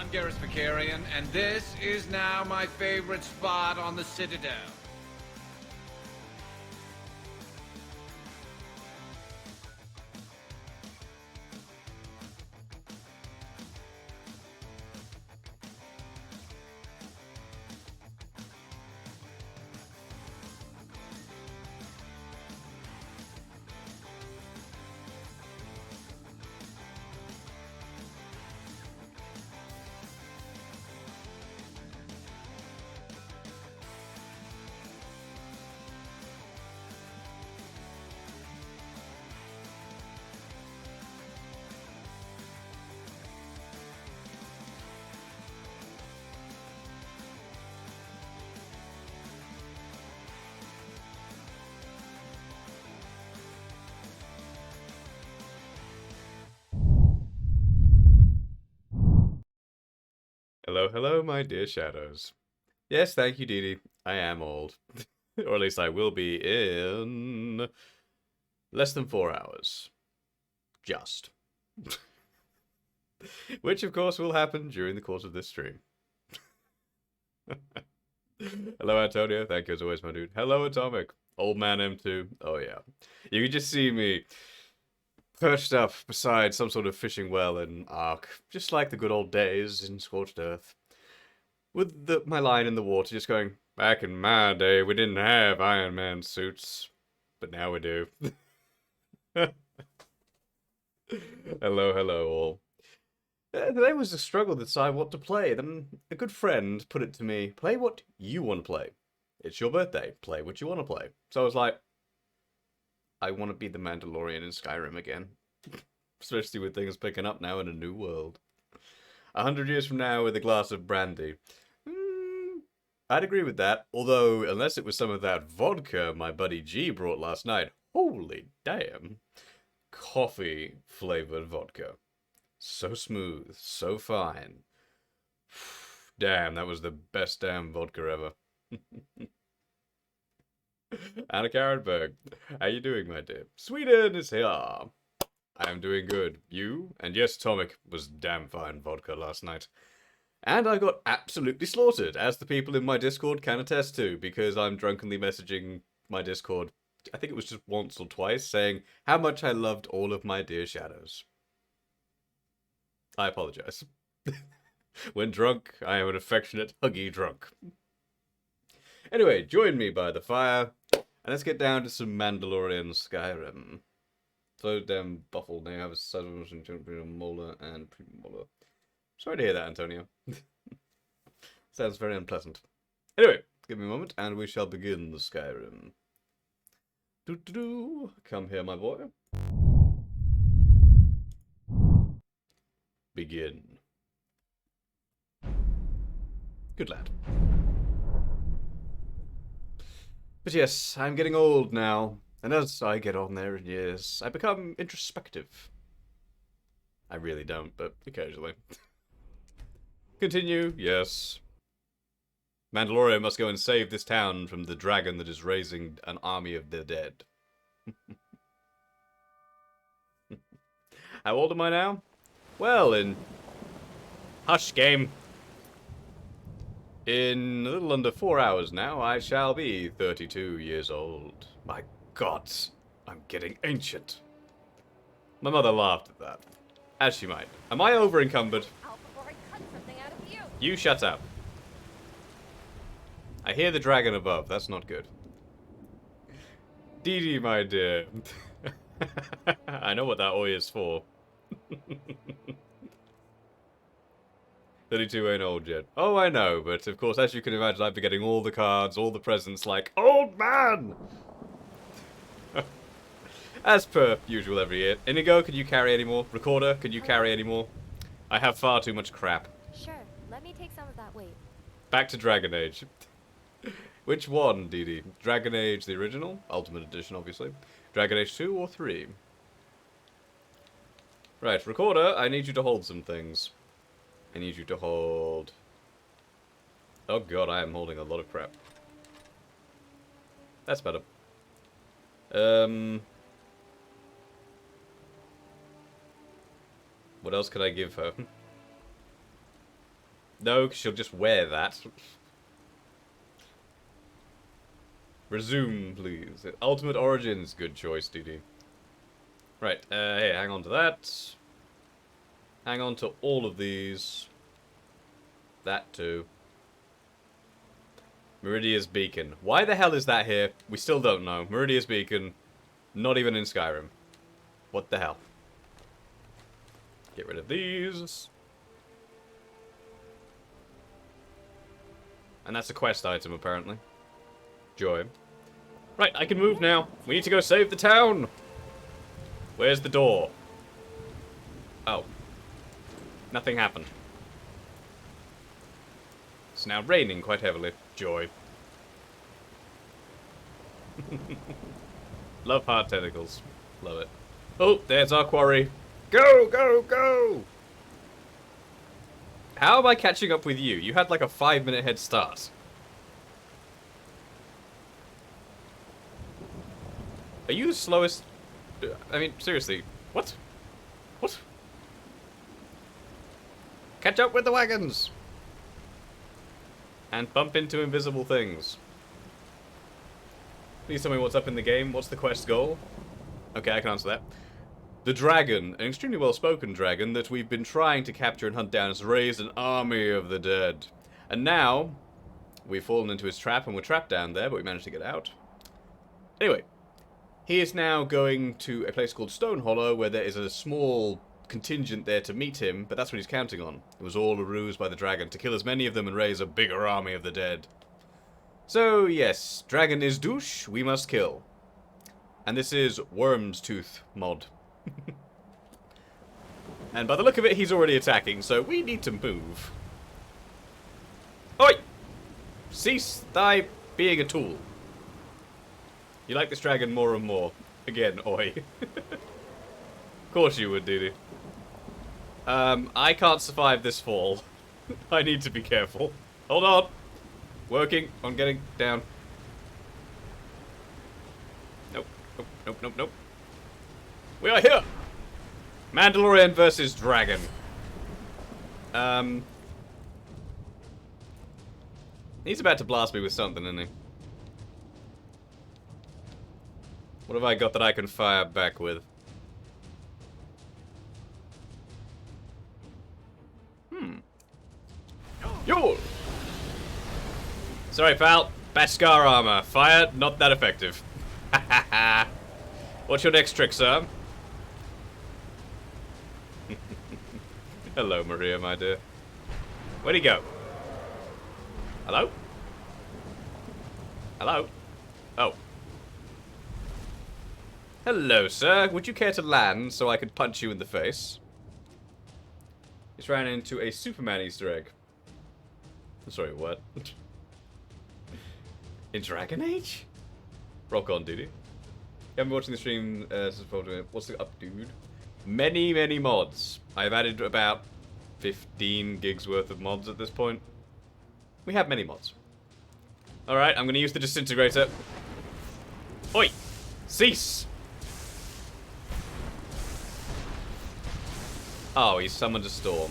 I'm Garrus Vicarian, and this is now my favorite spot on the Citadel. Hello, hello, my dear shadows. Yes, thank you, Dee Dee. I am old. Or at least I will be in less than 4 hours. Just. Which, of course, will happen during the course of this stream. Hello, Antonio. Thank you as always, my dude. Hello, Atomic. Old man M2. Oh, yeah. You can just see me perched up beside some sort of fishing well in Ark, just like the good old days in Scorched Earth. With my line in the water, just going, back in my day, we didn't have Iron Man suits, but now we do. Hello, hello, all. Today was a struggle to decide what to play. Then a good friend put it to me, play what you want to play. It's your birthday, play what you want to play. So I was like, I want to be the Mandalorian in Skyrim again. Especially with things picking up now in a new world. 100 years from now with a glass of brandy. I'd agree with that, although unless it was some of that vodka my buddy G brought last night. Holy damn. Coffee-flavored vodka. So smooth, so fine. Damn, that was the best damn vodka ever. Anna Karenberg, how you doing, my dear? Sweden is here. I am doing good. You? And yes, Tomic was damn fine vodka last night. And I got absolutely slaughtered, as the people in my Discord can attest to, because I'm drunkenly messaging my Discord, I think it was just once or twice, saying how much I loved all of my dear shadows. I apologize. When drunk, I am an affectionate, huggy drunk. Anyway, join me by the fire, and let's get down to some Mandalorian Skyrim. So damn buffle now have a Southern molar and premolar. Sorry to hear that, Antonio. Sounds very unpleasant. Anyway, give me a moment, and we shall begin the Skyrim. Do-do-do. Come here, my boy. Begin. Good lad. But yes, I'm getting old now, and as I get on there in years, I become introspective. I really don't, but occasionally. Continue, yes. Mandalorian must go and save this town from the dragon that is raising an army of the dead. How old am I now? Well, in... Hush, game. In a little under 4 hours now, I shall be 32 years old. My God, I'm getting ancient. My mother laughed at that. As she might. Am I over-encumbered? You shut up. I hear the dragon above. That's not good. Dee Dee, my dear. I know what that oi is for. 32 ain't old yet. Oh, I know, but of course, as you can imagine, I've been getting all the cards, all the presents, like, old man! As per usual every year. Inigo, can you carry any more? Recorder, can you carry any more? I have far too much crap. Sure, let me take some of that weight. Back to Dragon Age. Which one, Dee Dee? Dragon Age the original? Ultimate Edition, obviously. Dragon Age 2 or 3? Right, Recorder, I need you to hold some things. I need you to hold... Oh god, I am holding a lot of crap. That's better. What else could I give her? No, 'cause she'll just wear that. Resume, please. Ultimate Origins. Good choice, DD. Right, hey, hang on to that. Hang on to all of these. That too. Meridia's Beacon. Why the hell is that here? We still don't know. Meridia's Beacon. Not even in Skyrim. What the hell? Get rid of these. And that's a quest item, apparently. Joy. Right, I can move now. We need to go save the town. Where's the door? Oh. Nothing happened. It's now raining quite heavily. Joy. Love heart tentacles. Love it. Oh, there's our quarry. Go, go, go! How am I catching up with you? You had like a 5-minute head start. Are you the slowest? I mean, seriously. What? What? Catch up with the wagons! And bump into invisible things. Please tell me what's up in the game. What's the quest goal? Okay, I can answer that. The dragon, an extremely well-spoken dragon that we've been trying to capture and hunt down, has raised an army of the dead. And now, we've fallen into his trap and we're trapped down there, but we managed to get out. Anyway, he is now going to a place called Stone Hollow, where there is a small contingent there to meet him, but that's what he's counting on. It was all a ruse by the dragon, to kill as many of them and raise a bigger army of the dead. So, yes, dragon is douche, we must kill. And this is Worm's Tooth mod. And by the look of it, he's already attacking, so we need to move. Oi! Cease thy being a tool. You like this dragon more and more. Again, oi. Of course you would, Didi. I can't survive this fall. I need to be careful. Hold on. Working on getting down. Nope. Nope, nope, nope, nope. We are here! Mandalorian versus dragon. He's about to blast me with something, isn't he? What have I got that I can fire back with? Yo! Sorry, pal. Beskar armor. Fire, not that effective. What's your next trick, sir? Hello, Maria, my dear. Where'd he go? Hello? Hello? Oh. Hello, sir. Would you care to land so I could punch you in the face? Just ran into a Superman Easter egg. Sorry, what? In Dragon Age? Rock on, dude. You haven't been watching the stream since what's the up, dude? Many, many mods. I've added about 15 gigs worth of mods at this point. We have many mods. Alright, I'm going to use the disintegrator. Oi! Cease! Oh, he summoned a storm.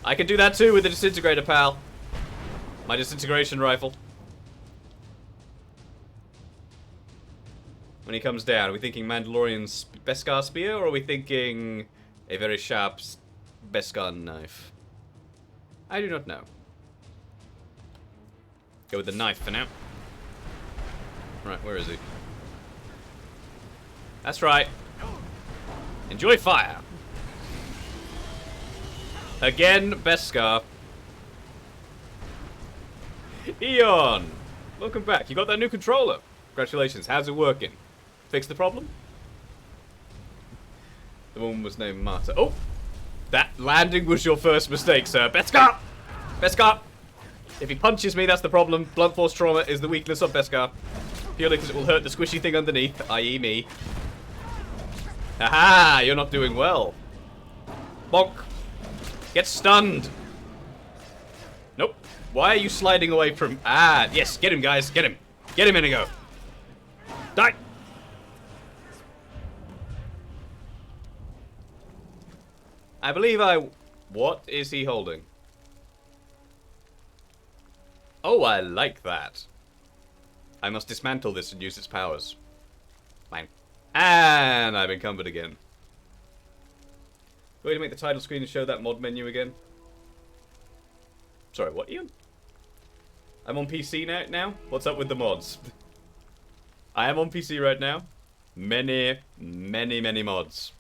I can do that too with the disintegrator, pal. My disintegration rifle. When he comes down, are we thinking Mandalorian Beskar spear, or are we thinking a very sharp Beskar knife? I do not know. Go with the knife for now. Right, where is he? That's right. Enjoy fire. Again, Beskar. Eon! Welcome back. You got that new controller. Congratulations. How's it working? Fix the problem? The woman was named Marta. Oh! That landing was your first mistake, sir. Beskar! Beskar! If he punches me, that's the problem. Blunt force trauma is the weakness of Beskar. Purely because it will hurt the squishy thing underneath, i.e. me. Haha! You're not doing well. Bonk. Get stunned. Nope. Why are you sliding away from... Ah, yes. Get him, guys. Get him. Get him, Inigo. Die. I believe I... What is he holding? Oh, I like that. I must dismantle this and use its powers. Fine. And I'm encumbered again. Going to make the title screen and show that mod menu again. Sorry, what, Ian? I'm on PC now? What's up with the mods? I am on PC right now. Many, many, many mods.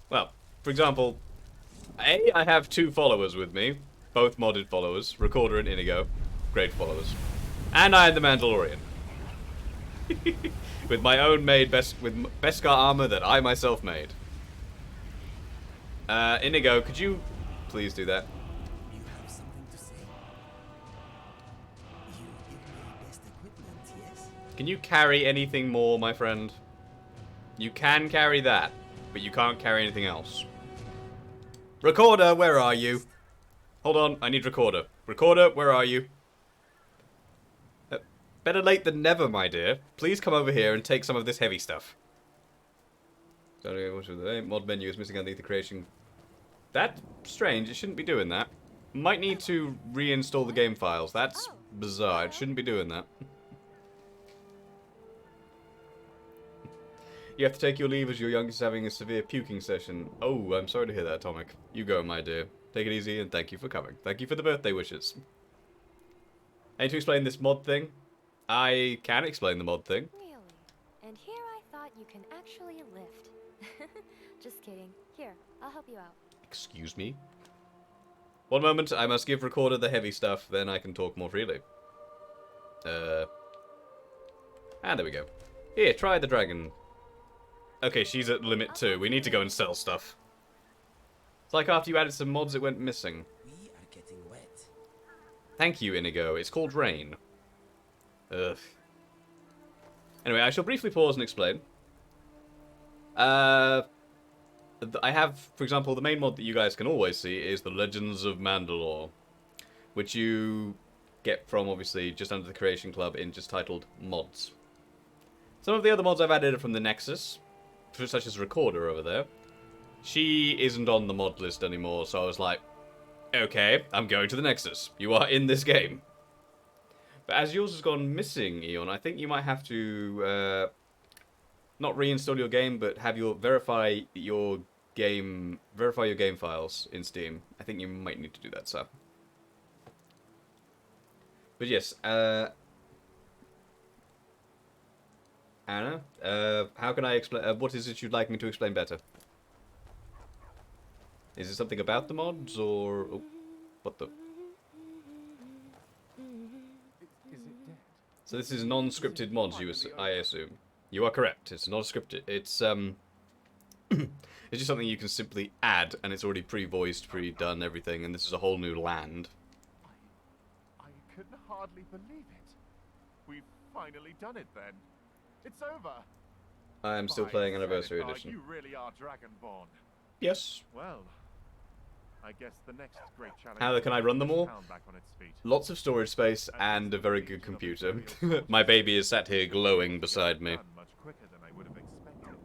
Well, for example, I have 2 followers with me. Both modded followers. Recorder and Inigo. Great followers. And I am the Mandalorian. With my own made Beskar armor that I myself made. Inigo, could you please do that? You have something to say? You give me best equipment, yes? Can you carry anything more, my friend? You can carry that, but you can't carry anything else. Recorder, where are you? Hold on, I need recorder. Recorder, where are you? Better late than never, my dear. Please come over here and take some of this heavy stuff. Sorry, what's with the mod menu is missing underneath the creation. That's strange, it shouldn't be doing that. Might need to reinstall the game files. That's bizarre, it shouldn't be doing that. You have to take your leave as your youngest is having a severe puking session. Oh, I'm sorry to hear that, Atomic. You go, my dear. Take it easy, and thank you for coming. Thank you for the birthday wishes. I need to explain this mod thing. I can explain the mod thing. Really? And here I thought you can actually lift. Just kidding. Here, I'll help you out. Excuse me? One moment, I must give Recorder the heavy stuff, then I can talk more freely. And there we go. Here, try the dragon. Okay, she's at limit 2. We need to go and sell stuff. It's like after you added some mods, it went missing. We are getting wet. Thank you, Inigo. It's called rain. Ugh. Anyway, I shall briefly pause and explain. I have, for example, the main mod that you guys can always see is the Legends of Mandalore, which you get from, obviously, just under the Creation Club in just titled Mods. Some of the other mods I've added are from the Nexus, such as Recorder over there. She isn't on the mod list anymore, so I was like, okay, I'm going to the Nexus. You are in this game. But as yours has gone missing, Eon, I think you might have to not reinstall your game, but have your verify your game files in Steam. I think you might need to do that, sir. But yes, Anna, how can I explain? What is it you'd like me to explain better? Is it something about the mods, or what the? So this is non-scripted mods, I assume. You are correct. It's not scripted. It's it's just something you can simply add, and it's already pre-voiced, pre-done, everything, and this is a whole new land. I can hardly believe it. We've finally done it then. It's over. I am still By playing Anniversary Seneca, Edition. You really are Dragonborn. Yes. Well, I guess the next great challenge. How can I run them all? Town back on its feet. Lots of storage space and a very good computer. My baby is sat here glowing beside me. Much quicker than I would have expected.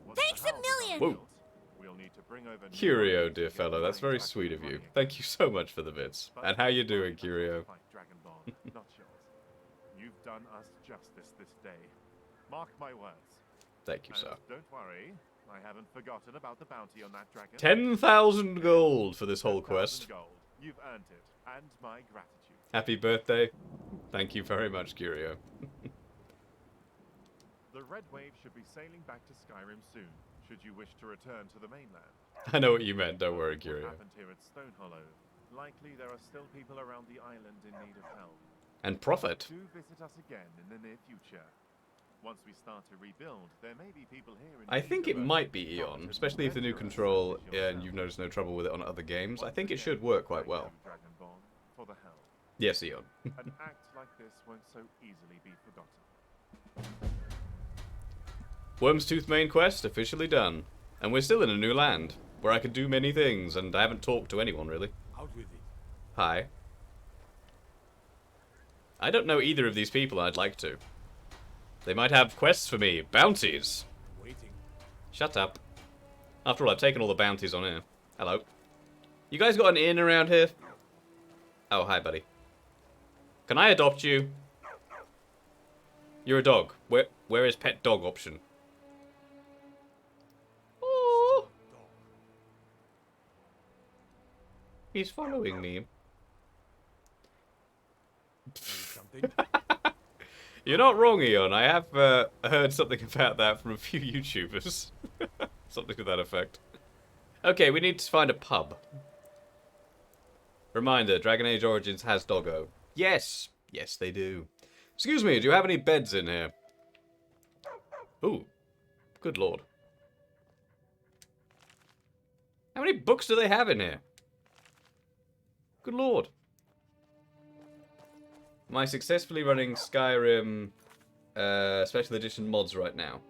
Once Thanks the a house million! is Whoa. built, we'll need to bring over new Curio, weapons dear to get fellow, the that's very mines back sweet up of you. running. Thank you so much for the bits. But And how you doing, mine was Curio? to fight Dragonborn, not yours. You've done us justice this day. Mark my words. Thank you, And sir. don't worry, I haven't forgotten about the bounty on that dragon. 10,000 gold for this whole 10,000 quest. gold. You've earned it, and my gratitude. Happy birthday. Thank you very much, Curio. The Red Wave should be sailing back to Skyrim soon, should you wish to return to the mainland. I know what you meant, don't worry, What Curio. happened here at Stone Hollow? Likely there are still people around the island in need of help. And profit. Do visit us again in the near future. Once we start to rebuild, there may be people here in I need think of it a might be Eon, talented especially if the new adventurer control such as and you've yourself. noticed no trouble with it on other games. I Once think it again, should work quite thank well. you, Dragonborn, for the help. Yes, Eon. An act like this won't so easily be forgotten. Wormstooth main quest officially done. And we're still in a new land, where I can do many things, and I haven't talked to anyone, really. Out with it. Hi. I don't know either of these people, I'd like to. They might have quests for me. Bounties! Waiting. Shut up. After all, I've taken all the bounties on here. Hello. You guys got an inn around here? Oh, hi, buddy. Can I adopt you? You're a dog. Where is pet dog option? Oh, he's following me. Something? You're not wrong, Eon. I have heard something about that from a few YouTubers. Something to that effect. Okay, we need to find a pub. Reminder, Dragon Age Origins has Doggo. Yes! Yes, they do. Excuse me, do you have any beds in here? Ooh. Good lord. How many books do they have in here? Good lord. Am I successfully running Skyrim Special Edition mods right now?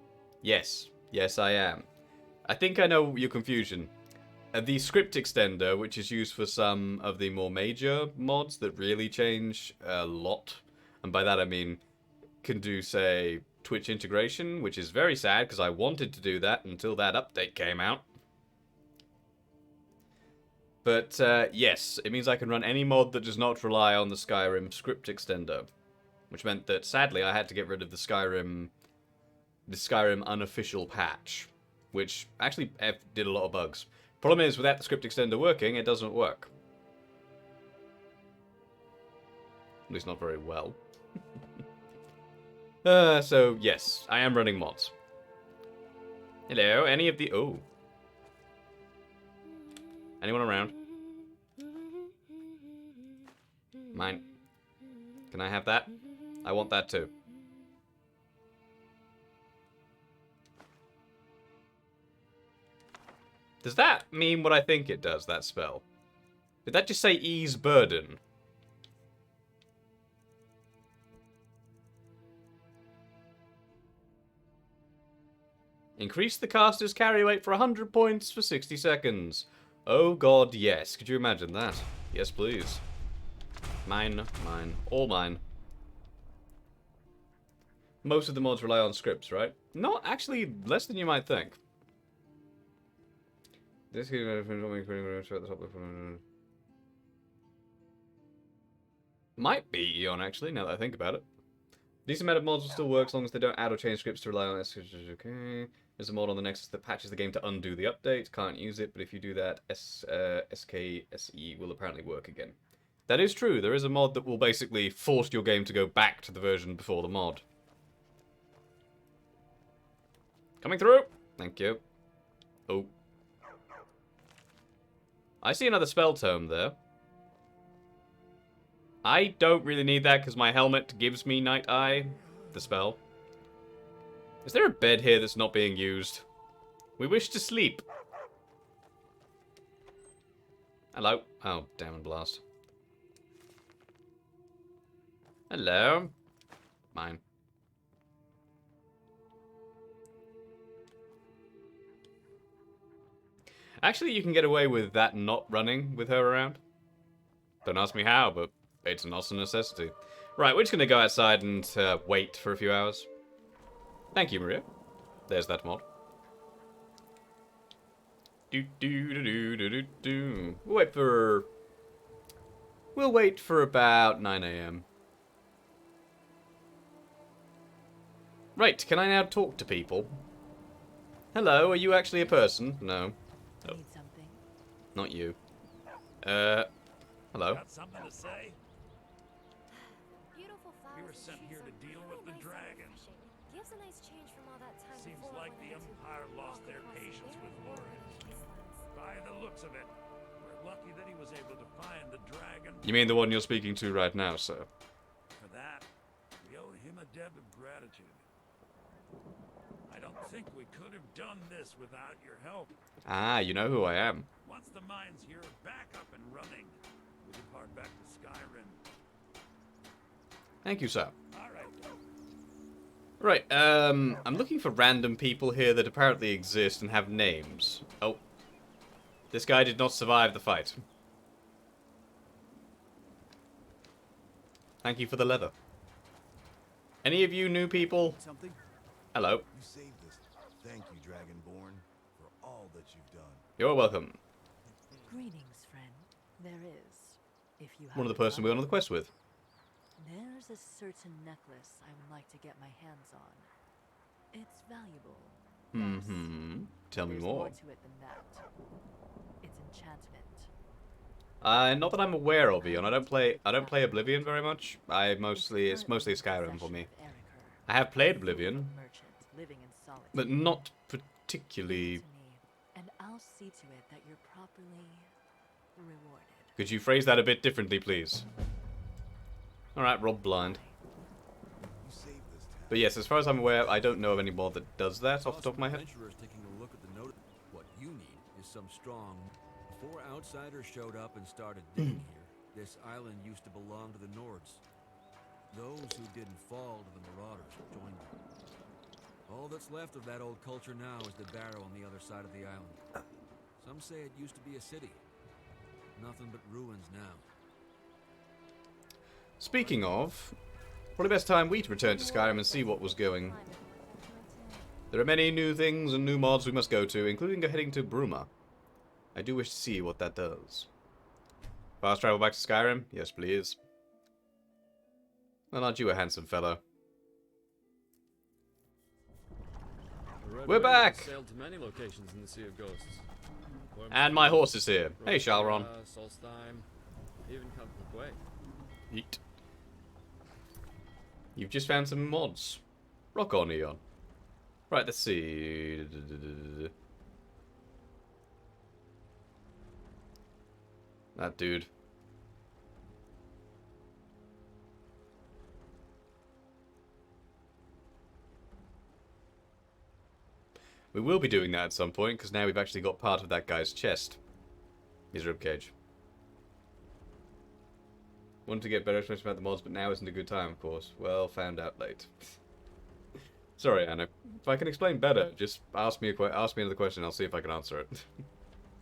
Yes. Yes, I am. I think I know your confusion. The script extender, which is used for some of the more major mods that really change a lot, and by that I mean can do, say, Twitch integration, which is very sad because I wanted to do that until that update came out. But yes, it means I can run any mod that does not rely on the Skyrim script extender, which meant that sadly I had to get rid of the Skyrim unofficial patch, which actually did a lot of bugs. Problem is, without the script extender working, it doesn't work. At least not very well. So, yes, I am running mods. Hello, any of the... Oh. Anyone around? Mine. Can I have that? I want that too. Does that mean what I think it does, that spell? Did that just say ease burden? Increase the caster's carry weight for 100 points for 60 seconds. Oh god, yes. Could you imagine that? Yes, please. Mine, mine, all mine. Most of the mods rely on scripts, right? Not actually less than you might think. This might be Eon, actually, now that I think about it. Decent amount of mods will still work as long as they don't add or change scripts to rely on this. Okay. There's a mod on the Nexus that patches the game to undo the update. Can't use it, but if you do that, SKSE will apparently work again. That is true. There is a mod that will basically force your game to go back to the version before the mod. Coming through! Thank you. Oh. I see another spell tome there. I don't really need that because my helmet gives me Night Eye, the spell. Is there a bed here that's not being used? We wish to sleep. Hello? Oh, damn and blast. Hello? Mine. Actually, you can get away with that not running with her around. Don't ask me how, but it's not a necessity. Right, we're just going to go outside and wait for a few hours. Thank you, Maria. There's that mod. We'll wait for about 9 AM. Right, can I now talk to people? Hello, are you actually a person? No. Oh. Need something? Not you. Hello. Got something to say? Beautiful flowers. We were sent here to deal with the dragon. Gives a nice change from all that time Seems before like when the I had to Empire lost walk their across patience the with air. Loren. By the looks of it, we're lucky that he was able to find the dragon. You mean the one you're speaking to right now, sir? For that, we owe him a debt of gratitude. I don't think we could have done this without your help. Ah, you know who I am. Once the mines here are back up and running, we depart back to Skyrim. Thank you, sir. All right. Right, I'm looking for random people here that apparently exist and have names. Oh. This guy did not survive the fight. Thank you for the leather. Any of you new people? Something? Hello. You saved us. Thank you, Dragonborn, for all that you've done. You're welcome. Greetings, friend. There is, if you have One of the the person we went on the quest with. There's a certain necklace I would like to get my hands on. It's valuable. Yes. Tell me There's more. to it than that. It's enchantment. Not that I'm aware of, Eon. I don't play Oblivion very much. It's mostly Skyrim for me. I have played Oblivion, but not particularly. And I'll see to it that you're properly rewarded. Could you phrase that a bit differently, please? Alright, Rob Blind. But yes, as far as I'm aware, I don't know of any mod that does that off the top of my head. Adventurers taking a look at the note. What you need is some strong. Before outsiders showed up and started digging here, this island used to belong to the Nords. Those who didn't fall to the Marauders joined them. All that's left of that old culture now is the barrow on the other side of the island. Some say it used to be a city. Nothing but ruins now. Speaking of, probably best time we to return to Skyrim and see what was going. There are many new things and new mods we must go to, including heading to Bruma. I do wish to see what that does. Fast travel back to Skyrim? Yes, please. Well, aren't you a handsome fellow? We're back! Sailed to many locations in the Sea of Ghosts. And my horse is here. Hey, Shalron. Solstheim, even come from Quay. Yeet. You've just found some mods. Rock on, Eon. Right, let's see. That dude. We will be doing that at some point, because now we've actually got part of that guy's chest. His ribcage. Wanted to get better information about the mods, but now isn't a good time, of course. Well, found out late. Sorry, Anna. If I can explain better, just ask me another question, I'll see if I can answer it.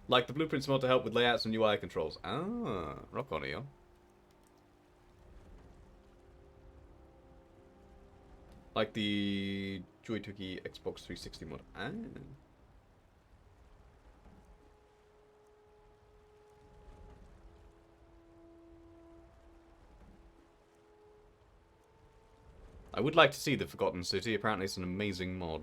Like the blueprints mod to help with layouts and UI controls. Ah, rock on, Eon. Like the Joy-Tuki Xbox 360 mod. Ah. I would like to see the Forgotten City. Apparently it's an amazing mod.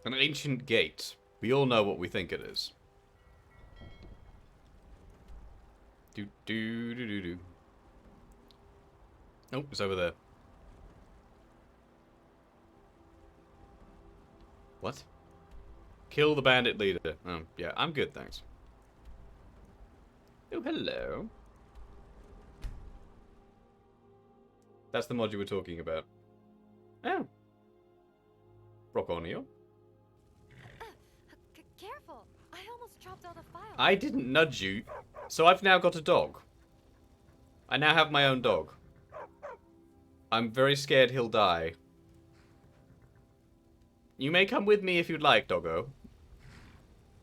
An ancient gate. We all know what we think it is. Do do do do do. Nope, it's over there. What? Kill the bandit leader. Oh, yeah, I'm good, thanks. Oh, hello. That's the mod you were talking about. Oh. Rock on, Eon. Careful! I almost dropped all the files. I didn't nudge you, so I've now got a dog. I now have my own dog. I'm very scared he'll die. You may come with me if you'd like, Doggo.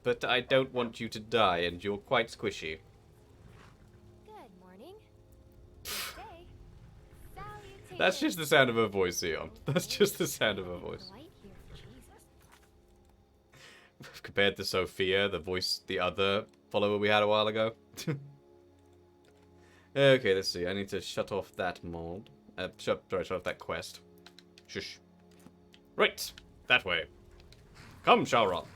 But I don't want you to die, and you're quite squishy. Good morning. Good day. Salutations. That's just the sound of her voice, Eon. That's just the sound of her voice. Light here, Jesus. Compared to Sophia, the other follower we had a while ago. Okay, let's see. I need to shut off that mod. Shut off that quest. Shush. Right, that way. Come, Shalron.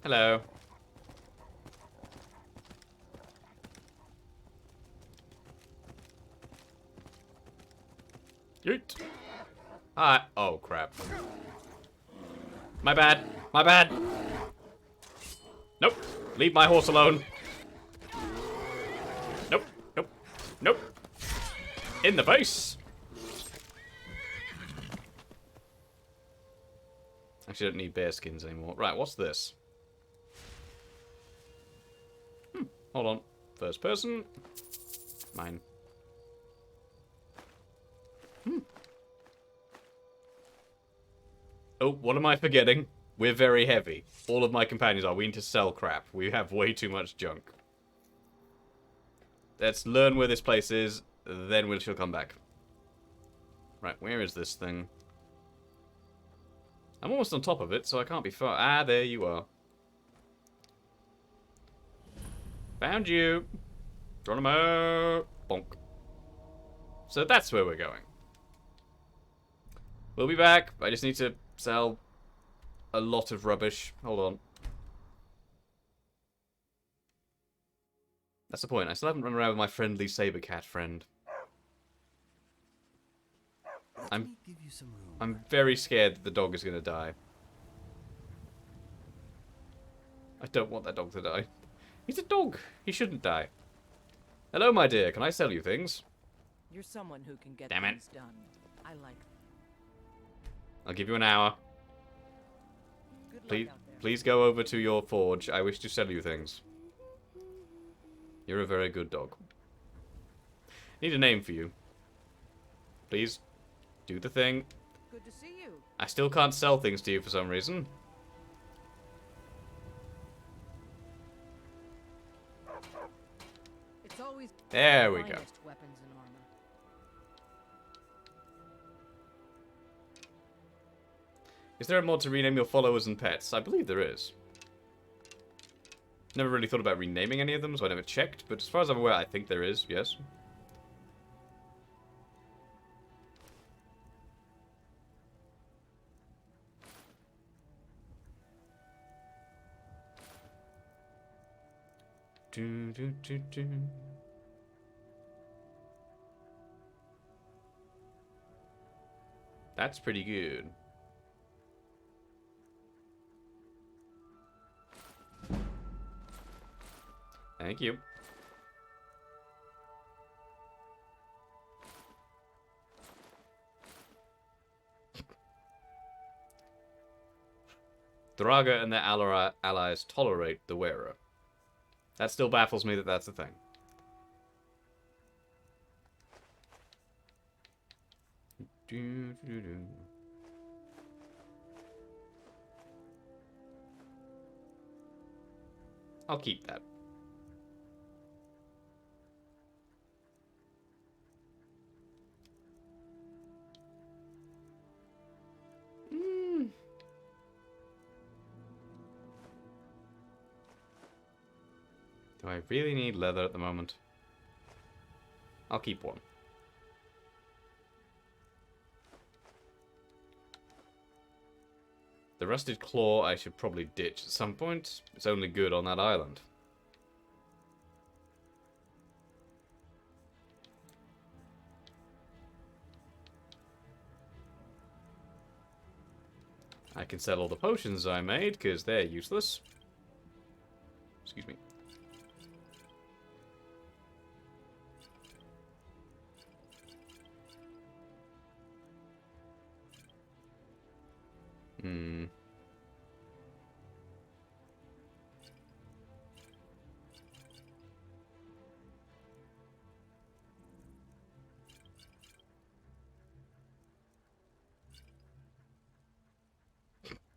Hello. Yeet. Hi. Oh, crap. My bad. My bad. Nope. Leave my horse alone. Nope. Nope. Nope. In the face. Actually, I don't need bear skins anymore. Right, what's this? Hold on. First person. Mine. Oh, what am I forgetting? We're very heavy. All of my companions are. We need to sell crap. We have way too much junk. Let's learn where this place is, then we shall come back. Right, where is this thing? I'm almost on top of it, so I can't be far. Ah, there you are. Found you. Geronimo. Bonk. So that's where we're going. We'll be back. I just need to sell a lot of rubbish. Hold on. That's the point. I still haven't run around with my friendly saber cat friend. Let me give you some room. I'm very scared that the dog is going to die. I don't want that dog to die. He's a dog. He shouldn't die. Hello, my dear. Can I sell you things? You're someone who can get Damn it. things done. I like. I'll give you an hour. Good Please, luck out there. please go over to your forge. I wish to sell you things. You're a very good dog. Need a name for you. Please, do the thing. Good to see you. I still can't sell things to you for some reason. It's always There we go. finest weapons and armor. Is there a mod to rename your followers and pets? I believe there is. Never really thought about renaming any of them, so I never checked, but as far as I'm aware, I think there is, yes. Do, do, do, do. That's pretty good. Thank you. Draga and their allies tolerate the wearer. That still baffles me that that's a thing. I'll keep that. Do I really need leather at the moment? I'll keep one. The rusted claw I should probably ditch at some point. It's only good on that island. I can sell all the potions I made, because they're useless. Excuse me.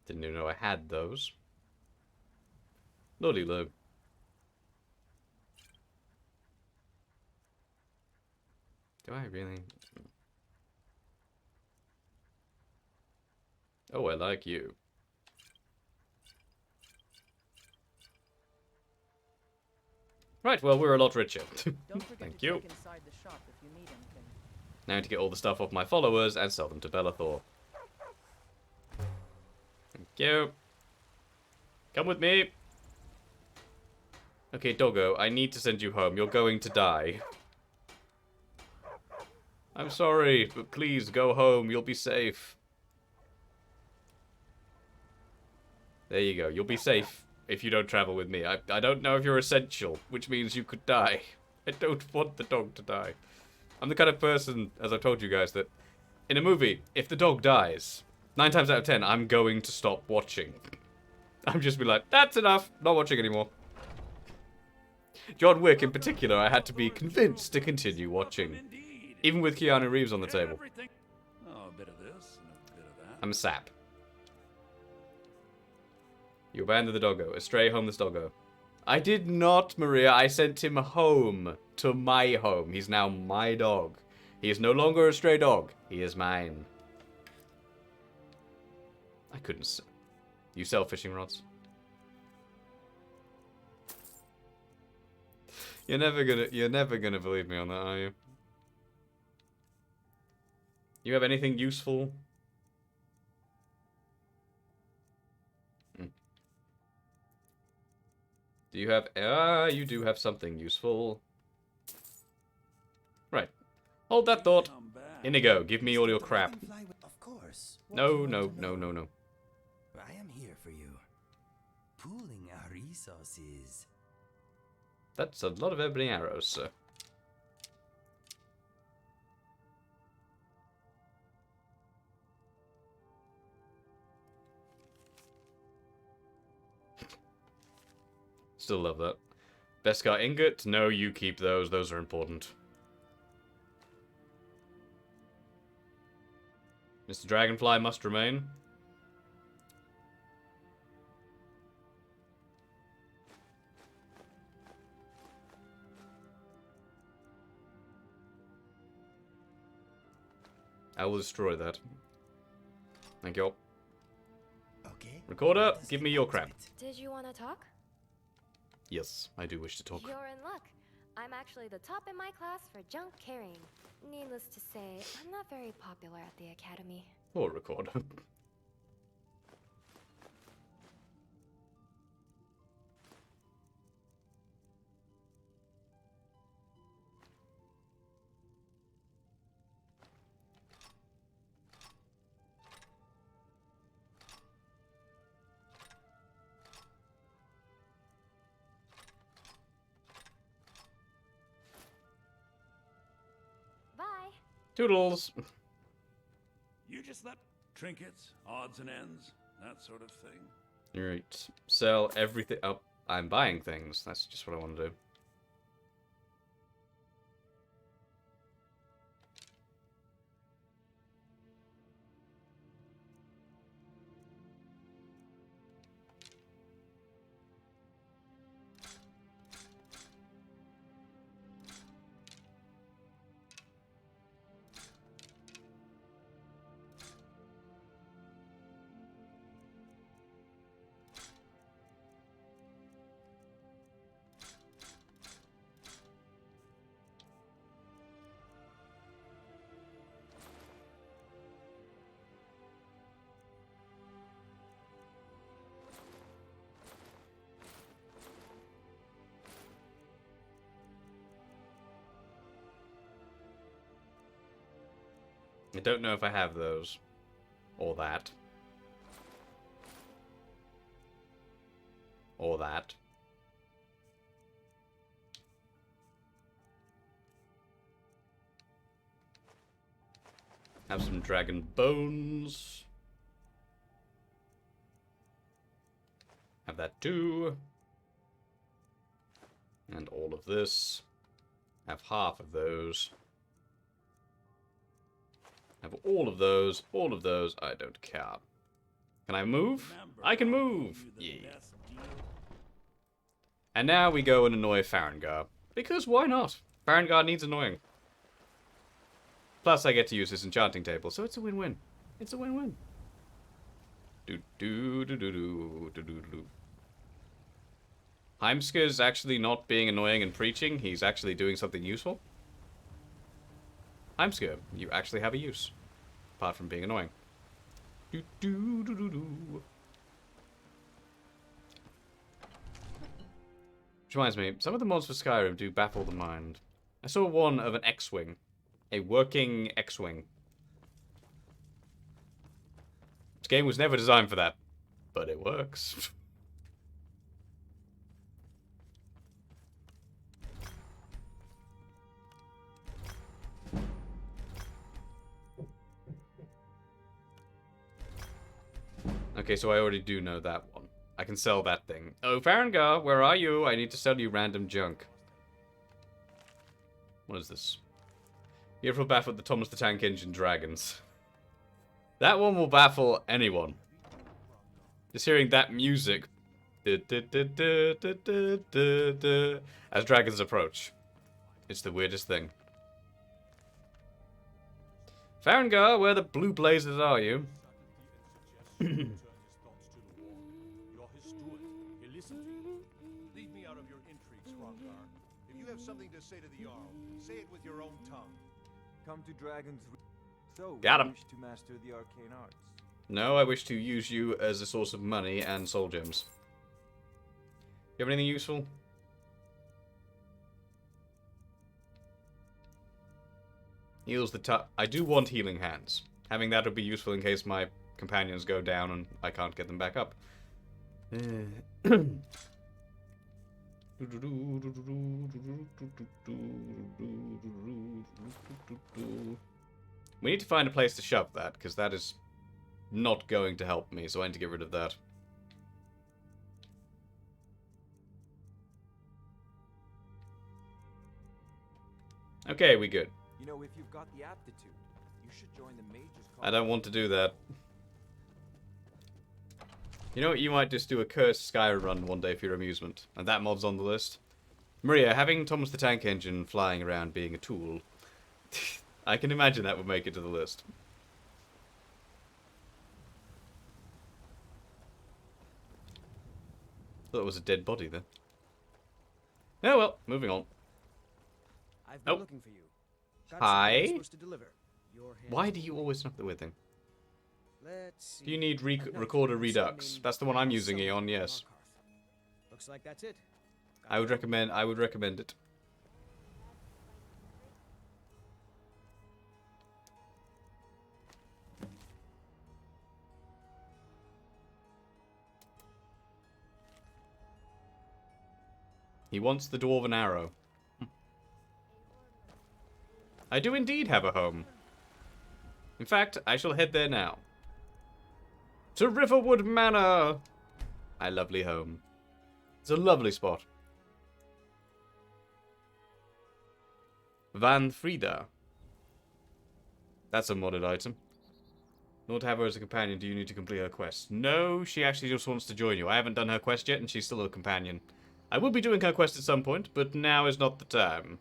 Didn't even know I had those. Lordy lo. Do I really? Oh, I like you. Right, well, we're a lot richer. Don't forget Thank to you. check inside the shop if you need anything. Now to get all the stuff off my followers and sell them to Bellathor. Thank you. Come with me. Okay, Doggo, I need to send you home. You're going to die. I'm sorry, but please go home. You'll be safe. There you go. You'll be safe if you don't travel with me. I don't know if you're essential, which means you could die. I don't want the dog to die. I'm the kind of person, as I've told you guys, that in a movie, if the dog dies, 9 times out of 10, I'm going to stop watching. I'm just be like, that's enough. Not watching anymore. John Wick in particular, I had to be convinced to continue watching. Even with Keanu Reeves on the table. Oh, a bit of this and a bit of that. I'm a sap. You abandoned the doggo. A stray homeless doggo. I did not, Maria. I sent him home. To my home. He's now my dog. He is no longer a stray dog. He is mine. I couldn't... You sell fishing rods? You're never gonna believe me on that, are you? You have anything useful? Do you have... you do have something useful. Right. Hold that thought. Inigo, give me all your crap. Of course. No, no, no, no, no. I am here for you. Pooling our resources. That's a lot of ebony arrows, sir. Still love that. Beskar ingot? No, you keep those. Those are important. Mr. Dragonfly must remain. I will destroy that. Thank you. Okay. Recorder, give me your crap. Did you want to talk? Yes, I do wish to talk. You're in luck. I'm actually the top in my class for junk carrying. Needless to say, I'm not very popular at the academy. Or recorder. Bye. Toodles. You just let trinkets, odds and ends, that sort of thing. Alright. Sell everything. Oh, I'm buying things. That's just what I want to do. I don't know if I have those. Or that. Or that. Have some dragon bones. Have that too. And all of this. Have half of those. Have all of those, I don't care. Can I move? I can move! Yeah. And now we go and annoy Farengar. Because why not? Farengar needs annoying. Plus I get to use this enchanting table, so it's a win-win. It's a win-win. Do-do-do-do-do-do-do-do. Heimskir's actually not being annoying and preaching, he's actually doing something useful. Heimskir, you actually have a use. Apart from being annoying. Do-do-do-do-do. Which reminds me, some of the mods for Skyrim do baffle the mind. I saw one of an X-Wing. A working X-Wing. This game was never designed for that. But it works. Okay, so I already do know that one. I can sell that thing. Oh, Farengar, where are you? I need to sell you random junk. What is this? Here will baffle the Thomas the Tank Engine dragons. That one will baffle anyone. Just hearing that music As dragons approach. It's the weirdest thing. Farengar, where the blue blazes are you? You're his steward. He'll listen to you. Leave me out of your intrigues, Hrongar. If you have something to say to the Jarl, say it with your own tongue. Come to Dragon's... So, Got you him. wish to master the arcane arts? No, I wish to use you as a source of money and soul gems. You have anything useful? Heals the I do want healing hands. Having that would be useful in case my companions go down and I can't get them back up. We need to find a place to shove that, because that is not going to help me, so I need to get rid of that. Okay, we good. You know, if you've got the aptitude, you should join the mages. I don't want to do that. You know what, you might just do a cursed Skyrim run one day for your amusement. And that mod's on the list. Maria, having Thomas the Tank Engine flying around being a tool. I can imagine that would make it to the list. Thought it was a dead body then. Oh well, moving on. I've been looking for you. Got Hi. something I'm supposed to deliver. Your hands Why do you always knock the weird thing? Let's see. Do you need A note Recorder from Redux? someone That's the one I'm named using, Summer Eon, yes. Markarth. Looks like that's it. I would recommend it. He wants the Dwarven Arrow. I do indeed have a home. In fact, I shall head there now. To Riverwood Manor! My lovely home. It's a lovely spot. Van Frida. That's a modded item. In order to have her as a companion, do you need to complete her quest? No, she actually just wants to join you. I haven't done her quest yet, and she's still a companion. I will be doing her quest at some point, but now is not the time.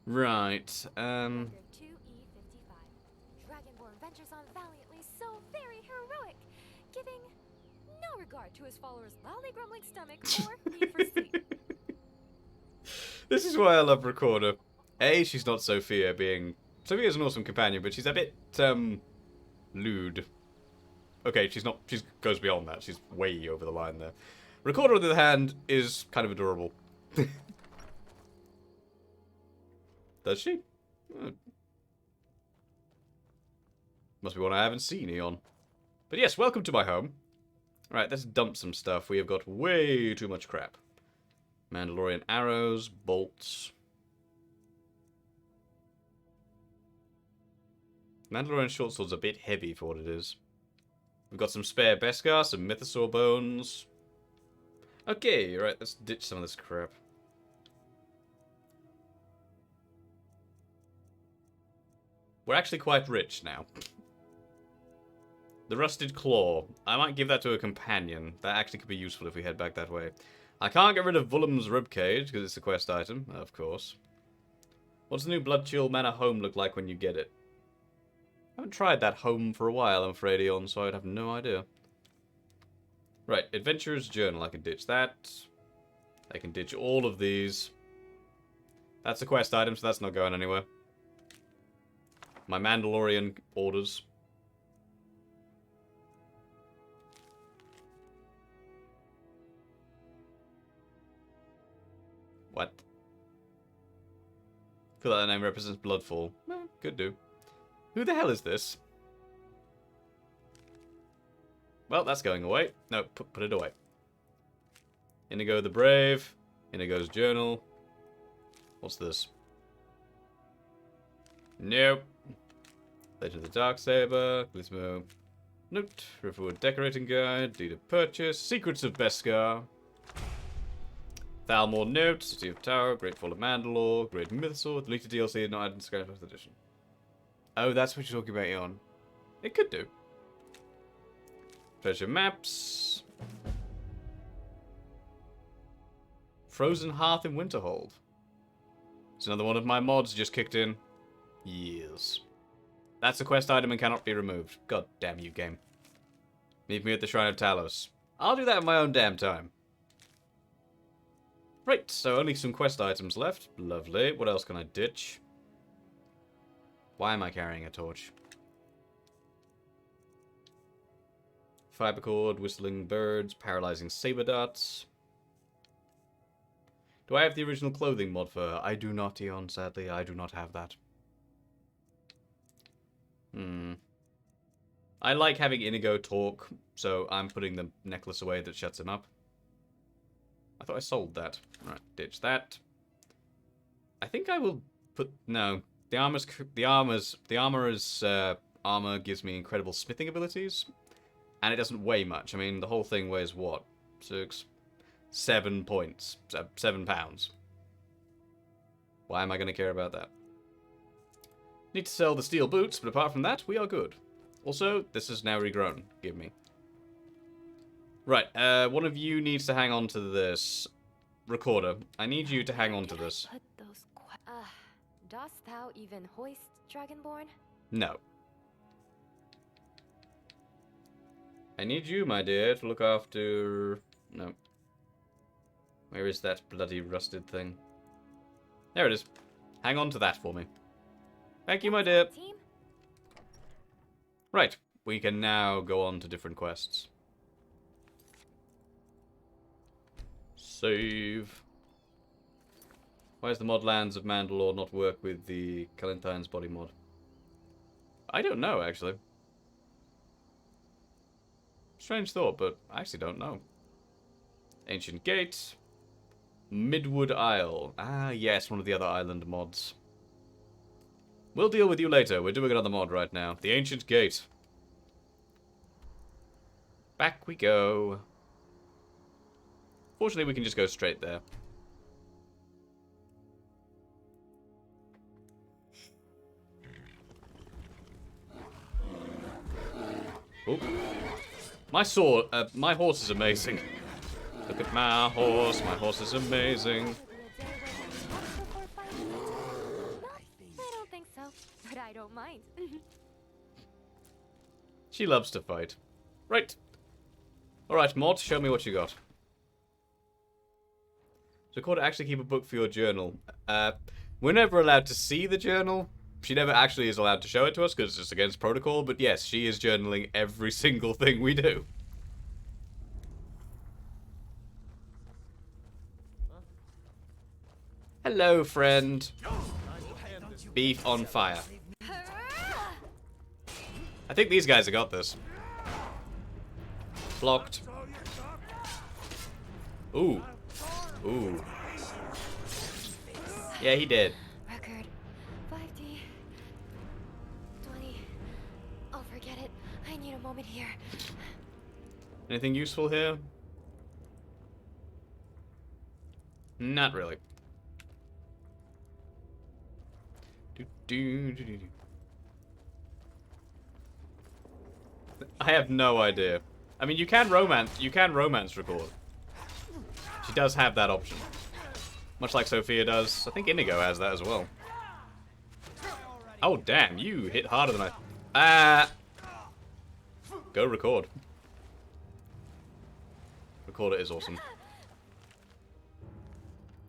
Right, Chapter 2E55. Dragonborn ventures on valiantly, so very heroic, giving no regard to his followers' loudly grumbling stomach or need for sleep. This is why I love Recorder. A, she's not Sophia being... Sophia's an awesome companion, but she's a bit, lewd. Okay, she's not... She goes beyond that. She's way over the line there. Recorder, on the other hand, is kind of adorable. Does she? Oh. Must be one I haven't seen, Eon. But yes, welcome to my home. Alright, let's dump some stuff. We have got way too much crap. Mandalorian arrows, bolts. Mandalorian short sword's a bit heavy for what it is. We've got some spare Beskar, some Mythosaur bones. Okay, right, let's ditch some of this crap. We're actually quite rich now. The Rusted Claw. I might give that to a companion. That actually could be useful if we head back that way. I can't get rid of Vulum's Ribcage, because it's a quest item, of course. What's the new Bloodchill Manor home look like when you get it? I haven't tried that home for a while, I'm afraid, Eon, so I'd have no idea. Right, Adventurer's Journal. I can ditch that. I can ditch all of these. That's a quest item, so that's not going anywhere. My Mandalorian orders. What? I feel like that name represents Bloodfall. Could do. Who the hell is this? Well, that's going away. No, put it away. Inigo the Brave. Inigo's Journal. What's this? Nope. Legend of the Darksaber. Glismo. Note. Riverwood Decorating Guide. Deed of Purchase. Secrets of Beskar. Thalmor Note. City of Tower. Great Fall of Mandalore. Great Mythosaur. Deleted DLC. Not added in Skyrim 1st edition. Oh, that's what you're talking about, Eon. It could do. Treasure maps. Frozen Hearth in Winterhold. It's another one of my mods just kicked in. Yes. That's a quest item and cannot be removed. God damn you, game. Meet me at the Shrine of Talos. I'll do that in my own damn time. Right, so only some quest items left. Lovely. What else can I ditch? Why am I carrying a torch? Fiber cord, whistling birds, paralyzing saber darts. Do I have the original clothing mod for her? I do not, Eon, sadly. I do not have that. I like having Inigo talk, so I'm putting the necklace away that shuts him up. I thought I sold that. Right, ditch that. I think I will put... No. The armorer's armor gives me incredible smithing abilities. And it doesn't weigh much. I mean, the whole thing weighs what? 7 points. 7 pounds. Why am I going to care about that? Need to sell the steel boots, but apart from that, we are good. Also, this is now regrown. Give me. Right, one of you needs to hang on to this. Recorder, I need you to hang on to this. Put those dost thou even hoist, Dragonborn? No. I need you, my dear, to look after... No. Where is that bloody rusted thing? There it is. Hang on to that for me. Thank you, my dear. Right, we can now go on to different quests. Save. Why does the mod Lands of Mandalore not work with the Calentine's body mod? I don't know, actually. Strange thought, but I actually don't know. Ancient Gate. Midwood Isle. Ah, yes, one of the other island mods. We'll deal with you later. We're doing another mod right now. The Ancient Gate. Back we go. Fortunately, we can just go straight there. Oop. My sword, my horse is amazing. Look at my horse is amazing. I don't think so, but I don't mind. She loves to fight. Right. Alright, mod, show me what you got. So, Recorder, actually keep a book for your journal. We're never allowed to see the journal. She never actually is allowed to show it to us because it's against protocol, but yes, she is journaling every single thing we do. Hello, friend. Beef on fire. I think these guys have got this. Blocked. Ooh. Ooh. Yeah, he did. Record 5D 20. Oh, forget it. I need a moment here. Anything useful here? Not really. I have no idea. I mean, you can romance record. She does have that option. Much like Sophia does. I think Inigo has that as well. Oh, damn. You hit harder than I... Go record. Recorder is awesome.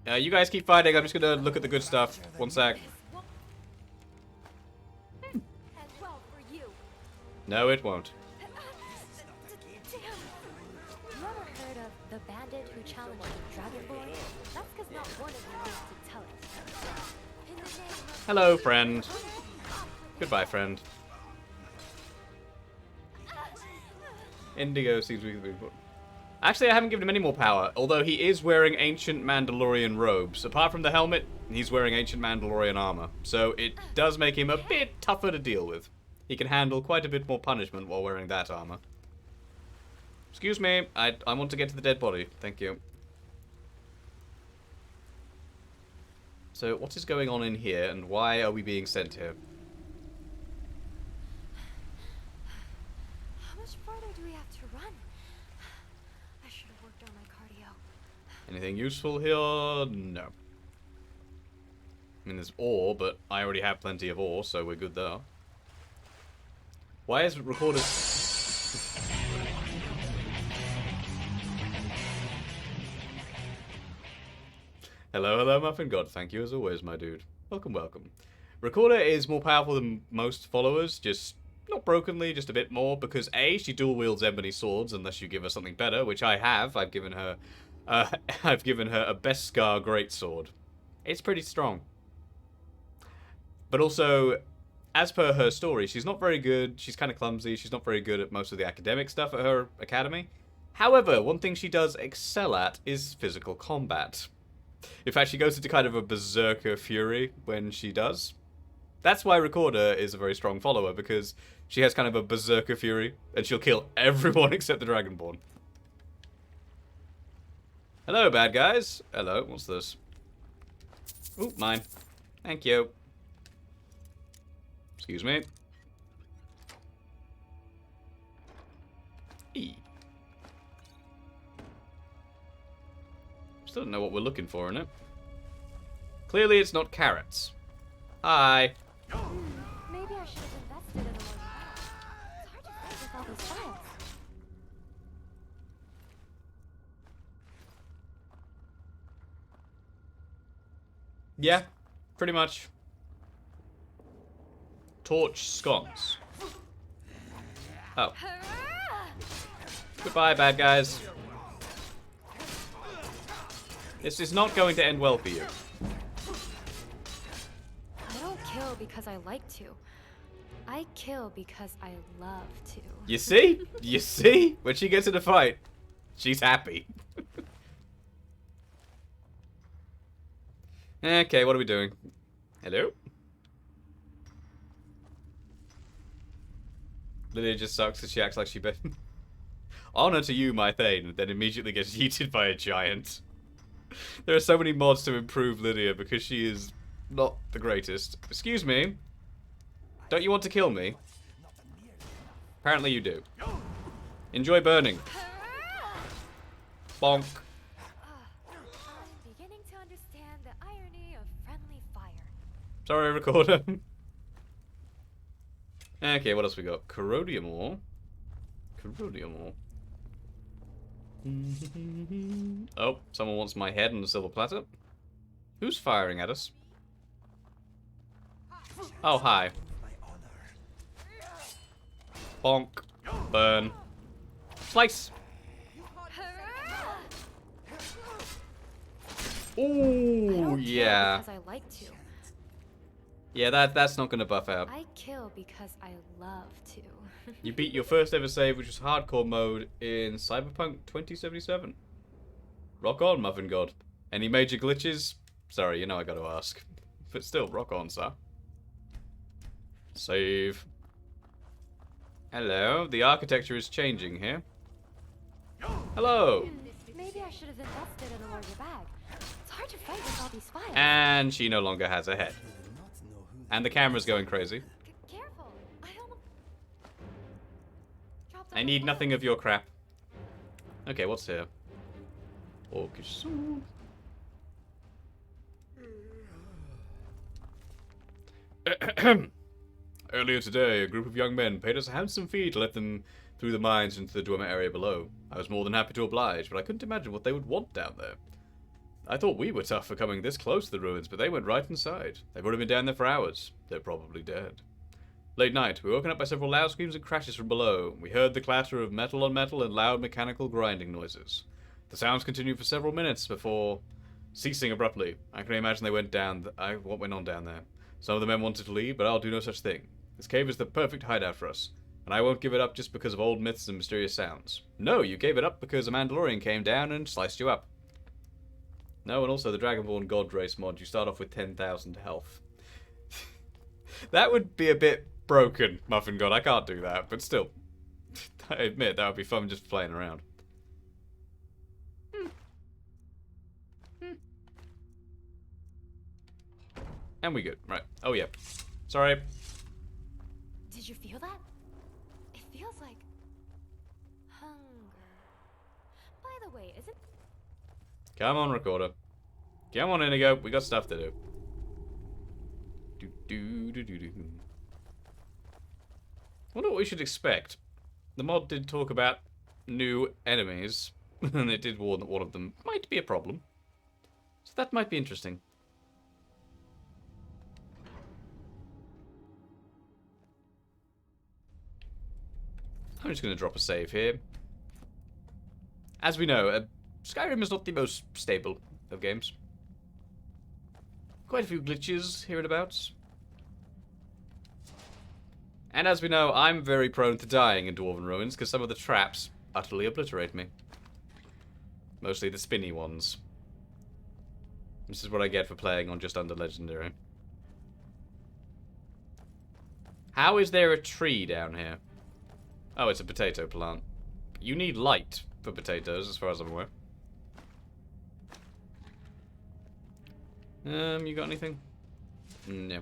You guys keep fighting. I'm just gonna look at the good stuff. One sec. No, it won't. Never heard of the bandit who challenged the Dragonborn? That's because not one of you lives to tell it. In the name of... Hello, friend. Goodbye, friend. Indigo seems to be... Actually, I haven't given him any more power, although he is wearing ancient Mandalorian robes. Apart from the helmet, he's wearing ancient Mandalorian armor. So it does make him a bit tougher to deal with. He can handle quite a bit more punishment while wearing that armor. Excuse me, I want to get to the dead body. Thank you. So, what is going on in here, and why are we being sent here? How much farther do we have to run? I should have worked on my cardio. Anything useful here? No. I mean, there's ore, but I already have plenty of ore, so we're good there. Why is recorder... Hello, hello, Muffin God. Thank you as always, my dude. Welcome, welcome. Recorder is more powerful than most followers, just not brokenly, just a bit more, because A, she dual wields ebony swords unless you give her something better, which I have. I've given her a Beskar greatsword. It's pretty strong. But also, as per her story, she's not very good. She's kind of clumsy. She's not very good at most of the academic stuff at her academy. However, one thing she does excel at is physical combat. In fact, she goes into kind of a berserker fury when she does. That's why Recorder is a very strong follower, because she has kind of a berserker fury, and she'll kill everyone except the Dragonborn. Hello, bad guys. Hello, what's this? Ooh, mine. Thank you. Excuse me. E. Still don't know what we're looking for in it. Clearly it's not carrots. Hi. Maybe I should have invested in a more file. It's hard to find with all these files. Yeah, pretty much. Torch scones. Oh. Goodbye, bad guys. This is not going to end well for you. I don't kill because I like to. I kill because I love to. You see? You see? When she gets in a fight, she's happy. Okay, what are we doing? Hello? Lydia just sucks because she acts like she bet. Honor to you, my Thane, then immediately gets yeeted by a giant. There are so many mods to improve Lydia because she is not the greatest. Excuse me. Don't you want to kill me? Apparently you do. Enjoy burning. Bonk. I'm beginning to understand the irony of friendly fire. Sorry, Recorder. Okay, what else we got? Corrodium ore. Corrodium ore. Oh, someone wants my head on a silver platter. Who's firing at us? Oh, hi. Bonk. Burn. Slice. Ooh, yeah. Because I like to. Yeah, that's not gonna buff out. I kill because I love to. You beat your first ever save, which was hardcore mode in Cyberpunk 2077. Rock on, Muffin God. Any major glitches? Sorry, you know I gotta ask. But still, rock on, sir. Save. Hello, the architecture is changing here. Hello! Maybe I should have invested in a larger bag. It's hard to fight with all these files. And she no longer has a head. And the camera's going crazy. Careful. I need nothing of your crap. Okay, what's here? Orcish sword. Earlier today, a group of young men paid us a handsome fee to let them through the mines into the Dwemer area below. I was more than happy to oblige, but I couldn't imagine what they would want down there. I thought we were tough for coming this close to the ruins, but they went right inside. They've already been down there for hours. They're probably dead. Late night, we were woken up by several loud screams and crashes from below. We heard the clatter of metal on metal and loud mechanical grinding noises. The sounds continued for several minutes before ceasing abruptly. I can imagine they went down. What went on down there? Some of the men wanted to leave, but I'll do no such thing. This cave is the perfect hideout for us, and I won't give it up just because of old myths and mysterious sounds. No, you gave it up because a Mandalorian came down and sliced you up. No, and also the Dragonborn God Race mod, you start off with 10,000 health. That would be a bit broken, Muffin God. I can't do that, but still. I admit, that would be fun just playing around. And we good. Right. Oh, yeah. Sorry. Did you feel that? It feels like hunger. By the way, isn't Come on, recorder. Come on, Inigo. We got stuff to do. Wonder what we should expect. The mod did talk about new enemies, and it did warn that one of them might be a problem. So that might be interesting. I'm just going to drop a save here. As we know, Skyrim is not the most stable of games. Quite a few glitches here and abouts. And as we know, I'm very prone to dying in Dwarven Ruins because some of the traps utterly obliterate me. Mostly the spinny ones. This is what I get for playing on just under Legendary. How is there a tree down here? Oh, it's a potato plant. You need light for potatoes, as far as I'm aware. You got anything? No.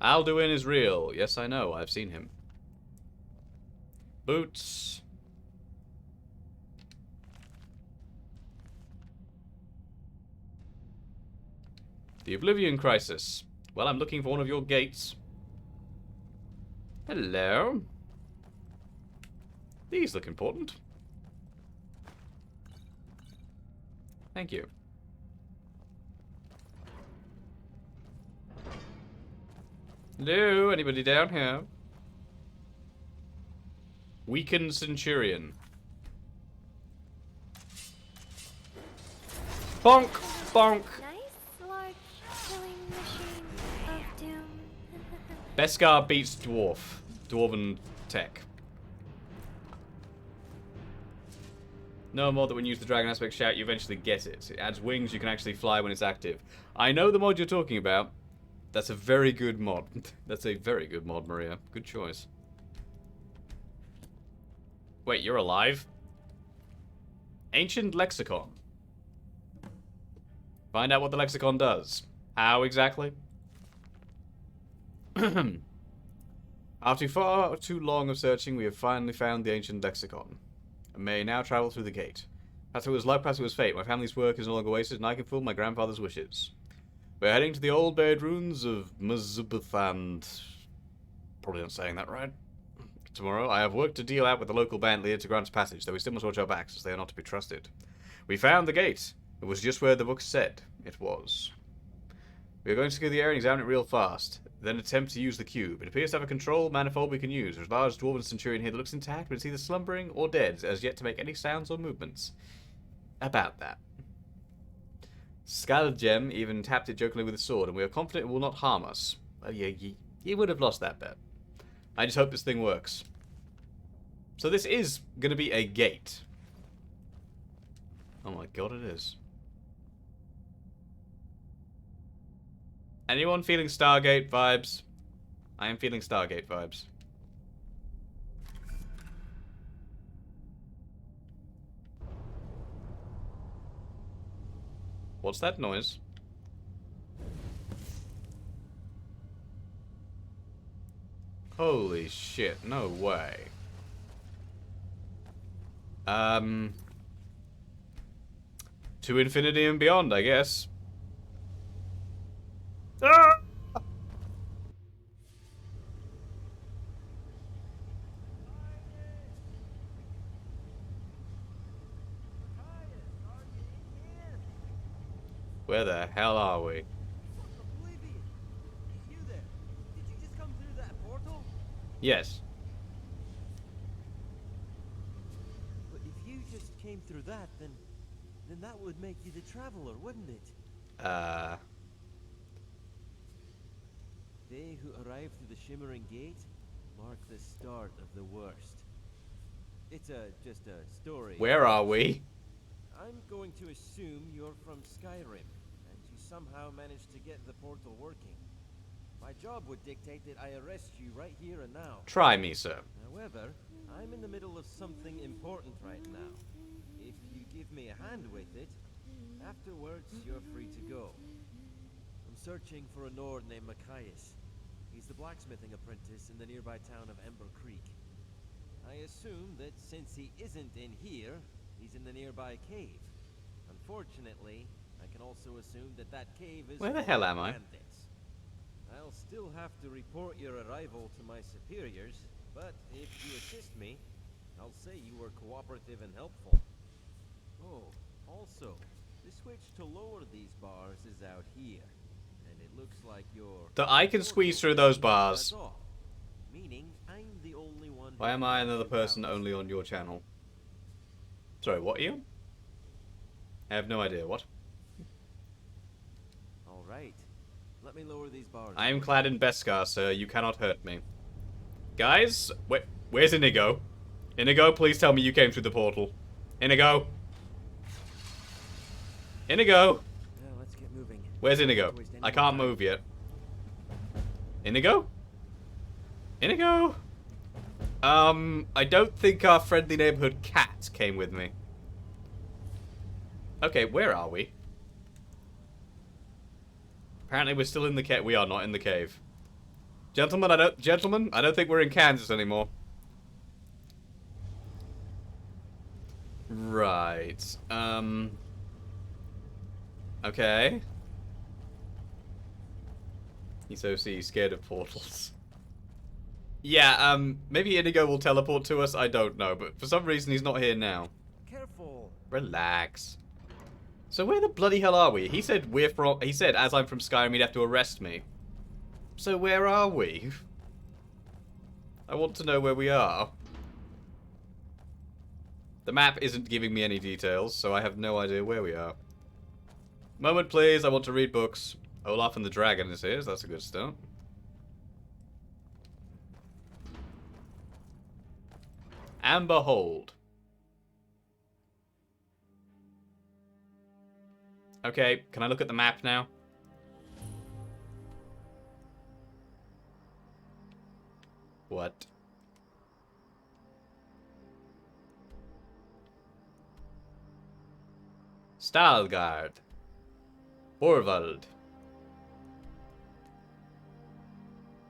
Alduin is real. Yes, I know. I've seen him. Boots. The Oblivion Crisis. Well, I'm looking for one of your gates. Hello. These look important. Thank you. Hello, anybody down here? Weakened Centurion. Bonk! Bonk! Nice large killing machine of doom. Beskar beats Dwarf. Dwarven tech. No mod that when you use the dragon aspect shout, you eventually get it. It adds wings, you can actually fly when it's active. I know the mod you're talking about. That's a very good mod. That's a very good mod, Maria. Good choice. Wait, you're alive? Ancient Lexicon. Find out what the lexicon does. How exactly? After far too long of searching, we have finally found the ancient lexicon. And may now travel through the gate. Perhaps it was luck, perhaps it was fate. My family's work is no longer wasted, and I can fulfill my grandfather's wishes. We're heading to the old buried ruins of Mzubathand. Probably not saying that right. Tomorrow, I have work to deal out with the local band leader to grant us passage, though we still must watch our backs, as they are not to be trusted. We found the gate. It was just where the book said it was. We are going to secure the area and examine it real fast, then attempt to use the cube. It appears to have a control manifold we can use. There's a large dwarven centurion here that looks intact, but it's either slumbering or dead, as yet to make any sounds or movements. About that. Skalgem even tapped it jokingly with his sword, and we are confident it will not harm us. Well, you would have lost that bet. I just hope this thing works. So this is going to be a gate. Oh my god, it is. Anyone feeling Stargate vibes? I am feeling Stargate vibes. What's that noise? Holy shit, no way. To infinity and beyond, I guess. Ah! Where the hell are we? You there? Did you just come through that portal? Yes. But if you just came through that, then that would make you the traveler, wouldn't it? They who arrive through the Shimmering Gate mark the start of the worst. It's just a story. Where are we? I'm going to assume you're from Skyrim, and you somehow managed to get the portal working. My job would dictate that I arrest you right here and now. Try me, sir. However, I'm in the middle of something important right now. If you give me a hand with it, afterwards you're free to go. I'm searching for a Nord named Machias. He's the blacksmithing apprentice in the nearby town of Ember Creek. I assume that since he isn't in here, he's in the nearby cave. Unfortunately, I can also assume that that cave is Where the full hell of am I? bandits. I'll still have to report your arrival to my superiors, but if you assist me, I'll say you were cooperative and helpful. Oh, also, the switch to lower these bars is out here, and it looks like you're... That I can squeeze through those bars. That's all. Meaning, I'm the only one... Why am I another person only on your channel? Sorry, what, Ian? I have no idea. What? All right. Let me lower these bars. I am clad in Beskar, sir. You cannot hurt me. Guys, where's Inigo? Inigo, please tell me you came through the portal. Inigo. Inigo. Yeah, let's get moving. Where's Inigo? I can't move yet. Inigo? Inigo? I don't think our friendly neighborhood cat came with me. Okay, where are we? Apparently we're still in the cave. We are not in the cave. Gentlemen, I don't think we're in Kansas anymore. Right. Okay. He's OC, scared of portals. Yeah, maybe Inigo will teleport to us, I don't know, but for some reason he's not here now. Careful. Relax. So where the bloody hell are we? He said as I'm from Skyrim, he'd have to arrest me. So where are we? I want to know where we are. The map isn't giving me any details, so I have no idea where we are. Moment, please. I want to read books. Olaf and the Dragon is here, so that's a good start. And behold. Okay, can I look at the map now? What? Stalgard. Borvald.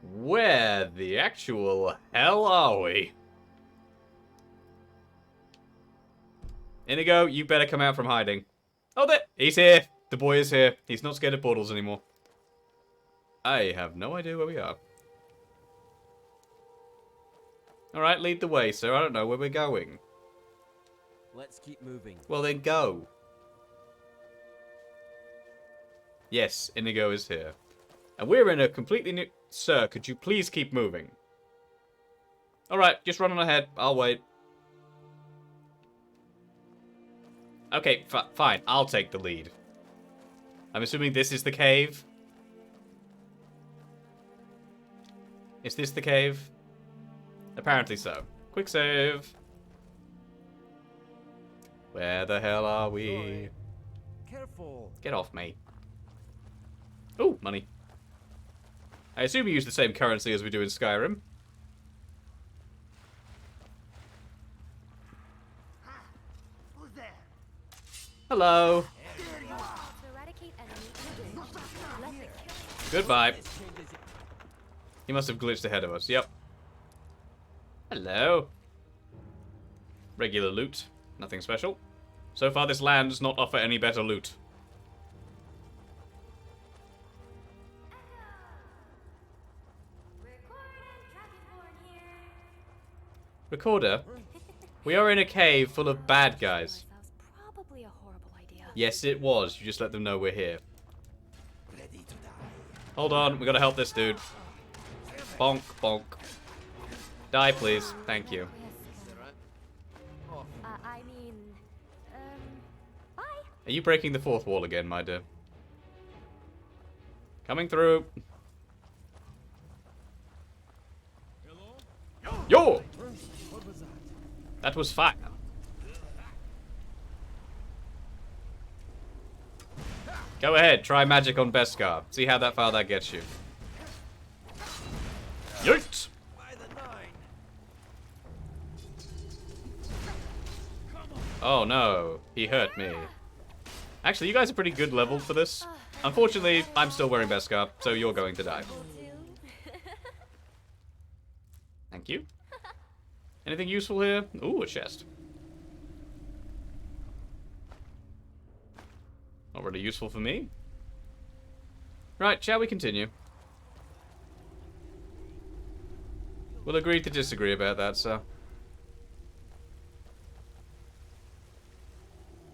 Where the actual hell are we? Inigo, you better come out from hiding. Oh, there! He's here! The boy is here. He's not scared of portals anymore. I have no idea where we are. Alright, lead the way, sir. I don't know where we're going. Let's keep moving. Well, then go. Yes, Inigo is here. And we're in a completely new... Sir, could you please keep moving? Alright, just run on ahead. I'll wait. Okay, fine. I'll take the lead. I'm assuming this is the cave. Is this the cave? Apparently so. Quick save. Where the hell are we? Careful. Get off me. Ooh, money. I assume you use the same currency as we do in Skyrim. Who's there? Hello. To eradicate enemy engaged. Let the killing Goodbye. He must have glitched ahead of us. Yep. Hello. Regular loot. Nothing special. So far, this land does not offer any better loot. Recorder? We are in a cave full of bad guys. that was probably a horrible idea. Yes, it was. You just let them know we're here. Ready to die. Hold on. We gotta help this dude. Bonk, bonk. Die, please. Thank you. I mean, bye. Are you breaking the fourth wall again, my dear? Coming through. Yo! That was fire. Go ahead, try magic on Beskar. See how far that gets you. Yeet! Oh no, he hurt me. Actually, you guys are pretty good leveled for this. Unfortunately, I'm still wearing Beskar, so you're going to die. Thank you. Anything useful here? Ooh, a chest. Not really useful for me. Right, shall we continue? We'll agree to disagree about that, so.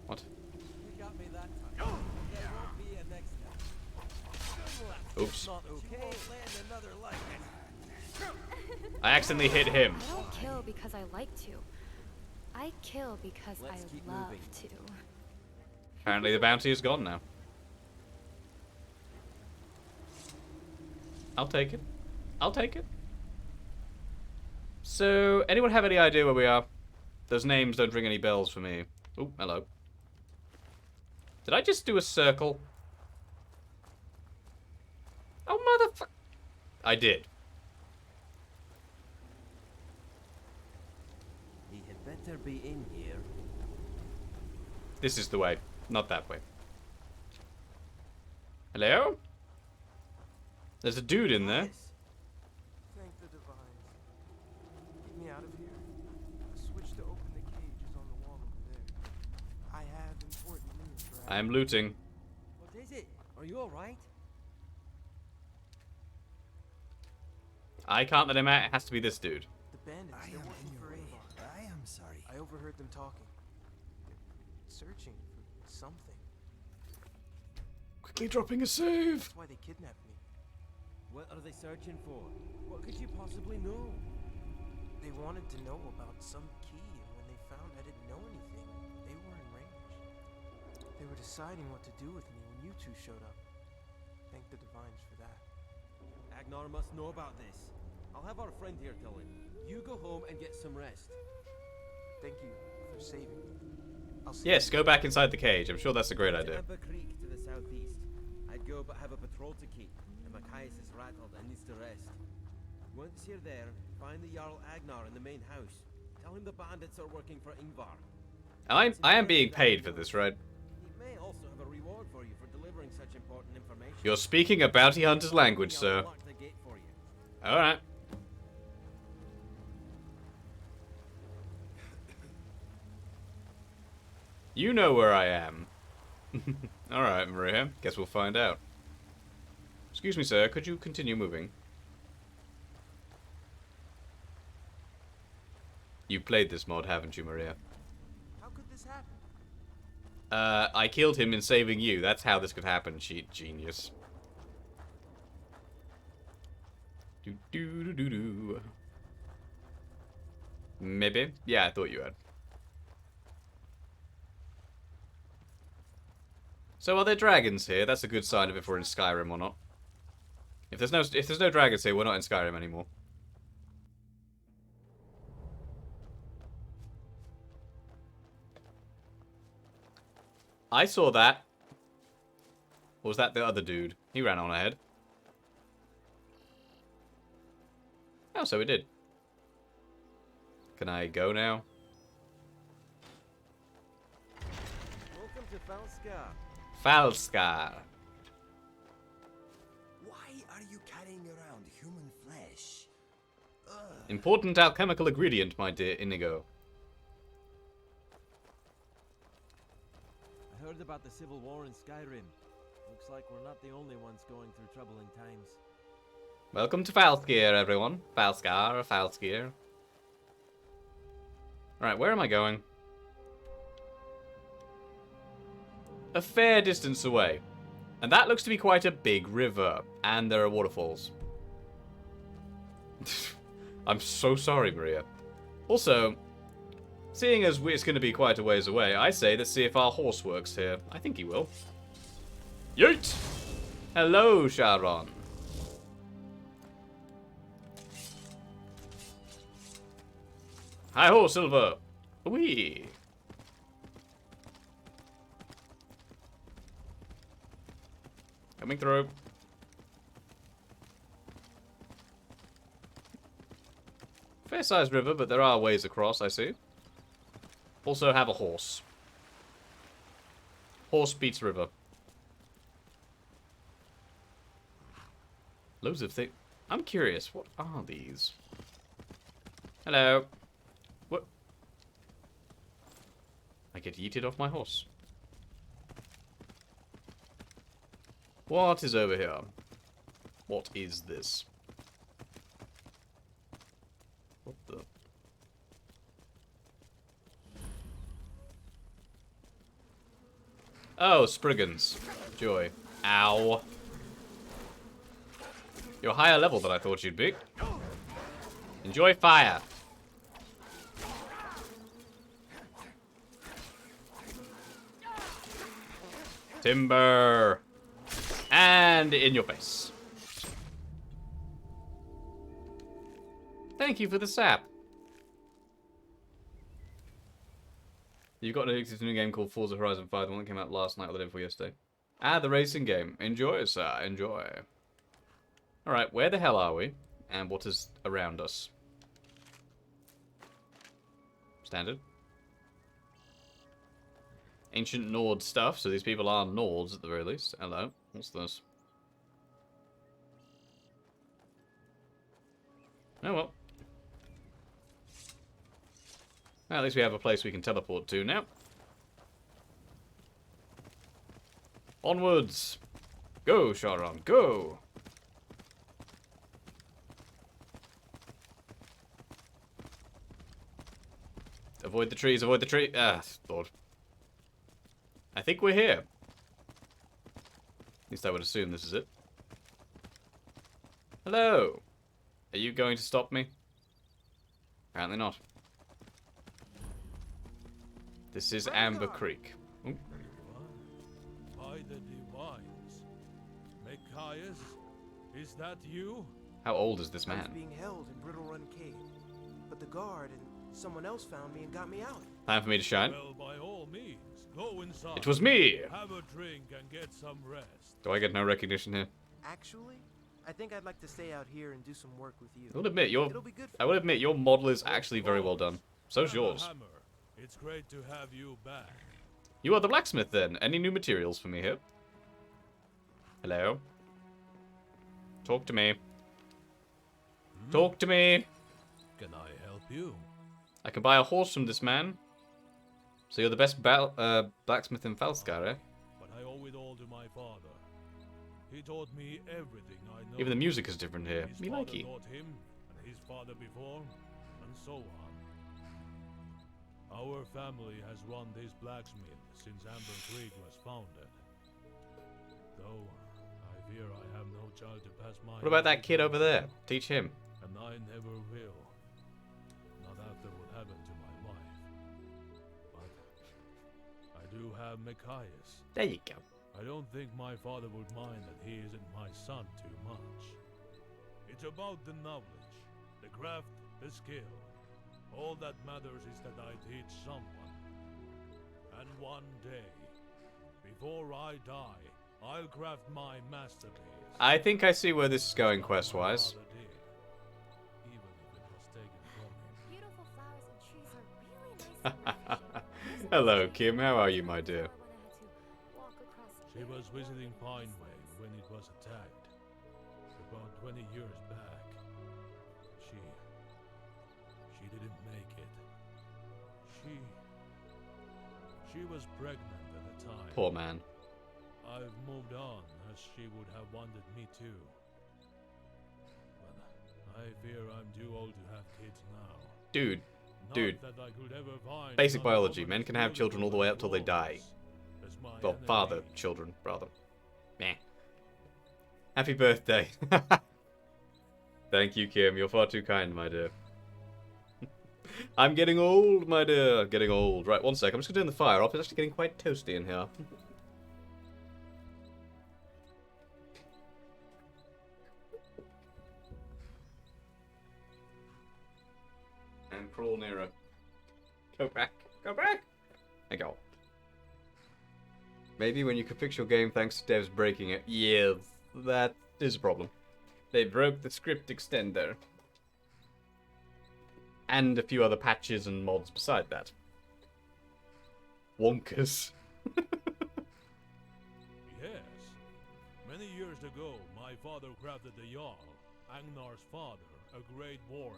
What? You got me that time. There won't be a next time. Oops. Not okay. Land another like it. I accidentally hit him. I don't kill because I like to. I kill because Let's keep I love moving. to. Apparently the bounty is gone now. I'll take it. I'll take it. So, anyone have any idea where we are? Those names don't ring any bells for me. Oh, hello. Did I just do a circle? Oh, motherfucker. I did. He had better be in here. This is the way, not that way. Hello? There's a dude in there. Thank the divines. Get me out of here. The switch to open the cage is on the wall over there. I have important news for I am looting. What is it? Are you alright? I can't let him out. It has to be this dude. The bandits, they're working for Avon. I am sorry. I overheard them talking. They're searching for something. Quickly dropping a save. That's why they kidnapped me. What are they searching for? What could you possibly know? They wanted to know about some key, and when they found I didn't know anything, they were in range. They were deciding what to do with me when you two showed up. Thank the divines for that. Agnar must know about this. I'll have our friend here tell him. You go home and get some rest. Thank you for saving me. I'll see Yes, you. go back inside the cage. I'm sure that's a great To idea. Ember Creek to the southeast. I'd go but have a patrol to keep, and Matthias is rattled and needs to rest. Once you're there, find the Jarl Agnar in the main house. Tell him the bandits are working for Ingvar. I am being paid for this, right? He may also have a reward for you for delivering such important information. You're speaking a bounty hunter's language, sir. I'll lock the gate for you. Alright. You know where I am. Alright, Maria. Guess we'll find out. Excuse me, sir. Could you continue moving? You played this mod, haven't you, Maria? How could this happen? I killed him in saving you. That's how this could happen, cheat genius. Do do do do do. Maybe? Yeah, I thought you had. So are there dragons here? That's a good sign of if we're in Skyrim or not. If there's no dragons here, we're not in Skyrim anymore. I saw that. Or was that the other dude? He ran on ahead. Oh, so it did. Can I go now? Welcome to Falskar. Falskar. Why are you carrying around human flesh? Important alchemical ingredient, my dear Inigo. I heard about the civil war in Skyrim. Looks like we're not the only ones going through troubling times. Welcome to Falskir, everyone. Falskar or Falskir. Alright, where am I going? A fair distance away. And that looks to be quite a big river. And there are waterfalls. I'm so sorry, Maria. Also, seeing as it's going to be quite a ways away, I say let's see if our horse works here. I think he will. Yeet! Hello, Sharon. Hi-ho, Silver. Wee. Coming through. Fair-sized river, but there are ways across, I see. Also have a horse. Horse beats river. Loads of things. I'm curious, what are these? Hello. What? I get yeeted off my horse. What is over here? What is this? What the? Oh, Spriggans. Joy. Ow. You're higher level than I thought you'd be. Enjoy fire. Timber. And in your face. Thank you for the sap. You've got an existing new game called Forza Horizon 5, the one that came out last night or the day before yesterday. Ah, the racing game. Enjoy, sir. Enjoy. Alright, where the hell are we? And what is around us? Standard. Ancient Nord stuff, so these people are Nords at the very least. Hello. What's this? Oh well. Well, at least we have a place we can teleport to now. Onwards! Go, Sharon, go! Avoid the trees, avoid the tree. Ah, Lord. I think we're here. At least I would assume this is it. Hello! Are you going to stop me? Apparently not. This is Amber Creek. Ooh. By the divines. Micaias, is that you? How old is this I was man? being held in Brittle Run Cave, but the guard and someone else found me and got me out. Time for me to shine. Well, by all means, go inside. It was me! Have a drink and get some rest. Do I get no recognition here? Actually, I think I'd like to stay out here and do some work with you. I will admit your It'll be good for I will admit your model is actually very well done. So's yours. Hammer, it's great to have you back. You are the blacksmith then. Any new materials for me here? Hello? Talk to me. Talk to me. Can I help you? I can buy a horse from this man. So you're the best blacksmith in Falskar, eh? But I owe it all to my father. He taught me everything I know. Even the music is different here. His Me father likey. taught him, and his father before, and so on. Our family has run this blacksmith since Amber Creek was founded. Though, I fear I have no child to pass my... What about that kid over there? Teach him. And I never will. Not after what happened to my wife. But I do have Micaias. There you go. I don't think my father would mind that he isn't my son too much. It's about the knowledge, the craft, the skill. All that matters is that I teach someone. And one day, before I die, I'll craft my masterpiece. I think I see where this is going quest-wise. Beautiful flowers and trees are really nice. Hello, Kim. How are you, my dear? She was visiting Pineway when it was attacked. About 20 years back. She didn't make it. She was pregnant at the time. Poor man. I've moved on, as she would have wanted me to. But I fear I'm too old to have kids now. Dude. Not Dude. that I could ever find Basic another biology. woman Men as can have children all the way up till they die. as my Well, enemy. father children, rather. Meh. Happy birthday. Thank you, Kim. You're far too kind, my dear. I'm getting old, my dear. Getting old. Right, one sec. I'm just going to turn the fire off. It's actually getting quite toasty in here. And crawl nearer. Go back. Go back! I go. Maybe when you can fix your game thanks to devs breaking it. Yeah, that is a problem. They broke the script extender. And a few other patches and mods beside that. Wonkers. Yes. Many years ago, my father crafted the Jarl, Agnar's father, a great warhammer.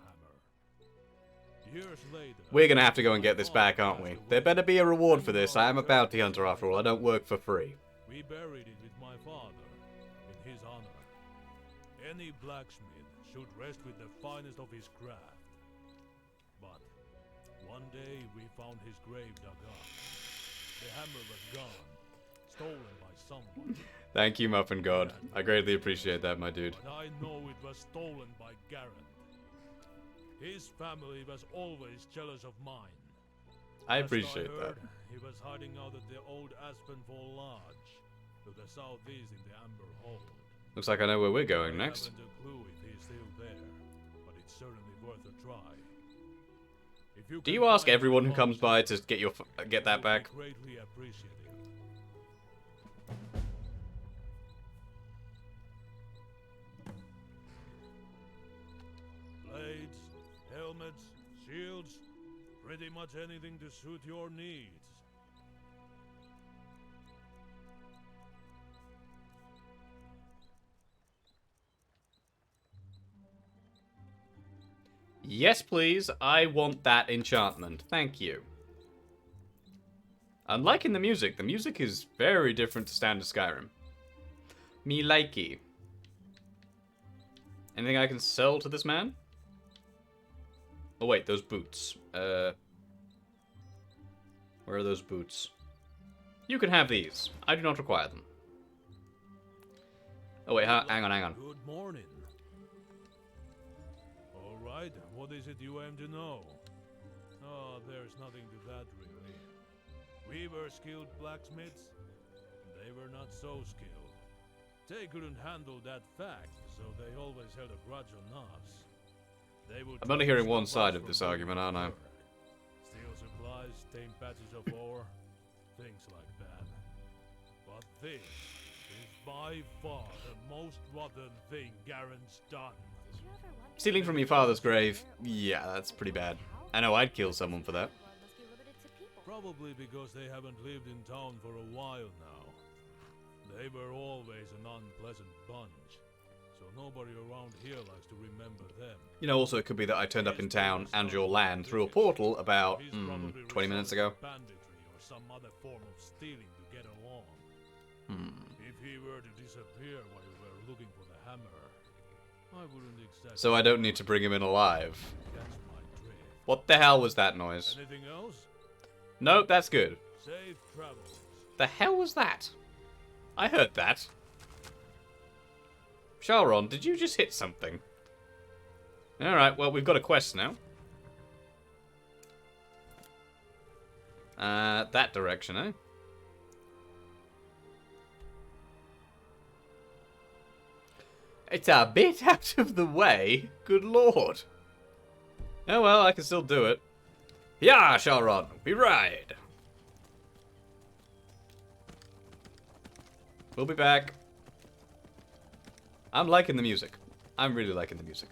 Years later... We're gonna have to go and get this back, aren't we? There better be a reward for this. I am a bounty hunter after all. I don't work for free. We buried it with my father. his honor. Any blacksmith should rest with the finest of his craft. But one day we found his grave dug up. The hammer was gone, stolen by someone. Thank you, Muffin God. I greatly appreciate that, my dude. But I know it was stolen by Garrett. His family was always jealous of mine. I Last appreciate I that. heard, he was hiding out at the old Aspenfall Lodge, to the southeast in the Amber Hold. Looks like I know where we're going I next. haven't a clue if he's still there, but it's certainly worth a try. If Do can you ask find everyone the who comes monster, by to get your get that it would be back? Greatly appreciated. Blades, helmets, shields, pretty much anything to suit your needs. Yes, please. I want that enchantment. Thank you. I'm liking the music. The music is very different to standard Skyrim. Me likey. Anything I can sell to this man? Oh wait, those boots. Where are those boots? You can have these. I do not require them. Oh wait, hang on. Good morning. All right, what is it you aim to know? Oh, there's nothing to that really. We were skilled blacksmiths, and they were not so skilled. They couldn't handle that fact, so they always held a grudge on us. They would I'm only try to hearing one stop us side of from this doing argument, our aren't I? work. Steal supplies, tame patches of ore, things like that. But this is by far the most rotten thing Garen's done. Stealing from your father's grave. Yeah, that's pretty bad. I know I'd kill someone for that. Probably because they haven't lived in town for a while now. They were always an unpleasant bunch, so nobody around here likes to remember them. You know, also it could be that I turned up in town and your land through a portal about 20 minutes ago. Banditry or some other form of stealing to get along. If he were to disappear while we were looking for the hammer, I wouldn't exactly. So I don't need to bring him in alive. Catch my drift. What the hell was that noise? Anything else? Nope, that's good. Safe travels. The hell was that? I heard that. Shalron, did you just hit something? Alright, well, we've got a quest now. That direction, eh? It's a bit out of the way. Good lord. Oh well, I can still do it. Yeah, Shalron, we ride. We'll be back. I'm liking the music. I'm really liking the music.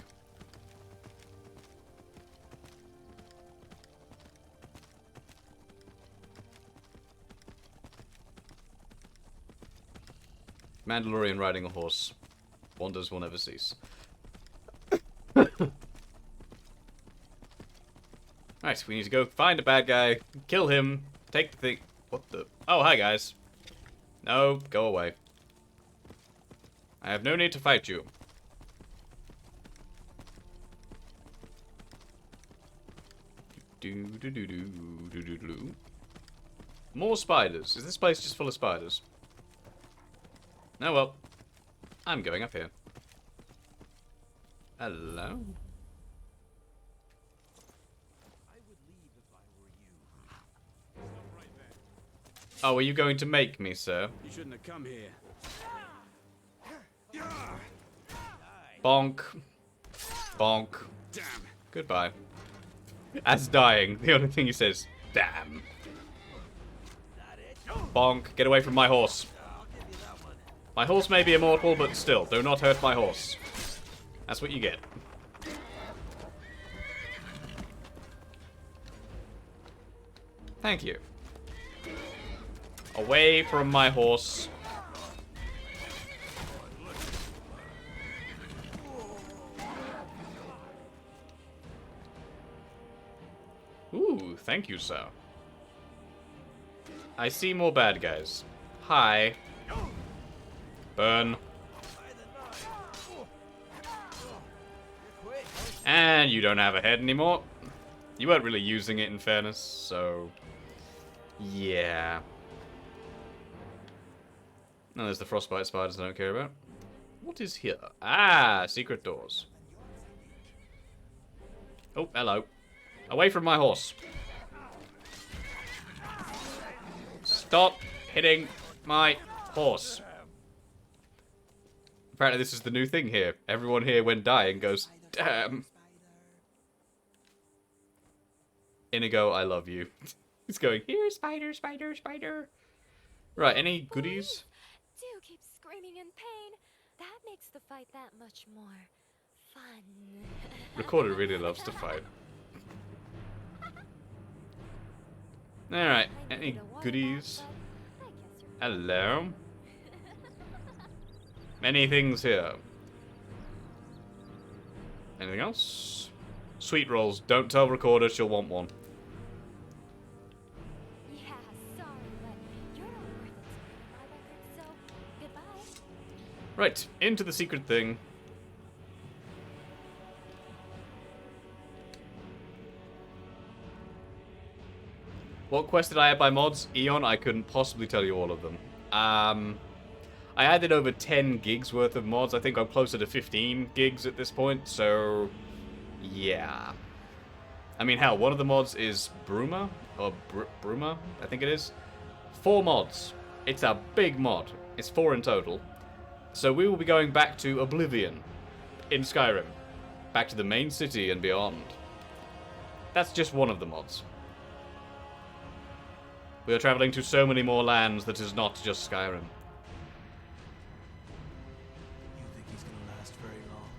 Mandalorian riding a horse. Wonders will never cease. Right, we need to go find a bad guy, kill him, take the thing. What the? Oh, hi guys. No, go away. I have no need to fight you. Do. More spiders. Is this place just full of spiders? Oh well. I'm going up here. Hello? Oh, are you going to make me, sir? You shouldn't have come here. Bonk. Bonk. Damn. Goodbye. As dying, the only thing he says, damn. Bonk. Get away from my horse. My horse may be immortal, but still, do not hurt my horse. That's what you get. Thank you. Away from my horse. Ooh, thank you, sir. I see more bad guys. Hi. Burn. And you don't have a head anymore. You weren't really using it, in fairness, so... yeah. No, there's the frostbite spiders I don't care about. What is here? Ah, secret doors. Oh, hello. Away from my horse. Stop hitting my horse. Apparently this is the new thing here. Everyone here when dying goes, damn. Inigo, I love you. He's going, here, spider, spider, spider. Right, any goodies? Do keep screaming in pain. That makes the fight that much more fun. Recorder really loves to fight. Alright, any goodies? Hello? Many things here. Anything else? Sweet rolls. Don't tell Recorder, she'll want one. Yeah, sorry, but you're not worth it to my record, so goodbye. Right, into the secret thing. What quest did I add by mods? Eon, I couldn't possibly tell you all of them. I added over 10 gigs worth of mods. I think I'm closer to 15 gigs at this point, so... yeah. I mean, hell, one of the mods is Bruma, or Bruma, I think it is. 4 mods. It's a big mod. It's 4 in total. So we will be going back to Oblivion in Skyrim. Back to the main city and beyond. That's just one of the mods. We are traveling to so many more lands that is not just Skyrim. You think he's gonna last very long?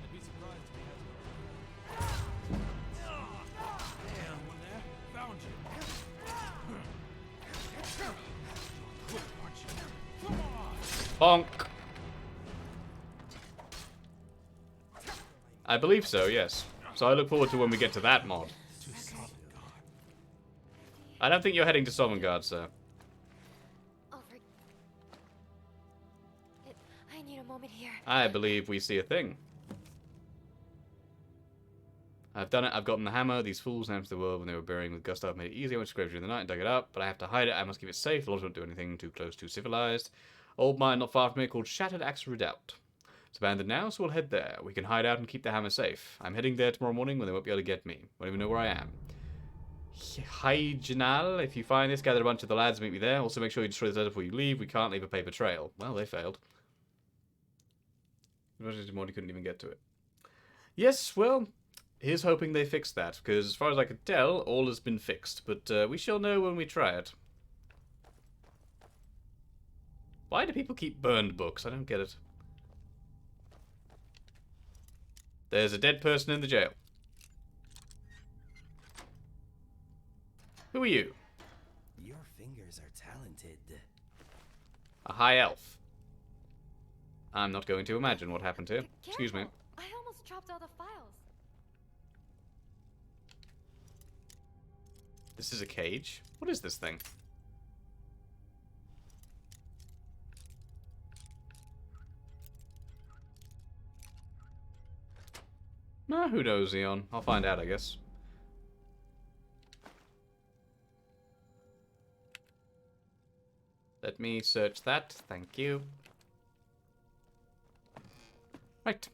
I'd be surprised if he has Damn, one there. Found you. Quick, aren't you? Come on. Bonk! I believe so, yes. So I look forward to when we get to that mod. I don't think you're heading to Sovngarde, sir. I need a moment here. I believe we see a thing. I've done it. I've gotten the hammer. These fools announced the world when they were burying with Gustav made it easy. I went to scrape during the night and dug it up, but I have to hide it. I must keep it safe. The laws won't do anything too close to civilized. Old mine not far from here called Shattered Axe Redoubt. It's abandoned now, so we'll head there. We can hide out and keep the hammer safe. I'm heading there tomorrow morning when they won't be able to get me. Won't even know where I am. Hi, Janal. If you find this, gather a bunch of the lads and meet me there. Also, make sure you destroy the letter before you leave. We can't leave a paper trail. Well, they failed. Morty couldn't even get to it. Yes, well, here's hoping they fix that, because as far as I can tell, all has been fixed. But we shall know when we try it. Why do people keep burned books? I don't get it. There's a dead person in the jail. Who are you? Your fingers are talented. A high elf. I'm not going to imagine what happened here. Excuse me. I almost dropped all the files. This is a cage. What is this thing? Nah, who knows, Eon? I'll find out, I guess. Let me search that. Thank you. Right.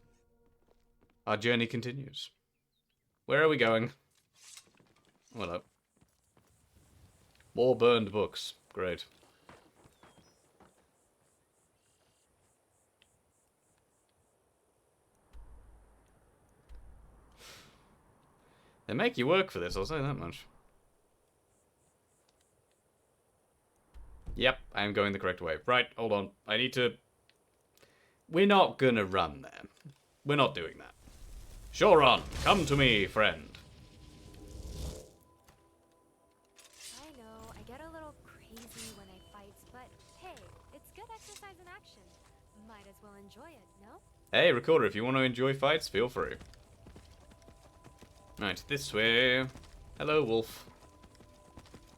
Our journey continues. Where are we going? Hello. More burned books. Great. They make you work for this, I'll say that much. Yep, I am going the correct way. Right, hold on. I need to... We're not gonna run there. We're not doing that. Shoran, come to me, friend. I know, I get a little crazy when I fight, but hey, it's good exercise in action. Might as well enjoy it, no? Hey, Recorder, if you want to enjoy fights, feel free. Right, this way. Hello, wolf.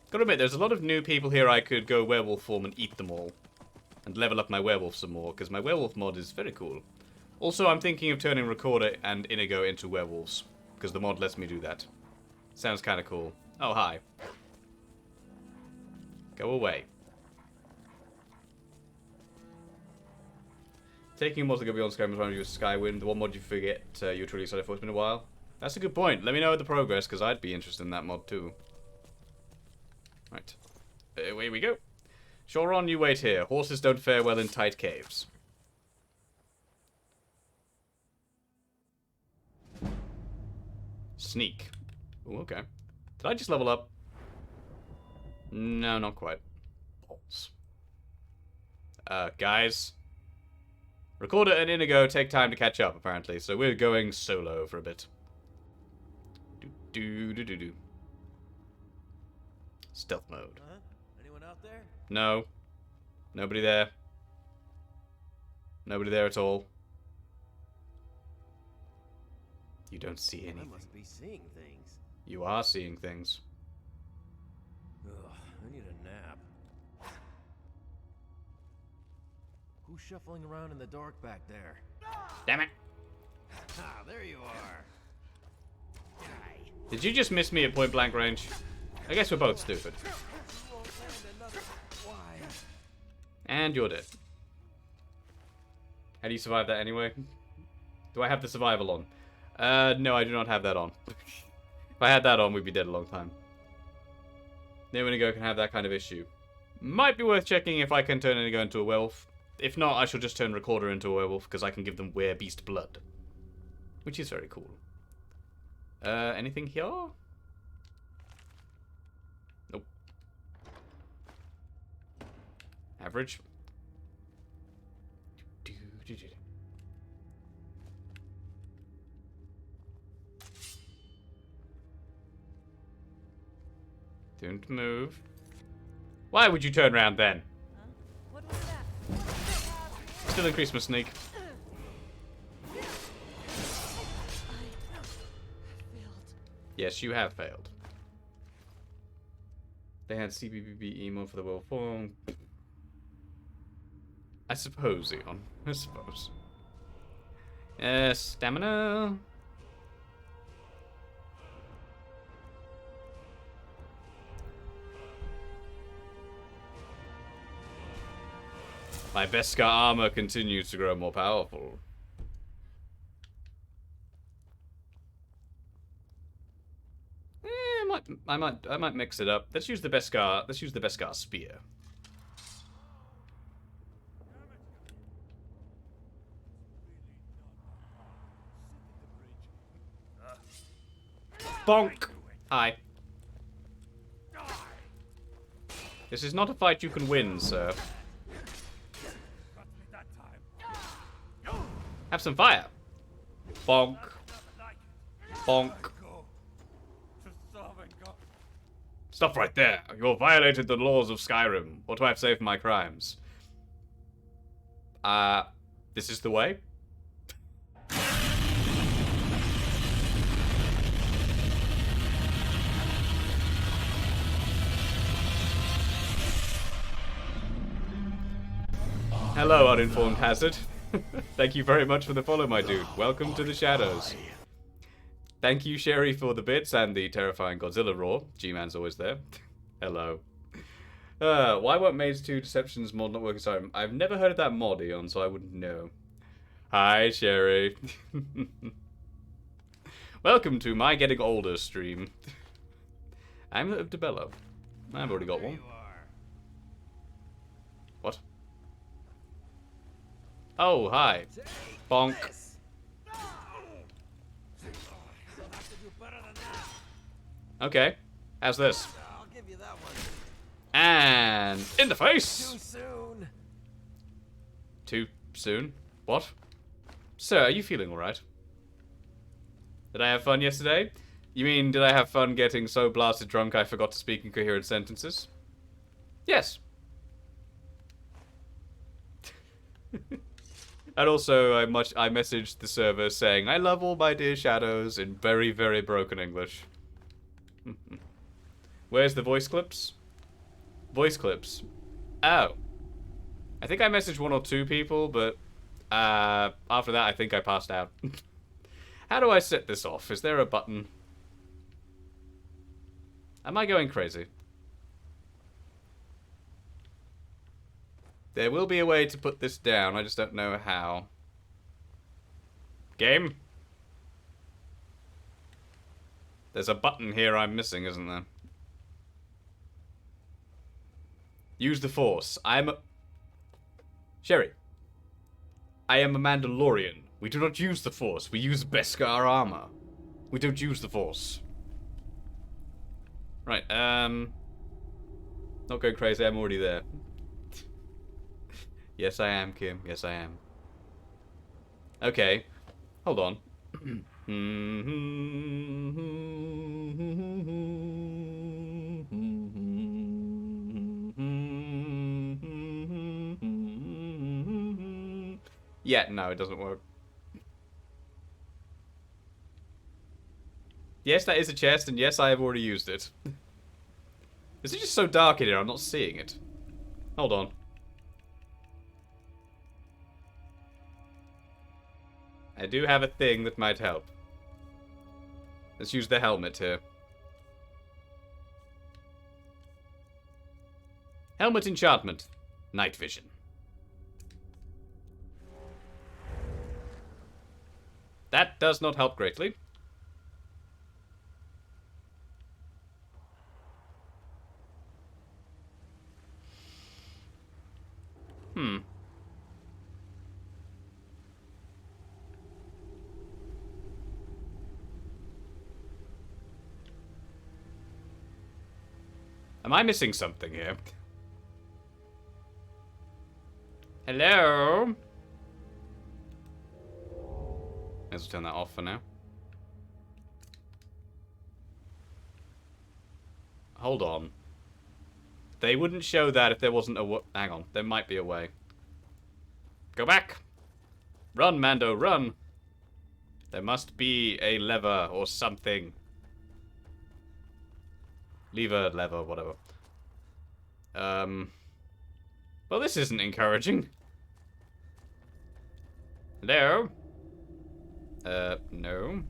Gotta admit, there's a lot of new people here I could go werewolf form and eat them all. and level up my werewolf some more, because my werewolf mod is very cool. Also, I'm thinking of turning Recorder and Inigo into werewolves, because the mod lets me do that. Sounds kind of cool. Oh, hi. Go away. Taking mods that go beyond Skyrim around you with Skywind, the one mod you forget you're truly excited for. It's been a while. That's a good point. Let me know the progress, because I'd be interested in that mod too. Right. Away we go. Shoron, you wait here. Horses don't fare well in tight caves. Sneak. Ooh, okay. Did I just level up? No, not quite. Balls. Guys. Recorder and Inigo take time to catch up, apparently, so we're going solo for a bit. Do. Stealth mode. Huh? Anyone out there? No. Nobody there. Nobody there at all. You don't see anything. I must be seeing things. You are seeing things. Ugh, I need a nap. Who's shuffling around in the dark back there? Damn it. Ah, there you are. Did you just miss me at point blank range? I guess we're both stupid. And you're dead. How do you survive that anyway? Do I have the survival on? No, I do not have that on. If I had that on, we'd be dead a long time. No Inigo can have that kind of issue. Might be worth checking if I can turn Inigo into a werewolf. If not, I shall just turn Recorder into a werewolf, because I can give them werebeast blood. Which is very cool. Anything here? Nope. Average. Don't move. Why would you turn around then? What was that? Still increase my sneak. Yes, you have failed. They had CBBB emo for the world form. I suppose, Eon. I suppose. Stamina. My Beskar armor continues to grow more powerful. I might mix it up. Let's use the Beskar. Let's use the Beskar spear. Bonk. Hi. This is not a fight you can win, sir. Have some fire. Bonk. Bonk. Stop right there. You have violated the laws of Skyrim. What do I have to say for my crimes? This is the way? Hello, uninformed hazard. Thank you very much for the follow, my dude. Welcome to the shadows. Thank you, Sherry, for the bits and the terrifying Godzilla roar. G-Man's always there. Hello. Why won't Maids 2 Deceptions mod not working? Sorry, I've never heard of that mod, Eon, so I wouldn't know. Hi, Sherry. Welcome to my Getting Older stream. I'm of DeBello. I've already got one. What? Oh, hi. Bonk. Okay. How's this? I'll give you that one. And in the face! Too soon. Too soon? What? Sir, are you feeling alright? Did I have fun yesterday? You mean, did I have fun getting so blasted drunk I forgot to speak in coherent sentences? Yes. And also, I messaged the server saying, I love all my dear shadows in very, very broken English. Where's the voice clips? Voice clips. Oh. I think I messaged 1 or 2 people, but after that I think I passed out. How do I set this off? Is there a button? Am I going crazy? There will be a way to put this down, I just don't know how. Game? There's a button here I'm missing, isn't there? Use the Force. Sherry. I am a Mandalorian. We do not use the Force. We use Beskar armor. We don't use the Force. Right, not going crazy, I'm already there. Yes, I am, Kim. Yes, I am. Okay. Hold on. Yeah, no, it doesn't work. Yes, that is a chest, and yes, I have already used it. Is it just so dark in here? I'm not seeing it. Hold on. I do have a thing that might help. Let's use the helmet here. Helmet enchantment. Night vision. That does not help greatly. Am I missing something here? Hello? Let's turn that off for now. Hold on. They wouldn't show that if there wasn't a hang on, there might be a way. Go back! Run, Mando, run! There must be a lever or something. Lever, lever, whatever. Well, this isn't encouraging. Hello? No.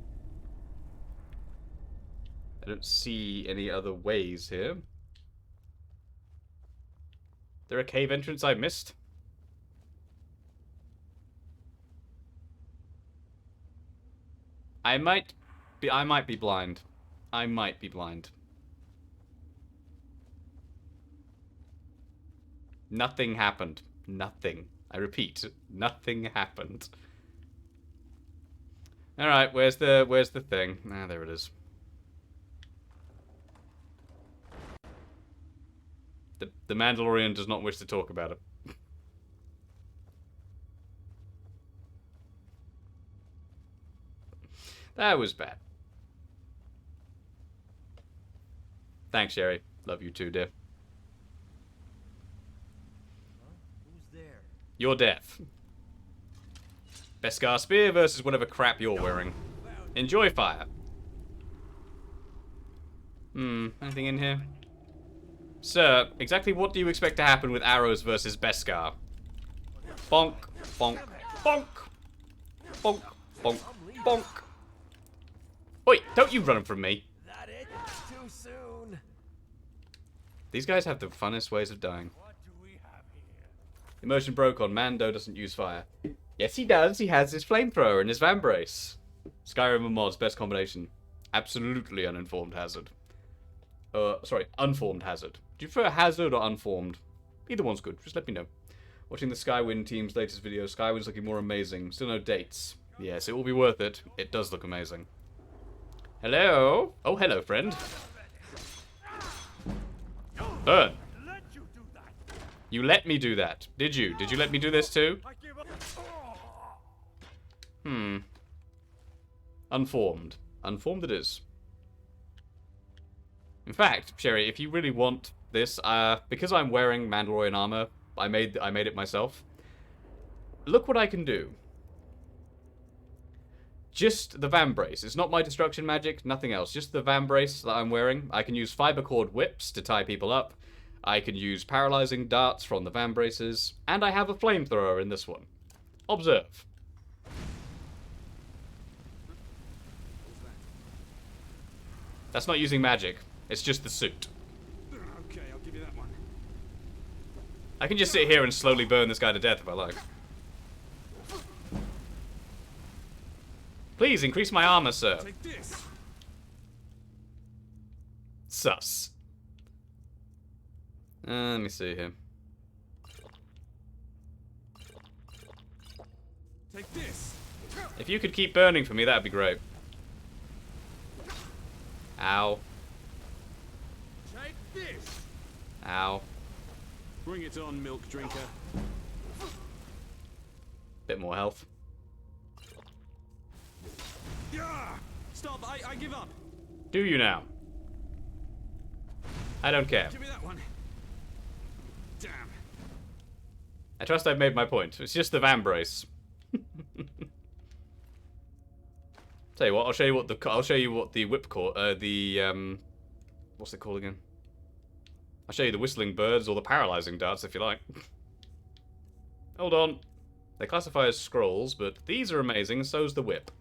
I don't see any other ways here. There a cave entrance I missed? I might be blind. I might be blind. Nothing happened. Nothing. I repeat, nothing happened. Alright, where's the thing? Ah, there it is. The Mandalorian does not wish to talk about it. That was bad. Thanks, Sherry. Love you too, dear. Who's there? You're deaf. Beskar Spear versus whatever crap you're wearing. Enjoy fire. Anything in here? Sir, exactly what do you expect to happen with arrows versus Beskar? Bonk, bonk, bonk. Bonk, bonk, bonk. Wait, don't you run from me. That it? Too soon. These guys have the funnest ways of dying. Immersion broke on. Mando doesn't use fire. Yes, he does. He has his flamethrower and his vambrace. Skyrim and mods, best combination. Absolutely uninformed hazard. Sorry, unformed hazard. Do you prefer hazard or unformed? Either one's good. Just let me know. Watching the Skywind team's latest video. Skywind's looking more amazing. Still no dates. Yes, it will be worth it. It does look amazing. Hello? Oh, hello, friend. Burn. You let me do that. Did you? Did you let me do this too? Unformed. Unformed it is. In fact, Sherry, if you really want this, because I'm wearing Mandalorian armor, I made it myself. Look what I can do. Just the vambrace. It's not my destruction magic, nothing else. Just the vambrace that I'm wearing. I can use fiber cord whips to tie people up. I can use paralyzing darts from the van braces, and I have a flamethrower in this one. Observe. That's not using magic. It's just the suit. Okay, I'll give you that one. I can just sit here and slowly burn this guy to death if I like. Please increase my armor, sir. Take this. Sus. Let me see here. Take this. If you could keep burning for me, that'd be great. Ow. Take this. Ow. Bring it on, milk drinker. Bit more health. Yeah! Stop! I give up. Do you now? I don't care. Give me that one. Damn. I trust I've made my point. It's just the van brace. Tell you what, I'll show you what the whipcord, what's it called again? I'll show you the whistling birds or the paralyzing darts if you like. Hold on. They classify as scrolls, but these are amazing, so's the whip.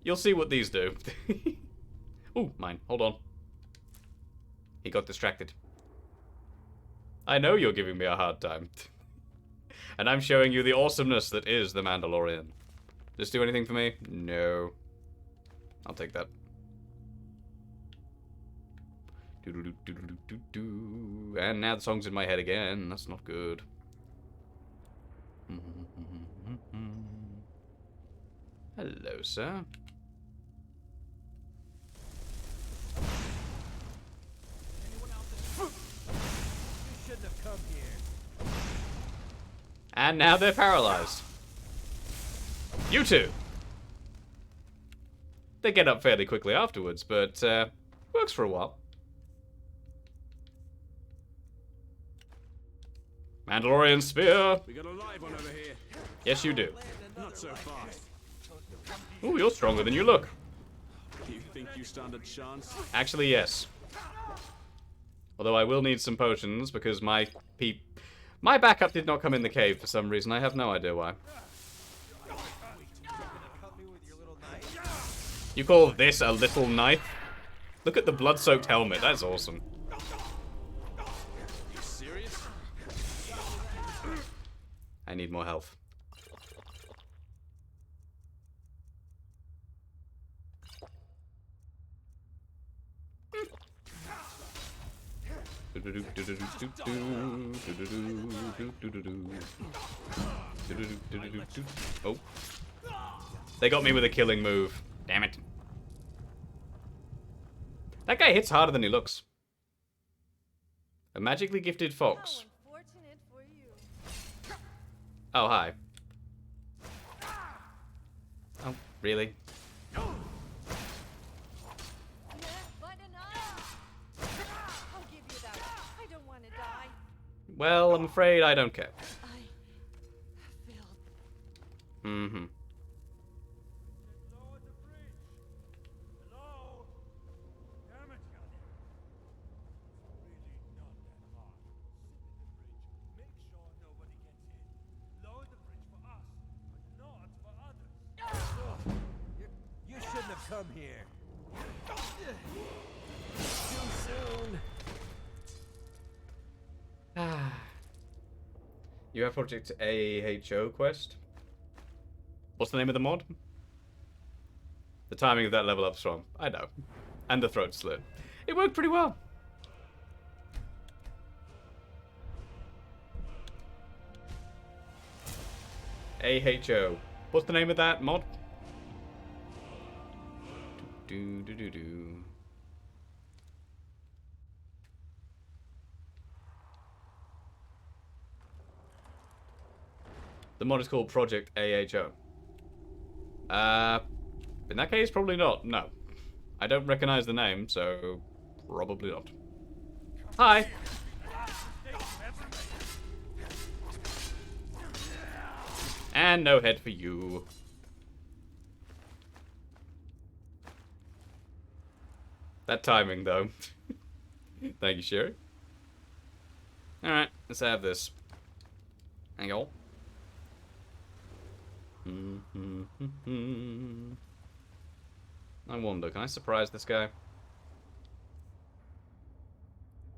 You'll see what these do. Ooh, mine. Hold on. He got distracted. I know you're giving me a hard time. And I'm showing you the awesomeness that is the Mandalorian. Does this do anything for me? No. I'll take that. And now the song's in my head again. That's not good. Hello, sir. You shouldn't have come here. And now they're paralyzed. You two. They get up fairly quickly afterwards, but works for a while. Mandalorian spear. We got a live one over here. Yes, you do. Not so fast. Ooh, you're stronger than you look. You think you stand a chance? Actually, yes. Although I will need some potions because my backup did not come in the cave for some reason. I have no idea why. You call this a little knife? Look at the blood-soaked helmet. That's awesome. You serious? I need more health. Oh. They got me with a killing move. Damn it. That guy hits harder than he looks. A magically gifted fox. Oh, hi. Oh, really? Well, I'm afraid I don't care. Mm-hmm. You shouldn't have come here. Too soon. You have Project AHO quest? What's the name of the mod? The timing of that level up's wrong. I know. And the throat slit. It worked pretty well. AHO. What's the name of that mod? Do. The mod is called Project AHO. In that case, probably not. No. I don't recognize the name, so probably not. Hi! And no head for you. That timing, though. Thank you, Sherry. Alright, let's have this. Hang on. I wonder, can I surprise this guy?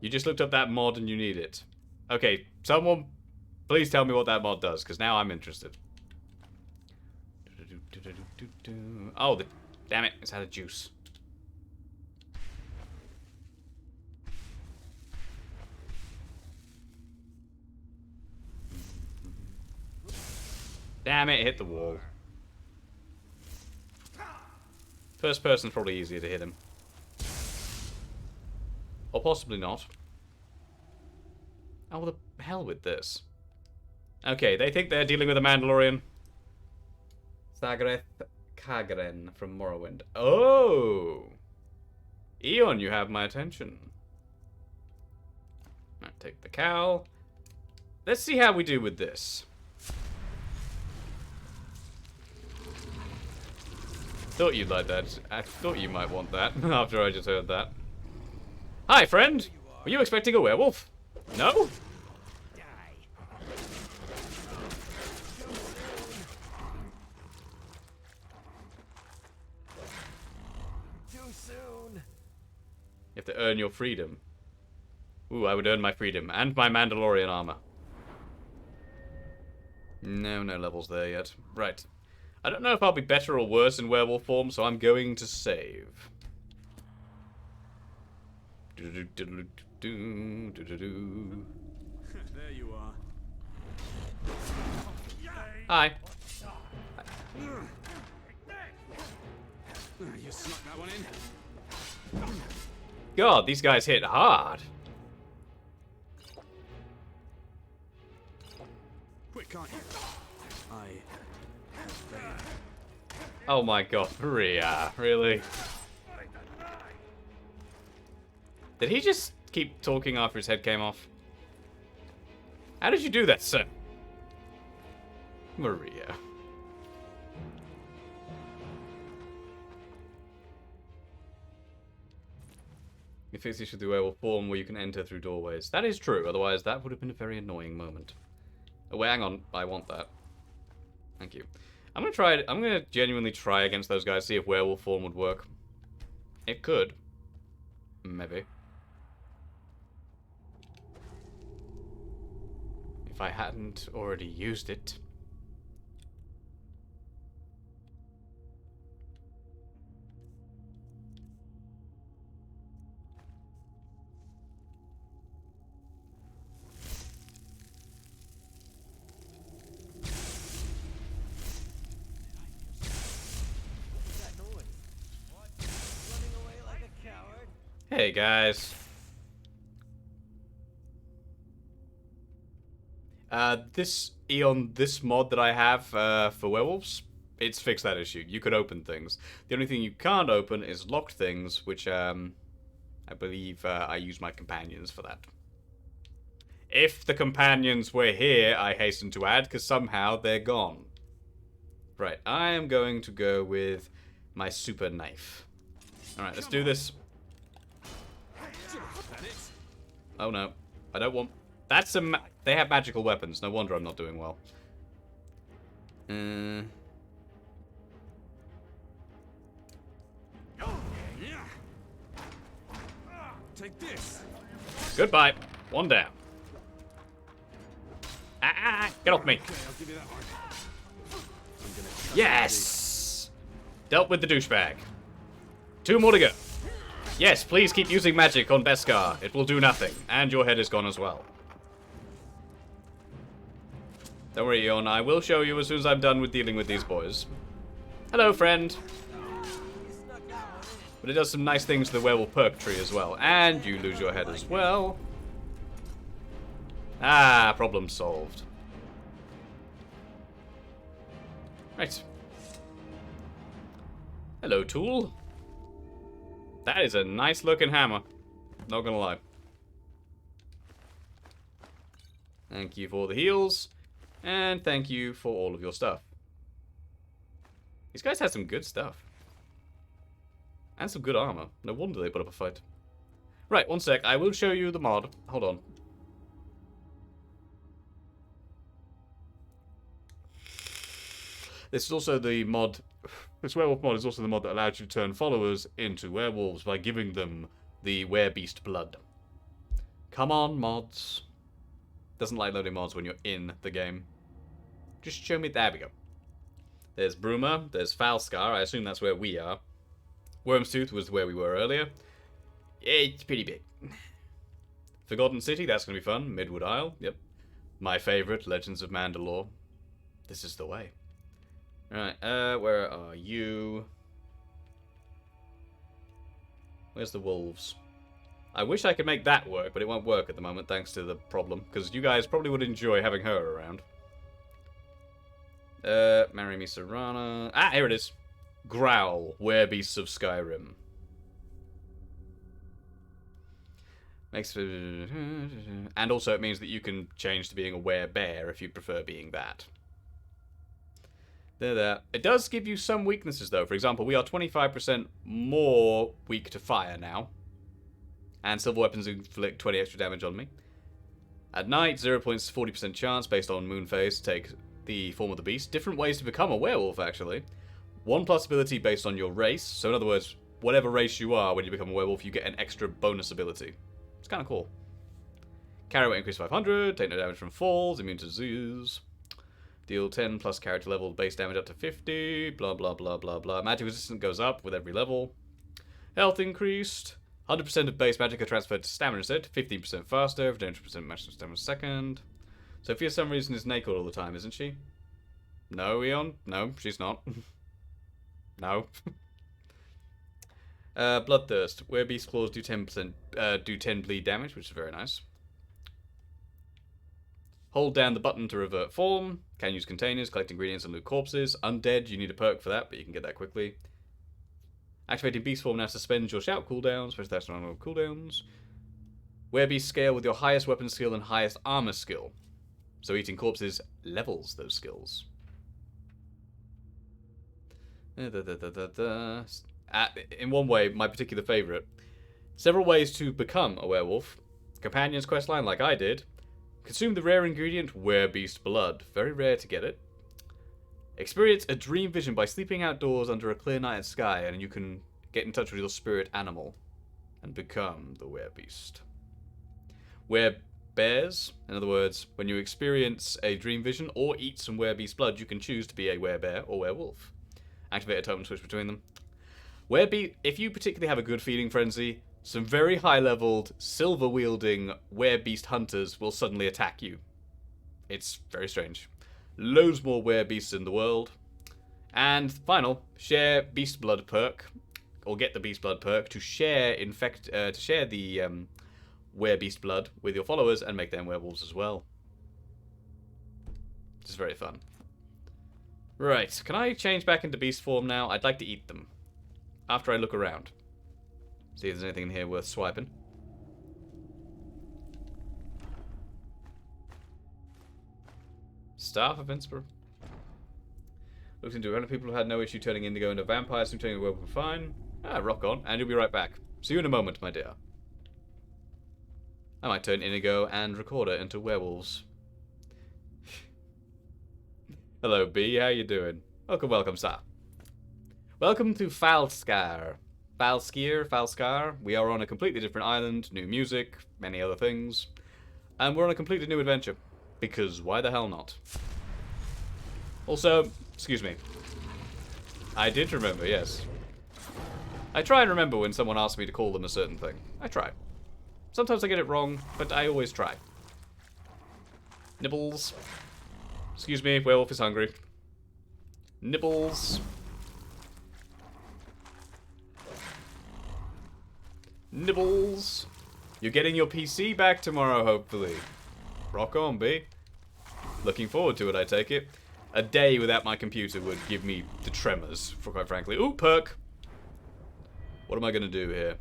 You just looked up that mod and you need it. Okay, someone please tell me what that mod does, because now I'm interested. Oh, damn it, it's out of juice. Damn it, hit the wall. First person's probably easier to hit him. Or possibly not. Oh, the hell with this. Okay, they think they're dealing with a Mandalorian. Sagreth Kagren from Morrowind. Oh! Eon, you have my attention. I'll take the cow. Let's see how we do with this. Thought you'd like that. I thought you might want that after I just heard that. Hi, friend! Were you expecting a werewolf? No? Too soon. You have to earn your freedom. Ooh, I would earn my freedom and my Mandalorian armor. No levels there yet. Right. I don't know if I'll be better or worse in werewolf form, so I'm going to save. There you are. Hi. You snuck that one in. God, these guys hit hard. Quick, can't you? Oh my god, Rhea, really? Did he just keep talking after his head came off? How did you do that, sir? Maria. You think you should do werewolf form where you can enter through doorways. That is true, otherwise that would have been a very annoying moment. Oh, wait, hang on. I want that. Thank you. I'm gonna try it. I'm gonna genuinely try against those guys, see if werewolf form would work. It could. Maybe. If I hadn't already used it. Hey guys. This mod that I have for werewolves, it's fixed that issue. You could open things. The only thing you can't open is locked things, which I believe I use my companions for that. If the companions were here, I hasten to add, because somehow they're gone. Right, I am going to go with my super knife. Alright, let's do this. Oh no, I don't want... That's a... They have magical weapons, no wonder I'm not doing well. Take this. Goodbye. One down. Get off me. Okay, I'll give you that one. Yes! Dealt with the douchebag. 2 more to go. Yes, please keep using magic on Beskar. It will do nothing. And your head is gone as well. Don't worry, Eon. I will show you as soon as I'm done with dealing with these boys. Hello, friend. But it does some nice things to the werewolf perk tree as well. And you lose your head as well. Ah, problem solved. Right. Hello, tool. That is a nice looking hammer. Not gonna lie. Thank you for the heals. And thank you for all of your stuff. These guys have some good stuff. And some good armor. No wonder they put up a fight. Right, one sec. I will show you the mod. Hold on. This is also the mod... This werewolf mod is also the mod that allows you to turn followers into werewolves by giving them the werebeast blood. Come on, mods. Doesn't like loading mods when you're in the game. Just show me... There we go. There's Bruma. There's Falskar. I assume that's where we are. Wormstooth was where we were earlier. It's pretty big. Forgotten City. That's going to be fun. Midwood Isle. Yep. My favourite. Legends of Mandalore. This is the way. Right. Where are you? Where's the wolves? I wish I could make that work, but it won't work at the moment thanks to the problem. Because you guys probably would enjoy having her around. Marry me, Serana. Ah, here it is. Growl, Werebeasts of Skyrim. Makes... And also it means that you can change to being a werebear if you prefer being that. There. It does give you some weaknesses though. For example, we are 25% more weak to fire now. And silver weapons inflict 20 extra damage on me. At night, 0.40% chance based on moon phase to take the form of the beast. Different ways to become a werewolf, actually. 1+ ability based on your race. So in other words, whatever race you are, when you become a werewolf, you get an extra bonus ability. It's kind of cool. Carry weight increase 500. Take no damage from falls. Immune to zoos. Deal 10 plus character level base damage up to 50. Blah, blah, blah, blah, blah. Magic resistance goes up with every level. Health increased. 100% of base magic are transferred to stamina instead. 15% faster. 100% maximum stamina second. Sophia, for some reason, is naked all the time, isn't she? No, Eon? No, she's not. No. Bloodthirst. Where beast claws do 10%, do 10 bleed damage, which is very nice. Hold down the button to revert form. Can use containers, collect ingredients, and loot corpses. Undead, you need a perk for that, but you can get that quickly. Activating beast form now suspends your shout cooldowns, especially that's not on cooldowns. Werebeast scale with your highest weapon skill and highest armor skill. So eating corpses levels those skills. In one way, my particular favourite. Several ways to become a werewolf. Companion's questline, like I did. Consume the rare ingredient, werebeast blood. Very rare to get it. Experience a dream vision by sleeping outdoors under a clear night sky, and you can get in touch with your spirit animal and become the werebeast. Werebears, in other words, when you experience a dream vision or eat some werebeast blood, you can choose to be a werebear or werewolf. Activate a totem switch between them. If you particularly have a good feeding frenzy, some very high-leveled, silver-wielding werebeast hunters will suddenly attack you. It's very strange. Loads more werebeasts in the world. And final, share beast blood perk, or get the beast blood perk to share the werebeast blood with your followers and make them werewolves as well. This is very fun. Right, can I change back into beast form now? I'd like to eat them. After I look around. See if there's anything in here worth swiping. Staff of Inspiration. Looks into 100 people who had no issue turning indigo into vampires and turning werewolf fine. Ah, rock on. And you'll be right back. See you in a moment, my dear. I might turn indigo and recorder into werewolves. Hello, B. How you doing? Welcome, sir. Welcome to Falskar. Falskar. We are on a completely different island, new music, many other things. And we're on a completely new adventure. Because why the hell not? Also, excuse me. I did remember, yes. I try and remember when someone asks me to call them a certain thing. I try. Sometimes I get it wrong, but I always try. Nibbles. Excuse me, werewolf is hungry. Nibbles. Nibbles. You're getting your PC back tomorrow, hopefully. Rock on, B. Looking forward to it, I take it. A day without my computer would give me the tremors, for quite frankly. Ooh, perk. What am I going to do here?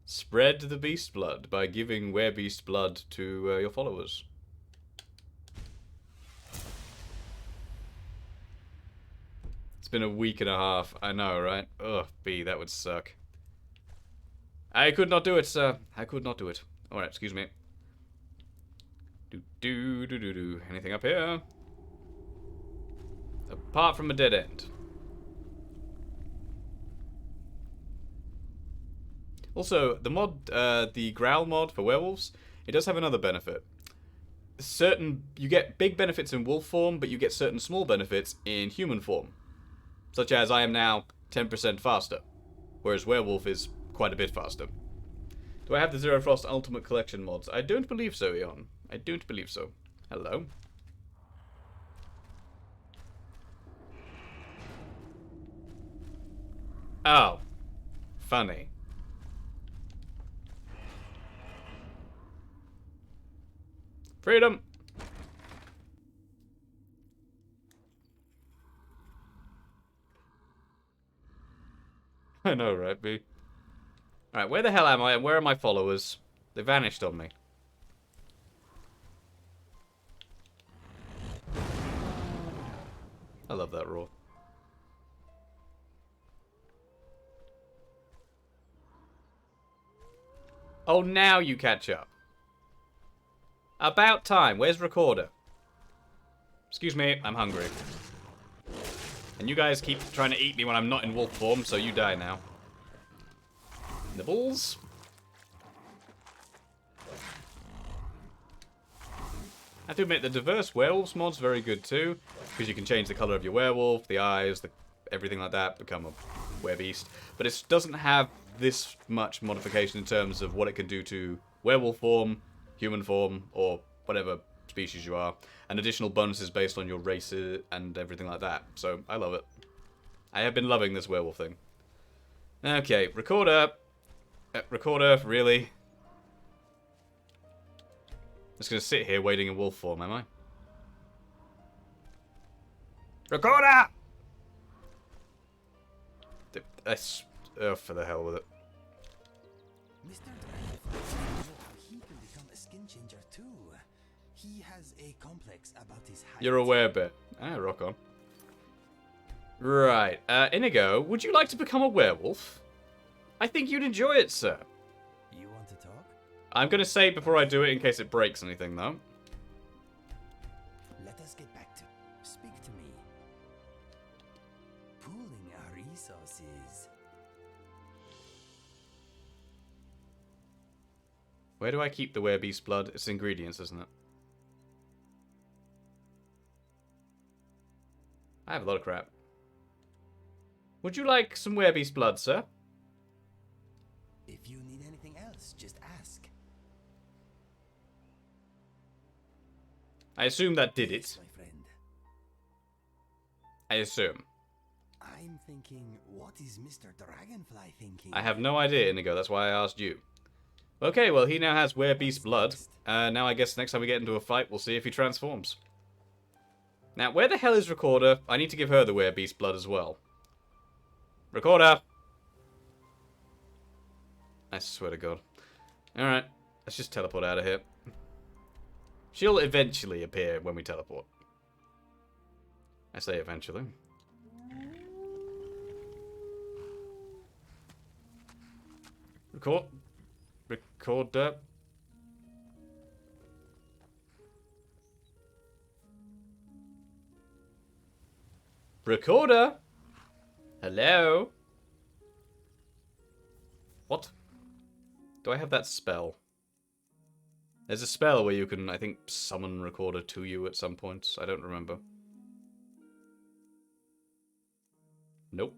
Spread the beast blood by giving werebeast blood to your followers. It's been a week and a half. I know, right? Ugh, B, that would suck. I could not do it, sir. I could not do it. Alright, excuse me. Do. Anything up here? Apart from a dead end. Also, the mod, the growl mod for werewolves, it does have another benefit. You get big benefits in wolf form, but you get certain small benefits in human form. Such as I am now 10% faster, whereas werewolf is quite a bit faster. Do I have the Zero Frost Ultimate Collection mods? I don't believe so, Eon. I don't believe so. Hello. Oh. Funny. Freedom! I know, right, B? Alright, where the hell am I and where are my followers? They vanished on me. I love that roar. Oh, now you catch up. About time. Where's Recorder? Excuse me, I'm hungry. And you guys keep trying to eat me when I'm not in wolf form, so you die now. Nibbles. I have to admit, the diverse werewolves mod's very good too, because you can change the color of your werewolf, the eyes, everything like that, become a werebeast. But it doesn't have this much modification in terms of what it can do to werewolf form, human form, or whatever species you are, and additional bonuses based on your race and everything like that. So, I love it. I have been loving this werewolf thing. Okay, Recorder. Recorder, really? Just gonna sit here waiting in wolf form, am I? Recorder! For the hell with it. Mr. Dragonfly, he can become a skin changer too. He has a complex about his height. You're aware bit. Ah, rock on. Right. Inigo, would you like to become a werewolf? I think you'd enjoy it, sir. You want to talk? I'm gonna say it before I do it in case it breaks anything, though. Let us get back to... Speak to me. Pooling our resources. Where do I keep the werebeast blood? It's ingredients, isn't it? I have a lot of crap. Would you like some werebeast blood, sir? If you need anything else, just ask. I assume that did it. My friend. I assume. I'm thinking, what is Mr. Dragonfly thinking? I have no idea, Inigo. That's why I asked you. Okay, well, he now has werebeast blood. Now I guess next time we get into a fight, we'll see if he transforms. Now, where the hell is Recorder? I need to give her the werebeast blood as well. Recorder! I swear to God. Alright, let's just teleport out of here. She'll eventually appear when we teleport. I say eventually. Recorder. Recorder? Hello? What? Do I have that spell? There's a spell where you can, I think, summon Recorder to you at some points. I don't remember. Nope.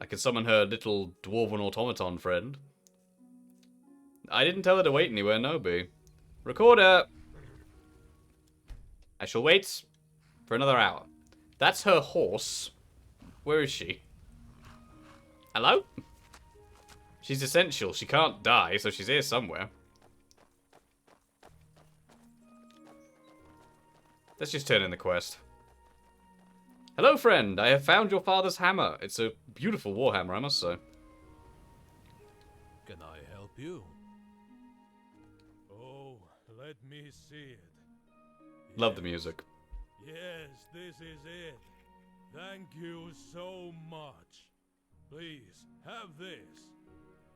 I can summon her little dwarven automaton friend. I didn't tell her to wait anywhere, no, B. Recorder! I shall wait for another hour. That's her horse. Where is she? Hello? She's essential. She can't die, so she's here somewhere. Let's just turn in the quest. Hello, friend. I have found your father's hammer. It's a beautiful warhammer, I must say. Can I help you? Oh, let me see it. Love the music. Yes, this is it. Thank you so much. Please, have this.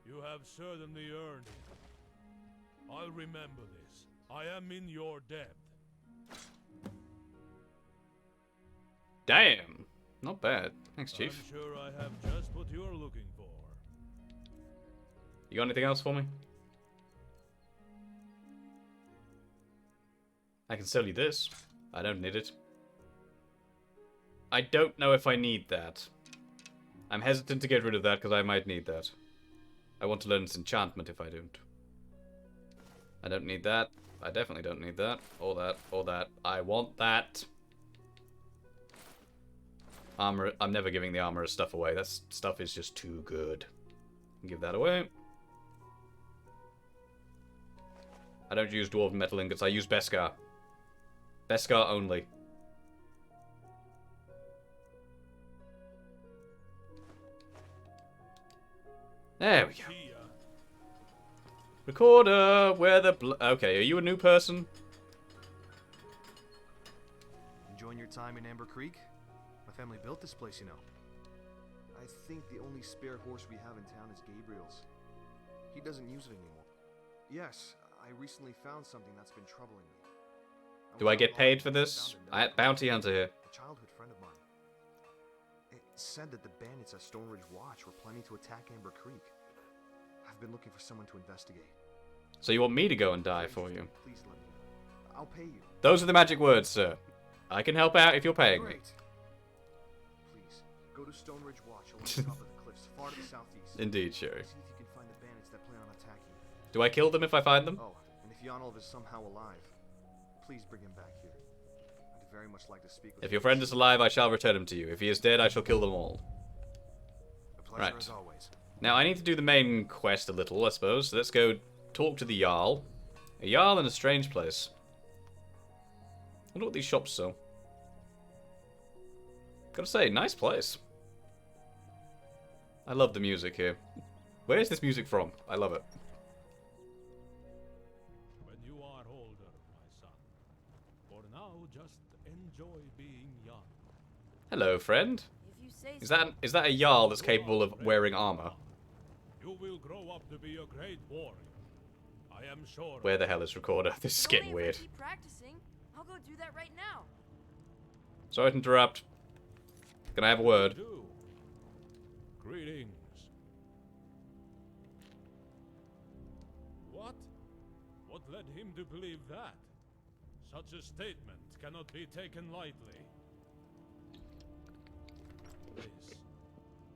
You have certainly earned it. I'll remember this. I am in your debt. Damn. Not bad. Thanks, Chief. I'm sure I have just what you're looking for. You got anything else for me? I can sell you this. I don't need it. I don't know if I need that. I'm hesitant to get rid of that because I might need that. I want to learn its enchantment if I don't. I don't need that. I definitely don't need that. Or that. Or that. I want that. Armor. I'm never giving the armor stuff away. That stuff is just too good. Give that away. I don't use dwarven metal ingots. I use Beskar. Beskar only. There we go. Recorder, where the okay, are you a new person? Enjoying your time in Amber Creek? My family built this place, you know. I think the only spare horse we have in town is Gabriel's. He doesn't use it anymore. Yes, I recently found something that's been troubling me. Do I get paid for this? I bounty hunter here. A childhood friend of mine. It said that the bandits at Stoneridge Watch were planning to attack Amber Creek. I've been looking for someone to investigate. So you want me to go and die for you? Please let me know. I'll pay you. Those are the magic words, sir. I can help out if you're paying me. Please, go to Stoneridge Watch along the top of the cliffs, far to the southeast. Indeed, Sherry. See if you can find the bandits that plan on attacking you. Do I kill them if I find them? Oh, and if Yonolv is somehow alive, please bring him back here. I'd very much like to speak with If your friend is alive, I shall return him to you. If he is dead, I shall kill them all. A pleasure as always. Now, I need to do the main quest a little, I suppose. So let's go talk to the Jarl. A Jarl in a strange place. I wonder what these shops sell. Gotta say, nice place. I love the music here. Where is this music from? I love it. When you are older, my son. For now, just enjoy being young. Hello, friend. Is that a Jarl that's capable of wearing armor? You will grow up to be a great warrior. I am sure. Where the hell is Recorder? This is getting weird. Keep practicing. I'll go do that right now. Sorry to interrupt. Can I have a word? Greetings. What? What led him to believe that? Such a statement cannot be taken lightly.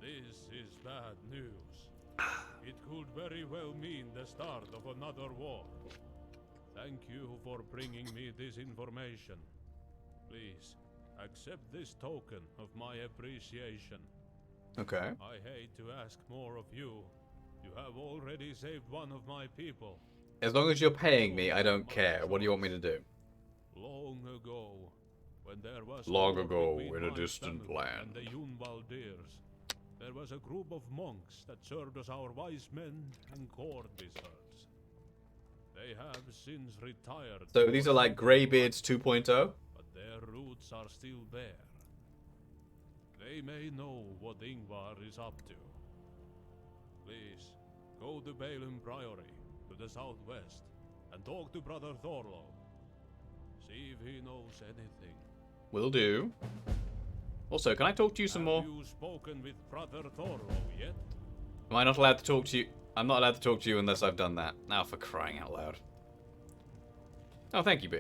This is bad news. It could very well mean the start of another war. Thank you for bringing me this information. Please, accept this token of my appreciation. Okay. I hate to ask more of you. You have already saved one of my people. As long as you're paying me, I don't care. What do you want me to do? Long ago, when there was Long ago, in a distant land. And the Yunvaldirs, there was a group of monks that served as our wise men and court wizards. They have since retired. So these are like Greybeards 2.0? But their roots are still there. They may know what Ingvar is up to. Please, go to Balin Priory, to the southwest, and talk to Brother Thorlo. See if he knows anything. Will do. Also, can I talk to you some more? Have you spoken with Brother Thorlo yet? Am I not allowed to talk to you? I'm not allowed to talk to you unless I've done that. Now for crying out loud. Oh, thank you, B.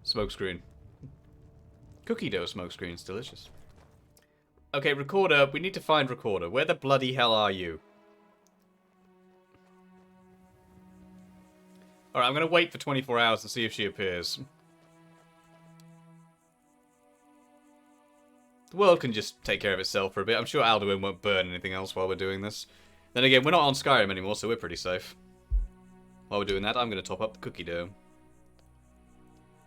Smokescreen. Cookie dough smokescreen's delicious. Okay, Recorder. We need to find Recorder. Where the bloody hell are you? Alright, I'm gonna wait for 24 hours and see if she appears. The world can just take care of itself for a bit. I'm sure Alduin won't burn anything else while we're doing this. Then again, we're not on Skyrim anymore, so we're pretty safe. While we're doing that, I'm gonna top up the cookie dough.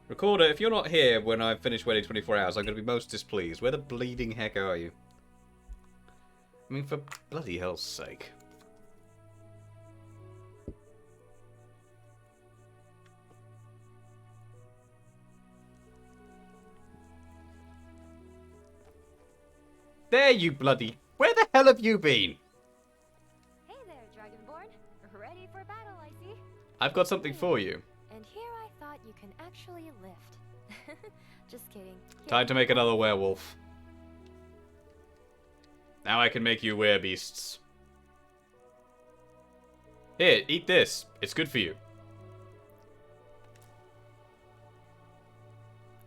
Recorder, if you're not here when I've finished waiting 24 hours, I'm going to be most displeased. Where the bleeding heck are you? I mean, for bloody hell's sake. There Where you bloody... Where the hell have you been? Hey there, Dragonborn. Ready for battle, I see. I've got something for you. And here I thought you can actually lift. Just kidding. Time to make another werewolf. Now I can make you werebeasts. Here, eat this. It's good for you.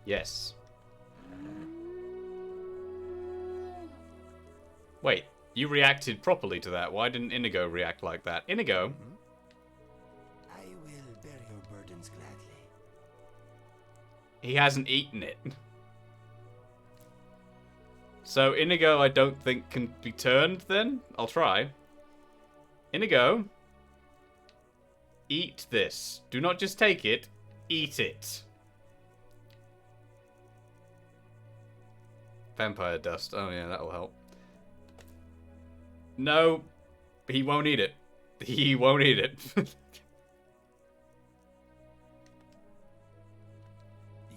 Yes. Wait, you reacted properly to that. Why didn't Inigo react like that? Inigo? I will bear your burdens gladly. He hasn't eaten it. So Inigo, I don't think can be turned then? I'll try. Inigo. Eat this. Do not just take it. Eat it. Vampire dust. Oh yeah, that'll help. No. He won't eat it. He won't eat it.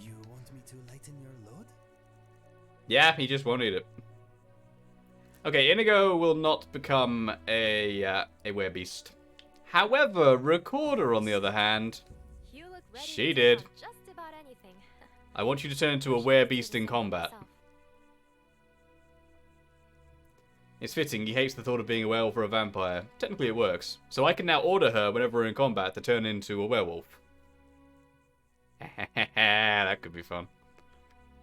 You want me to lighten your load? Yeah, he just won't eat it. Okay, Inigo will not become a werebeast. However, Recorder, on the other hand, she did. Just about anything. I want you to turn into a werebeast in combat. It's fitting, he hates the thought of being a werewolf or a vampire. Technically it works. So I can now order her whenever we're in combat to turn into a werewolf. That could be fun.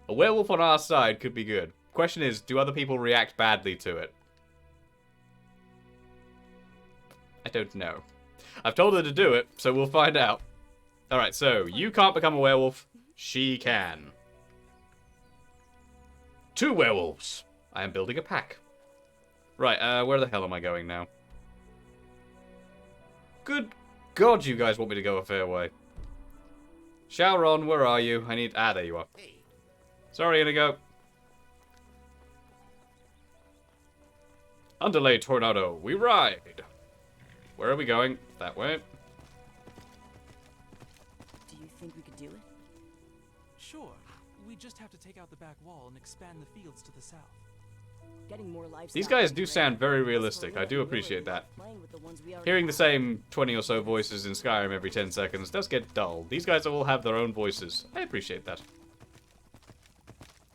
A werewolf on our side could be good. Question is, do other people react badly to it? I don't know. I've told her to do it, so we'll find out. Alright, so, you can't become a werewolf. She can. 2 werewolves. I am building a pack. Right, where the hell am I going now? Good God, you guys want me to go a fair way. Shauron, where are you? I need... Ah, there you are. Sorry, Inigo. Underlay Tornado, we ride. Where are we going? That way. Do you think we could do it? Sure. We just have to take out the back wall and expand the fields to the south. Getting more livestock. These guys do sound very realistic. I do appreciate that. Hearing the same 20 or so voices in Skyrim every 10 seconds does get dull. These guys all have their own voices. I appreciate that.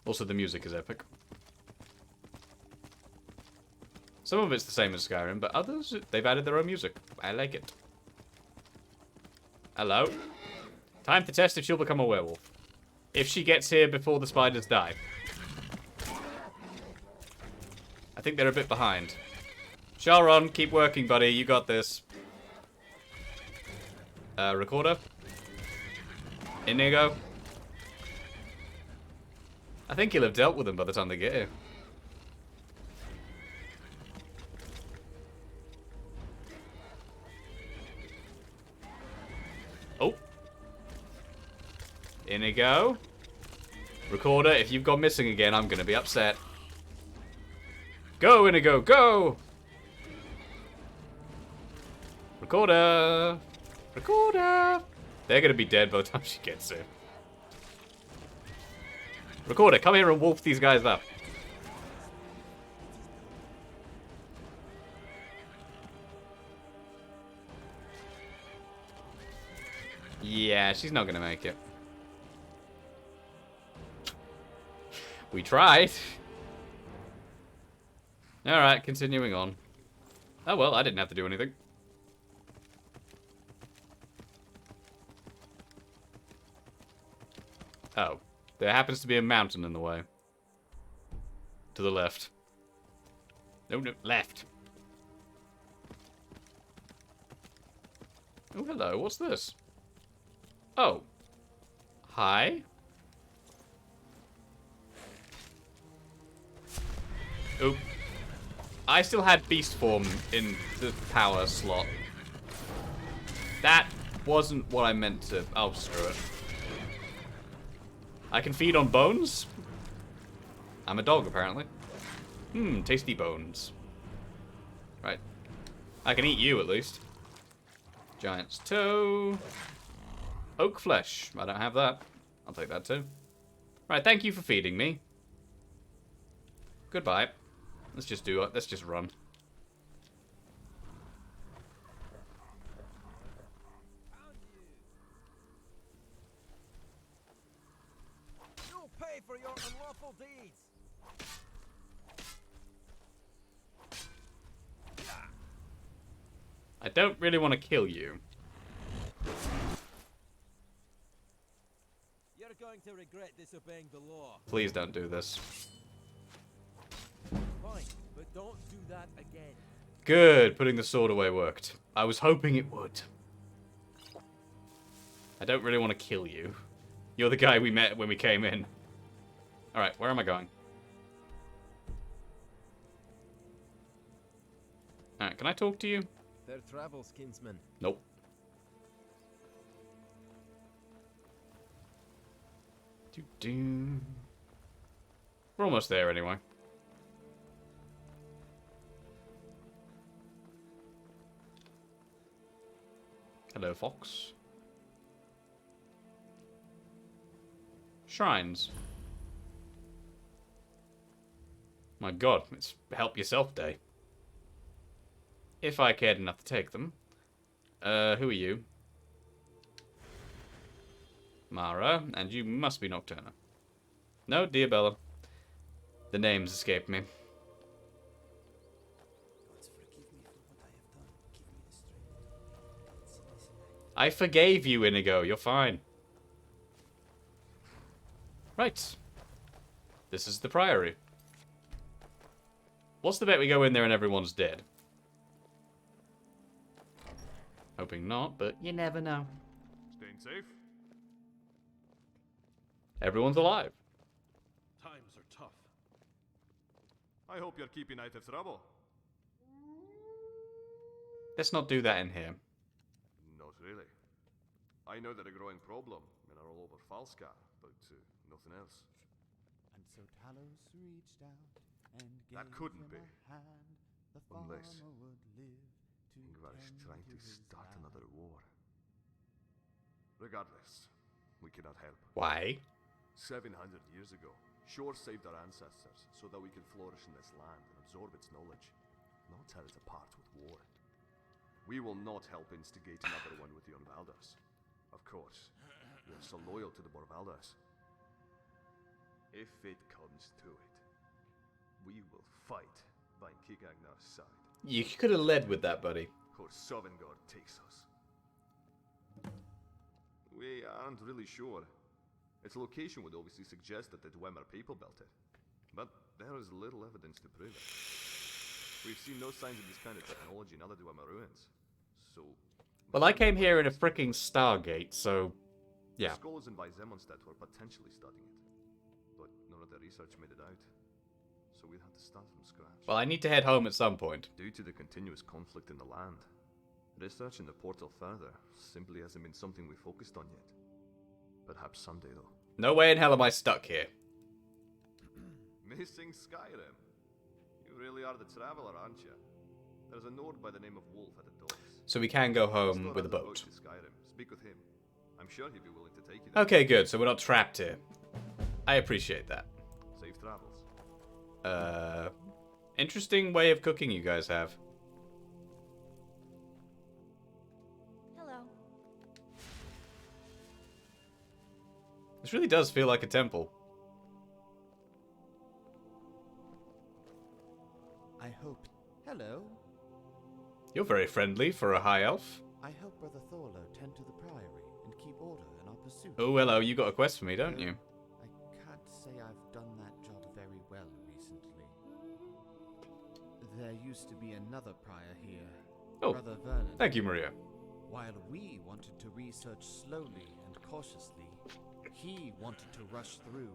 Also, the music is epic. Some of it's the same as Skyrim, but others, they've added their own music. I like it. Hello? Time to test if she'll become a werewolf. If she gets here before the spiders die. I think they're a bit behind. Sharon, keep working, buddy. You got this. Recorder. Inigo. I think he'll have dealt with them by the time they get here. Oh. Inigo. Recorder, if you've gone missing again, I'm going to be upset. Go, Inigo, go! Recorder! Recorder! They're going to be dead by the time she gets here. Recorder, come here and wolf these guys up. Yeah, she's not going to make it. We tried. Alright, continuing on. Oh well, I didn't have to do anything. Oh. There happens to be a mountain in the way. To the left. No, no, left. Oh, hello, what's this? Oh. Hi? Oop. I still had beast form in the power slot. That wasn't what I meant to... Oh, screw it. I can feed on bones? I'm a dog, apparently. Tasty bones. Right. I can eat you, at least. Giant's toe. Oak flesh. I don't have that. I'll take that, too. Right, thank you for feeding me. Goodbye. Let's just do it. Let's just run. You'll pay for your unlawful deeds. I don't really want to kill you. You're going to regret disobeying the law. Please don't do this. Fine, but don't do that again. Good. Putting the sword away worked. I was hoping it would. I don't really want to kill you. You're the guy we met when we came in. Alright, where am I going? Alright, can I talk to you? Their travels, kinsman. Nope. We're almost there anyway. Hello, fox. Shrines. My god, it's help yourself day. If I cared enough to take them. Who are you? Mara, and you must be Nocturna. No, dear Bella. The names escape me. I forgave you, Inigo. You're fine. Right. This is the Priory. What's the bet we go in there and everyone's dead? Hoping not, but you never know. Staying safe? Everyone's alive. Times are tough. I hope you're keeping out of trouble. Let's not do that in here. Not really. I know they're a growing problem and are all over Falskar, but nothing else. And so Talos reached out and gave That couldn't him be. a hand. The Unless farmer would live to Ingvar is tend trying to his start land. another war. Regardless, we cannot help. Why? 700 years ago, Shore saved our ancestors so that we could flourish in this land and absorb its knowledge, not tear it apart with war. We will not help instigate another one with the Unvalders. Of course, we are so loyal to the Borvalders. If it comes to it, we will fight by Kigagnar's side. You could have led with that, buddy. Or Sovngarde takes us. We aren't really sure. Its location would obviously suggest that the Dwemer people built it, but there is little evidence to prove it. We've seen no signs of this kind of technology in other Dwemer ruins, so... Well, I came here in a freaking Stargate, so... yeah. Scholars in Weizemannstadt were potentially studying it, but none of their research made it out, so we'd have to start from scratch. Well, I need to head home at some point. Due to the continuous conflict in the land, researching the portal further simply hasn't been something we focused on yet. Perhaps someday, though. No way in hell am I stuck here. Missing Skyrim. You really are the traveler, aren't you? There's a Nord by the name of Wolf at the docks. So we can go home with a boat. To Skyrim. Speak with him. I'm sure he'd be willing to take you there. Okay, good. So we're not trapped here. I appreciate that. Safe travels. Interesting way of cooking you guys have. Hello. This really does feel like a temple. I hope. Hello. You're very friendly for a high elf. I hope Brother Thorlo tend to the priory and keep order in our pursuit. Oh, hello. You got a quest for me, don't you? I can't say I've done that job very well recently. There used to be another prior here, Oh, Brother Vernon. thank you, Maria. While we wanted to research slowly and cautiously, he wanted to rush through,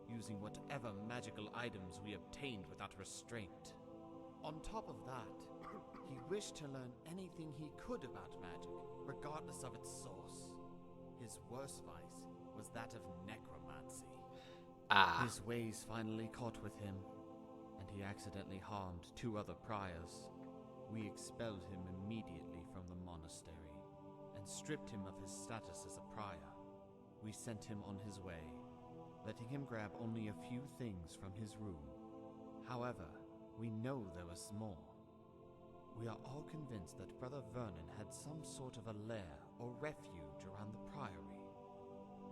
using whatever magical items we obtained without restraint. On top of that, he wished to learn anything he could about magic, regardless of its source. His worst vice was that of necromancy. His ways finally caught with him, and he accidentally harmed 2 other priors. We expelled him immediately from the monastery, and stripped him of his status as a prior. We sent him on his way, letting him grab only a few things from his room. However, we know there was more. We are all convinced that Brother Vernon had some sort of a lair or refuge around the Priory.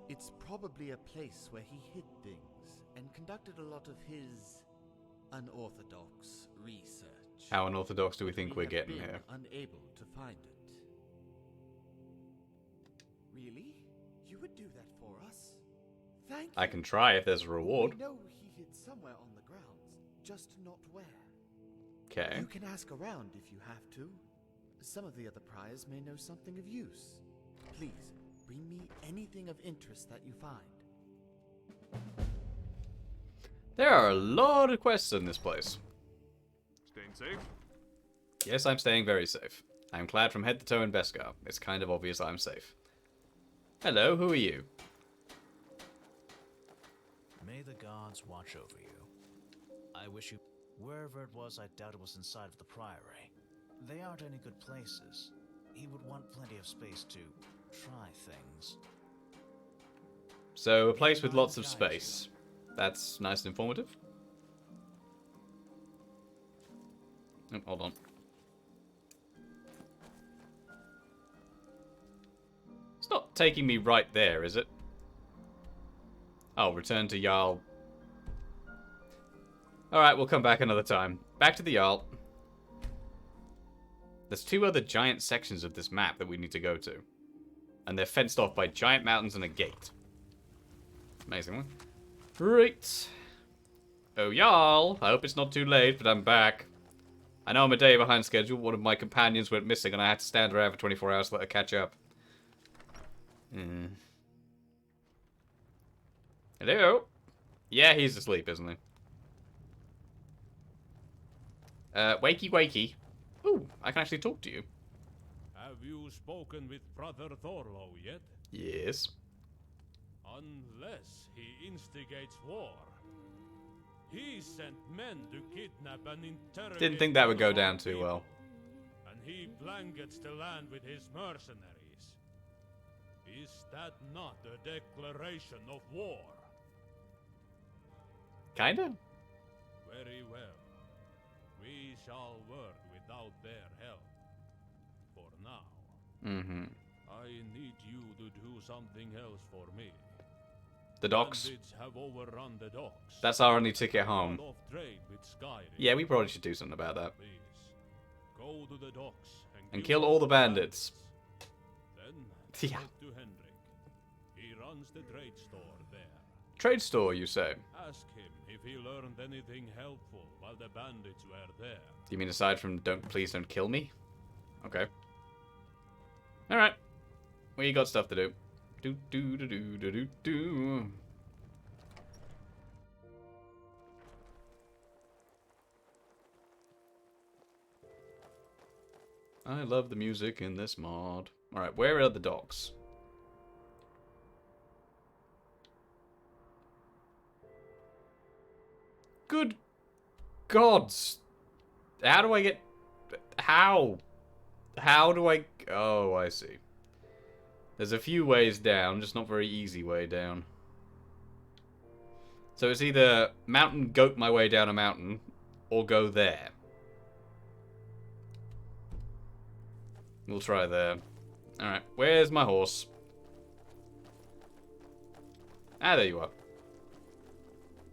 It's probably a place where he hid things and conducted a lot of his unorthodox research. How unorthodox do we think we're have getting been here? Unable to find it. Really? You would do that for us? Thank you. I can try if there's a reward. We know he hid somewhere on the grounds, just not where. Okay. You can ask around if you have to. Some of the other priors may know something of use. Please, bring me anything of interest that you find. There are a lot of quests in this place. Staying safe? Yes, I'm staying very safe. I'm clad from head to toe in Beskar. It's kind of obvious I'm safe. Hello, who are you? May the gods watch over you. I wish you... Wherever it was, I doubt it was inside of the Priory. They aren't any good places. He would want plenty of space to try things. So, a place with lots of space. That's nice and informative. Oh, hold on. It's not taking me right there, is it? Oh, return to Jarl. Alright, we'll come back another time. Back to the Jarl. There's 2 other giant sections of this map that we need to go to. And they're fenced off by giant mountains and a gate. Amazing one. Right. Oh, Jarl. I hope it's not too late, but I'm back. I know I'm a day behind schedule. One of my companions went missing, and I had to stand around for 24 hours to let her catch up. Hello? Yeah, he's asleep, isn't he? Wakey, wakey. Ooh, I can actually talk to you. Have you spoken with Brother Thorlo yet? Yes. Unless he instigates war. He sent men to kidnap and interrogate... Didn't think that would go our down too people, well. And he blankets the land with his mercenaries. Is that not a declaration of war? Kinda. Very well. We shall work without their help. For now. Mm-hmm. I need you to do something else for me. The docks. Bandits have overrun the docks. That's our only ticket home. Cut off trade with Skyrim. Yeah, we probably should do something about that. Please, go to the docks And kill all the bandits. Then Yeah. head to Henrik. He runs the trade store there. Trade store, you say? Ask him if he learned anything helpful while the bandits were there. You mean aside from please don't kill me? Okay. Alright. We got stuff to do. Do do do do do do do. I love the music in this mod. Alright, where are the docks? Good gods! How do I get... How? How do I... Oh, I see. There's a few ways down, just not very easy way down. So it's either mountain goat my way down a mountain, or go there. We'll try there. Alright, where's my horse? Ah, there you are.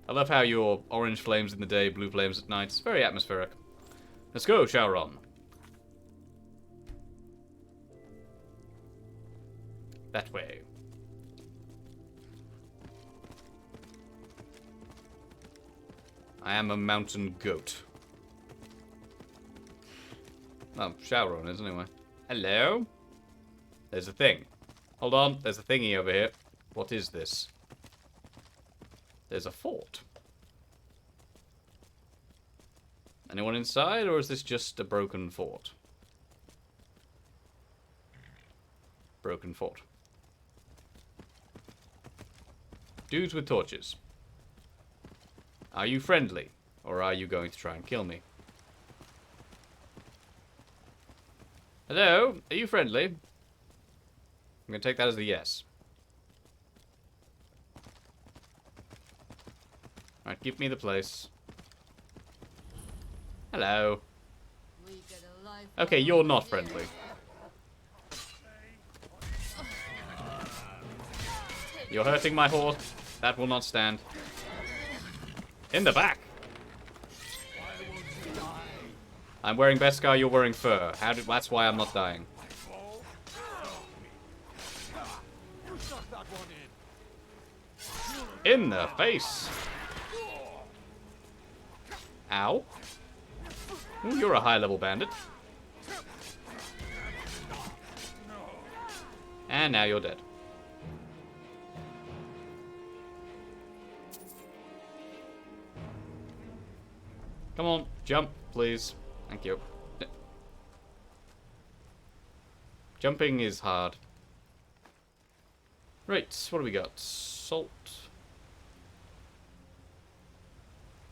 I love how you're orange flames in the day, blue flames at night. It's very atmospheric. Let's go, Shauron. That way. I am a mountain goat. Oh, Shauron is anyway. Hello? There's a thing. Hold on, there's a thingy over here. What is this? There's a fort. Anyone inside, or is this just a broken fort? Broken fort. Dudes with torches. Are you friendly? Or are you going to try and kill me? Hello? Are you friendly? I'm going to take that as a yes. Alright, give me the place. Hello. Okay, you're not friendly. You're hurting my horse. That will not stand. In the back. I'm wearing Beskar, you're wearing fur. That's why I'm not dying. In the face. Ow. Ooh, you're a high-level bandit. And now you're dead. Come on, jump, please. Thank you. Jumping is hard. Right, what do we got? Salt.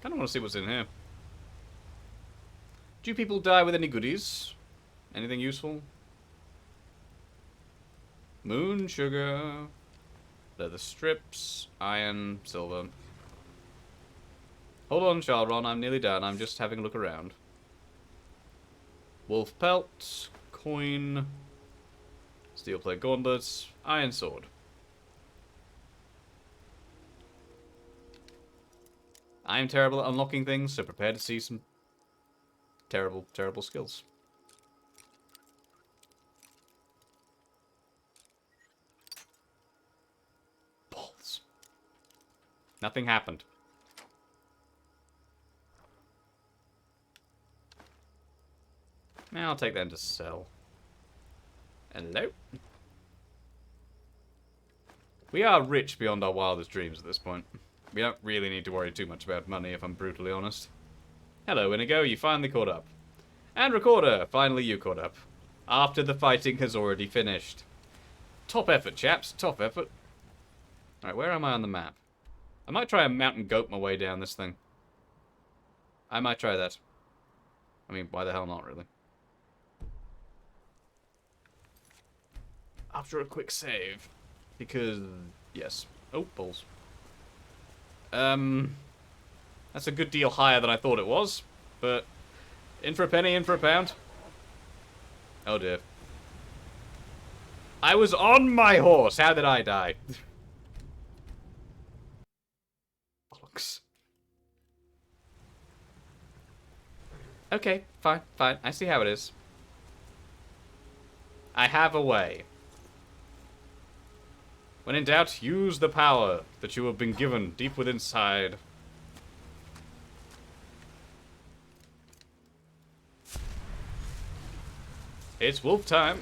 Kinda wanna see what's in here. Do people die with any goodies? Anything useful? Moon, sugar, leather strips, iron, silver. Hold on, Shalron, I'm nearly done. I'm just having a look around. Wolf pelt, coin, steel plate gauntlets, iron sword. I am terrible at unlocking things, so prepare to see some terrible, terrible skills. Balls. Nothing happened. Now I'll take them to sell. Hello? We are rich beyond our wildest dreams at this point. We don't really need to worry too much about money, if I'm brutally honest. Hello, Inigo, you finally caught up. And Recorder, finally you caught up. After the fighting has already finished. Top effort, chaps, top effort. Alright, where am I on the map? I might try and mountain goat my way down this thing. I might try that. I mean, why the hell not, really? After a quick save. Because, yes. Oh, balls. That's a good deal higher than I thought it was. But, in for a penny, in for a pound. Oh dear. I was on my horse! How did I die? Bollocks. Okay, fine, fine. I see how it is. I have a way. When in doubt, use the power that you have been given deep within inside. It's wolf time.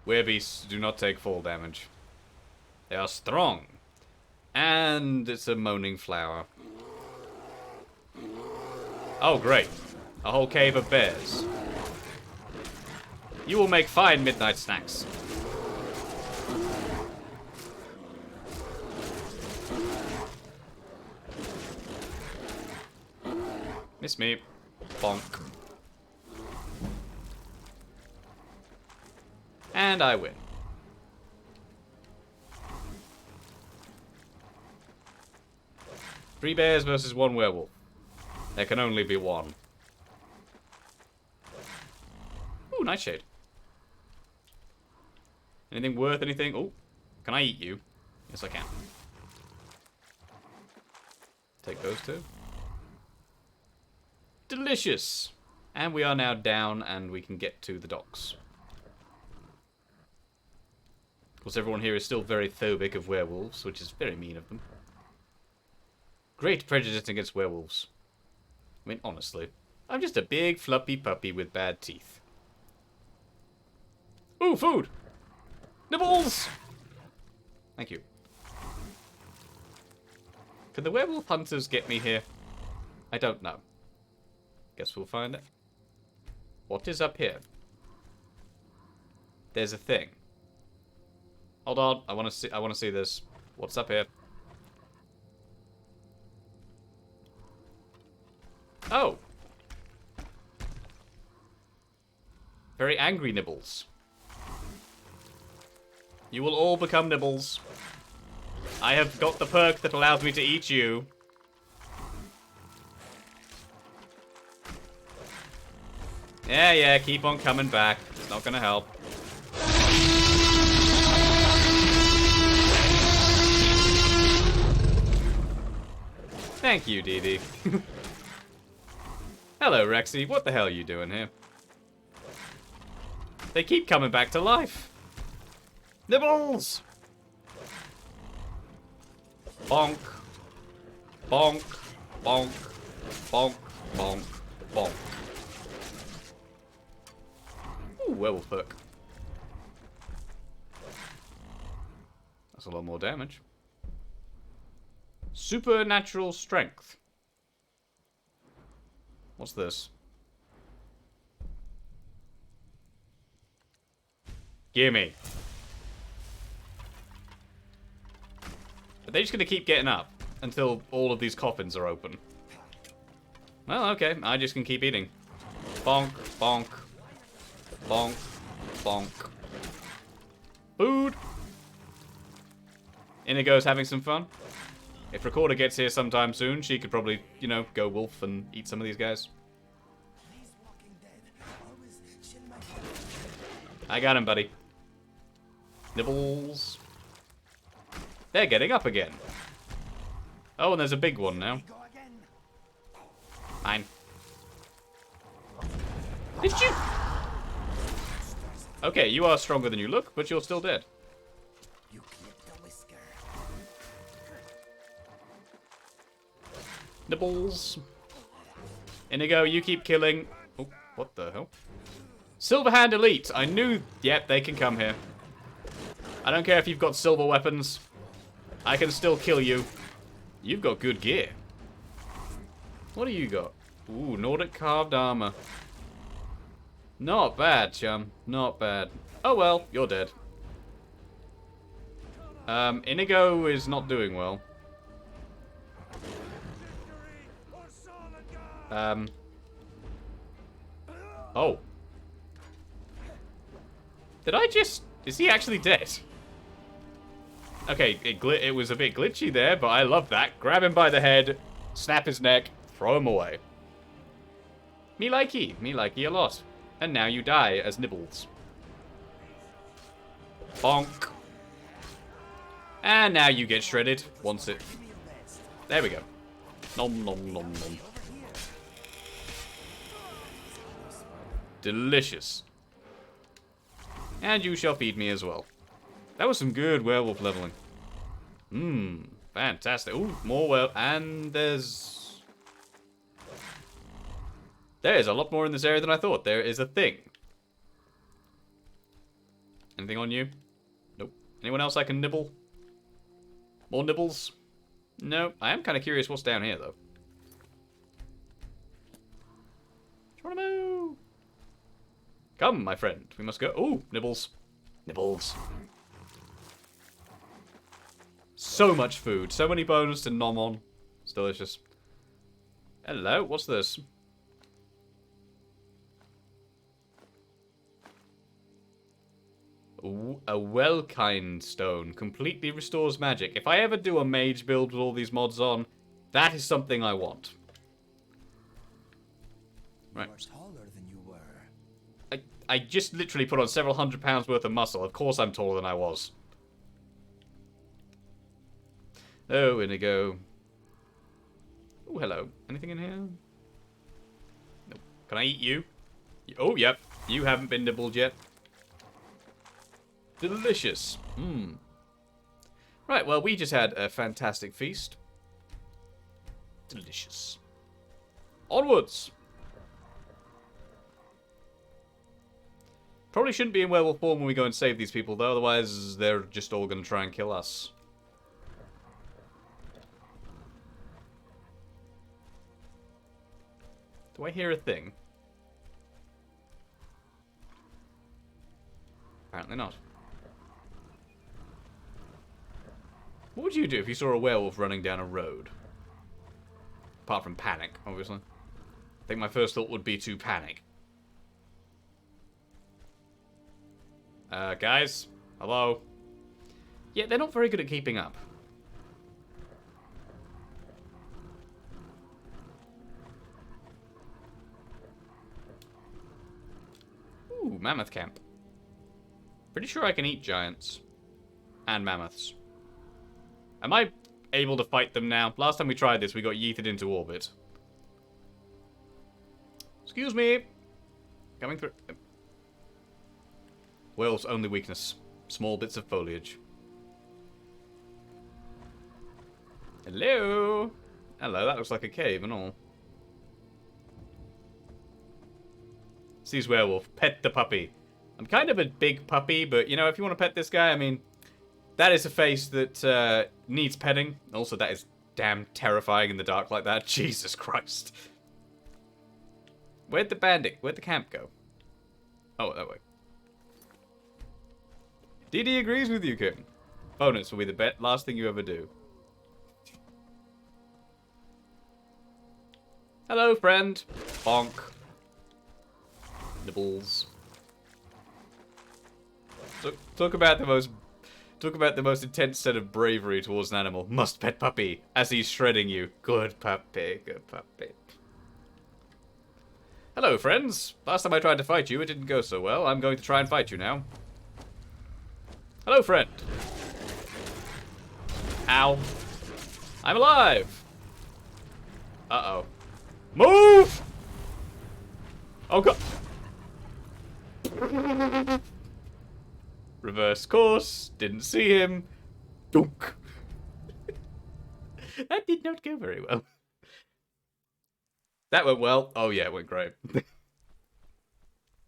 Werebeasts do not take fall damage. They are strong. And it's a moaning flower. Oh, great. A whole cave of bears. You will make fine midnight snacks. Miss me. Bonk. And I win. Three bears versus one werewolf. There can only be one. Ooh, nightshade. Anything worth anything? Oh, can I eat you? Yes, I can. Take those two. Delicious! And we are now down and we can get to the docks. Of course, everyone here is still very phobic of werewolves, which is very mean of them. Great prejudice against werewolves. I mean, honestly. I'm just a big, fluffy puppy with bad teeth. Ooh, food! Nibbles! Thank you. Can the werewolf hunters get me here? I don't know. Guess we'll find it. What is up here? There's a thing. Hold on, I want to see this. What's up here? Oh. very angry nibbles. You will all become nibbles. I have got the perk that allows me to eat you. Yeah, keep on coming back. It's not gonna help. Thank you, Dee Dee. Hello, Rexy. What the hell are you doing here? They keep coming back to life. Nibbles! Bonk. Bonk. Bonk. Bonk. Bonk. Bonk. Ooh, werewolf perk. That's a lot more damage. Supernatural strength. What's this? Gimme. Are they just gonna keep getting up until all of these coffins are open? Well, okay. I just can keep eating. Bonk, bonk, bonk, bonk. Food. Inigo's having some fun. If Recorder gets here sometime soon, she could probably, you know, go wolf and eat some of these guys. I got him, buddy. Nibbles. They're getting up again. Oh, and there's a big one now. Mine. Did you? Okay, you are stronger than you look, but you're still dead. Nibbles. Inigo, you keep killing. Oh, what the hell? Silverhand Elite. I knew. Yep, they can come here. I don't care if you've got silver weapons. I can still kill you. You've got good gear. What do you got? Ooh, Nordic carved armor. Not bad, chum. Not bad. Oh well, you're dead. Inigo is not doing well. Oh. Did I just... Is he actually dead? Okay, it was a bit glitchy there, but I love that. Grab him by the head, snap his neck, throw him away. Me likey a lot. And now you die as Nibbles. Bonk. And now you get shredded once it... There we go. Nom nom nom nom. Delicious. And you shall feed me as well. That was some good werewolf leveling. Mmm, fantastic. Ooh, more and there's a lot more in this area than I thought. There is a thing. Anything on you? Nope. Anyone else I can nibble? More nibbles? No. I am kind of curious what's down here, though. Geronimo! Come, my friend. We must go. Ooh, nibbles. Nibbles. So much food. So many bones to nom on. It's delicious. Hello, what's this? Ooh, a Welkind stone. Completely restores magic. If I ever do a mage build with all these mods on, that is something I want. Right. I just literally put on several £100 worth of muscle. Of course I'm taller than I was. Oh, Inigo. Oh, hello. Anything in here? Nope. Can I eat you? Oh, yep. You haven't been nibbled yet. Delicious. Mmm. Right, well, we just had a fantastic feast. Delicious. Onwards! Probably shouldn't be in werewolf form when we go and save these people, though. Otherwise, they're just all going to try and kill us. Do I hear a thing? Apparently not. What would you do if you saw a werewolf running down a road? Apart from panic, obviously. I think my first thought would be to panic. Guys? Hello? Yeah, they're not very good at keeping up. Ooh, mammoth camp. Pretty sure I can eat giants. And mammoths. Am I able to fight them now? Last time we tried this, we got yeeted into orbit. Excuse me. Coming through. Whale's only weakness. Small bits of foliage. Hello. Hello, that looks like a cave and all. Sees werewolf. Pet the puppy. I'm kind of a big puppy, but you know, if you want to pet this guy, I mean, that is a face that needs petting. Also, that is damn terrifying in the dark like that. Jesus Christ. Where'd the camp go? Oh, that way. DD agrees with you, King. Bonus will be the last thing you ever do. Hello, friend. Bonk. Nibbles. Talk about the most intense set of bravery towards an animal. Must pet puppy as he's shredding you. Good puppy, good puppy. Hello, friends. Last time I tried to fight you, it didn't go so well. I'm going to try and fight you now. Hello, friend. Ow. I'm alive. Uh-oh. Move! Oh, God. Reverse course. Didn't see him. Dunk. That did not go very well. That went well. Oh, yeah, it went great.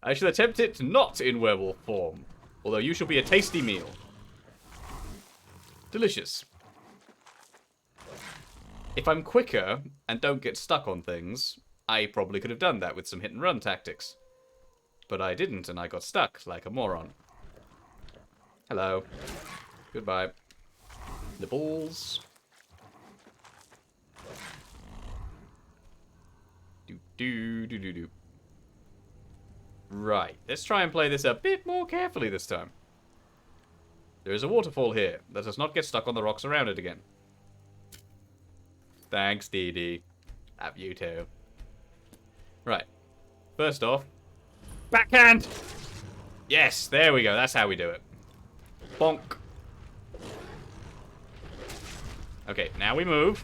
I shall attempt it not in werewolf form. Although you shall be a tasty meal. Delicious. If I'm quicker and don't get stuck on things, I probably could have done that with some hit and run tactics. But I didn't, and I got stuck like a moron. Hello. Goodbye. Nibbles. Do. Right, let's try and play this a bit more carefully this time. There is a waterfall here. Let us not get stuck on the rocks around it again. Thanks, DD. Love you too. Right. First off, backhand! Yes, there we go. That's how we do it. Bonk. Okay, now we move.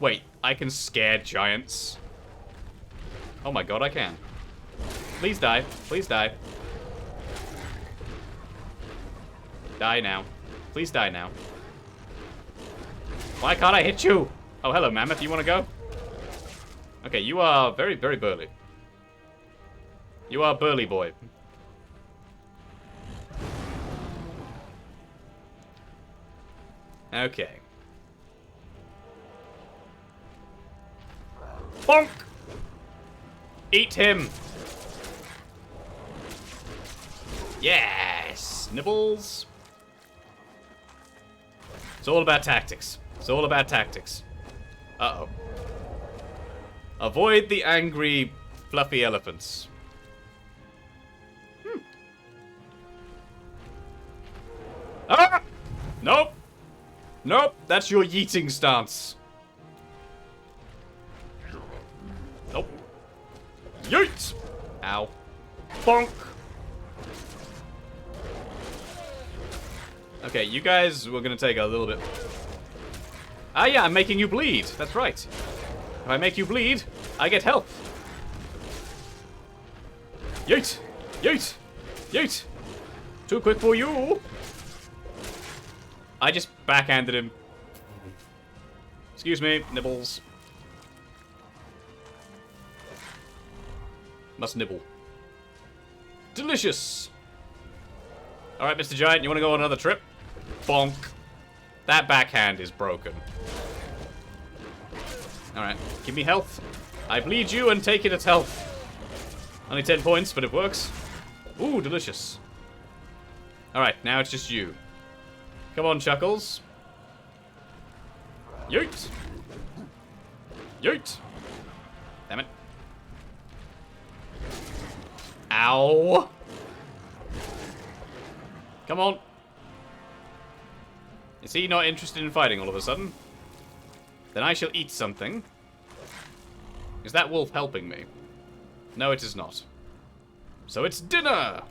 Wait, I can scare giants. Oh my god, I can. Please die. Please die. Die now. Please die now. Why can't I hit you? Oh, hello, Mammoth. You want to go? Okay, you are very, very burly. You are burly boy. Okay. Bonk! Eat him! Yes! Nibbles! It's all about tactics. It's all about tactics. Uh-oh. Avoid the angry, fluffy elephants. Ah! Nope! Nope, that's your yeeting stance. Nope. Yeet! Ow. Bonk! Okay, you guys were gonna take a little bit... Ah yeah, I'm making you bleed. That's right. If I make you bleed, I get health. Yeet! Yeet! Yeet! Too quick for you! I just backhanded him. Excuse me, nibbles. Must nibble. Delicious! Alright, Mr. Giant, you want to go on another trip? Bonk. That backhand is broken. Alright, give me health. I bleed you and take it as health. Only 10 points, but it works. Ooh, delicious. Alright, now it's just you. Come on, Chuckles. Yeet! Yeet! Damn it. Ow! Come on. Is he not interested in fighting all of a sudden? Then I shall eat something. Is that wolf helping me? No, it is not. So it's dinner!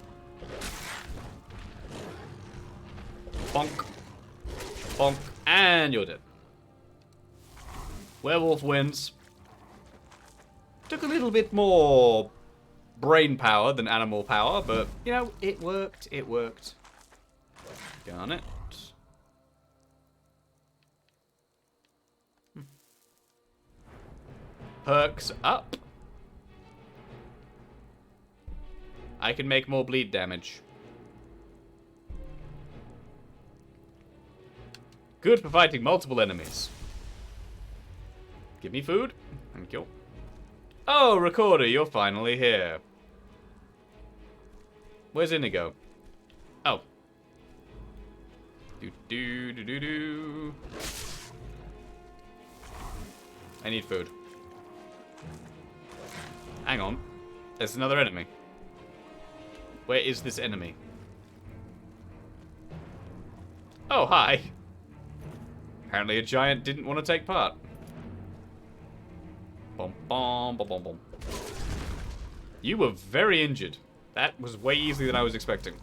Bonk. Bonk. And you're dead. Werewolf wins. Took a little bit more brain power than animal power, but, you know, it worked. It worked. Garnet. Perks up. I can make more bleed damage. Good for fighting multiple enemies. Give me food. Thank you. Oh, Recorder, you're finally here. Where's Inigo? Oh. Do. I need food. Hang on. There's another enemy. Where is this enemy? Oh, hi. Apparently a giant didn't want to take part. Bom, bom, bom, bom, bom. You were very injured. That was way easier than I was expecting.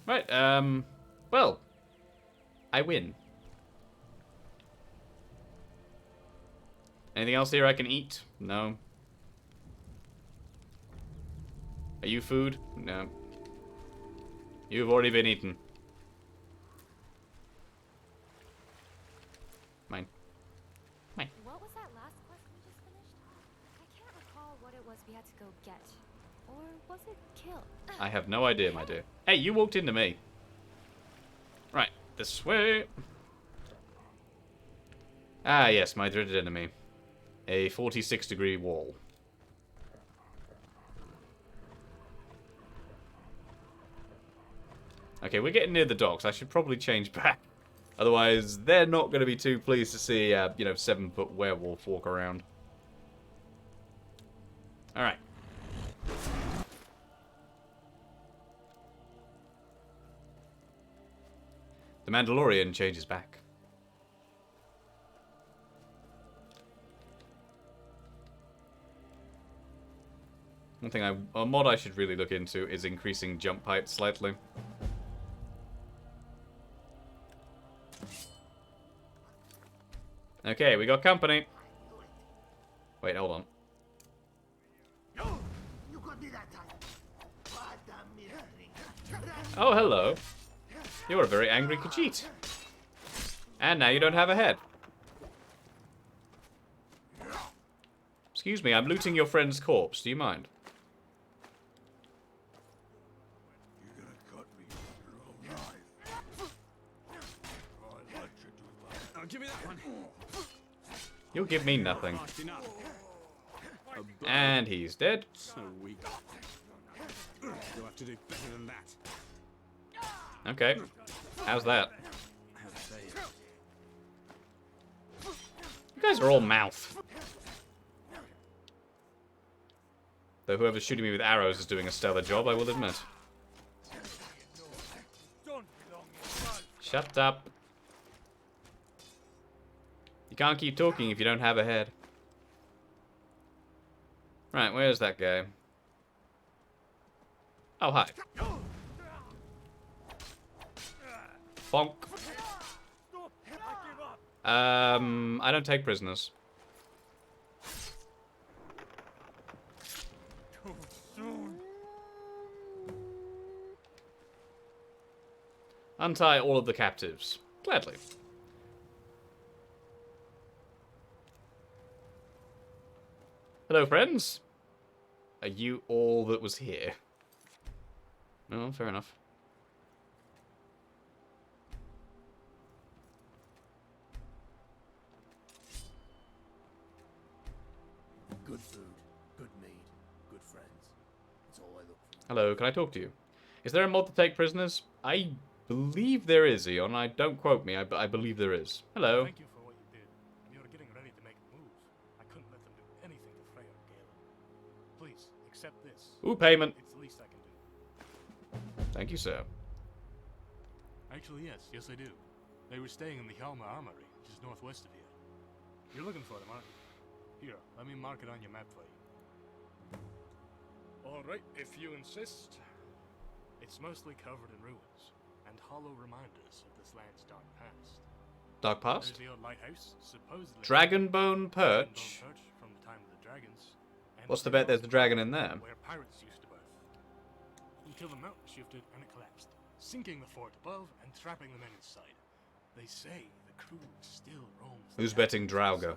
Right, well, I win. Anything else here I can eat? No. Are you food? No. You've already been eaten. Mine. Mine. What was that last quest we just finished? I can't recall what it was we had to go get. Or was it kill? I have no idea, my dear. Hey, you walked into me. Right, this way. Ah, yes, my dreaded enemy. A 46-degree wall. Okay, we're getting near the docks. I should probably change back. Otherwise, they're not going to be too pleased to see, you know, 7-foot werewolf walk around. Alright. The Mandalorian changes back. One thing a mod I should really look into is increasing jump height slightly. Okay, we got company. Wait, hold on. Oh, hello. You're a very angry Khajiit. And now you don't have a head. Excuse me, I'm looting your friend's corpse. Do you mind? Give me that one. You'll give me nothing. And he's dead. So weak. You'll have to do better than that. Okay. How's that? You guys are all mouth. Though whoever's shooting me with arrows is doing a stellar job, I will admit. Shut up. You can't keep talking if you don't have a head. Right, where's that guy? Oh, hi. Bonk. I don't take prisoners. Untie all of the captives. Gladly. Hello, friends. Are you all that was here? No, fair enough. Good food, good mead, good friends. That's all I look for. Hello, can I talk to you? Is there a mod to take prisoners? I believe there is, Eon. I don't quote me, but I believe there is. Hello. Thank you for what you did. When you were getting ready to make moves, I couldn't let them do anything Please, accept this. Ooh, payment. It's the least I can do. Thank you, sir. Actually, yes, I do. They were staying in the Hjalmar Armory, which is northwest of here. You're looking for them, aren't you? Here, let me mark it on your map for you. Alright, if you insist. It's mostly covered in ruins, and hollow reminders of this land's dark past. Dark past? There's the old lighthouse, supposedly Dragonbone Perch? from the time of the dragons. And What's the bet there's a dragon in there? Where pirates used to birth. Until the mountain shifted and it collapsed, sinking the fort above and trapping the men inside. They say the crew still roams. Who's betting Draugr?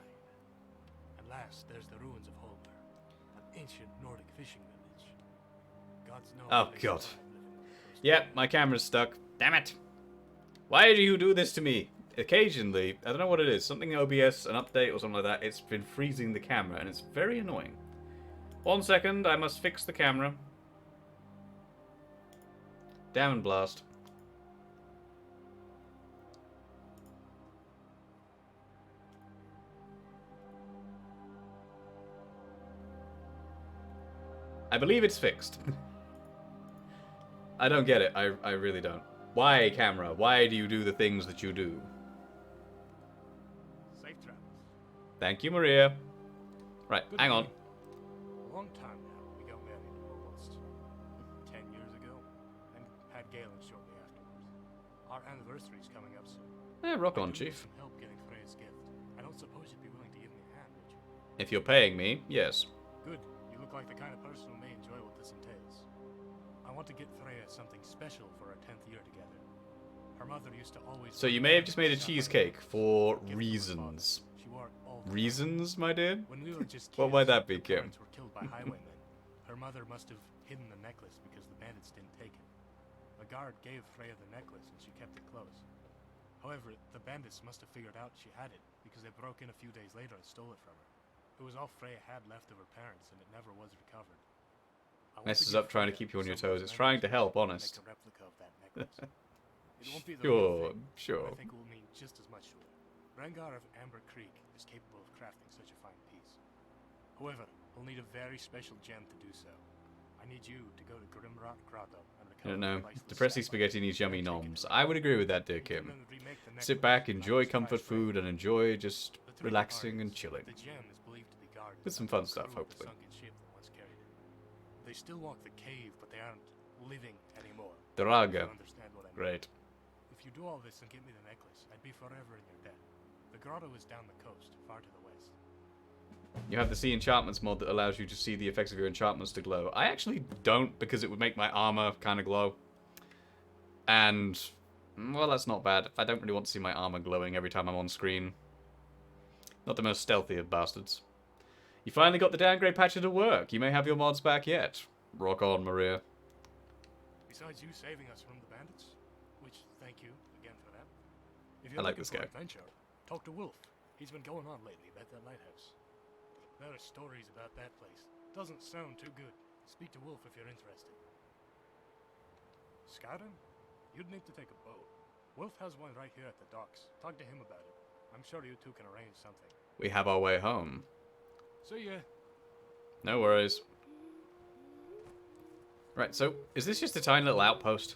And last, there's the ruins of Holmer, an ancient Nordic fishing village. Gods know. Oh god. Yep, my camera's stuck. Damn it. Why do you do this to me? Occasionally, I don't know what it is, something OBS, an update or something like that, it's been freezing the camera and it's very annoying. 1 second, I must fix the camera. Damn and blast. I believe it's fixed. I don't get it. I really don't. Why, camera? Why do you do the things that you do? Safe travels. Thank you, Maria. Right, Good hang on. morning. A long time now, we got married almost 10 years ago, and had Galen shortly afterwards. Our anniversary's coming up soon. Yeah, rock on, I do need Chief. some help getting Freya's gift. I don't suppose you'd be willing to give me a hand, would you? If you're paying me, yes. Good. You look like the kind of person who may enjoy what this entails. I want to get Freya something special for our 10th year together. Her mother used to always... So you may have just made a cheesecake for reasons. Reasons, my dear? When we were just What might that be, her Kim? parents were killed by highwaymen. Her mother must have hidden the necklace because the bandits didn't take it. A guard gave Freya the necklace and she kept it close. However, the bandits must have figured out she had it because they broke in a few days later and stole it from her. It was all Freya had left of her parents and it never was recovered. I want Messes give up trying to Freya keep you on your some of toes. those It's trying to memories help, and honest. make a replica of that necklace. It won't be the real Sure, thing, sure. but I think it will mean just as much to her. Rengar of Amber Creek is capable of crafting such a fine piece. However, he'll need a very special gem to do so. I need you to go to Grimrock Grotto and I recover don't know. the priceless Depressing sapphire. spaghetti needs yummy noms. I would agree with that, dear Kim. Sit back, enjoy comfort food, and enjoy just relaxing and chilling. The gem is believed to be guarded With some by fun the stuff, crew of the hopefully. sunken ship that once carried it. They still walk the cave, but they aren't living anymore. Doggo. If you understand what I mean. Great. If you do all this and get me the necklace, I'd be forever in your debt. The grotto is down the coast, far to the west. You have the See Enchantments mod that allows you to see the effects of your enchantments to glow. I actually don't, because it would make my armor kind of glow. And, well, that's not bad. I don't really want to see my armor glowing every time I'm on screen. Not the most stealthy of bastards. You finally got the downgrade patcher to work. You may have your mods back yet. Rock on, Maria. Besides you saving us from the bandits, which thank you again for that. If I you're like looking this for guy. adventure, talk to Wolf. He's been going on lately about that lighthouse. There are stories about that place. Doesn't sound too good. Speak to Wolf if you're interested. Skyrim? You'd need to take a boat. Wolf has one right here at the docks. Talk to him about it. I'm sure you two can arrange something. We have our way home. See ya. No worries. Right, so, is this just a tiny little outpost?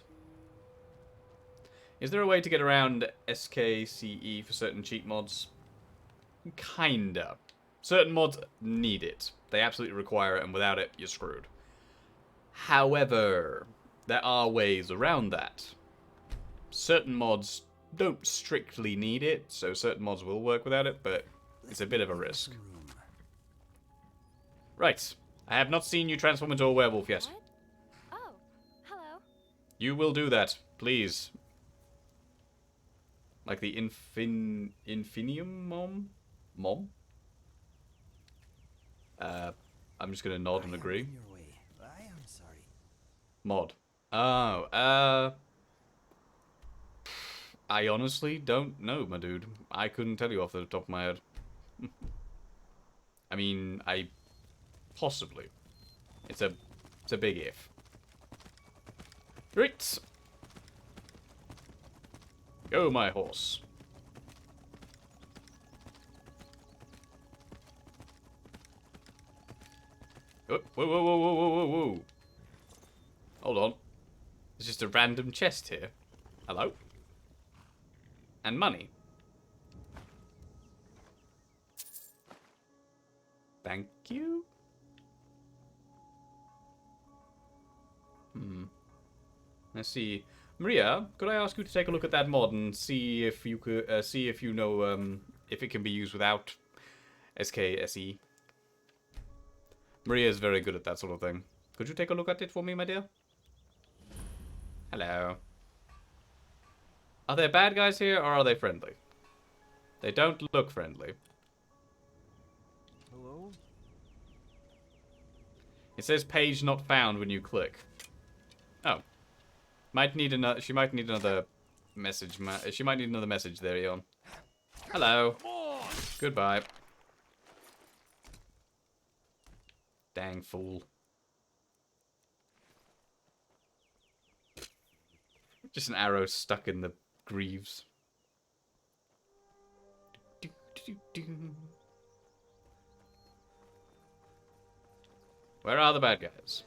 Is there a way to get around SKCE for certain cheat mods? Kinda. Certain mods need it. They absolutely require it, and without it, you're screwed. However, there are ways around that. Certain mods don't strictly need it, so certain mods will work without it, but it's a bit of a risk. Right. I have not seen you transform into a werewolf yet. Oh, hello. You will do that, please. Like the Infinium Mom? Mom? I'm just gonna nod and agree. I am sorry. Mod. Oh, I honestly don't know, my dude. I couldn't tell you off the top of my head. I mean, possibly. It's a big if. Right. Go, my horse. Oh, whoa, whoa, whoa, whoa, whoa, whoa, whoa. Hold on. There's just a random chest here. Hello? And money. Thank you. Let's see. Maria, could I ask you to take a look at that mod and see if you could see if you know if it can be used without SKSE? Maria is very good at that sort of thing. Could you take a look at it for me, my dear? Hello. Are there bad guys here, or are they friendly? They don't look friendly. Hello? It says page not found when you click. Oh. Might need another. She might need another message. She might need another message there, Eon. Hello. Goodbye. Dang fool. Just an arrow stuck in the greaves. Where are the bad guys?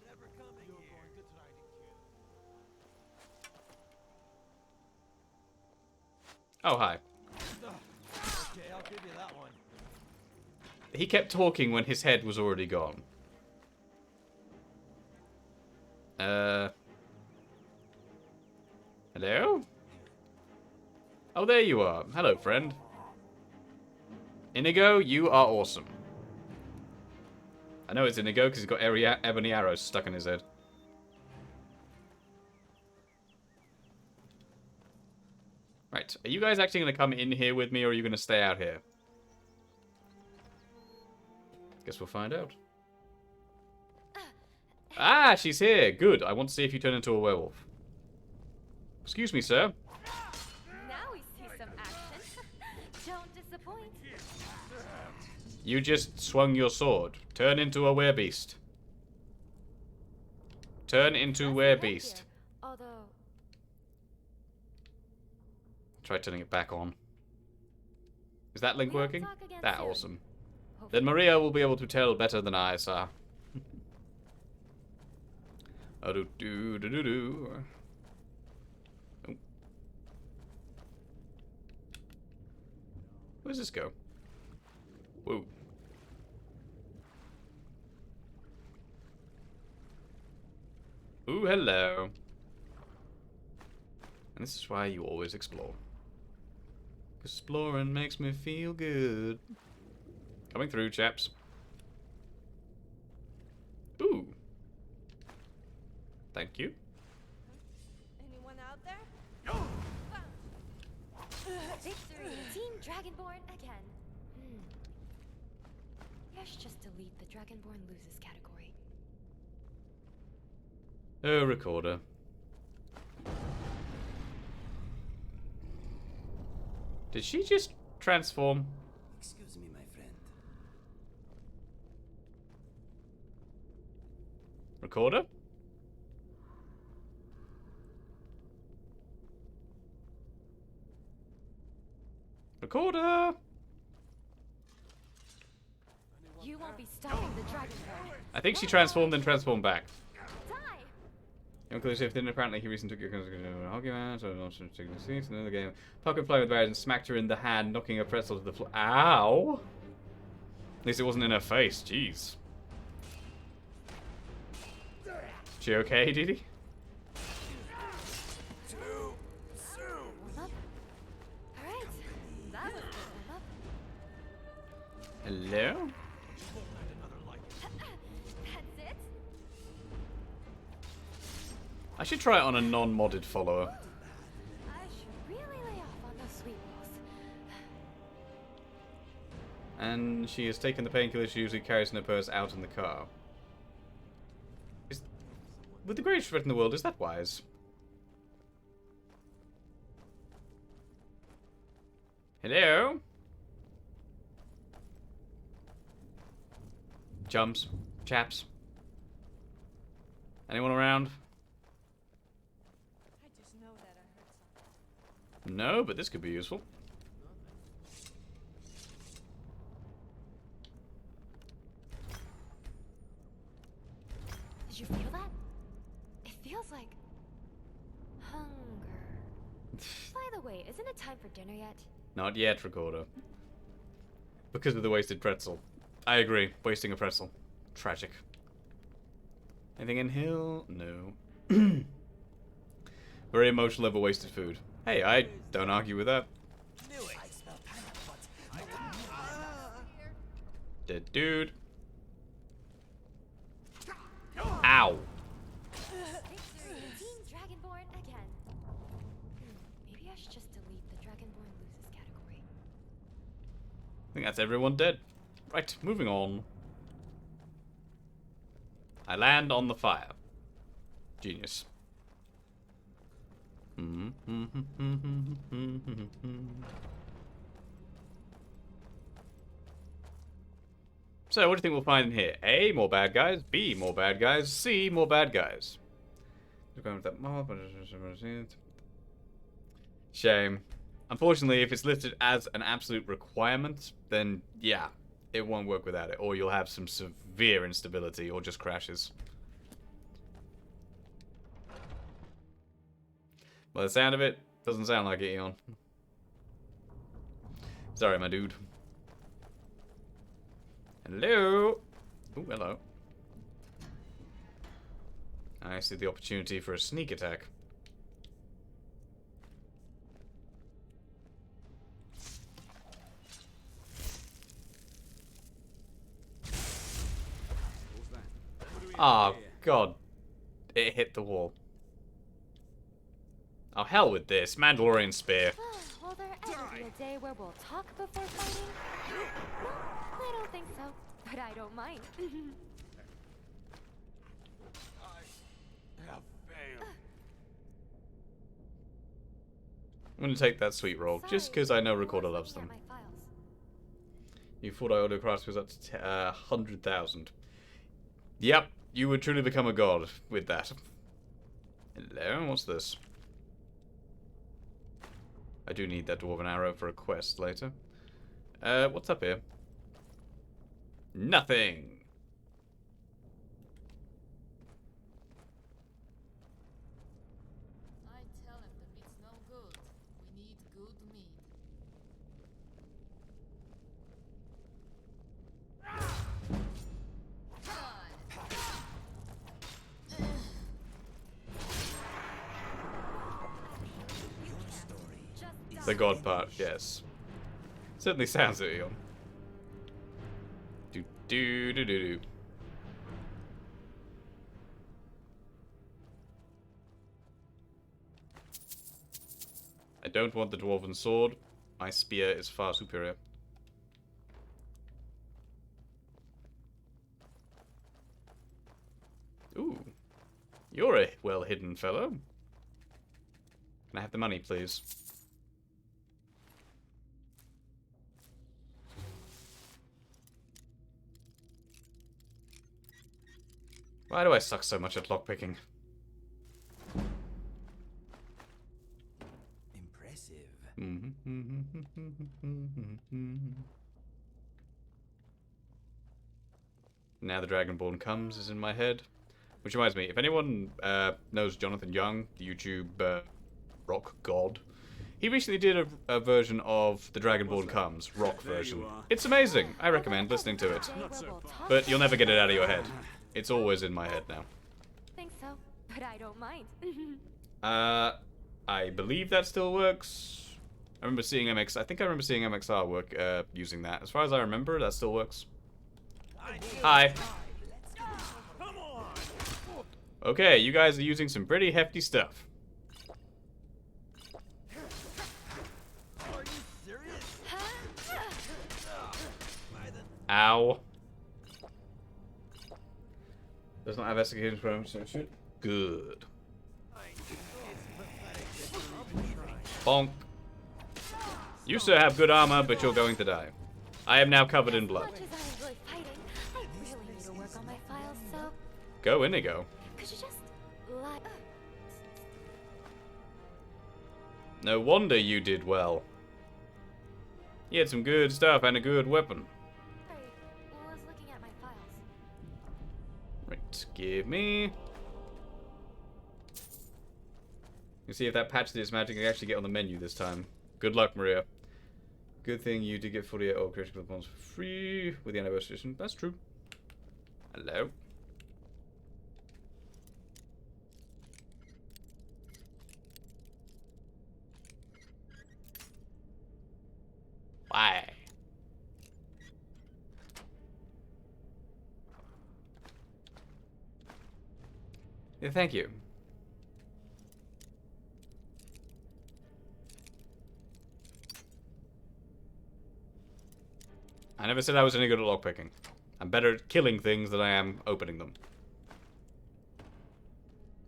Oh, hi. Okay, I'll give you that one. He kept talking when his head was already gone. Hello? Oh, there you are. Hello, friend. Inigo, you are awesome. I know it's Inigo because he's got ebony arrows stuck in his head. Right, are you guys actually going to come in here with me, or are you going to stay out here? Guess we'll find out. Ah, she's here. Good. I want to see if you turn into a werewolf. Excuse me, sir. Now we see some action. Don't disappoint. You just swung your sword. Turn into a werebeast. Turn into werebeast. Although Try turning it back on. Is that link working? That soon. awesome. Then Maria will be able to tell better than I, sir. Do. Oh. Where does this go? Whoa. Ooh, hello. And this is why you always explore. Exploring makes me feel good. Coming through, chaps. Ooh. Thank you. anyone out there? Victory, Team Dragonborn again. Let's just delete the Dragonborn loses category. Oh, recorder. Did she just transform? Excuse me, my friend. Recorder? Recorder! You won't be stopping the Dragonborn. I think she transformed and transformed back. Die! Inclusive, then apparently he recently took your argument, so not taking the seats, another game. Pocket play with Barrett and smacked her in the hand, knocking her pretzel to the floor. Ow! At least it wasn't in her face, jeez. She okay, Didi? Alright, that was good enough. Hello? That's it? I should try it on a non-modded follower. I should really lay off on those sweet rolls. And she has taken the painkiller she usually carries in her purse out in the car. With the greatest threat in the world, is that wise? Hello? Chums? Chaps? Anyone around? I just know that I heard something. No, but this could be useful. Did you feel that? It feels like hunger. By the way, isn't it time for dinner yet? Not yet, Recorder. Because of the wasted pretzel. I agree. Wasting a pretzel. Tragic. Anything in here? No. Very emotional over wasted food. Hey, I don't argue with that. Dead dude. Ow. Team Dragonborn again. Maybe I should just delete the Dragonborn loses category. I think that's everyone dead. Right, moving on. I land on the fire. Genius. So, what do you think we'll find in here? A, more bad guys. B, more bad guys. C, more bad guys. Shame. Unfortunately, if it's listed as an absolute requirement, then yeah, it won't work without it. Or you'll have some severe instability or just crashes. By the sound of it, doesn't sound like it, Eon. Sorry, my dude. Hello? Ooh, hello. I see the opportunity for a sneak attack. Oh, God. It hit the wall. Oh, hell with this. Mandalorian spear. Will there ever be a day where we'll talk before fighting? No, I don't think so, but I don't mind. I have failed. I'm gonna take that sweet roll, just because I know Recorder loves them. You thought I autocraft was up to 100,000. Yep, you would truly become a god with that. Hello, what's this? I do need that Dwarven arrow for a quest later. What's up here? Nothing! I tell him the meat's no good. We need good meat. The god part, yes. Certainly sounds it, Eon. Do do do do do. I don't want the dwarven sword. My spear is far superior. Ooh. You're a well-hidden fellow. Can I have the money, please? Why do I suck so much at lockpicking? Impressive. Now the Dragonborn Comes is in my head. Which reminds me, if anyone knows Jonathan Young, the YouTube rock god, he recently did a version of the Dragonborn Comes, rock version. It's amazing. I recommend listening to it. But you'll never get it out of your head. It's always in my head now. Think so, but I don't mind. I believe that still works. I remember seeing I think I remember seeing MXR work using that. As far as I remember, that still works. Hi. Okay, you guys are using some pretty hefty stuff. Ow. Does not have execution from shoot. Good. Bonk. You still have good armor, but you're going to die. I am now covered in blood. As much as I enjoy fighting, I really need to work on my files, so Go, Inigo. could you just lie? No wonder you did well. You had some good stuff and a good weapon. Sorry, was looking at my files. Right. Give me. You see if that patch that is magic can actually get on the menu this time. Good luck, Maria. Good thing you did get 48 old critical bonds for free with the anniversary edition. That's true. Hello. Why? Yeah, thank you. I never said I was any good at lockpicking. I'm better at killing things than I am opening them.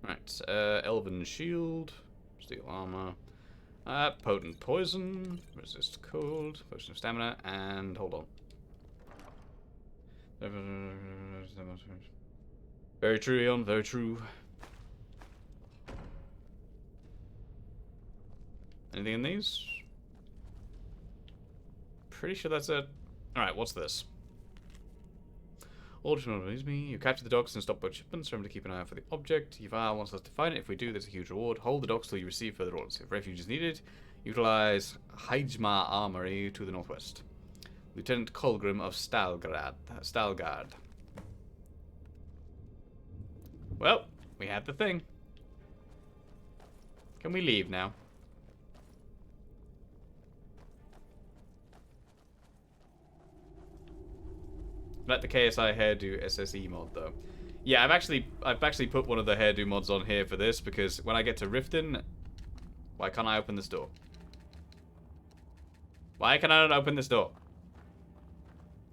Right, Elven Shield, Steel Armor, Potent Poison, Resist Cold, Potion of Stamina, and hold on. Very true, Eon, very true. Anything in these? Pretty sure that's it. Alright, what's this? All release me. You capture the docks and stop both shipments. Remember to keep an eye out for the object. Yuval wants us to find it. If we do, there's a huge reward. Hold the docks till you receive further orders. If refuge is needed, utilize Heijma Armory to the northwest. Lieutenant Colgrim of Stalgard. Well, we have the thing. Can we leave now? Let the KSI hairdo SSE mod though. Yeah, I've actually put one of the hairdo mods on here for this because when I get to Riften, why can't I open this door? Why can I not open this door?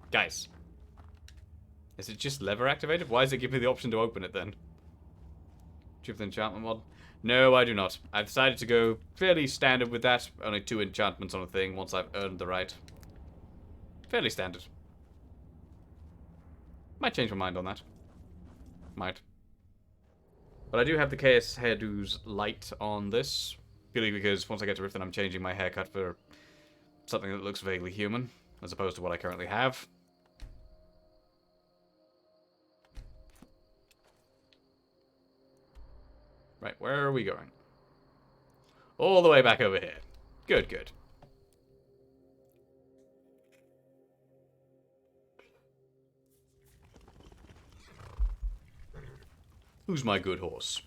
Guys. Is it just lever activated? Why does it give me the option to open it then? Triple enchantment mod? No, I do not. I've decided to go fairly standard with that. Only 2 enchantments on a thing once I've earned the right. Fairly standard. Might change my mind on that. Might. But I do have the KS hairdos light on this. Purely because once I get to Riften, I'm changing my haircut for something that looks vaguely human, as opposed to what I currently have. Right, where are we going? All the way back over here. Good, good. Who's my good horse?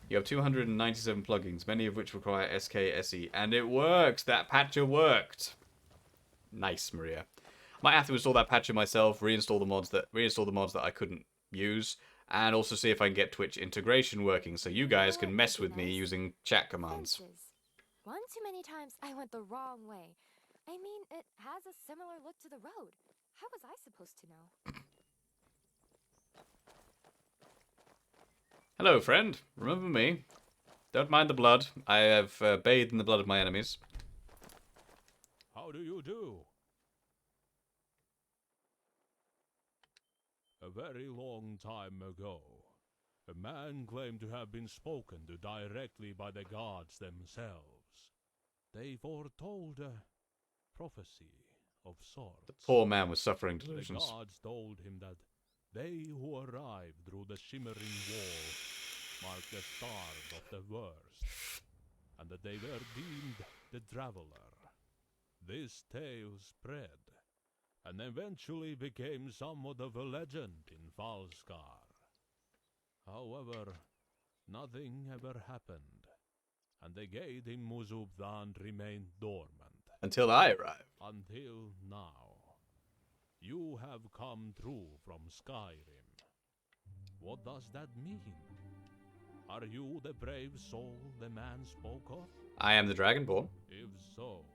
You have 297 plugins, many of which require SKSE, and it works! That patcher worked! Nice, Maria. Might have to install that patcher myself, reinstall the mods that I couldn't use, and also see if I can get Twitch integration working so you guys can mess with me using chat commands. One too many times I went the wrong way. I mean, it has a similar look to the road. How was I supposed to know? Hello, friend. Remember me? Don't mind the blood. I have bathed in the blood of my enemies. How do you do? A very long time ago, a man claimed to have been spoken to directly by the gods themselves. They foretold a prophecy of sorts. The poor man was suffering delusions. The gods told him that they who arrived through the shimmering wall marked the stars of the worst, and that they were deemed the traveler. This tale spread, and eventually became somewhat of a legend in Falskar. However, nothing ever happened, and the gate in Muzubdan remained dormant. Until I arrived. Until now. You have come through from Skyrim. What does that mean? Are you the brave soul the man spoke of? I am the Dragonborn. If so,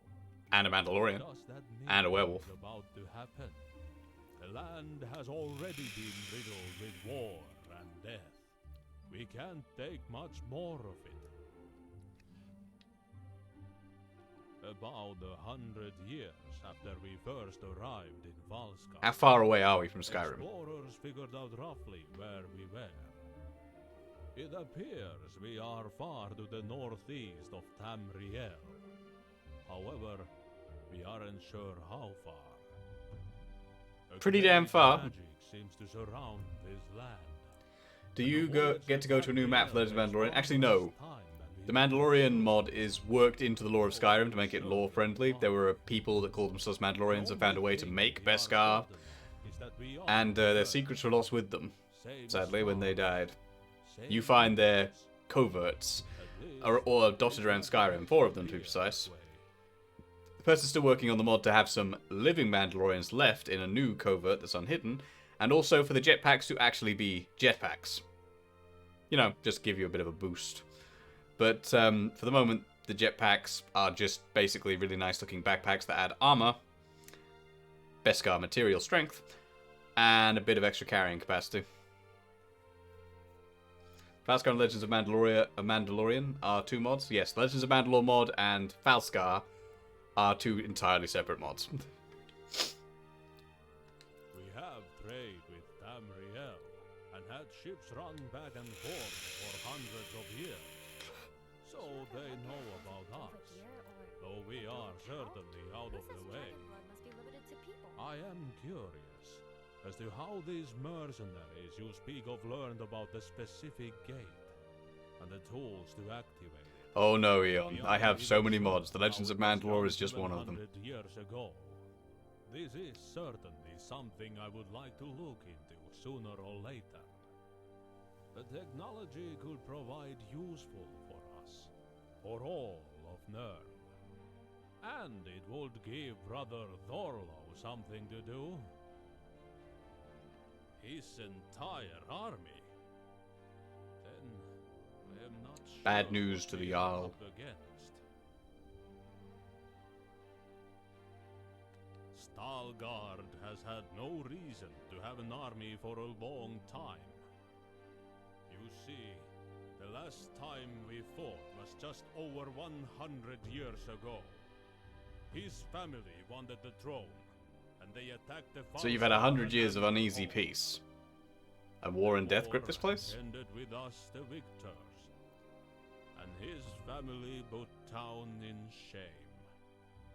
and a Mandalorian. What does that mean and a werewolf. Is about to happen? The land has already been riddled with war and death. We can't take much more of it. About 100 years after we first arrived in Valskar. How far away are we from Skyrim? Explorers figured out roughly where we were. It appears we are far to the northeast of Tamriel. However, we aren't sure how far. pretty damn far. Magic seems to surround this land. Do you get to go to a new map for Legends of Mandalorian? Actually, no. The Mandalorian mod is worked into the lore of Skyrim to make it lore-friendly. There were people that called themselves Mandalorians and found a way to make Beskar, and their secrets were lost with them, sadly, when they died. You find their coverts, or dotted around Skyrim, 4 of them to be precise. The person's still working on the mod to have some living Mandalorians left in a new covert that's unhidden, and also for the jetpacks to actually be jetpacks. You know, just give you a bit of a boost. But for the moment, the jetpacks are just basically really nice looking backpacks that add armor, Beskar material strength, and a bit of extra carrying capacity. Falskar and Legends of Mandalorian are 2 mods. Yes, Legends of Mandalore mod and Falskar are 2 entirely separate mods. We have trade with Tamriel and had ships run back and forth for hundreds of years. So they know about us, though we are certainly out of the way. I am curious as to how these mercenaries you speak of learned about the specific gate and the tools to activate it. Oh no, Eon. I have so many mods. The Legends of Mandalore is just one of them. Years ago. This is certainly something I would like to look into sooner or later. The technology could provide useful for us, for all of Nern. And it would give Brother Thorlo something to do. His entire army. Then I am not sure Bad news to the Jarl. up against. Stalgard has had no reason to have an army for a long time. You see, the last time we fought was just over 100 years ago. His family wanted the throne, and they attacked the So you've had 100 years of uneasy peace. A war and death grip this place? ended with us, the victors, and his family put town in shame.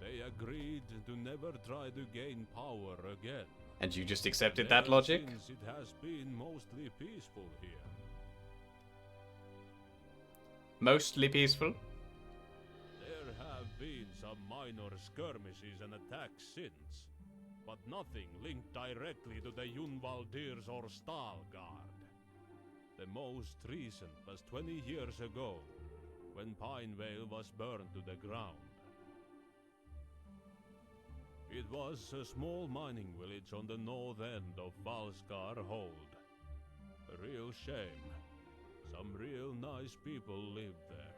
They agreed to never try to gain power again. And you just accepted that Ever logic? since it has been mostly peaceful here. Mostly peaceful? There have been some minor skirmishes and attacks since, but nothing linked directly to the Yunvaldirs or Stalgard. The most recent was 20 years ago, when Pinevale was burned to the ground. It was a small mining village on the north end of Valskar Hold. A real shame. Some real nice people lived there.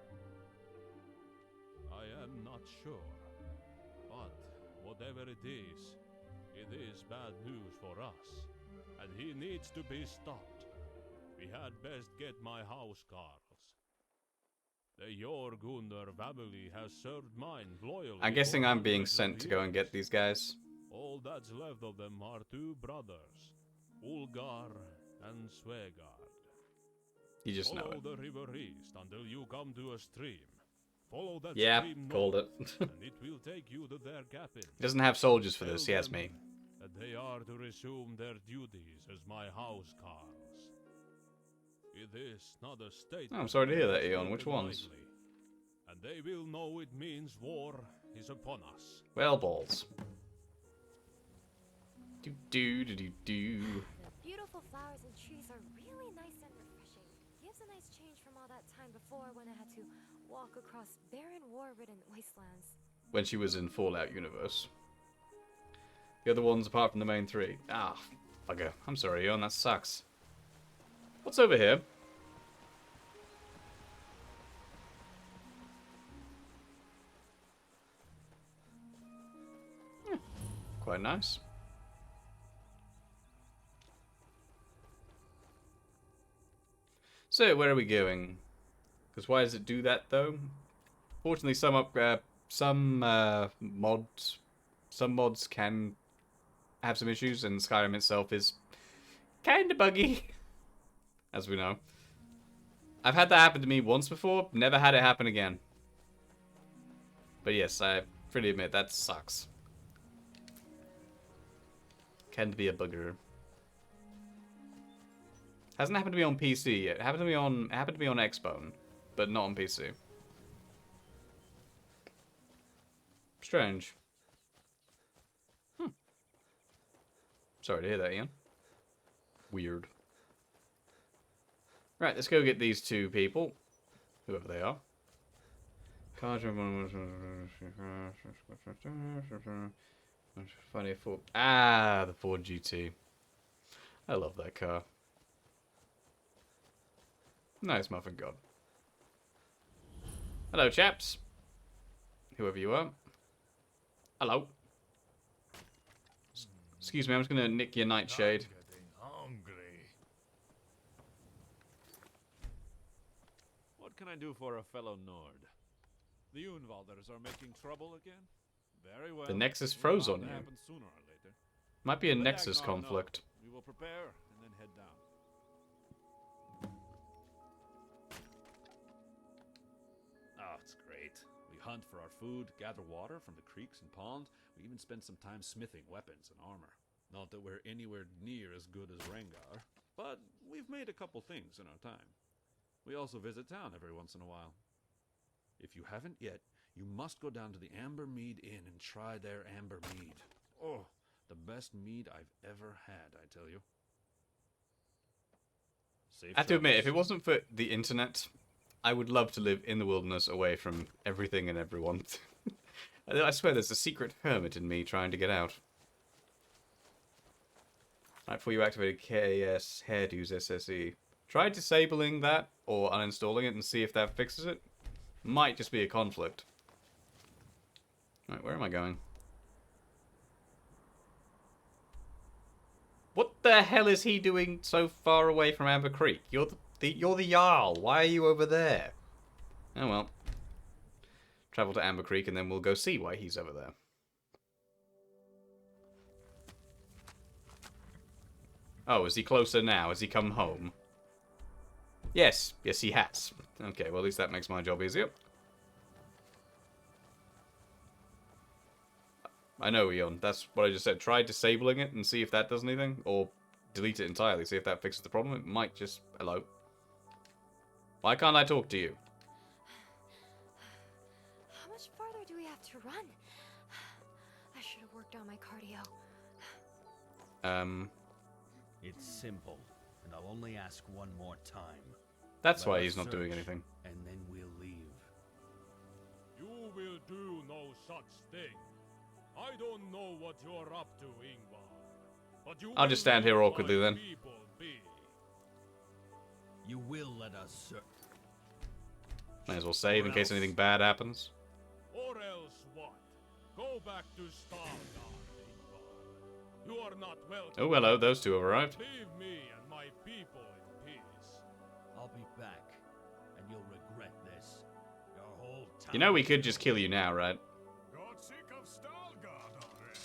I am not sure, but whatever it is bad news for us, and he needs to be stopped. We had best get my housecarls. The Jorgunner family has served mine loyally. I'm guessing for I'm being hundreds of sent to go and get these guys. All that's left of them are 2 brothers, Ulgar and Svegard. You just know Follow it. the river east until you come to a stream. Follow that Yeah, stream called north, it. and it will take you to their cabin. He doesn't have soldiers for this, he has me. That they are to resume their duties as my housecarls. It is not a state. Oh, I'm sorry to hear that, Eon. Which ones? And they will know it means war is upon us. Well, balls. Do do do do do. The beautiful flowers and trees are really nice and refreshing. Gives a nice change from all that time before when I had to walk across barren, war-ridden wastelands. When she was in Fallout universe. The other ones apart from the main 3. Ah, bugger. I'm sorry, Eon, that sucks. What's over here? Quite nice. So, where are we going? Because why does it do that, though? Fortunately, some mods can have some issues, and Skyrim itself is kind of buggy, as we know. I've had that happen to me once before, never had it happen again. But yes, I freely admit that sucks. can be a bugger. Hasn't happened to me on PC yet. It happened to me on Xbone, but not on PC. Strange. Sorry to hear that, Ian. Weird. Right, let's go get these two people. Whoever they are. The Ford GT. I love that car. Nice muffin god. Hello, chaps. Whoever you are. Hello. Excuse me, I'm just gonna nick your nightshade. Hungry. What can I do for a fellow Nord? The Unwalders are making trouble again? Very well. The Nexus froze on you. Happen sooner or later. Might be a Let Nexus Agnar know. conflict. We will prepare and then head down. Oh, it's great. We hunt for our food, gather water from the creeks and ponds. We even spend some time smithing weapons and armor. Not that we're anywhere near as good as Rengar, but we've made a couple things in our time. We also visit town every once in a while. If you haven't yet, you must go down to the Amber Mead Inn and try their amber mead. Oh, the best mead I've ever had, I tell you. Safe I have to admit, travels. if it wasn't for the internet, I would love to live in the wilderness away from everything and everyone. I swear there's a secret hermit in me trying to get out. Right, before you activate KS Hairdo's SSE. Try disabling that or uninstalling it and see if that fixes it. Might just be a conflict. Right, where am I going? What the hell is he doing so far away from Amber Creek? You're the Jarl. Why are you over there? Oh well. Travel to Amber Creek and then we'll go see why he's over there. Oh, is he closer now? Has he come home? Yes. Yes, he has. Okay, well, at least that makes my job easier. I know, Eon. That's what I just said. Try disabling it and see if that does anything. Or delete it entirely. See if that fixes the problem. It might just... Hello? Why can't I talk to you? How much farther do we have to run? I should have worked on my cardio. It's simple, and I'll only ask one more time. That's Let why us he's not doing search, anything. And then we'll leave. You will do no such thing. I don't know what you're up to, Ingvar. But you I'll just stand here awkwardly then. You will let us search. May as well save in case anything bad happens. Or else what? Go back to Stalgard, Ingvar. You are not welcome. Oh, hello. Those two have arrived. Leave me and my people in peace. I'll be back, and you'll regret this. Your whole town. You know we could just kill you now, right? Got sick of Stalgard already?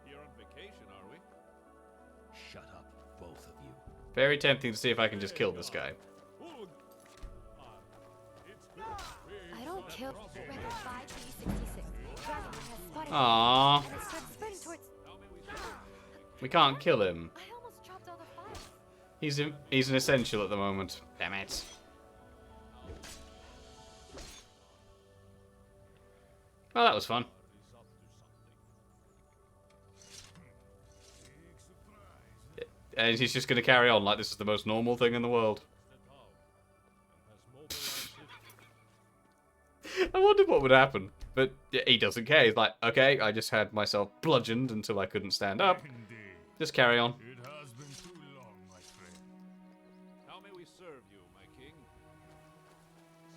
Here on vacation, are we? Shut up, both of you. Very tempting to see if I can just kill this guy. I don't kill record 5B66. Dragon has spotted Aww. and it starts spreading towards. We can't kill him. I almost dropped all the files. He's an essential at the moment. Damn it. Well, that was fun. And he's just going to carry on like this is the most normal thing in the world. I wondered what would happen. But he doesn't care. He's like, okay, I just had myself bludgeoned until I couldn't stand up. Just carry on. It has been too long, my friend. How may we serve you, my king?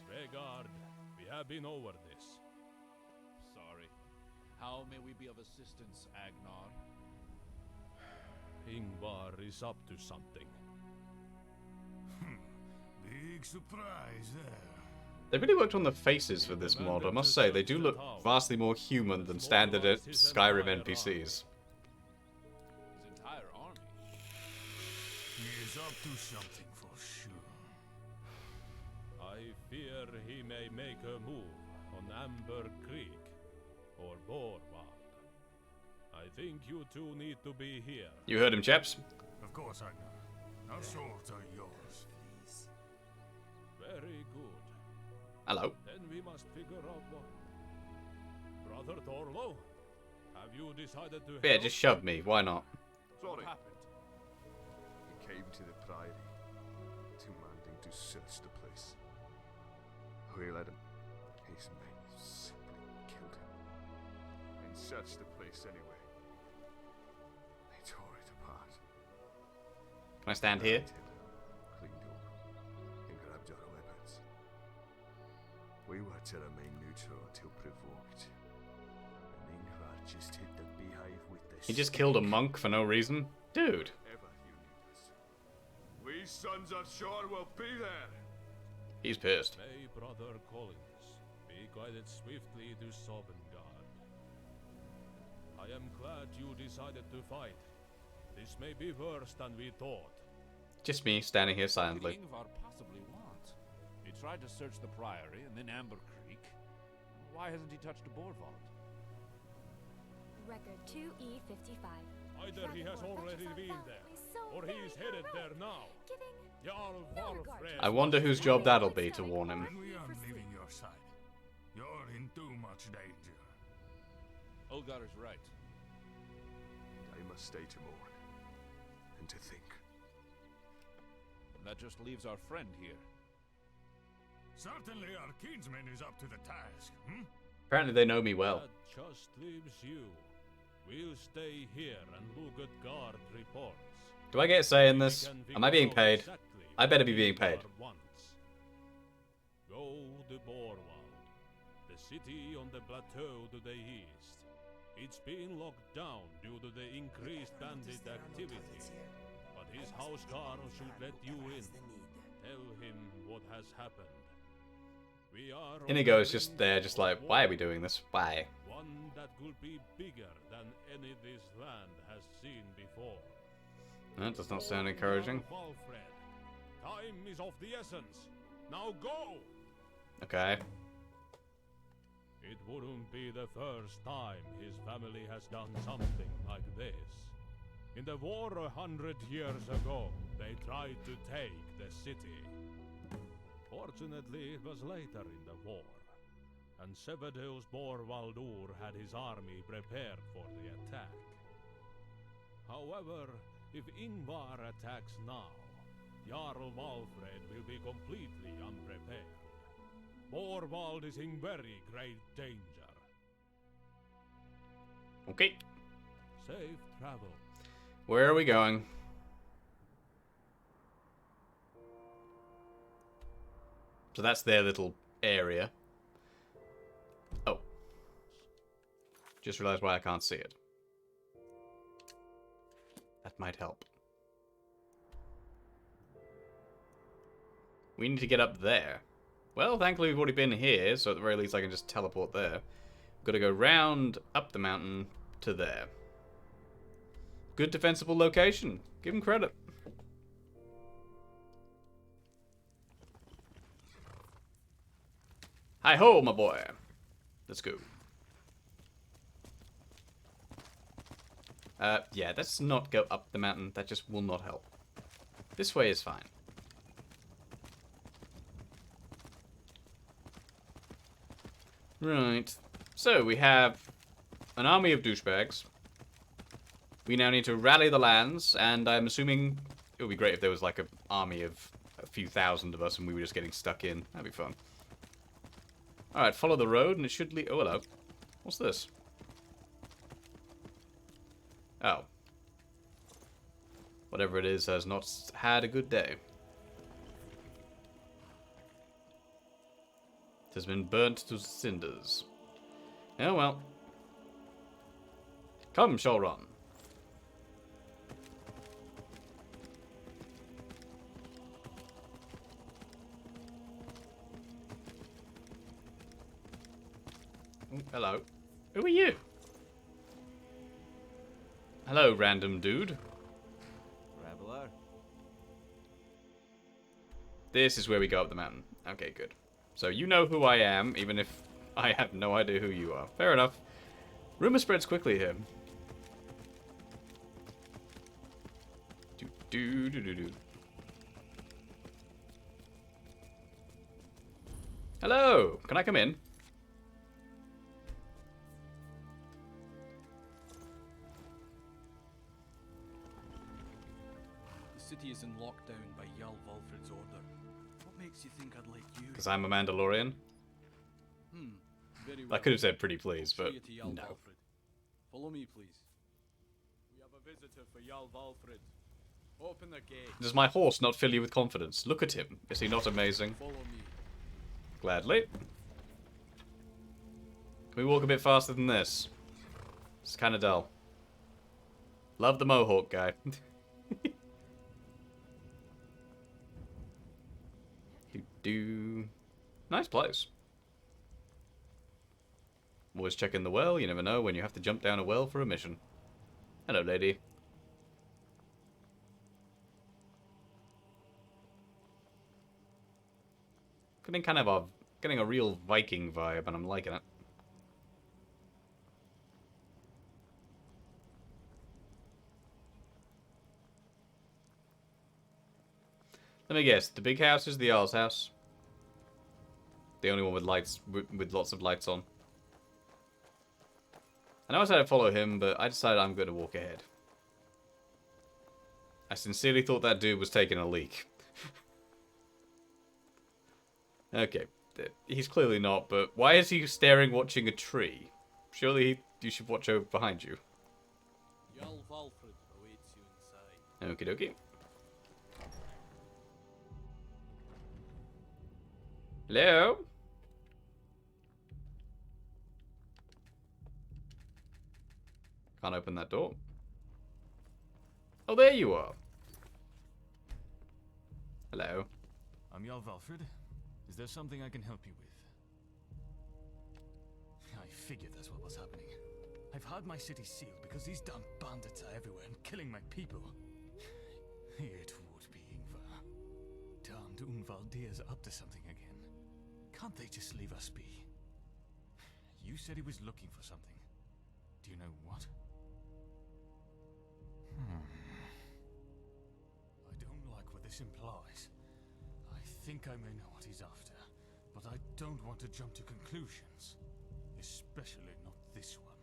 Svegard, we have been over this. Sorry. How may we be of assistance, Agnar? Ingvar is up to something. Big surprise there. They really worked on the faces for this mod, I must say. They do look vastly more human than standard Skyrim NPCs. His entire army. He is up to something for sure. I fear he may make a move on Amber Creek or Borvald. I think you two need to be here. You heard him, chaps. Of course, Agnar. Our swords are yours. Very good. Hello. Then we must figure out what. Brother Torlo, have you decided to Yeah, help? just shove me. Why not? Sorry. What happened? He came to the priory, demanding to search the place. We let him. His men simply killed him. And searched the place anyway. They tore it apart. Can I stand here? Cleaned up and grabbed our weapons. We were to remain neutral until provoked. And Ingvar just hit the beehive with the He just killed a monk for no reason? Dude. Ever you need us. We sons of Shore will be there. He's pissed. May Brother Collins be guided swiftly to Sovngarde. I am glad you decided to fight. This may be worse than we thought. Just me standing here What silently. could Ingvar possibly want? He tried to search the Priory and then Amber Creek. Why hasn't he touched a Borvald? Record 2E55. Either he has already been there, or he is headed there now. Jarl Valfred. I wonder whose job that'll be to warn him. Then we aren't leaving your side. You're in too much danger. Olgar is right. I must stay to mourn. And to think. That just leaves our friend here. Certainly our kinsman is up to the task, hmm? Apparently they know me well. That just leaves you. We'll stay here and look at guard reports. Do I get a say in this? Am I being paid? I better be being paid. Go to Borvald, the city on the plateau to the east. It's been locked down due to the increased bandit activity. But his housecarl should let you in. Tell him what has happened. We are Inigo is just there, just like, why are we doing this? Why? one that could be bigger than any this land has seen before. That does not sound encouraging. Valfred, time is of the essence. Now go! Okay. It wouldn't be the first time his family has done something like this. In the war 100 years ago, they tried to take the city. Fortunately, it was later in the war, and Sevedeus Borvaldur had his army prepared for the attack. However, if Ingvar attacks now, Jarl Valfred will be completely unprepared. Borvald is in very great danger. Okay. Safe travel. Where are we going? So that's their little area. Oh. Just realized why I can't see it. That might help. We need to get up there. Well, thankfully we've already been here, so at the very least I can just teleport there. Got to go round up the mountain to there. Good defensible location. Give him credit. Hi-ho, my boy. Let's go. Yeah, let's not go up the mountain. That just will not help. This way is fine. Right. So, we have an army of douchebags. We now need to rally the lands, and I'm assuming it would be great if there was like an army of a few thousand of us and we were just getting stuck in. That'd be fun. Alright, follow the road and it should lead... Oh, hello. What's this? Oh. Whatever it is has not had a good day. It has been burnt to cinders. Oh well. Come, Sholron. Hello. Who are you? Hello, random dude. Traveler. This is where we go up the mountain. Okay, good. So you know who I am, even if I have no idea who you are. Fair enough. Rumor spreads quickly here. do do do do. Hello, can I come in? The city is in lockdown by Jarl Valfred's order. What makes you think I'd let you? Because I'm a Mandalorian. Very I well. could have said pretty please, I'll but show you to Jarl no. Valfred. Follow me, please. We have a visitor for Jarl Valfred. Open the gate. Does my horse not fill you with confidence? Look at him. Is he not amazing? Follow me. Gladly. Can we walk a bit faster than this? It's kind of dull. Love the mohawk guy. do. Nice place. Always checking the well. You never know when you have to jump down a well for a mission. Hello, lady. Getting a real Viking vibe, and I'm liking it. Let me guess. The big house is the Jarl's house. The only one with lights, with lots of lights on. I know I said I'd follow him, but I decided I'm going to walk ahead. I sincerely thought that dude was taking a leak. Okay. He's clearly not, but why is he staring watching a tree? Surely you should watch over behind you. Jarl Valfred awaits you inside. Okie dokie. Hello? Can't open that door. Oh, there you are. Hello. I'm Jarl Valfred. Is there something I can help you with? I figured that's what was happening. I've had my city sealed because these damn bandits are everywhere and killing my people. It would be Ingvar. Damned Unvaldir's up to something again. Can't they just leave us be? You said he was looking for something. Do you know what? I don't like what this implies. I think I may know what he's after, but I don't want to jump to conclusions. Especially not this one.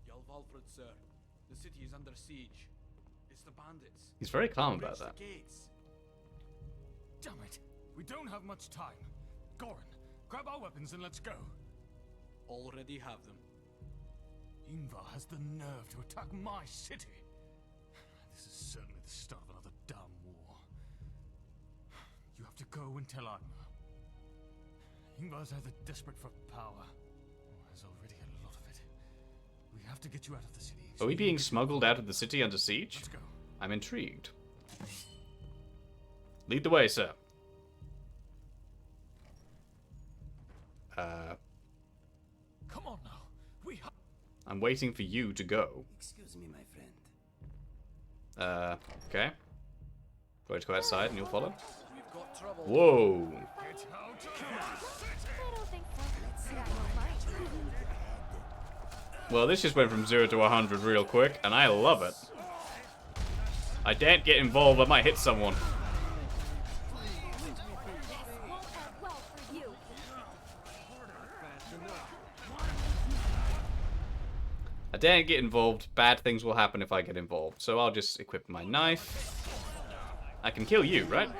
Jarl Valfred, sir. The city is under siege. It's the bandits. He's very calm about Breach that. the gates. Damn it! We don't have much time. Goran, grab our weapons and let's go. Already have them. Ingvar has the nerve to attack my city. This is certainly the start of another damn war. You have to go and tell Agnar. Ingvar's either desperate for power, or has already a lot of it. We have to get you out of the city. Are we being smuggled out of the city under siege? Let's go. I'm intrigued. Lead the way, sir. Come on now. I'm waiting for you to go. Excuse me, my friend. Okay. Going to go outside and you'll follow? We've got trouble. Whoa. Well, this just went from 0 to 100 real quick, and I love it. I daren't get involved, I might hit someone. I daren't get involved, bad things will happen if I get involved, so I'll just equip my knife. I can kill you, right?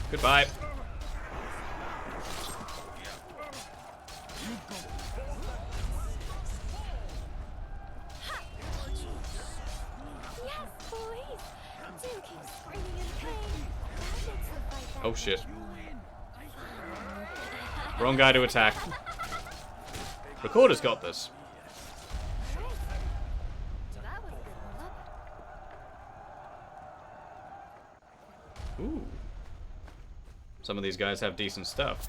Goodbye. Oh shit. Wrong guy to attack. Recorder's got this. Ooh. Some of these guys have decent stuff.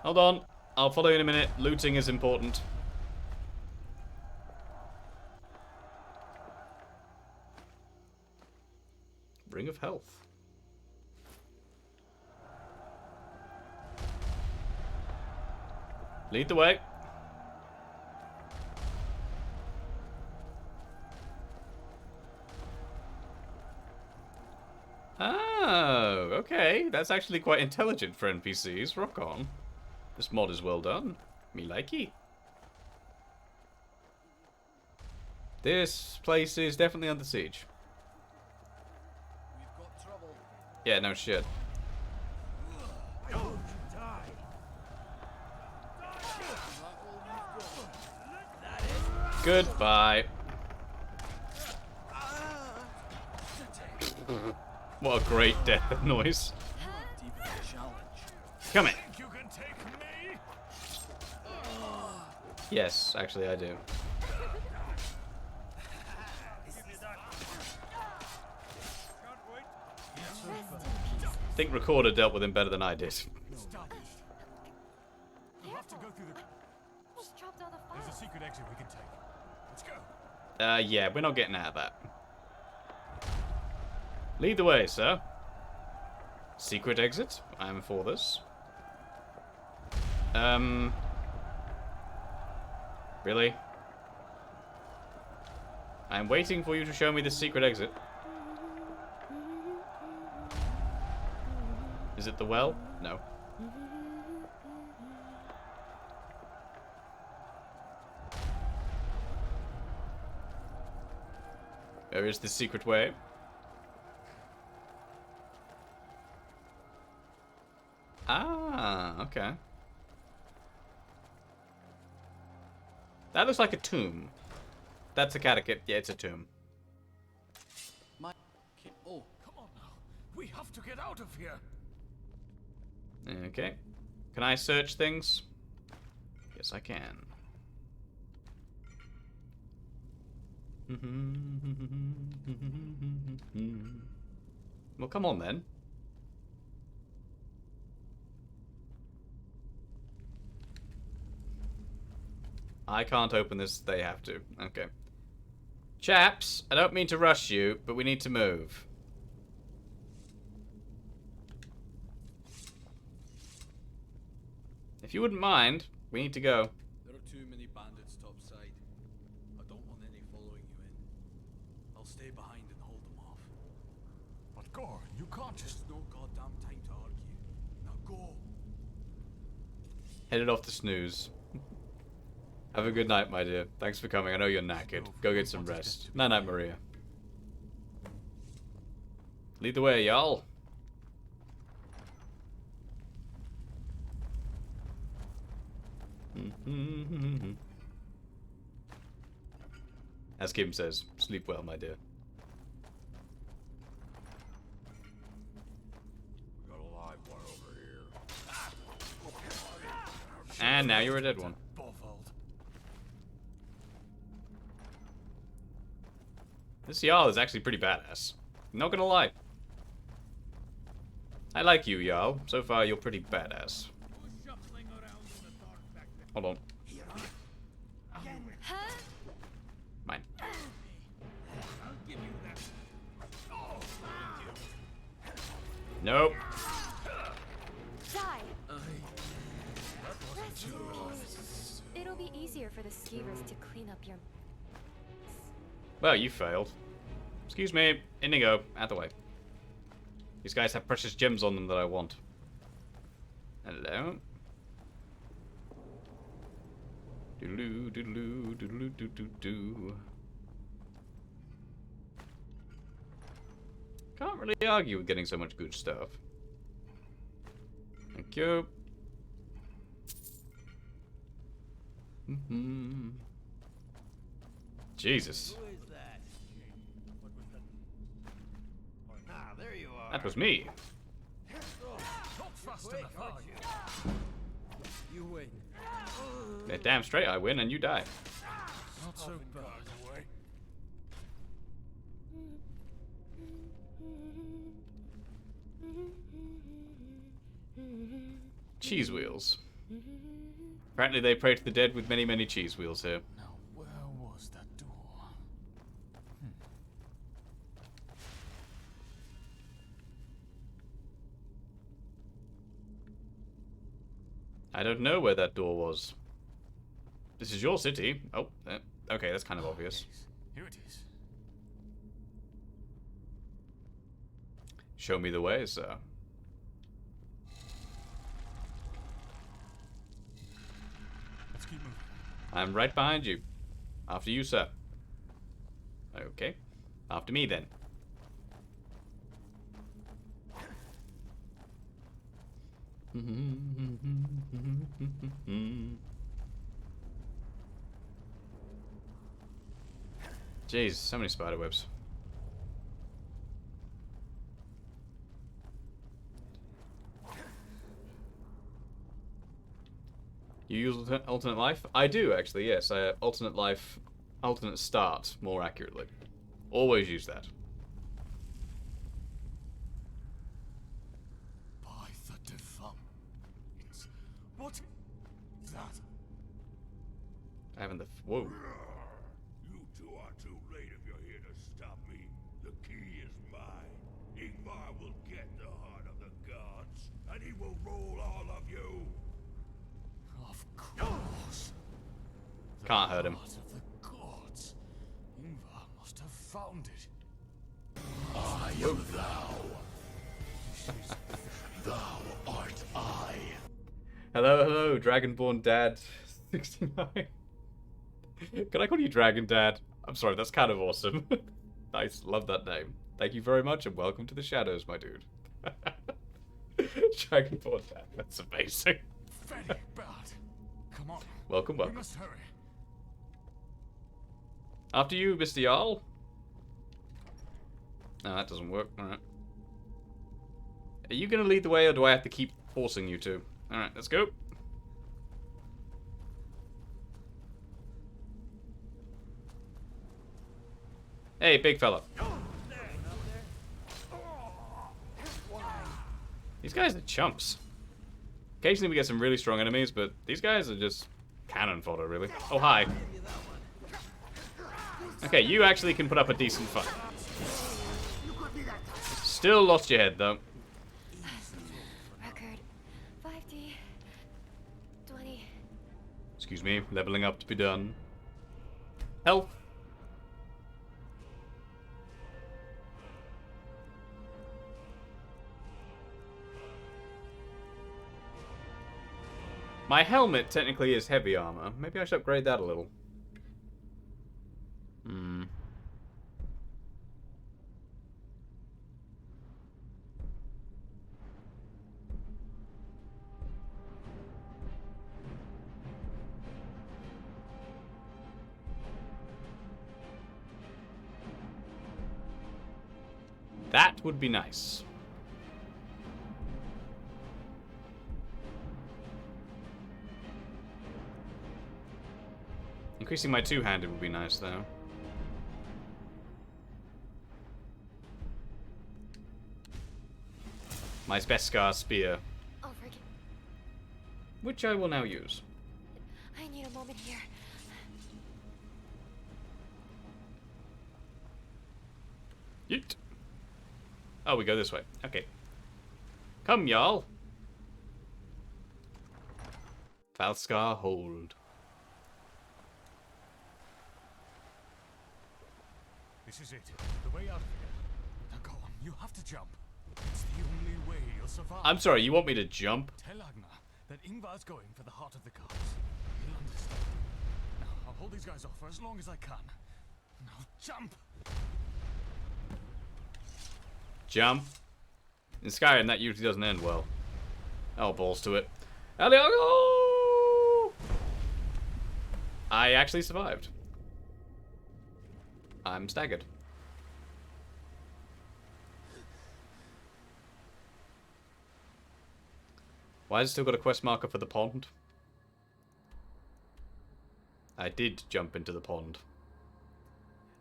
Hold on. I'll follow you in a minute. Looting is important. Ring of Health. Lead the way. Oh, okay. That's actually quite intelligent for NPCs. Rock on. This mod is well done. Me likey. This place is definitely under siege. We've got trouble. Yeah, no shit. Goodbye. What a great death noise. Come in. Yes, actually I do. I think Recorder dealt with him better than I did. Just dropped all the files. There's a secret exit we can take. Let's go. Yeah, we're not getting out of that. Lead the way, sir. Secret exit? I'm for this. Really? I'm waiting for you to show me the secret exit. Is it the well? No. Where is the secret way? Ah, okay. That looks like a tomb. That's a catechit. Yeah, it's a tomb. Oh, come on now. We have to get out of here. Okay. Can I search things? Yes, I can. Well, come on then. I can't open this, they have to. Okay. Chaps, I don't mean to rush you, but we need to move. If you wouldn't mind, we need to go. There are too many bandits topside. I don't want any following you in. I'll stay behind and hold them off. But Gore, you can't just... There's no goddamn time to argue. Now go. Headed off to snooze. Have a good night, my dear. Thanks for coming. I know you're knackered. Go get some rest. Night-night, Maria. Lead the way, y'all. As Kim says, sleep well, my dear. We got a live one over here. And now you're a dead one. This Jarl is actually pretty badass. Not gonna lie. I like you, Jarl. So far, you're pretty badass. Hold on. Mine. Nope. Die. Rest in peace. It'll be easier for the skeevers to clean up your. Well, you failed. Excuse me. Inigo, out the way. These guys have precious gems on them that I want. Hello. Doodaloo, doodaloo, doodaloo, doo-doo-doo. Can't really argue with getting so much good stuff. Thank you. Jesus. Who is that? Ah, there you are. That was me. Not fast enough, are you? You win. Yeah, damn straight I win and you die. Not so bad. Cheese wheels. Apparently they pray to the dead with many, many cheese wheels here. Now, where was that door? I don't know where that door was. This is your city. Oh, okay, that's kind of obvious. Here it is. Show me the way, sir. Let's keep moving. I'm right behind you. After you, sir. Okay. After me, then. Jeez, so many spider webs. You use alternate life? I do, actually, yes. Alternate life, alternate start, more accurately. Always use that. By the defunct. What is that? I haven't the. Whoa. You two are too late if you're here to stop me. The key is mine. Ingvar will get the heart of the gods, and he will rule all of you. Of course. Can't hurt him. Heart of the gods. Ingvar must have found it. I am thou. Thou art I. Hello, hello, Dragonborn Dad 69. Can I call you Dragon Dad? I'm sorry, that's kind of awesome. Nice, love that name. Thank you very much and welcome to the shadows, my dude. Dragonborn Dad, that's amazing. Very bad. Come on. Welcome, We welcome. must hurry. After you, Mr. Jarl. No, that doesn't work. Alright. Are you going to lead the way or do I have to keep forcing you to? Alright, let's go. Hey, big fella. These guys are chumps. Occasionally we get some really strong enemies, but these guys are just cannon fodder, really. Oh, hi. Okay, you actually can put up a decent fight. Still lost your head, though. Record 5D 20. Excuse me, leveling up to be done. Health. My helmet technically is heavy armor. Maybe I should upgrade that a little. Hmm. That would be nice. Increasing my two-handed would be nice, though. My Beskar spear, Oh, frick. which I will now use. I need a moment here. Yeet. Oh, we go this way. Okay. Come, y'all. Falskar hold. This is it. The way out of here. Now go on. You have to jump. It's the only way you'll survive. I'm sorry, you want me to jump? Tell Agnar that Ingvar's going for the heart of the gods. He'll understand. Now, I'll hold these guys off for as long as I can. Now, jump! Jump. In Skyrim, that usually doesn't end well. Oh, balls to it. Aliago! I actually survived. I'm staggered. Why has it still got a quest marker for the pond? I did jump into the pond.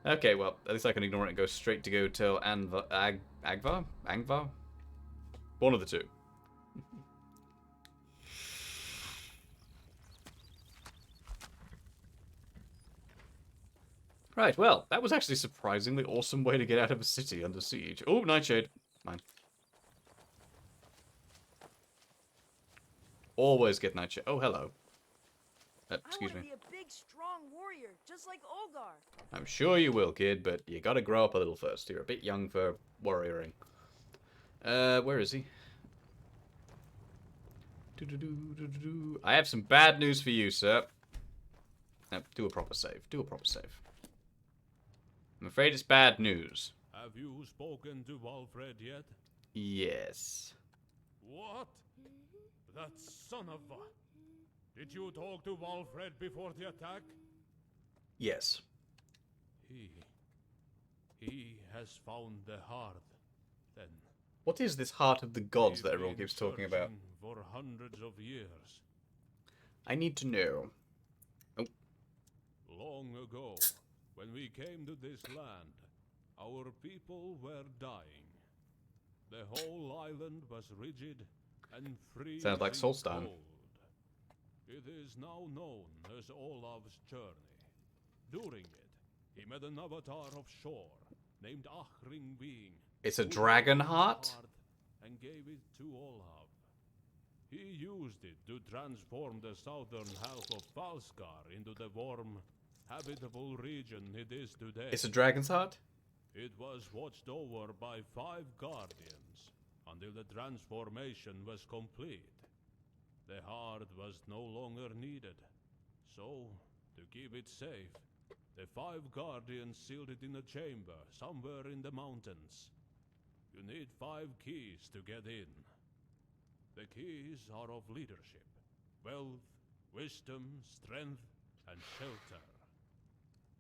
Okay, well, at least I can ignore it and go straight to go tell Agvar? Angvar? One of the two. Right, well, that was actually a surprisingly awesome way to get out of a city under siege. Oh, Nightshade. Mine. Always get Nightshade. Oh, hello. Excuse me. I want to be a big, strong warrior, just like Olgar. I'm sure you will, kid, but you gotta grow up a little first. You're a bit young for warrioring. Where is he? I have some bad news for you, sir. Do a proper save. Do a proper save. I'm afraid it's bad news. Have you spoken to Walfred yet? Yes. What? That son of a... Did you talk to Walfred before the attack? Yes. He has found the heart, then. What is this heart of the gods that everyone keeps talking about? For hundreds of years. I need to know. Oh. Long ago, when we came to this land, our people were dying. The whole island was rigid and freezing Sounds like Solstheim. cold. It is now known as Olaf's journey. During it, he met an avatar of shore named Achring Being. It's a dragon heart? And gave it to Olaf. He used it to transform the southern half of Falskar into the warm, habitable region it is today. It's a dragon's heart? It was watched over by 5 guardians until the transformation was complete. The heart was no longer needed, so, to keep it safe, the 5 guardians sealed it in a chamber somewhere in the mountains. You need 5 keys to get in. The keys are of leadership, wealth, wisdom, strength, and shelter.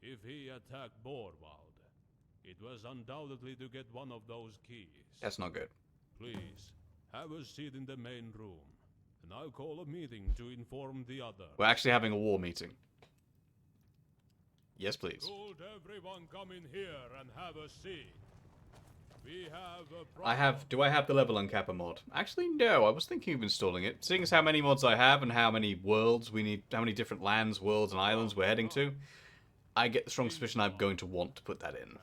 If he attacked Borwald, it was undoubtedly to get one of those keys. That's not good. Please, have a seat in the main room, and I'll call a meeting to inform the others. We're actually having a war meeting. Yes, please. Could everyone come in here and have a seat? We have a Do I have the level uncapper mod? Actually, no. I was thinking of installing it. Seeing as how many mods I have and how many worlds we need, how many different lands, worlds, and islands we're heading to, I get the strong suspicion I'm going to want to put that in.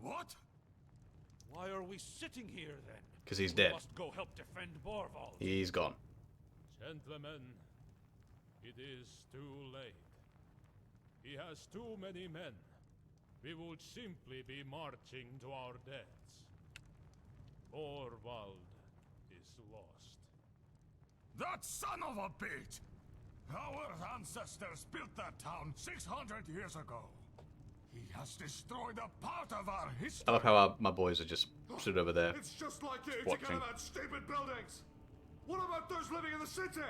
What? Why are we sitting here then? Because he's dead. We must go help defend Borvald. He's gone. Gentlemen, it is too late. He has too many men. We would simply be marching to our deaths. Borvald is lost. That son of a bitch! Our ancestors built that town 600 years ago. He has destroyed a part of our history. I love how my boys are just stood over there. It's just like you to watching. care about stupid buildings. What about those living in the city?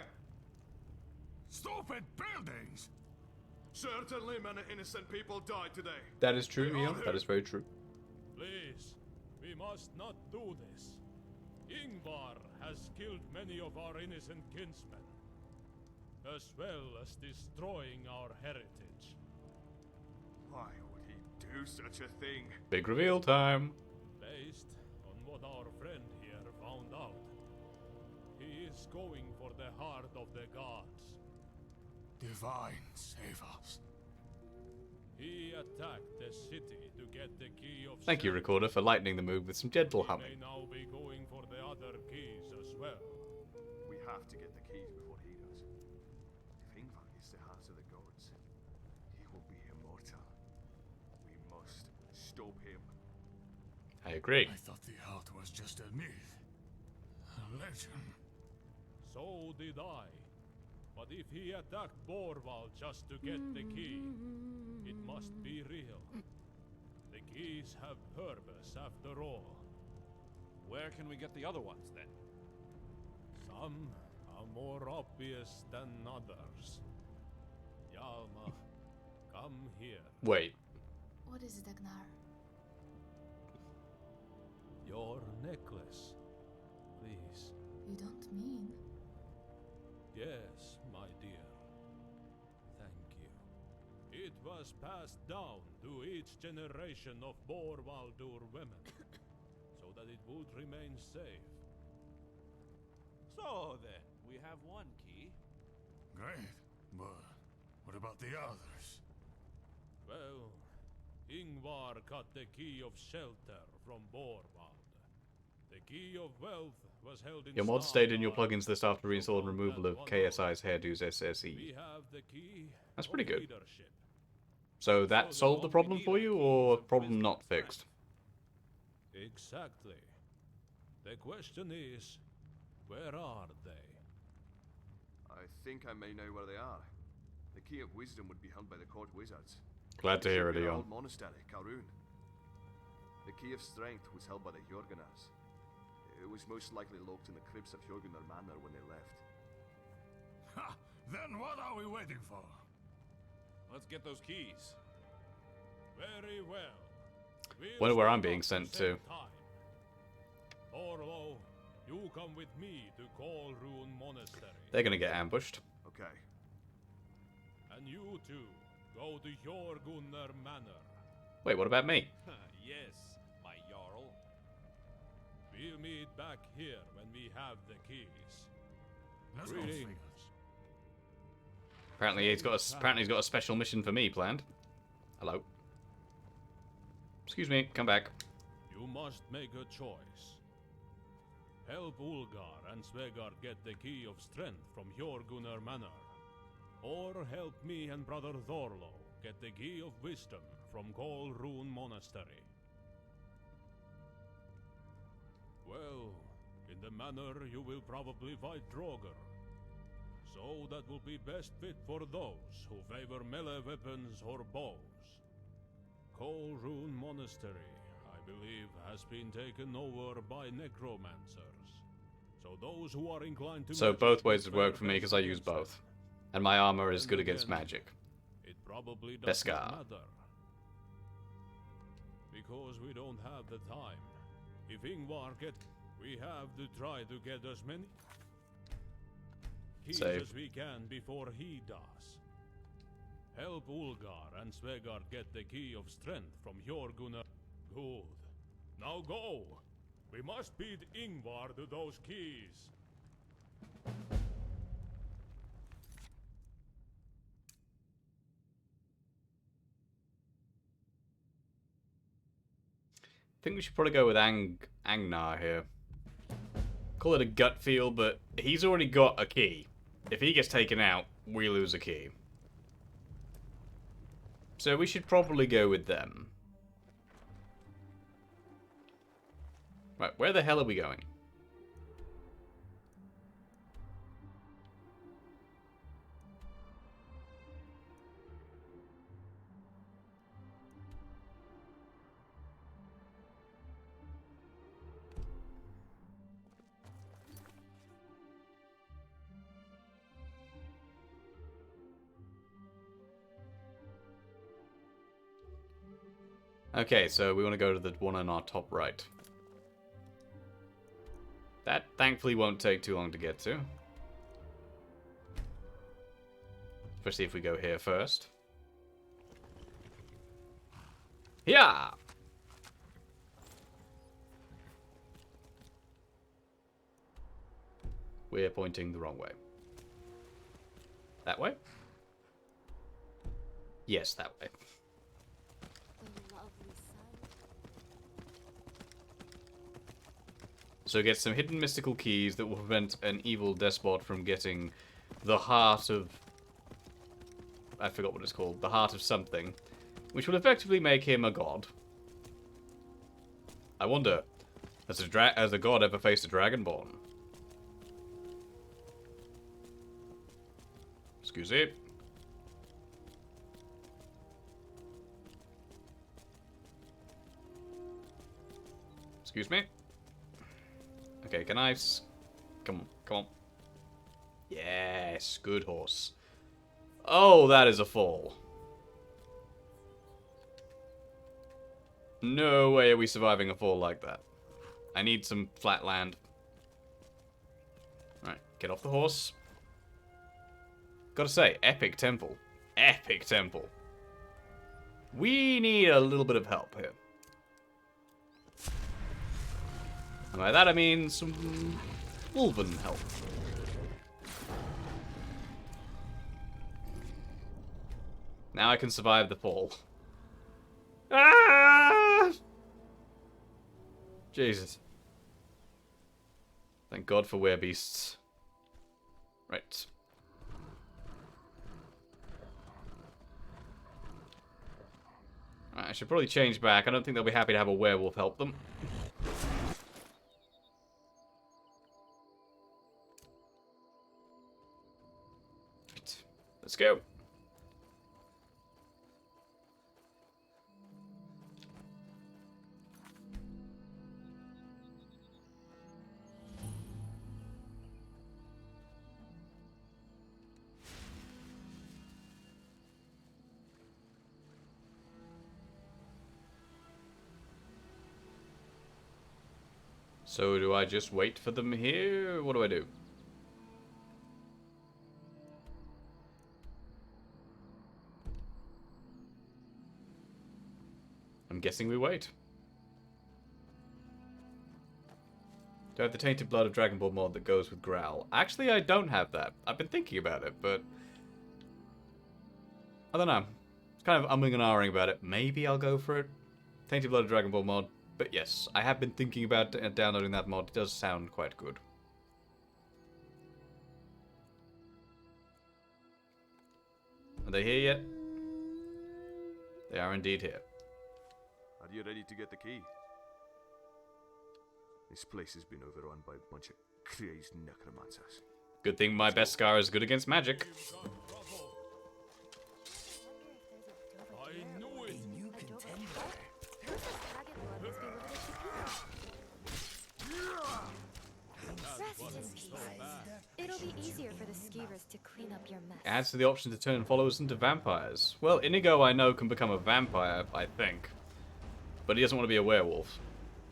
Stupid buildings? Certainly many innocent people died today. That is true, Ian. That is very true. Please, we must not do this. Ingvar has killed many of our innocent kinsmen, as well as destroying our heritage. Why would he do such a thing? Big reveal time. Based on what our friend here found out, he is going for the heart of the gods. Divine, save us. He attacked the city to get the key of... Thank you, Recorder, for lightening the move with some gentle He humming. may now be going for the other keys as well. We have to get the keys before he does. If Ingvar gets the hearts of the gods, he will be immortal. We must stop him. I agree. I thought the heart was just a myth. A legend. So did I. But if he attacked Borvald just to get the key, it must be real. The keys have purpose after all. Where can we get the other ones then? Some are more obvious than others. Yalma, come here. Wait. What is it, Agnar? Your necklace, please. You don't mean? Yes, my dear. Thank you. It was passed down to each generation of Borvaldur women, so that it would remain safe. So then, we have one key. Great, but what about the others? Well, Ingvar got the key of shelter from Borvald. The key of wealth was held in Your mod stayed in your plugins list after reinstall and removal of KSI's hairdos SSE. We have the key That's of pretty good. leadership. So that solved the problem for you, or problem not fixed? Exactly. The question is, where are they? I think I may know where they are. The Key of Wisdom would be held by the court wizards. Glad to hear it, Should be in our Eon. old monastery, Kalrun. The Key of Strength was held by the Hjorgunars. It was most likely locked in the crypts of Hjorgunar Manor when they left. Ha! Then what are we waiting for? Let's get those keys. Very well. Wonder where I'm being sent to. Orlo, you come with me to Kolrun Monastery. They're gonna get ambushed. Okay. And you two, go to Hjorgunnar Manor. Wait, what about me? Yes, my Jarl. We'll meet back here when we have the keys. Let's go. Greetings. Apparently he's got a special mission for me planned. Hello. Excuse me, come back. You must make a choice. Help Ulgar and Svegard get the Key of Strength from Hjorgunnar Manor. Or help me and Brother Thorlo get the Key of Wisdom from Kolrun Monastery. Well, in the manor you will probably fight Draugr. So that will be best fit for those who favor melee weapons or bows. Kolrun Monastery, I believe, has been taken over by necromancers. So those who are inclined to So magic both will ways would work fare for me because best I use against them. both. And my armor is Then good against again, magic. It probably does Beskar. not matter. Because we don't have the time. If Ingvar we have to try to get as many keys Save. as we can before he does. Help Ulgar and Svegard get the Key of Strength from Hjorgunnar. Good. Now go! We must beat Ingvar to those keys. I think we should probably go with Angnar here. Call it a gut feel, but he's already got a key. If he gets taken out, we lose a key. So we should probably go with them. Right, where the hell are we going? Okay, so we want to go to the one on our top right. That thankfully won't take too long to get to. Especially if we go here first. Yeah. We're pointing the wrong way. That way? Yes, that way. The lovely sun. So get some hidden mystical keys that will prevent an evil despot from getting the heart of... I forgot what it's called. The heart of something. Which will effectively make him a god. I wonder, has a god ever faced a dragonborn? Excuse me. Excuse me. Okay, can I... Come on, come on. Yes, good horse. Oh, that is a fall. No way are we surviving a fall like that. I need some flat land. Alright, get off the horse. Gotta say, epic temple. Epic temple. We need a little bit of help here. And by that I mean some wolven help. Now I can survive the fall. Ah! Jesus. Thank God for werebeasts. Right. I should probably change back. I don't think they'll be happy to have a werewolf help them. go. So do I just wait for them here? What do I do? I'm guessing we wait. Do I have the Tainted Blood of Dragon Ball mod that goes with Growl? Actually, I don't have that. I've been thinking about it, but I don't know. It's kind of umming and ahhing about it. Maybe I'll go for it. Tainted Blood of Dragon Ball mod. But yes, I have been thinking about downloading that mod. It does sound quite good. Are they here yet? They are indeed here. Are you ready to get the key? This place has been overrun by a bunch of crazed necromancers. Good thing my Beskar is good against magic. A new contender. Rest in peace. It'll be easier for the skeevers to clean up your mess. Adds to the option to turn followers into vampires. Well, Inigo I know can become a vampire, I think. But he doesn't want to be a werewolf.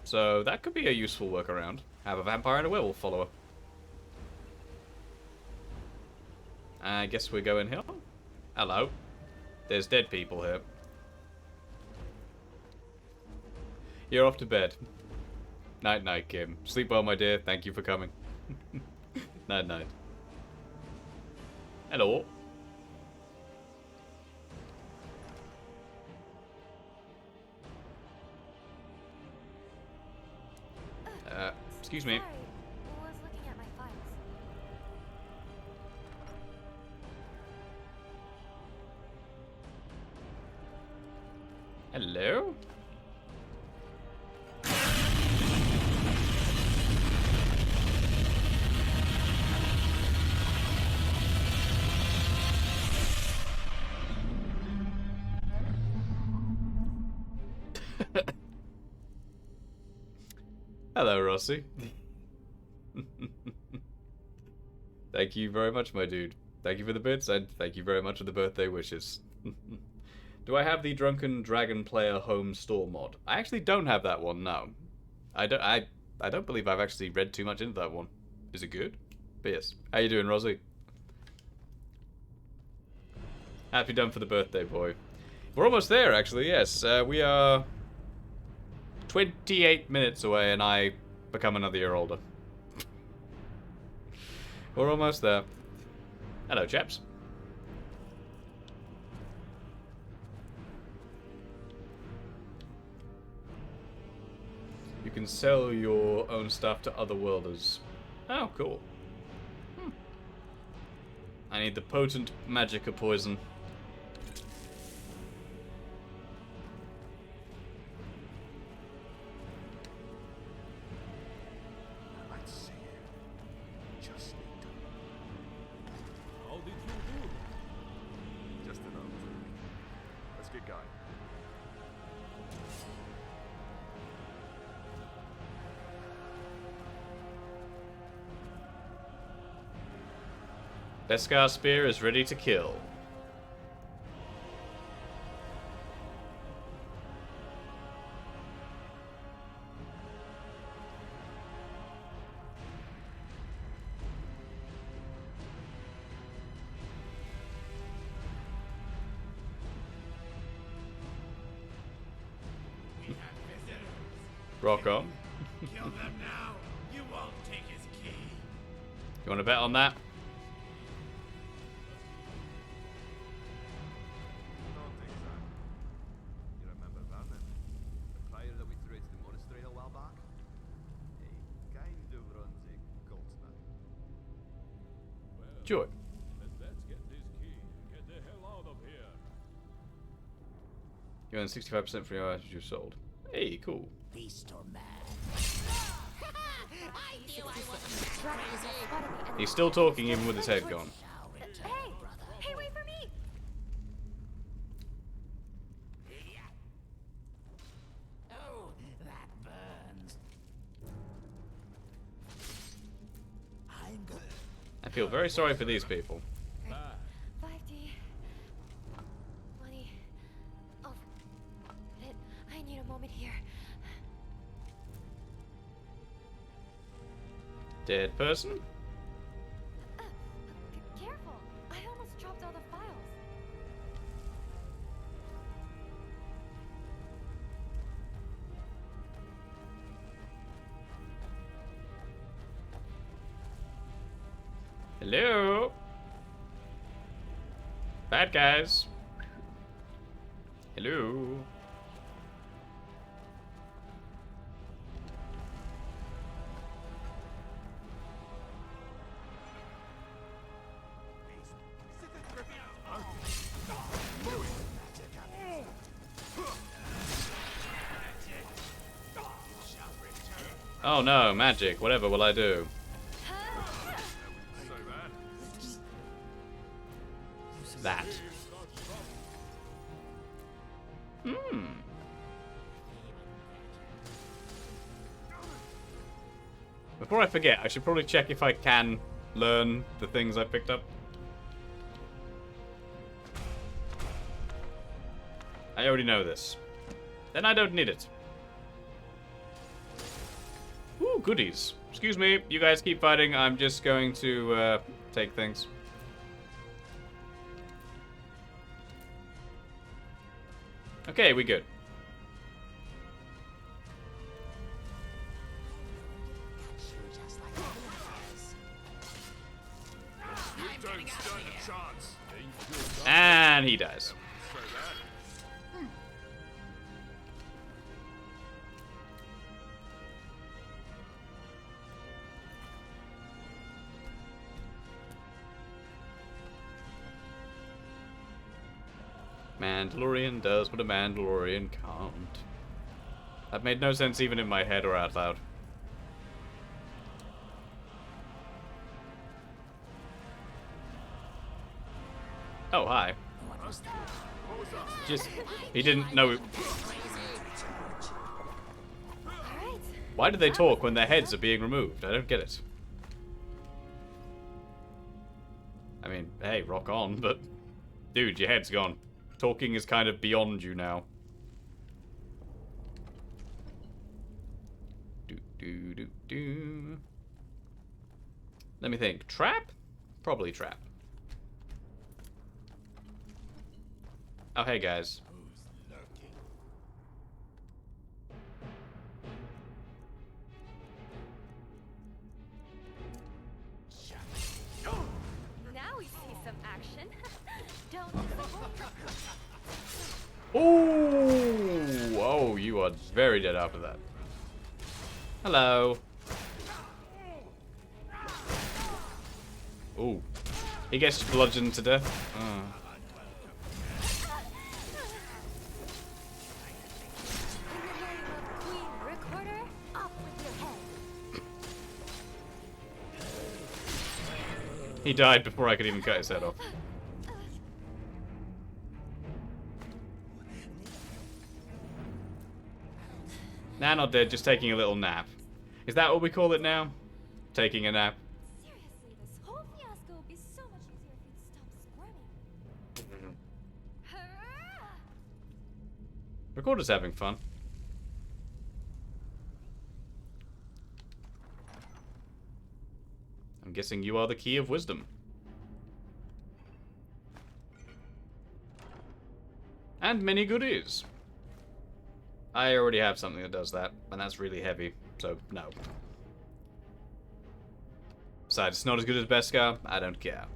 So that could be a useful workaround. Have a vampire and a werewolf follower. I guess we're going here. Hello. There's dead people here. You're off to bed. Night night, Kim. Sleep well, my dear. Thank you for coming. Night night. Hello. Excuse me. Sorry, I was looking at my files. Hello? Hello, Rossi. Thank you very much, my dude. Thank you for the bits, and thank you very much for the birthday wishes. Do I have the Drunken Dragon Player Home Store mod? I actually don't have that one, no. I don't believe I've actually read too much into that one. Is it good? But yes. How you doing, Rossi? Happy done for the birthday, boy. We're almost there, actually, yes. We are 28 minutes away and I become another year older. We're almost there. Hello, chaps. You can sell your own stuff to other worlders. Oh, cool. I need the potent magicka poison. Let's see. Just need to. How did you do? Just enough. Let's get going. Beskar Spear is ready to kill. Rock on. Kill them now. You won't take his key. You want to bet on that? You remember Vernon? The prior that we threw into the monastery a while back? He kind of runs a goldsmith. Sure. Then let's get this key and get the hell out of here. You earn 65% from your items you sold. Hey, cool. Beast or man? He's still talking even with his head gone. Hey, wait for me! feel very sorry for these people. 5D. 20. Over. I need a moment here. Dead person? Careful. I almost dropped all the files. Hello? Bad guys. Hello? Oh no, magic. Whatever will I do? That. Before I forget, I should probably check if I can learn the things I picked up. I already know this. Then I don't need it. Ooh, goodies. Excuse me, you guys keep fighting. I'm just going to take things. Okay, we good. And he dies. Mandalorian does what a Mandalorian can't. That made no sense even in my head or out loud. Oh, hi. Just, he didn't know. Why do they talk when their heads are being removed? I don't get it. I mean, hey, rock on, but dude, your head's gone. Talking is kind of beyond you now. Do. Let me think. Trap? Probably trap. Oh, hey, guys. Now we see some action. Don't. Ooh! Oh, you are very dead after that. Hello. Ooh. He gets bludgeoned to death. He died before I could even cut his head off. Nah, not dead, just taking a little nap. Is that what we call it now? Taking a nap? Seriously, this whole fiasco would be so much easier if you'd stop squirming. Recorder's having fun. I'm guessing you are the key of wisdom. And many goodies. I already have something that does that, and that's really heavy, so no. Besides, it's not as good as Beskar. I don't care.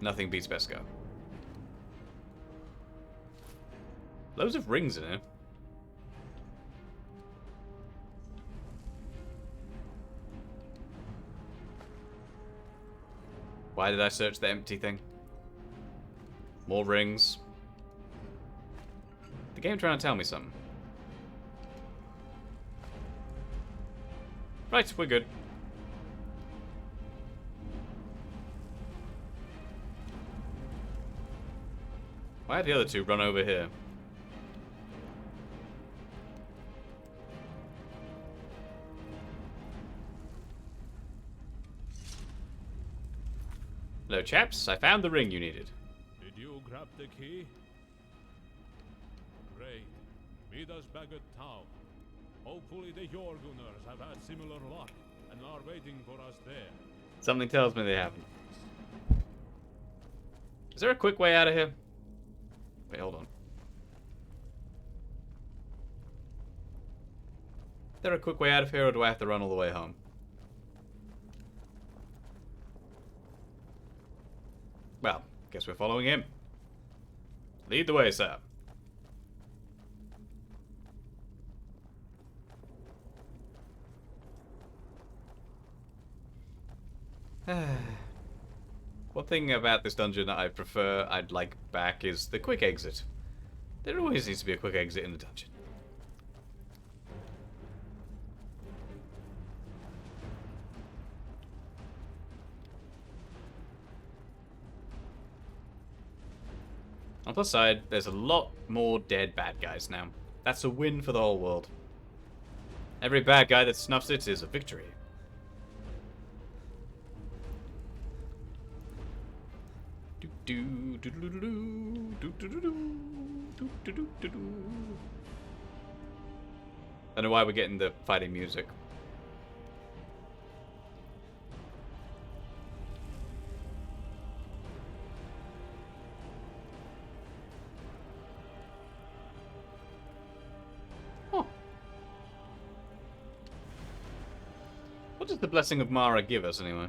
Nothing beats Beskar. Loads of rings in it. Why did I search the empty thing? More rings. The game trying to tell me something. Right, we're good. Why did the other two run over here? chaps. I found the ring you needed. Did you grab the key? Great. Meet us back at town. Hopefully the Jorgunners have had similar luck and are waiting for us there. Something tells me they haven't. Is there a quick way out of here? Wait, hold on. Is there a quick way out of here, or do I have to run all the way home? Well, guess we're following him. Lead the way, sir. One thing about this dungeon that I'd like back is the quick exit. There always needs to be a quick exit in the dungeon. On the plus side, there's a lot more dead bad guys now. That's a win for the whole world. Every bad guy that snuffs it is a victory. I don't know why we're getting the fighting music. Huh. What does the Blessing of Mara give us anyway?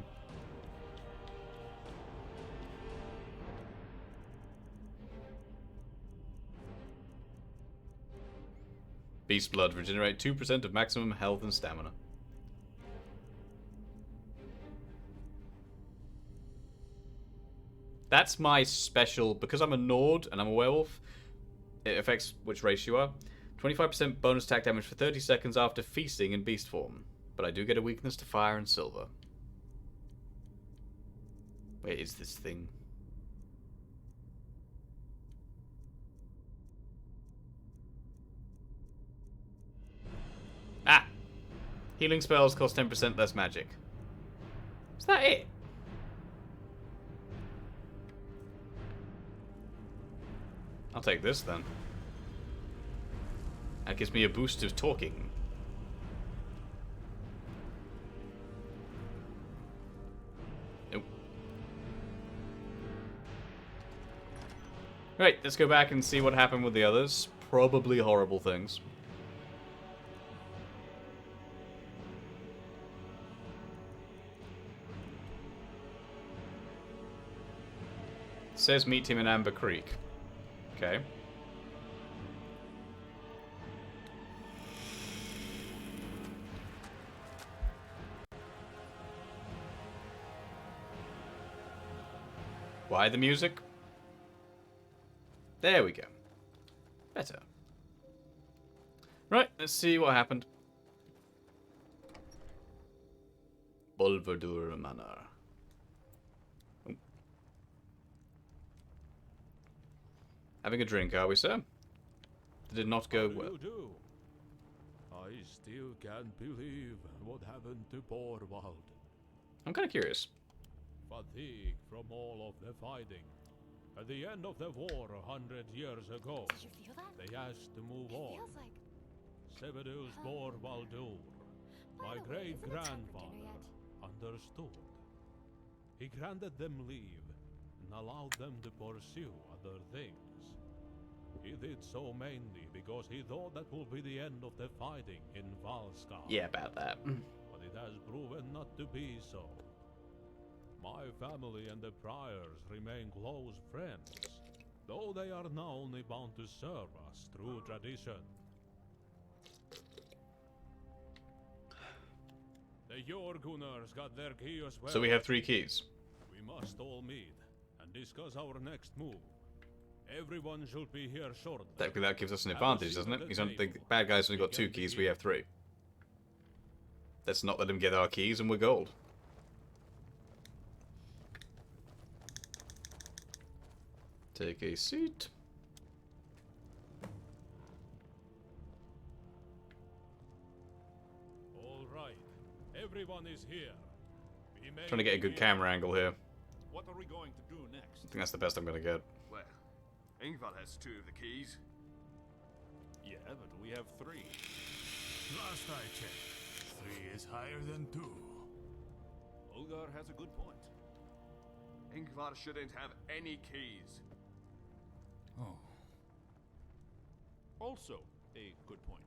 Beast Blood, regenerate 2% of maximum health and stamina. That's my special, because I'm a Nord and I'm a werewolf, it affects which race you are. 25% bonus attack damage for 30 seconds after feasting in beast form. But I do get a weakness to fire and silver. Where is this thing? Ah! Healing spells cost 10% less magic. Is that it? I'll take this then. That gives me a boost of talking. Nope. Right, let's go back and see what happened with the others. Probably horrible things. Says meet him in Amber Creek. Okay. Why the music? There we go. Better. Right, let's see what happened. Riverwood Manor. Having a drink, are we, sir? Did it not go well? Do? I still can't believe what happened to Borwald. I'm kind of curious. Fatigue from all of the fighting. At the end of the war 100 years ago, Did you feel that? they asked to move It on. feels like... Sebedus Borwaldur, my great-grandfather, understood. He granted them leave and allowed them to pursue other things. He did so mainly because he thought that would be the end of the fighting in Valskar. Yeah, about that. But it has proven not to be so. My family and the Priors remain close friends, though they are now only bound to serve us through tradition. The Jorgunners got their key as well. So we have 3 keys. We must all meet and discuss our next move. Everyone should be here shortly. Technically that gives us an advantage, doesn't it? The bad guys only got 2 keys, we have 3. Let's not let them get our keys and we're gold. Take a seat. All right. Everyone is here. Trying to get a good camera angle here. What are we we going to do next? I think that's the best I'm gonna get. Well, Ingvar has 2 of the keys. Yeah, but we have 3. Last I checked, 3 is higher than 2. Olgar has a good point. Ingvar shouldn't have any keys. Oh. Also, a good point.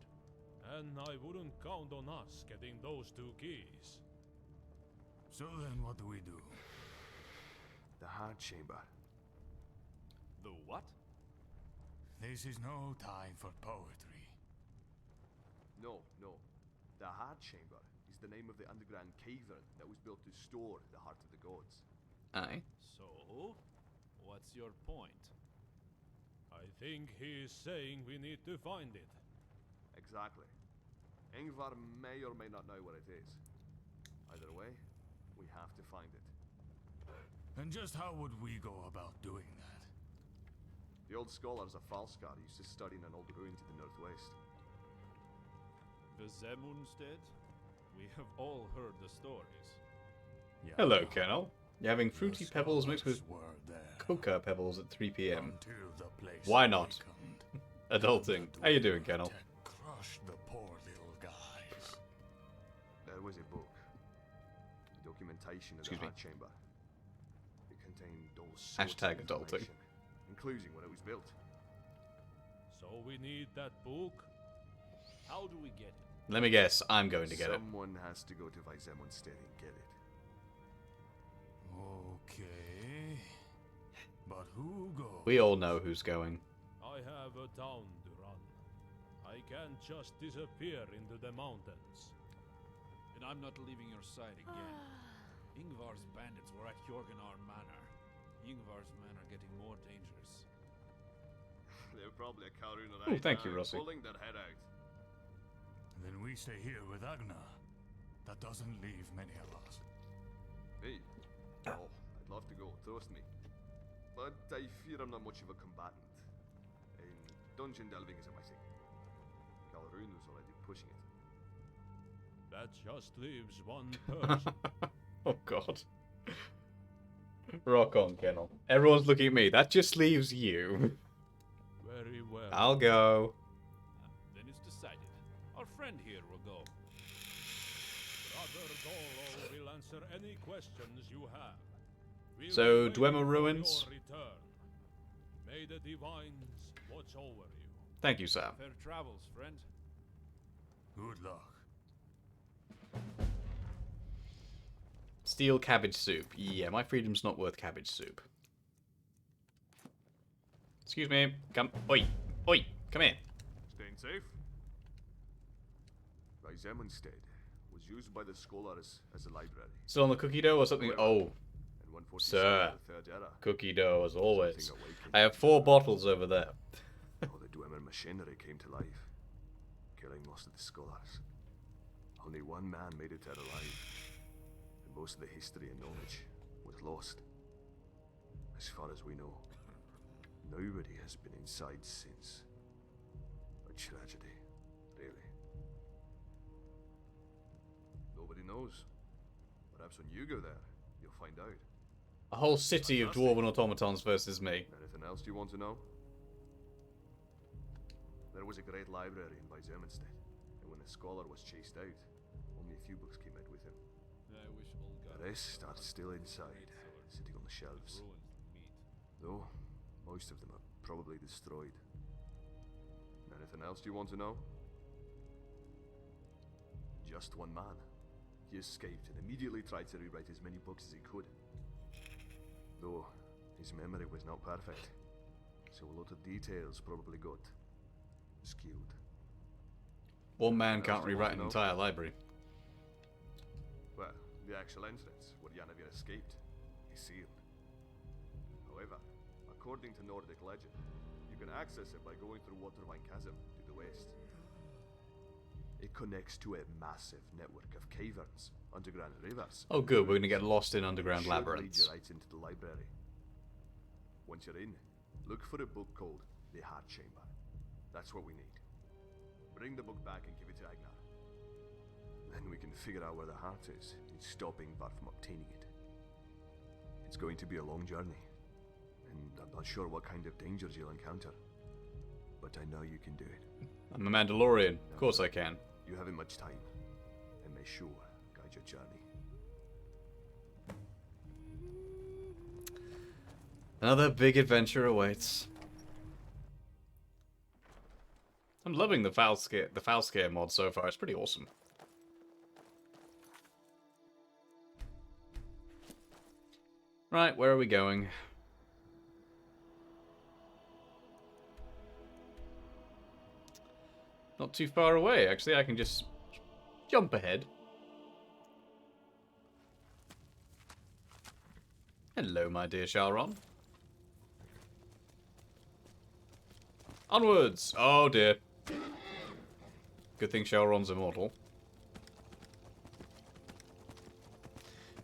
And I wouldn't count on us getting those 2 keys. So then what do we do? The heart chamber. The what? This is no time for poetry. No. The heart chamber is the name of the underground cavern that was built to store the heart of the gods. Aye. So, what's your point? I think he is saying we need to find it. Exactly. Ingvar may or may not know what it is. Either way, we have to find it. And just how would we go about doing that? The old scholars of Falskar used to study in an old ruin to the northwest. The Zemunstead? We have all heard the stories. Yeah. Hello, Colonel. You're having fruity pebbles mixed with coca pebbles at 3 p.m. Why not? Adulting. How you doing, Colonel? Crush the poor little guys. There was a book. Documentation of the heart chamber. It contained all sorts Hashtag of adulting. information, including when it was built. So we need that book? How do we get it? Let me guess, I'm going to get it. Someone has to go to Vizemunstead and get it. Okay. But who goes? We all know who's going. I have a town to run. I can't just disappear into the mountains. And I'm not leaving your side again. Ingvar's bandits were at Jorgenar Manor. Ingvar's men are getting more dangerous. They're probably a Kalruna Ooh, thank you, Rossi. pulling their head out. Then we stay here with Agna. That doesn't leave many of us. Me? Oh, I'd love to go, trust me. But I fear I'm not much of a combatant. And dungeon delving isn't my thing. Kalruna's already pushing it. That just leaves one person. Oh, God. Rock on, Colonel. Everyone's looking at me. That just leaves you. Very well. I'll go. Then it's decided. Our friend here will go. Brother Dolo will answer any questions you have. We'll So, be waiting Dwemer for Ruins? your return. May the divines watch over you. Thank you, sir. Fair travels, friend. Good luck. Steal cabbage soup. Yeah, my freedom's not worth cabbage soup. Excuse me. Come. Oi. Oi. Come here. Staying safe? Vizemunstead was used by the scholars as a library. Still on the cookie dough or something? Oh. In 147 Sir. of the Third Era, Cookie dough, as always. something awakened. I have 4 bottles over there. All the Dwemer machinery came to life, killing most of the scholars. Only one man made it out alive, and most of the history and knowledge was lost. As far as we know, nobody has been inside since. A tragedy, really. Nobody knows. Perhaps when you go there, you'll find out. A whole city of dwarven automatons versus me. Anything else you want to know? There was a great library in Vizemunstead, and when the scholar was chased out, only a few books came out with him. I wish Olga. The rest are still inside, sitting on the shelves. Though, most of them are probably destroyed. Anything else you want to know? Just one man. He escaped and immediately tried to rewrite as many books as he could. Though, his memory was not perfect, so a lot of details probably got skewed. One man can't Else you rewrite want an to know? entire library. Well, the actual entrance, where Yanavir escaped, is sealed. However, according to Nordic legend, you can access it by going through Watervine Chasm to the west. It connects to a massive network of caverns, underground rivers. Oh good, we're gonna get lost in underground Should lead labyrinths. you right into the library. Once you're in, look for a book called The Heart Chamber. That's what we need. Bring the book back and give it to Agnar. Then we can figure out where the heart is and stop Ingvar from obtaining it. It's going to be a long journey, and I'm not sure what kind of dangers you'll encounter. But I know you can do it. I'm a Mandalorian. Of course I can. You haven't much time, and may Shore guide your journey. Another big adventure awaits. I'm loving the foul scare mod so far. It's pretty awesome. Right, where are we going? Not too far away, actually. I can just jump ahead. Hello, my dear Shalron. Onwards! Oh dear. Good thing Shalron's immortal.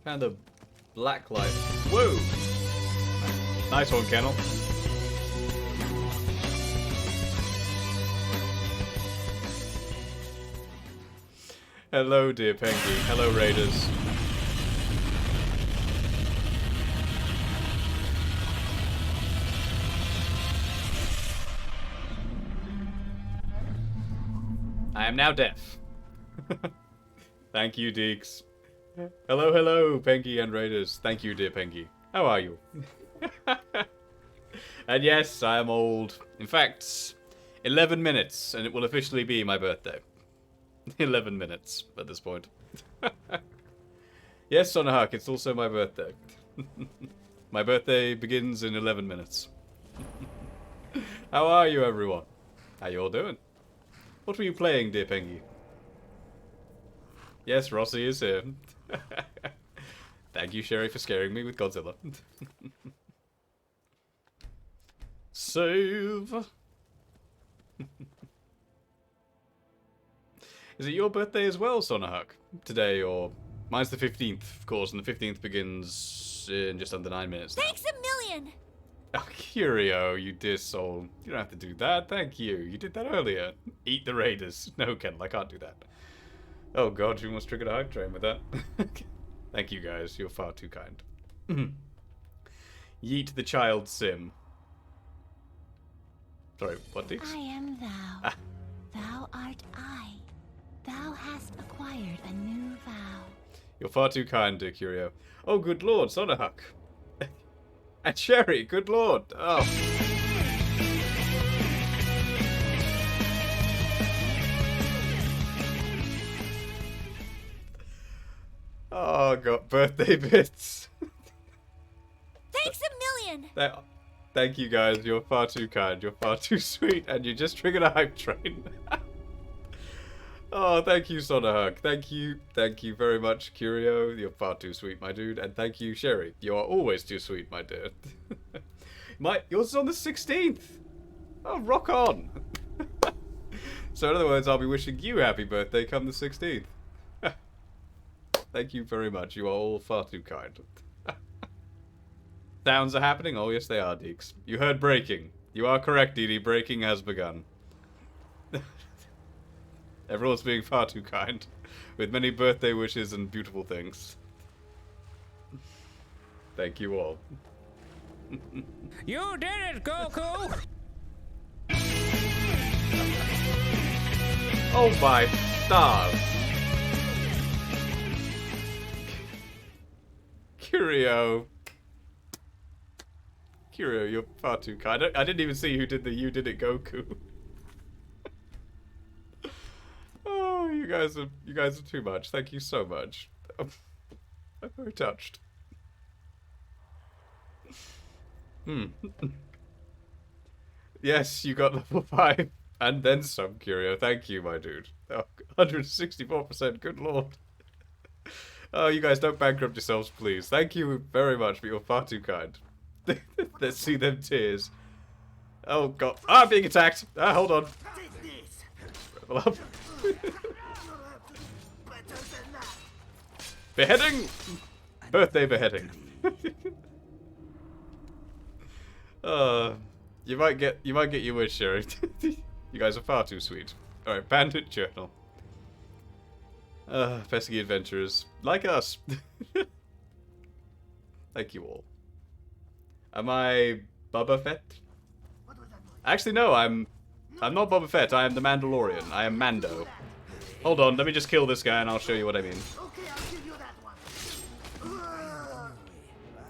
Found a black light. Whoa! Nice one, Kennel. Hello, dear Pengy. Hello, Raiders. I am now deaf. Thank you, Deeks. Hello, hello, Pengy and Raiders. Thank you, dear Pengy. How are you? And yes, I am old. In fact, 11 minutes, and it will officially be my birthday. 11 minutes at this point. Yes, Sonahawk, it's also my birthday. My birthday begins in 11 minutes. How are you, everyone? How you all doing? What were you playing, dear Pengy? Yes, Rossi is here. Thank you, Sherry, for scaring me with Godzilla. Save! Is it your birthday as well, Sonahawk? Today, or... Mine's the 15th, of course, and the 15th begins in just under 9 minutes. Thanks a million! Oh, Curio, you dear soul. You don't have to do that, thank you. You did that earlier. Eat the Raiders. No, Kendall, I can't do that. Oh god, you almost triggered a hype train with that. Thank you guys, you're far too kind. Yeet the child sim. Sorry, what, Dix? I am thou. Thou art I. Thou hast acquired a new vow. You're far too kind, dear Curio. Oh, good lord, Sonahawk. And Sherry, good lord. Oh. Oh, God, birthday bits. Thanks a million! Thank you, guys. You're far too kind. You're far too sweet. And you just triggered a hype train. Oh, thank you, Sonahawk. Thank you. Thank you very much, Curio. You're far too sweet, my dude. And thank you, Sherry. You are always too sweet, my dear. Yours is on the 16th. Oh, rock on. So in other words, I'll be wishing you happy birthday come the 16th. Thank you very much. You are all far too kind. Sounds are happening? Oh, yes, they are, Deeks. You heard breaking. You are correct, Dee Dee. Breaking has begun. Everyone's being far too kind, with many birthday wishes and beautiful things. Thank you all. You did it, Goku! Oh my stars! Curio. Curio, you're far too kind. I didn't even see who did the "you did it" Goku. Oh, you guys are too much. Thank you so much. I'm very touched. Yes, you got level 5 and then some, Curio. Thank you, my dude. Oh, 164%. Good lord. Oh, you guys don't bankrupt yourselves, please. Thank you very much, but you're far too kind. Let's see them tears. Oh god. Ah, I'm being attacked. Ah, hold on. Level up. Beheading! Birthday beheading. You might get your wish, Sherry. You guys are far too sweet. Alright, Bandit Journal. Pesky adventurers. Like us. Thank you all. Am I Boba Fett? Actually, no, I'm not Boba Fett. I am the Mandalorian. I am Mando. Hold on, let me just kill this guy and I'll show you what I mean.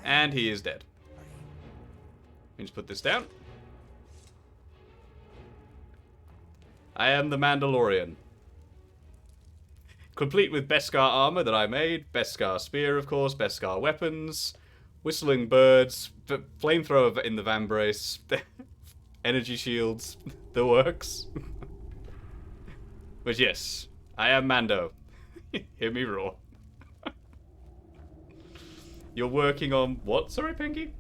And he is dead. Let me just put this down. I am the Mandalorian. Complete with Beskar armor that I made, Beskar spear, of course, Beskar weapons, whistling birds, flamethrower in the vambrace, energy shields, the works. But yes, I am Mando. Hear me roar. You're working on what? Sorry, Pinky?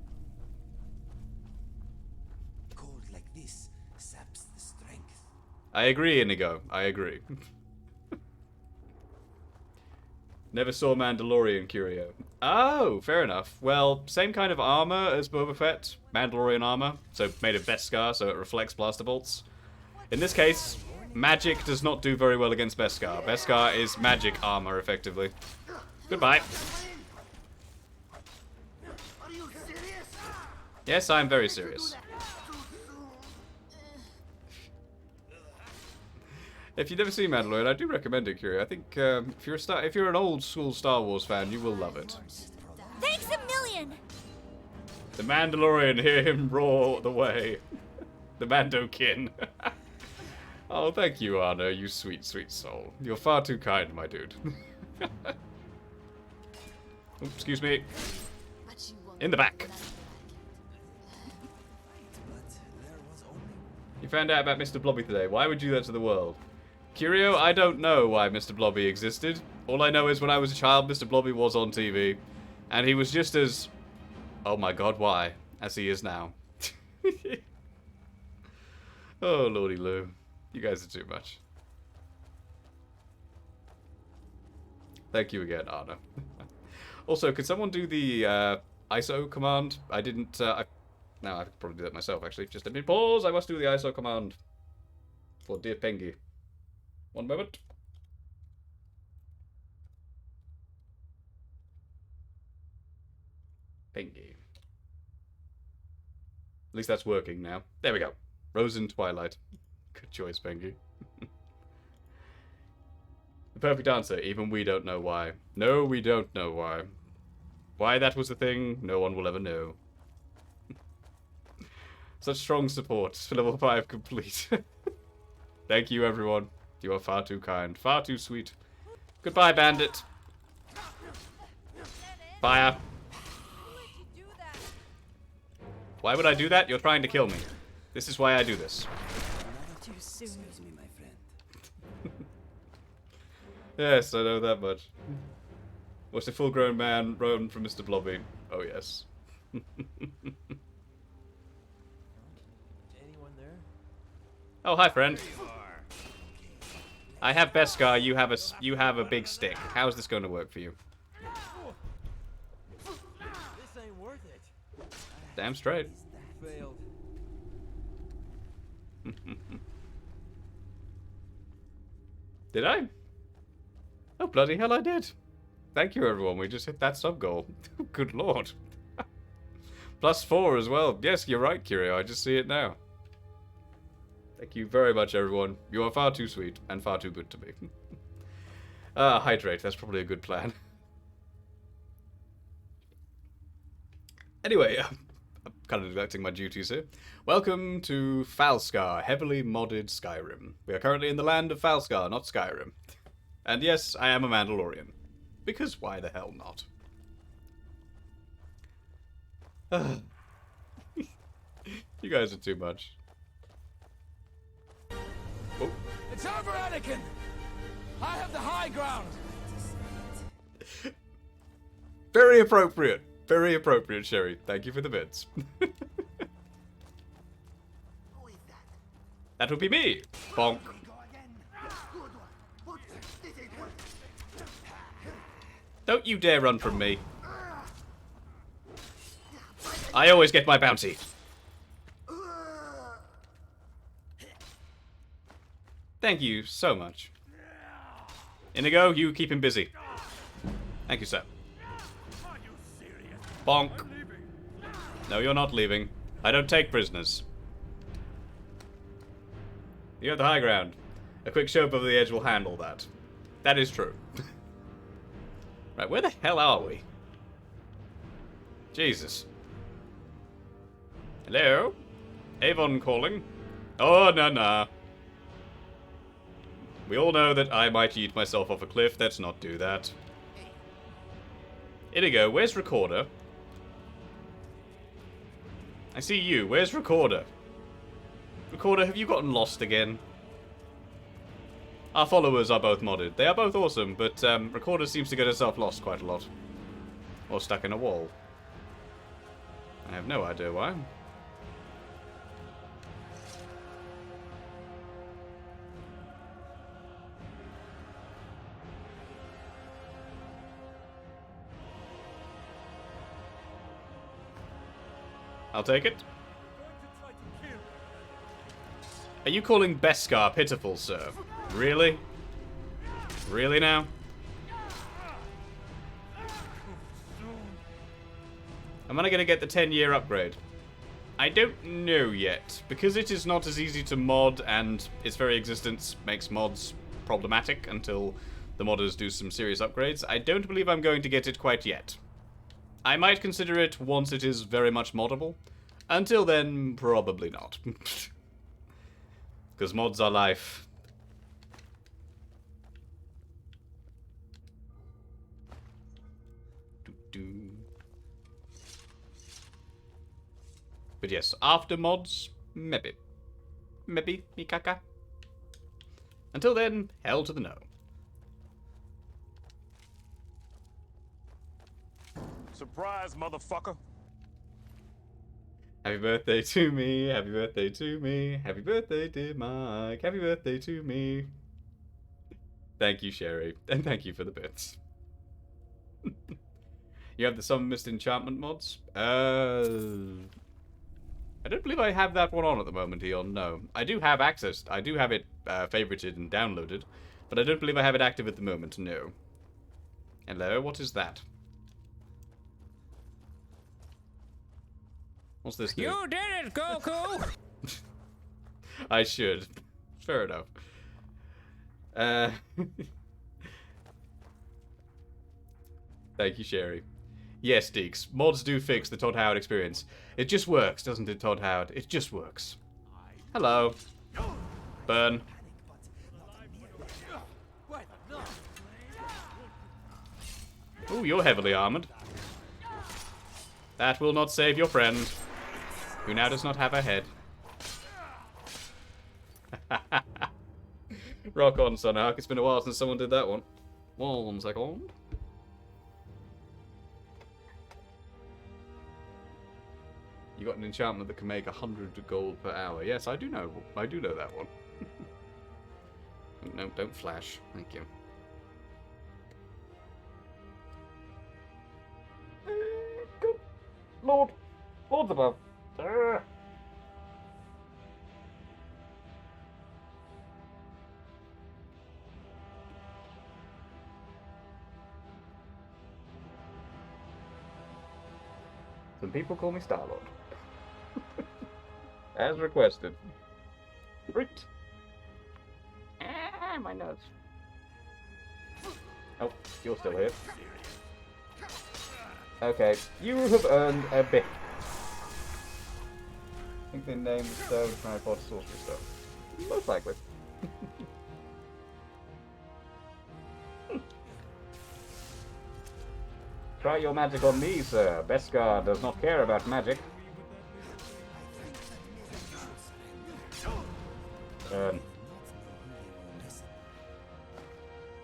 Cold like this saps the strength. I agree, Inigo. I agree. Never saw Mandalorian Curio. Oh, fair enough. Well, same kind of armor as Boba Fett. Mandalorian armor. So made of Beskar, so it reflects blaster bolts. In this case, magic does not do very well against Beskar. Beskar is magic armor, effectively. Goodbye. Yes, I'm very serious. If you've never seen Mandalorian, I do recommend it, Curio. I think if you're an old school Star Wars fan, you will love it. Thanks a million! The Mandalorian, hear him roar the way. The Mandokin. Oh, thank you, Arno, you sweet, sweet soul. You're far too kind, my dude. Oops, excuse me. In the back. You found out about Mr. Blobby today. Why would you do that to the world? Curio, I don't know why Mr. Blobby existed. All I know is when I was a child, Mr. Blobby was on TV. And he was just as... oh my god, why? As he is now. Oh, lordy Lou. You guys are too much. Thank you again, Arna. Also, could someone do the ISO command? I didn't... no, I could probably do that myself, actually. Just let me pause. I must do the ISO command. For dear Pengy. One moment. Pengy. At least that's working now. There we go. Rose in Twilight. Good choice, Pengy. The perfect answer. Even we don't know why. No, we don't know why. Why that was a thing, no one will ever know. Such strong support for level 5 complete. Thank you, everyone. You are far too kind. Far too sweet. Goodbye, bandit. Fire. Why would I do that? You're trying to kill me. This is why I do this. Too soon. Excuse me, my friend. Yes, I know that much. Watch a full-grown man run from Mr. Blobby. Oh, yes. Oh, hi, friend. I have Beskar, you have a big stick. How's this going to work for you? This ain't worth it. Damn straight. Failed. Did I? Oh, bloody hell, I did. Thank you, everyone. We just hit that sub-goal. Good lord. +4 as well. Yes, you're right, Curio. I just see it now. Thank you very much, everyone. You are far too sweet and far too good to me. Hydrate. That's probably a good plan. Anyway, I'm kind of neglecting my duties here. Welcome to Falskar, heavily modded Skyrim. We are currently in the land of Falskar, not Skyrim. And yes, I am a Mandalorian. Because why the hell not? You guys are too much. Oh. It's over, Anakin! I have the high ground! Very appropriate. Very appropriate, Sherry. Thank you for the bits. That would be me. Bonk. Don't you dare run from me. I always get my bounty. Thank you so much. Inigo, you keep him busy. Thank you, sir. Bonk. No, you're not leaving. I don't take prisoners. You have the high ground. A quick shove over the edge will handle that. That is true. Right, where the hell are we? Jesus. Hello? Avon calling? Oh, no. We all know that I might eat myself off a cliff. Let's not do that. Inigo, where's Recorder? I see you. Where's Recorder? Recorder, have you gotten lost again? Our followers are both modded. They are both awesome, but Recorder seems to get herself lost quite a lot. Or stuck in a wall. I have no idea why. I'll take it. Are you calling Beskar pitiful, sir? Really? Really now? Am I gonna get the 10-year upgrade? I don't know yet, because it is not as easy to mod and its very existence makes mods problematic until the modders do some serious upgrades. I don't believe I'm going to get it quite yet. I might consider it once it is very much moddable. Until then, probably not. Because mods are life. But yes, after mods, maybe. Maybe, Mikaka. Until then, hell to the no. Surprise, motherfucker! Happy birthday to me, happy birthday to me, happy birthday dear Mike, happy birthday to me. Thank you, Sherry, and thank you for the bits. You have the Summon Mist Enchantment mods? I don't believe I have that one on at the moment, Eon, no. I do have access, I do have it favorited and downloaded, but I don't believe I have it active at the moment, no. Hello, what is that? What's this do? You did it, Goku! I should. Fair enough. Thank you, Sherry. Yes, Deeks. Mods do fix the Todd Howard experience. It just works, doesn't it, Todd Howard? It just works. Hello. Burn. Ooh, you're heavily armored. That will not save your friend, who now does not have a head. Rock on, Sunark. It's been a while since someone did that one. 1 second. You got an enchantment that can make 100 gold per hour. Yes, I do know. I do know that one. No, don't flash. Thank you. Lord. Lord's above. Some people call me Star-Lord. As requested. Right. Ah, my nose. Oh, you're still here. Okay, you have earned a bit. I think they named the stone Harry Potter Sorcery Stone. Most likely. Try your magic on me, sir. Beskar does not care about magic.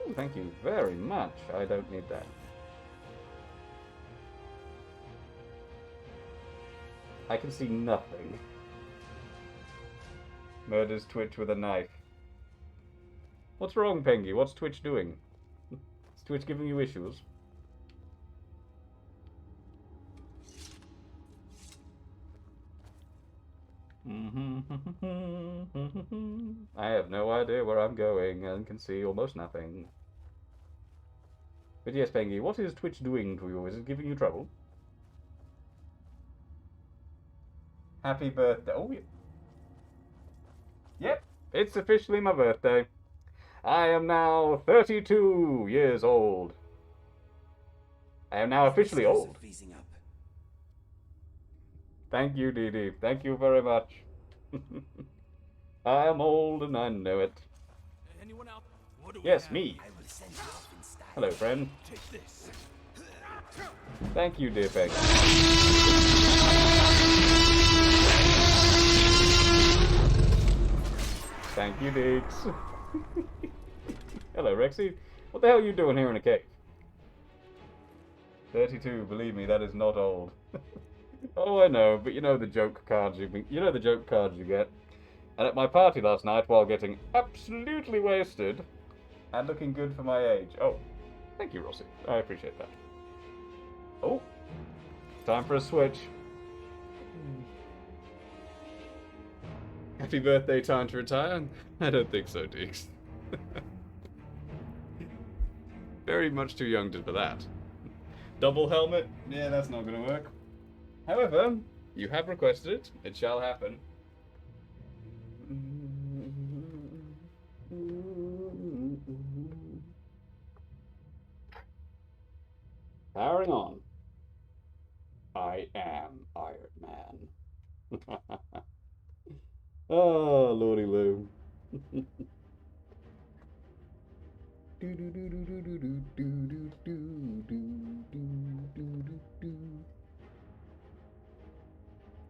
Ooh, thank you very much. I don't need that. I can see nothing. Murders Twitch with a knife. What's wrong, Pengy? What's Twitch doing? Is Twitch giving you issues? I have no idea where I'm going and can see almost nothing. But yes, Pengy, what is Twitch doing to you? Is it giving you trouble? Happy birthday. Oh, yeah. Yep, it's officially my birthday. I am now 32 years old. I am now officially old. Thank you, Dee Dee. Thank you very much. I am old and I know it. Anyone out? What do we Yes, have? me. I will send you off in style. Hello, friend. Take this. Thank you, dear Peg. Thank you, Deeks. Hello, Rexy. What the hell are you doing here in a cave? 32, believe me, that is not old. Oh, I know, but you know the joke cards you get. And at my party last night, while getting absolutely wasted and looking good for my age. Oh, thank you, Rossi. I appreciate that. Oh, time for a switch. Happy birthday, time to retire? I don't think so, Deeks. Very much too young for that. Double helmet? Yeah, that's not going to work. However, you have requested it. It shall happen. Powering on. I am Iron Man. Oh, Lordy Lou.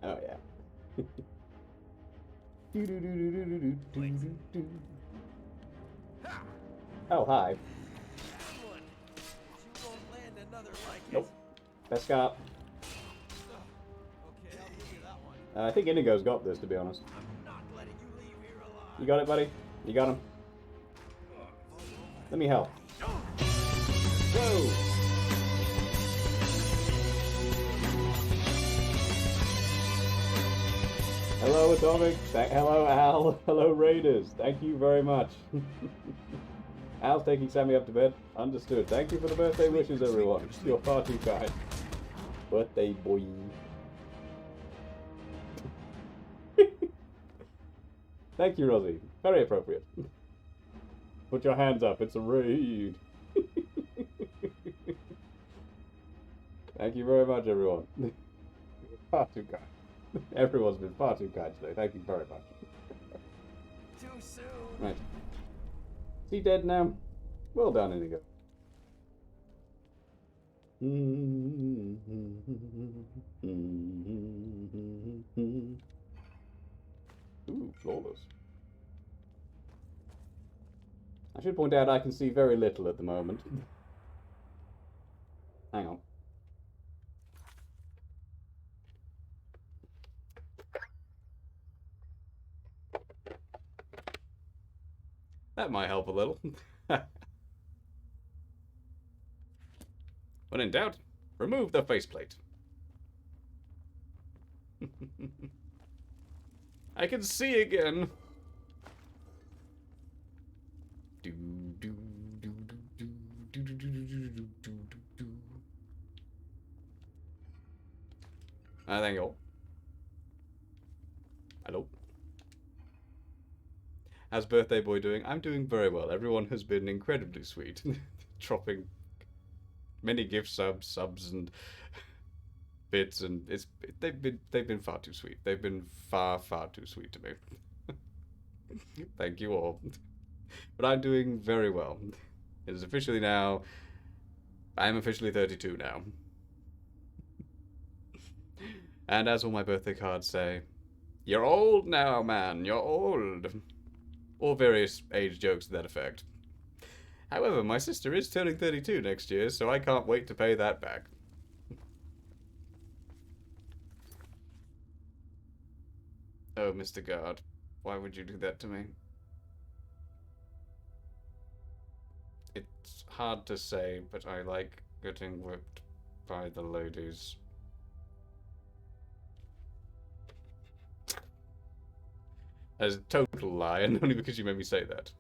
Oh, yeah. Oh, hi. Nope. Best Scott. I think Indigo's got this, to be honest. You got it, buddy? You got him? Let me help. Go! Hello, Atomic. Hello, Al. Hello, Raiders. Thank you very much. Al's taking Sammy up to bed. Understood. Thank you for the birthday wishes, everyone. You're far too kind. Birthday boy. Thank you, Rosie. Very appropriate. Put your hands up. It's a raid. Thank you very much, everyone. Far too kind. Everyone's been far too kind today. Thank you very much. Too soon. Right. Is he dead now? Well done, Indigo. Ooh, flawless. I should point out I can see very little at the moment. Hang on. That might help a little. When in doubt, remove the faceplate. I can see again. Thank you all. Hello. How's Birthday Boy doing? I'm doing very well. Everyone has been incredibly sweet. Dropping many gift subs and bits, and they've been far too sweet. They've been far too sweet to me. Thank you all. But I'm doing very well. It is officially now. I'm officially 32 now. And as all my birthday cards say, you're old now, man. You're old. Or various age jokes to that effect. However, my sister is turning 32 next year, so I can't wait to pay that back. Oh, Mr. Guard, why would you do that to me? It's hard to say, but I like getting whipped by the ladies. As a total lie, and only because you made me say that.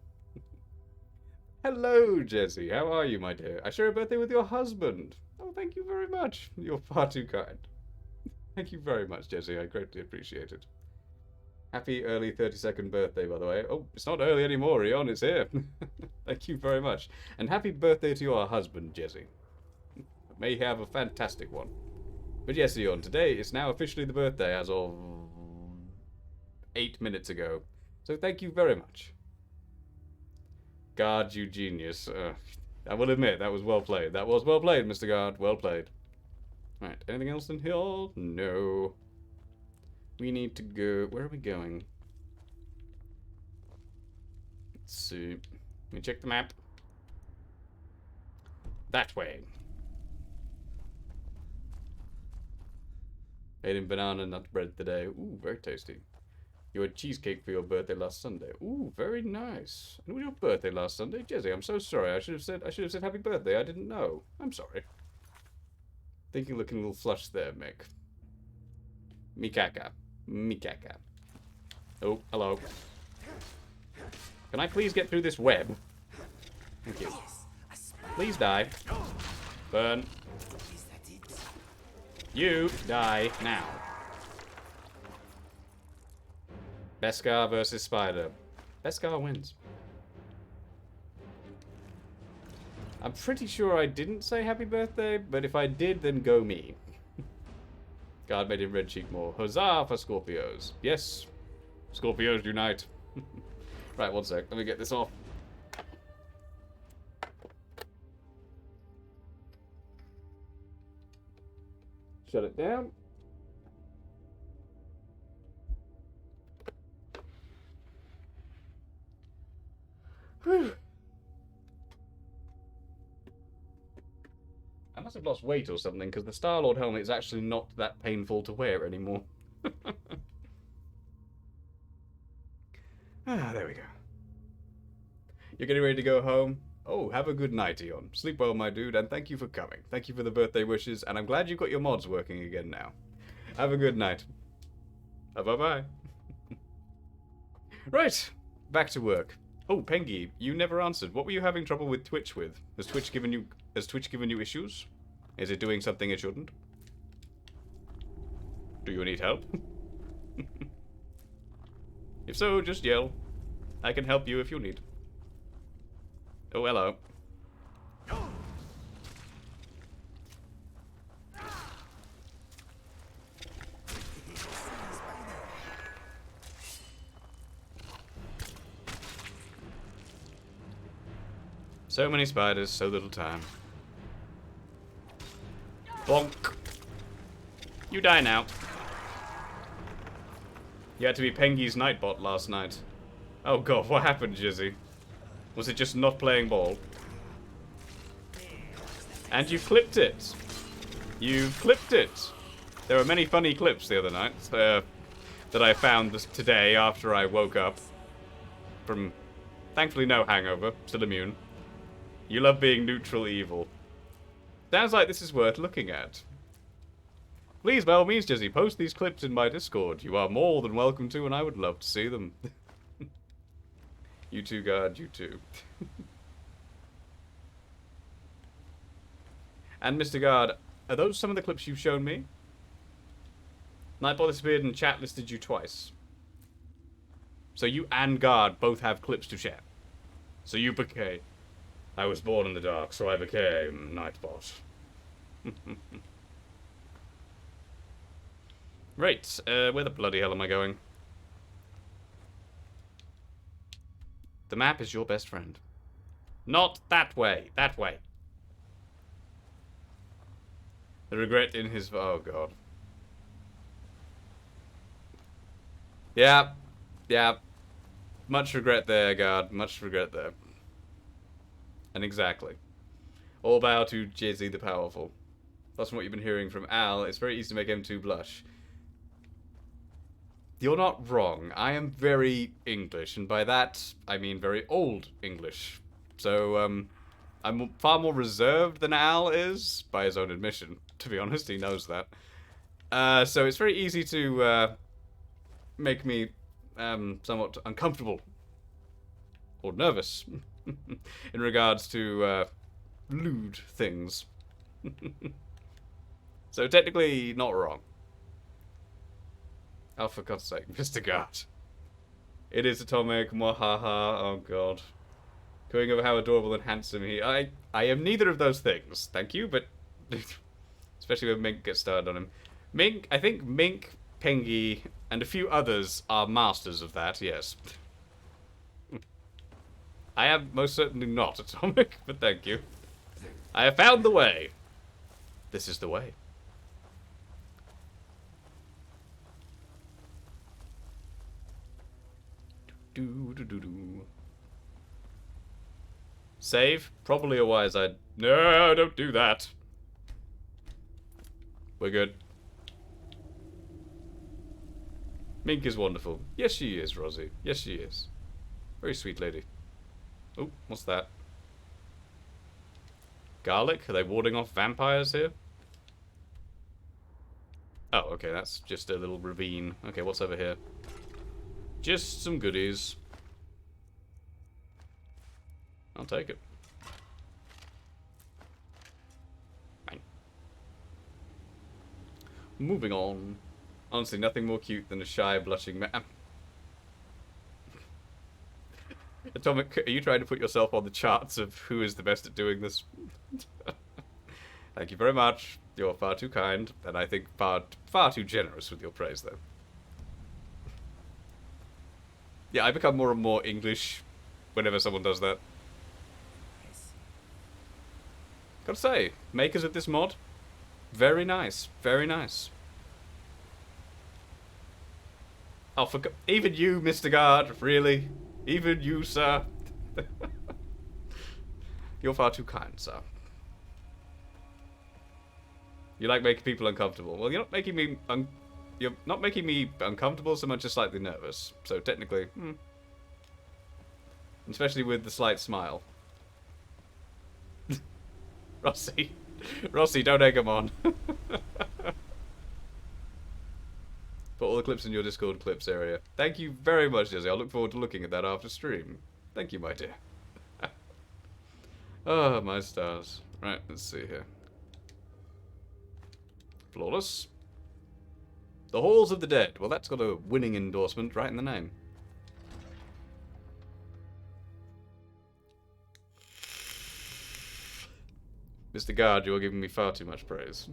Hello, Jessie. How are you, my dear? I share a birthday with your husband. Oh, thank you very much. You're far too kind. Thank you very much, Jesse. I greatly appreciate it. Happy early 32nd birthday, by the way. Oh, it's not early anymore, Eon. It's here. Thank you very much. And happy birthday to your husband, Jesse. May he have a fantastic one. But yes, Eon, today is now officially the birthday as of 8 minutes ago. So thank you very much. God, you genius. I will admit, that was well played. That was well played, Mr. Guard. Well played. Right, anything else in here? No. We need to go... Where are we going? Let's see. Let me check the map. That way. Ate in banana nut bread today. Ooh, very tasty. You had cheesecake for your birthday last Sunday. Ooh, very nice. And it was your birthday last Sunday? Jesse, I'm so sorry. I should have said happy birthday. I didn't know. I'm sorry. Think you're looking a little flushed there, Mick. Mikaka. Mikaka. Oh, hello. Can I please get through this web? Thank you. Please die. Burn. You die now. Beskar versus Spider. Beskar wins. I'm pretty sure I didn't say happy birthday, but if I did, then go me. God made him red cheek more. Huzzah for Scorpios. Yes. Scorpios unite. Right, one sec. Let me get this off. Shut it down. Whew. I must have lost weight or something, because the Star-Lord helmet is actually not that painful to wear anymore. There we go. You're getting ready to go home? Oh, have a good night, Eon. Sleep well, my dude, and thank you for coming. Thank you for the birthday wishes, and I'm glad you got your mods working again now. Have a good night. Bye-bye. Right, back to work. Oh, Pengy, you never answered. What were you having trouble with Twitch with? Has Twitch given you issues? Is it doing something it shouldn't? Do you need help? If so, just yell. I can help you if you need. Oh, hello. So many spiders, so little time. Bonk. You die now. You had to be Pengy's Nightbot last night. Oh god, what happened, Jizzy? Was it just not playing ball? And you clipped it. You clipped it. There were many funny clips the other night that I found today after I woke up. From, thankfully, no hangover. Still immune. You love being neutral evil. Sounds like this is worth looking at. Please, by all means, Jizzy, post these clips in my Discord. You are more than welcome to, and I would love to see them. You too, God, you too. And Mr. Guard, are those some of the clips you've shown me? Nightbot disappeared and chat listed you twice. So you and Guard both have clips to share. So you became... I was born in the dark, so I became Nightbot. Right, where the bloody hell am I going? The map is your best friend. Not that way, that way. The regret in his... Oh, God. Yeah. Yeah. Much regret there, God. Much regret there. And exactly. All bow to Jizzy the Powerful. That's from what you've been hearing from Al. It's very easy to make M2 blush. You're not wrong. I am very English, and by that, I mean very old English. So, I'm far more reserved than Al is, by his own admission. To be honest, he knows that. So it's very easy to make me somewhat uncomfortable or nervous in regards to lewd things. So technically, not wrong. Oh, for God's sake, Mr. Guard. It is Atomic, mwahaha, oh god. Going over how adorable and handsome he... I am neither of those things, thank you, but... especially when Mink gets started on him. Mink, I think Mink, Pengy, and a few others are masters of that, yes. I am most certainly not Atomic, but thank you. I have found the way. This is the way. Do. Save? Probably a wise idea. No, don't do that. We're good. Mink is wonderful. Yes, she is, Rosie. Yes, she is. Very sweet lady. Oh, what's that? Garlic? Are they warding off vampires here? Oh, okay, that's just a little ravine. Okay, what's over here? Just some goodies. I'll take it. Fine. Moving on. Honestly, nothing more cute than a shy, blushing man. Atomic, are you trying to put yourself on the charts of who is the best at doing this? Thank you very much. You're far too kind, and I think far too generous with your praise, though. Yeah, I become more and more English whenever someone does that. Gotta say, makers of this mod, very nice, very nice. Oh, even you, Mr. Guard, really? Even you, sir? You're far too kind, sir. You like making people uncomfortable. Well, you're not making me uncomfortable so much as slightly nervous. So technically, especially with the slight smile. Rossi, don't egg him on. Put all the clips in your Discord clips area. Thank you very much, Jesse. I'll look forward to looking at that after stream. Thank you, my dear. Oh, my stars. Right, let's see here. Flawless. The Halls of the Dead. Well, that's got a winning endorsement right in the name. Mr. Guard, you're giving me far too much praise.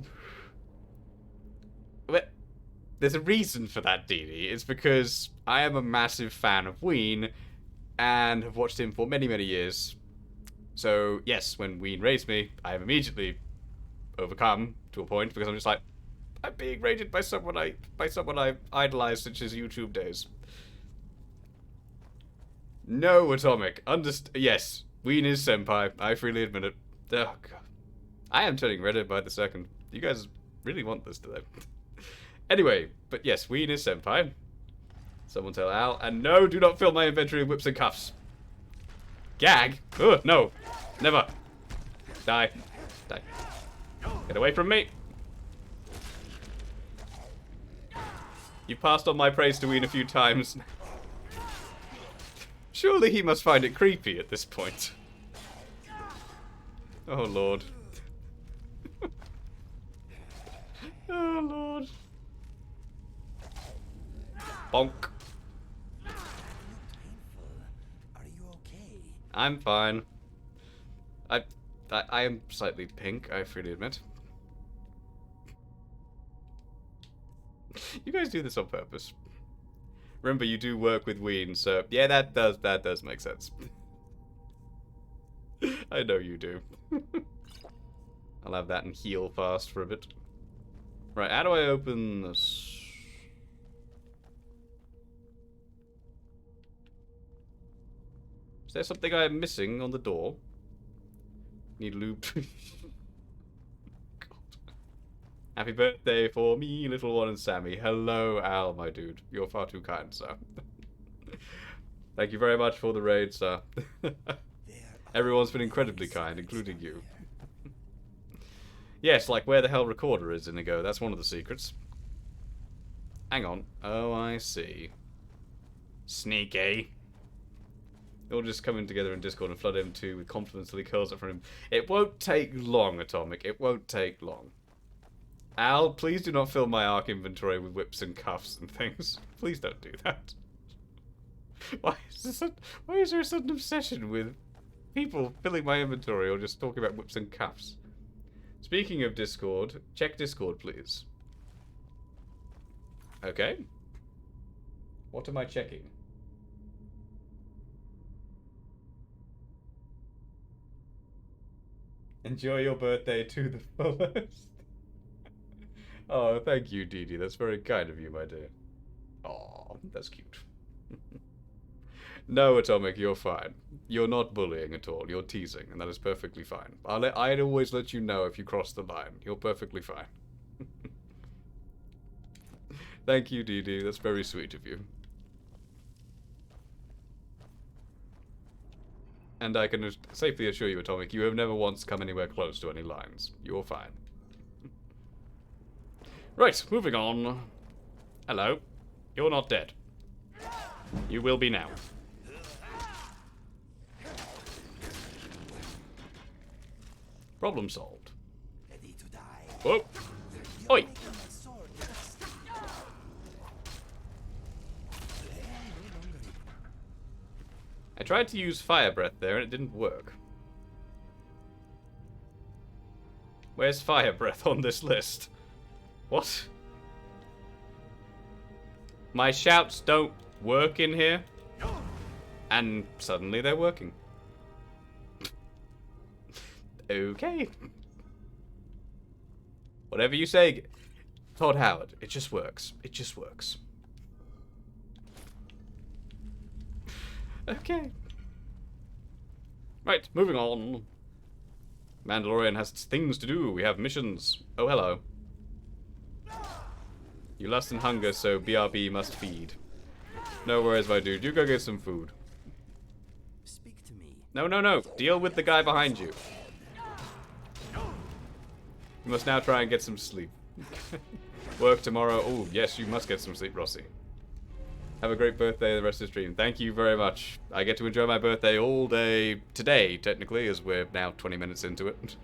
But there's a reason for that, Dee Dee. It's because I am a massive fan of Ween and have watched him for many, many years. So, yes, when Ween raised me, I am immediately overcome to a point because I'm just like, I'm being rated by someone I idolized since his YouTube days. No, Atomic. Yes, Ween is senpai. I freely admit it. Oh, God. I am turning redder by the second. You guys really want this today. Anyway, but yes, Ween is senpai. Someone tell Al. And no, do not fill my inventory with whips and cuffs. Gag? Ugh, no. Never. Die. Die. Get away from me. You've passed on my praise to Ween a few times. Surely he must find it creepy at this point. Oh, Lord. Oh, Lord. Bonk. Are you okay? I'm fine. I am slightly pink, I freely admit. You guys do this on purpose. Remember, you do work with Ween, so yeah, that does make sense. I know you do. I'll have that and heal fast for a bit. Right, how do I open this? Is there something I am missing on the door? Need lube. God. Happy birthday for me, little one, and Sammy. Hello, Al, my dude. You're far too kind, sir. Thank you very much for the raid, sir. Everyone's been incredibly kind, including you. Yes, like where the hell Recorder is, Inigo. That's one of the secrets. Hang on. Oh, I see. Sneaky. They'll just come in together in Discord and flood him too with confidence till he curls up from him. It won't take long, Atomic. It won't take long. Al, please do not fill my Ark inventory with whips and cuffs and things. Please don't do that. Why is there a sudden obsession with people filling my inventory or just talking about whips and cuffs? Speaking of Discord, check Discord, please. Okay. What am I checking? Enjoy your birthday to the fullest. Oh, thank you, Dee Dee. That's very kind of you, my dear. Aw, that's cute. No, Atomic, you're fine. You're not bullying at all. You're teasing, and that is perfectly fine. I'd always let you know if you cross the line. You're perfectly fine. Thank you, Dee Dee. That's very sweet of you. And I can safely assure you, Atomic, you have never once come anywhere close to any lines. You're fine. Right, moving on. Hello. You're not dead. You will be now. Problem solved. Whoa. Oi! I tried to use fire breath there and it didn't work. Where's fire breath on this list? What? My shouts don't work in here? And suddenly they're working. Okay. Whatever you say, Todd Howard. It just works. It just works. Okay. Right, moving on. Mandalorian has things to do. We have missions. Oh, hello. You lust and hunger, so BRB must feed. No worries, my dude. You go get some food. Speak to me. No, no, no. Deal with the guy behind you. You must now try and get some sleep. Work tomorrow. Oh, yes, you must get some sleep, Rossi. Have a great birthday the rest of the stream. Thank you very much. I get to enjoy my birthday all day today, technically, as we're now 20 minutes into it.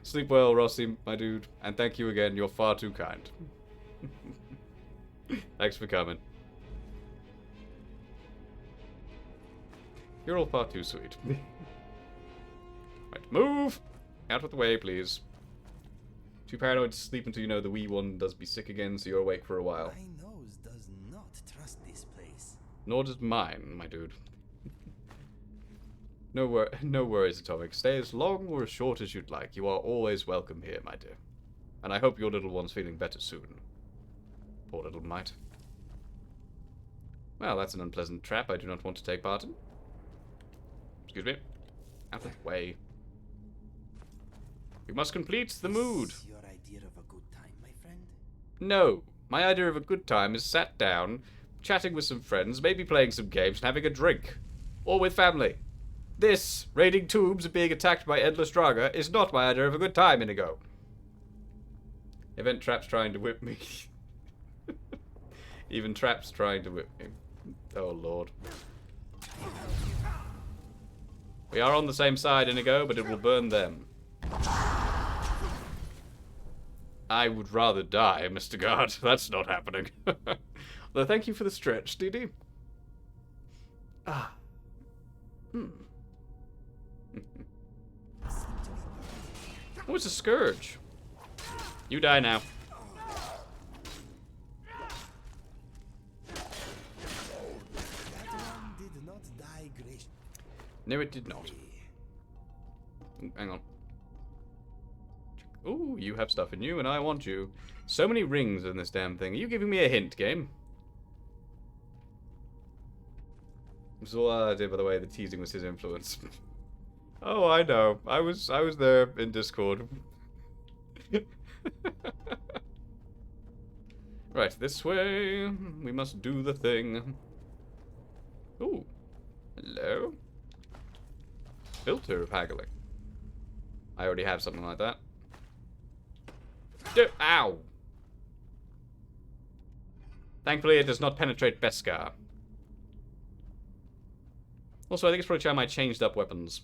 Sleep well, Rossi, my dude. And thank you again. You're far too kind. Thanks for coming. You're all far too sweet. Right, move! Out of the way, please. Too paranoid to sleep until you know the wee one does be sick again, so you're awake for a while. My nose does not trust this place. Nor does mine, my dude. No worries, Atomic. Stay as long or as short as you'd like. You are always welcome here, my dear. And I hope your little one's feeling better soon. Poor little mite. Well, that's an unpleasant trap I do not want to take part in. Excuse me. Out of the way. We must complete the mood. Is your idea of a good time, my friend? No. My idea of a good time is sat down, chatting with some friends, maybe playing some games and having a drink. Or with family. This, raiding tombs and being attacked by endless Draga, is not my idea of a good time, Inigo. Event Trap's trying to whip me. Even Trap's trying to whip me. Oh, Lord. We are on the same side, Inigo, but it will burn them. I would rather die, Mr. Guard. That's not happening. Well, thank you for the stretch, Dee Dee. Ah. Hmm. Oh, it's a scourge. You die now. Did not die graciously. No, it did not. Ooh, hang on. Ooh, you have stuff in you, and I want you. So many rings in this damn thing. Are you giving me a hint, game? This is all I did, by the way. The teasing was his influence. Oh, I know. I was there in Discord. Right, this way. We must do the thing. Ooh. Hello? Filter of haggling. I already have something like that. Ow! Thankfully, it does not penetrate Beskar. Also, I think it's probably trying my changed up weapons.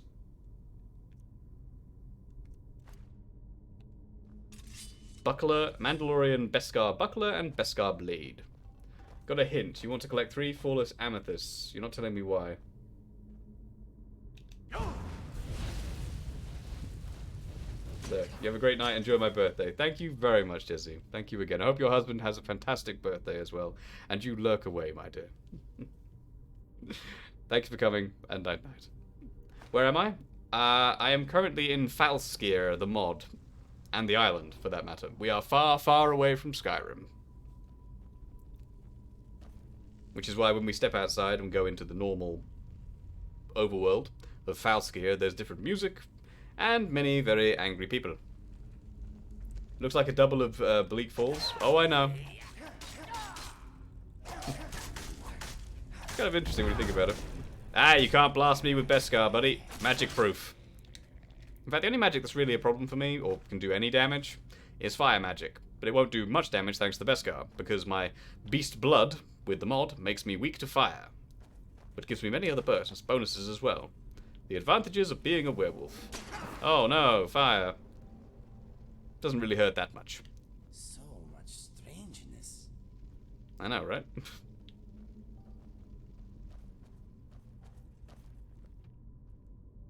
Buckler, Mandalorian Beskar Buckler, and Beskar Blade. Got a hint. You want to collect 3 flawless amethysts. You're not telling me why. So, you have a great night. Enjoy my birthday. Thank you very much, Jesse. Thank you again. I hope your husband has a fantastic birthday as well. And you lurk away, my dear. Thank you for coming, and night night. Where am I? I am currently in Falskir, the mod. And the island, for that matter. We are far, far away from Skyrim. Which is why when we step outside and go into the normal overworld of Falskir, there's different music and many very angry people. Looks like a double of Bleak Falls. Oh, I know. Kind of interesting when you think about it. Ah, you can't blast me with Beskar, buddy. Magic proof. In fact, the only magic that's really a problem for me, or can do any damage, is fire magic. But it won't do much damage thanks to the Beskar, because my beast blood with the mod makes me weak to fire. But gives me many other bonuses as well. The advantages of being a werewolf. Oh no, fire. Doesn't really hurt that much. So much strangeness. I know, right?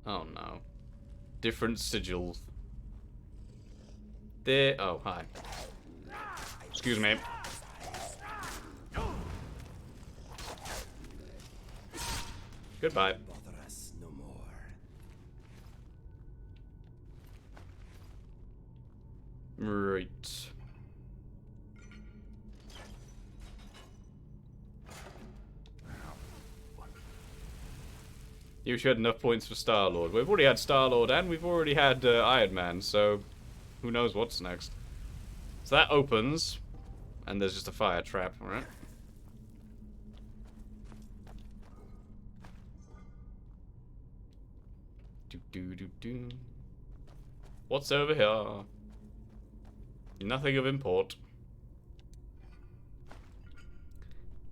Oh no. Different sigils. There. Oh, hi. Excuse me. Goodbye. Bother us no more. Right. You should have enough points for Star-Lord. We've already had Star-Lord and we've already had Iron Man, so who knows what's next. So that opens, and there's just a fire trap, alright? Do. What's over here? Nothing of import.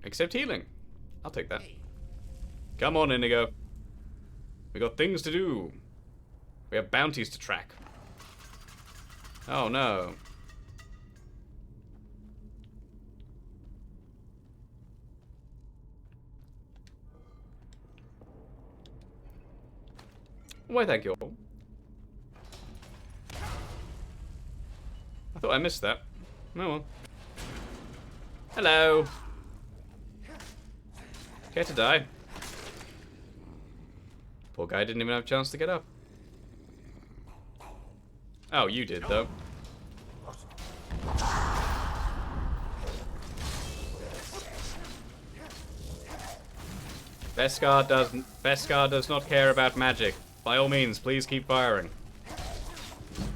Except healing. I'll take that. Come on, Inigo. We got things to do. We have bounties to track. Oh no. Why, thank you all. I thought I missed that. Oh well. Hello. Care to die? Poor guy didn't even have a chance to get up. Oh, you did though. Beskar does not care about magic. By all means, please keep firing.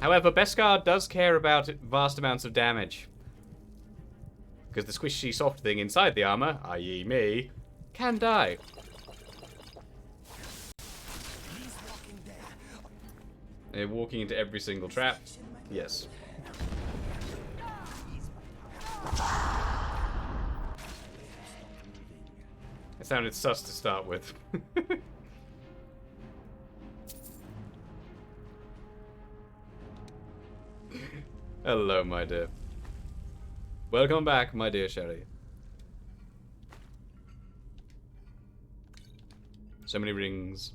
However, Beskar does care about vast amounts of damage. Because the squishy soft thing inside the armor, i.e. me, can die. They're walking into every single trap. Yes. It sounded sus to start with. Hello, my dear. Welcome back, my dear Sherry. So many rings.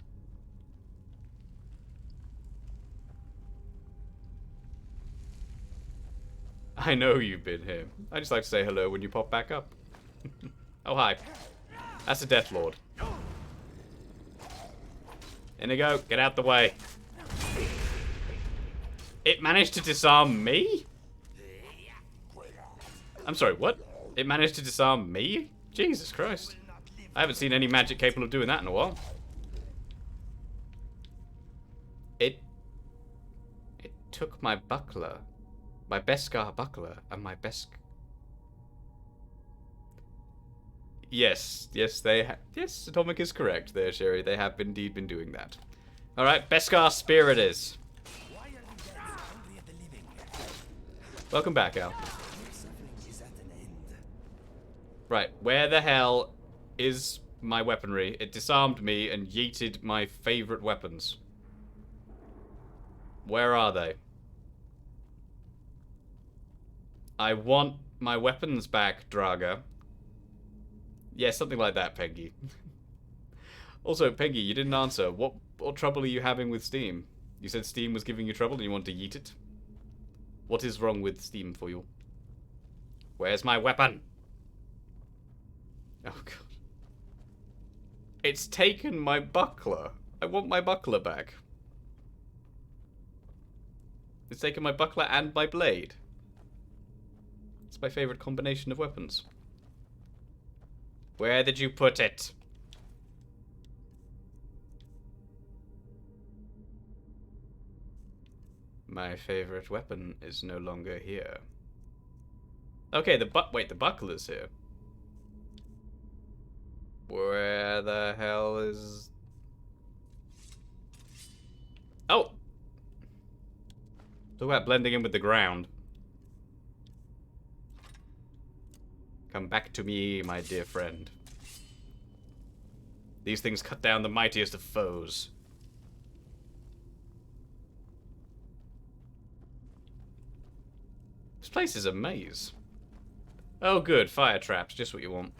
I know you've been here. I just like to say hello when you pop back up. Oh, hi. That's a Death Lord. Inigo, get out the way. It managed to disarm me? I'm sorry, what? It managed to disarm me? Jesus Christ. I haven't seen any magic capable of doing that in a while. It took my buckler. My Beskar buckler and my Yes, yes, Atomic is correct there, Sherry. They have indeed been doing that. Alright, Beskar spear it is. Welcome back, Al. Right, where the hell is my weaponry? It disarmed me and yeeted my favorite weapons. Where are they? I want my weapons back, Draga. Yeah, something like that, Peggy. Also, Peggy, you didn't answer. What trouble are you having with Steam? You said Steam was giving you trouble and you want to yeet it? What is wrong with Steam for you? Where's my weapon? Oh, God. It's taken my buckler. I want my buckler back. It's taken my buckler and my blade. It's my favorite combination of weapons. Where did you put it? My favorite weapon is no longer here. Okay, the buckler's here. Where the hell is... Oh! Talk about blending in with the ground. Come back to me, my dear friend. These things cut down the mightiest of foes. This place is a maze. Oh good, fire traps, just what you want.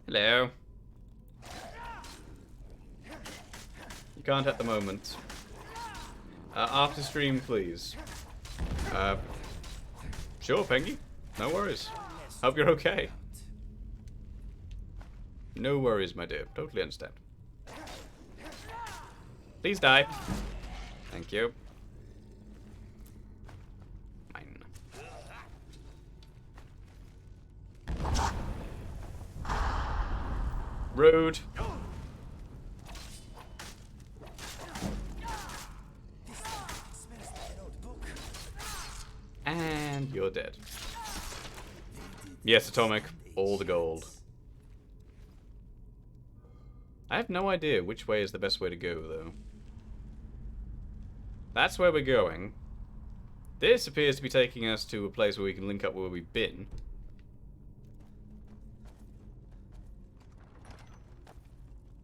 Hello. You can't at the moment. After stream, please. Sure, Pengy. No worries. Hope you're okay. No worries, my dear. Totally understand. Please die. Thank you. Mine. Rude. And you're dead. Yes, Atomic. All the gold. I have no idea which way is the best way to go, though. That's where we're going. This appears to be taking us to a place where we can link up where we've been.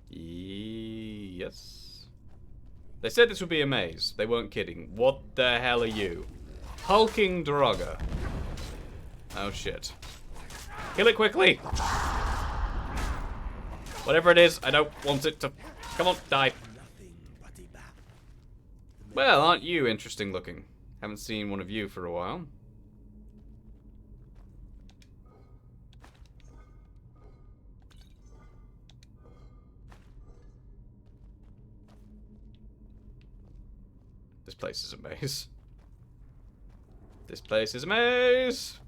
Yes. They said this would be a maze. They weren't kidding. What the hell are you? Hulking Draga. Oh shit. Kill it quickly! Whatever it is, I don't want it to... Come on, die. Well, aren't you interesting looking? Haven't seen one of you for a while. This place is a maze. This place is a maze!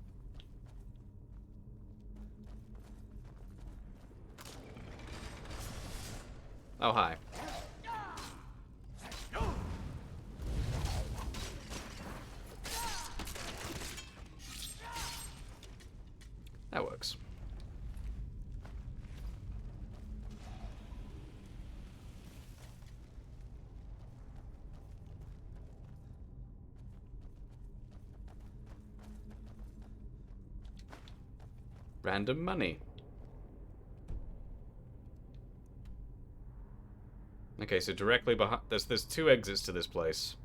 Oh, hi. That works. Random money. Okay, so directly behind... There's two exits to this place.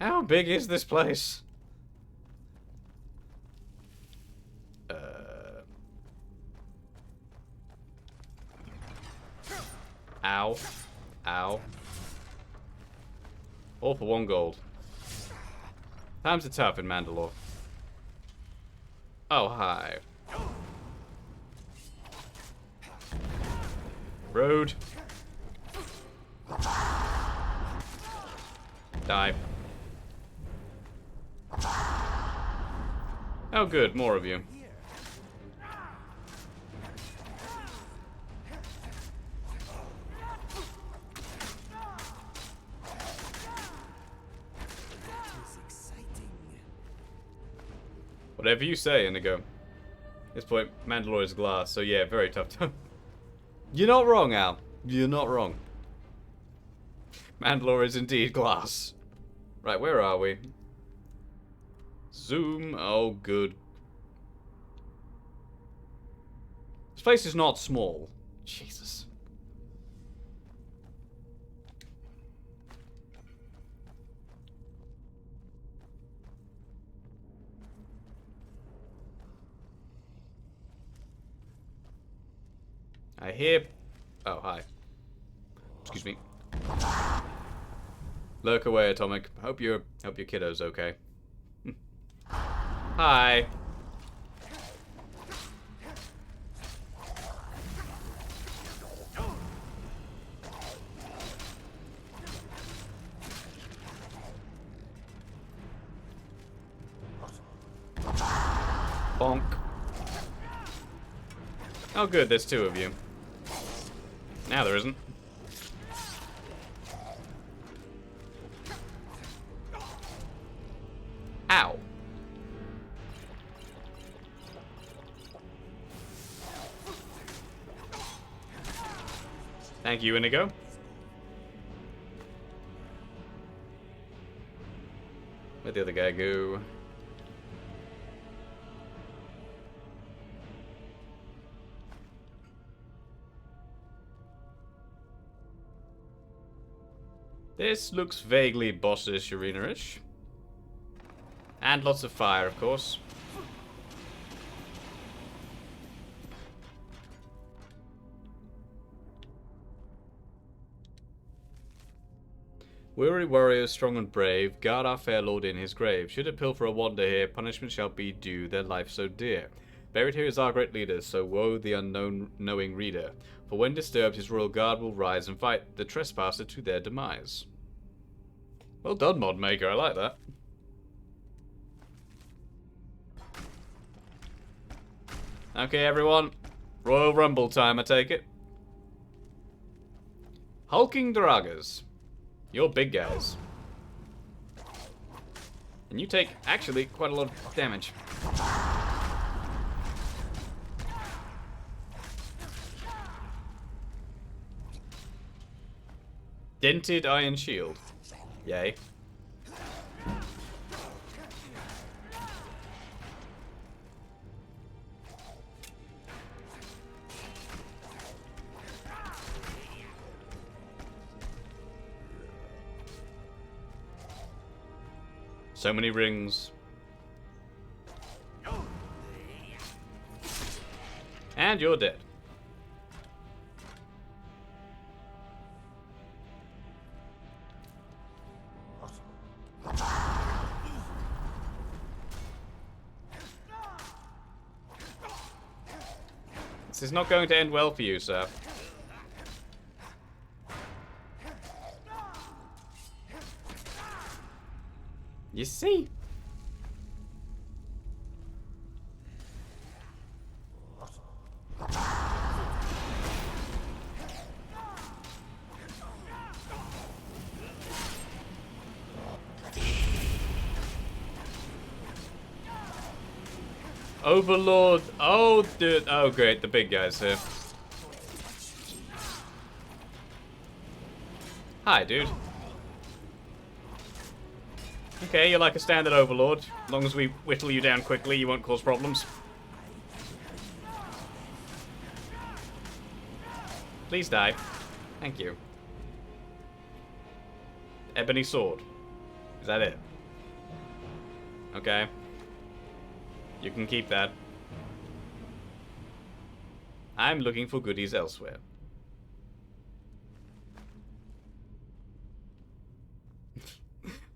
How big is this place? Ow. Ow. All for 1 gold. Times are tough in Mandalore. Oh, hi. Road. Die. Oh good, more of you. Whatever you say, Indigo. At this point, Mandalore is glass, so yeah, very tough time. You're not wrong, Al. You're not wrong. Mandalore is indeed glass. Right, where are we? Zoom. Oh, good. This place is not small. Jesus. I hear... Oh, hi. Excuse me. Lurk away, Atomic. Hope your kiddo's okay. Hi. Bonk. Oh good, there's two of you. Now there isn't. Ow. Thank you, Inigo. Where'd the other guy go? This looks vaguely bossish arena-ish. And lots of fire, of course. Weary warriors, strong and brave, guard our fair lord in his grave. Should a pilferer wander here, punishment shall be due, their life so dear. Buried here is our great leader, so woe the unknown knowing reader. For when disturbed, his royal guard will rise and fight the trespasser to their demise. Well done, mod maker, I like that. Okay, everyone. Royal Rumble time, I take it. Hulking Dragas. You're big guys. And you take, actually, quite a lot of damage. Dented iron shield. Yay. So many rings. And you're dead. This is not going to end well for you, sir. You see? Overlord. Oh, dude. Oh, great. The big guy's here. Hi, dude. Okay, you're like a standard overlord. As long as we whittle you down quickly, you won't cause problems. Please die. Thank you. Ebony sword. Is that it? Okay. You can keep that. I'm looking for goodies elsewhere.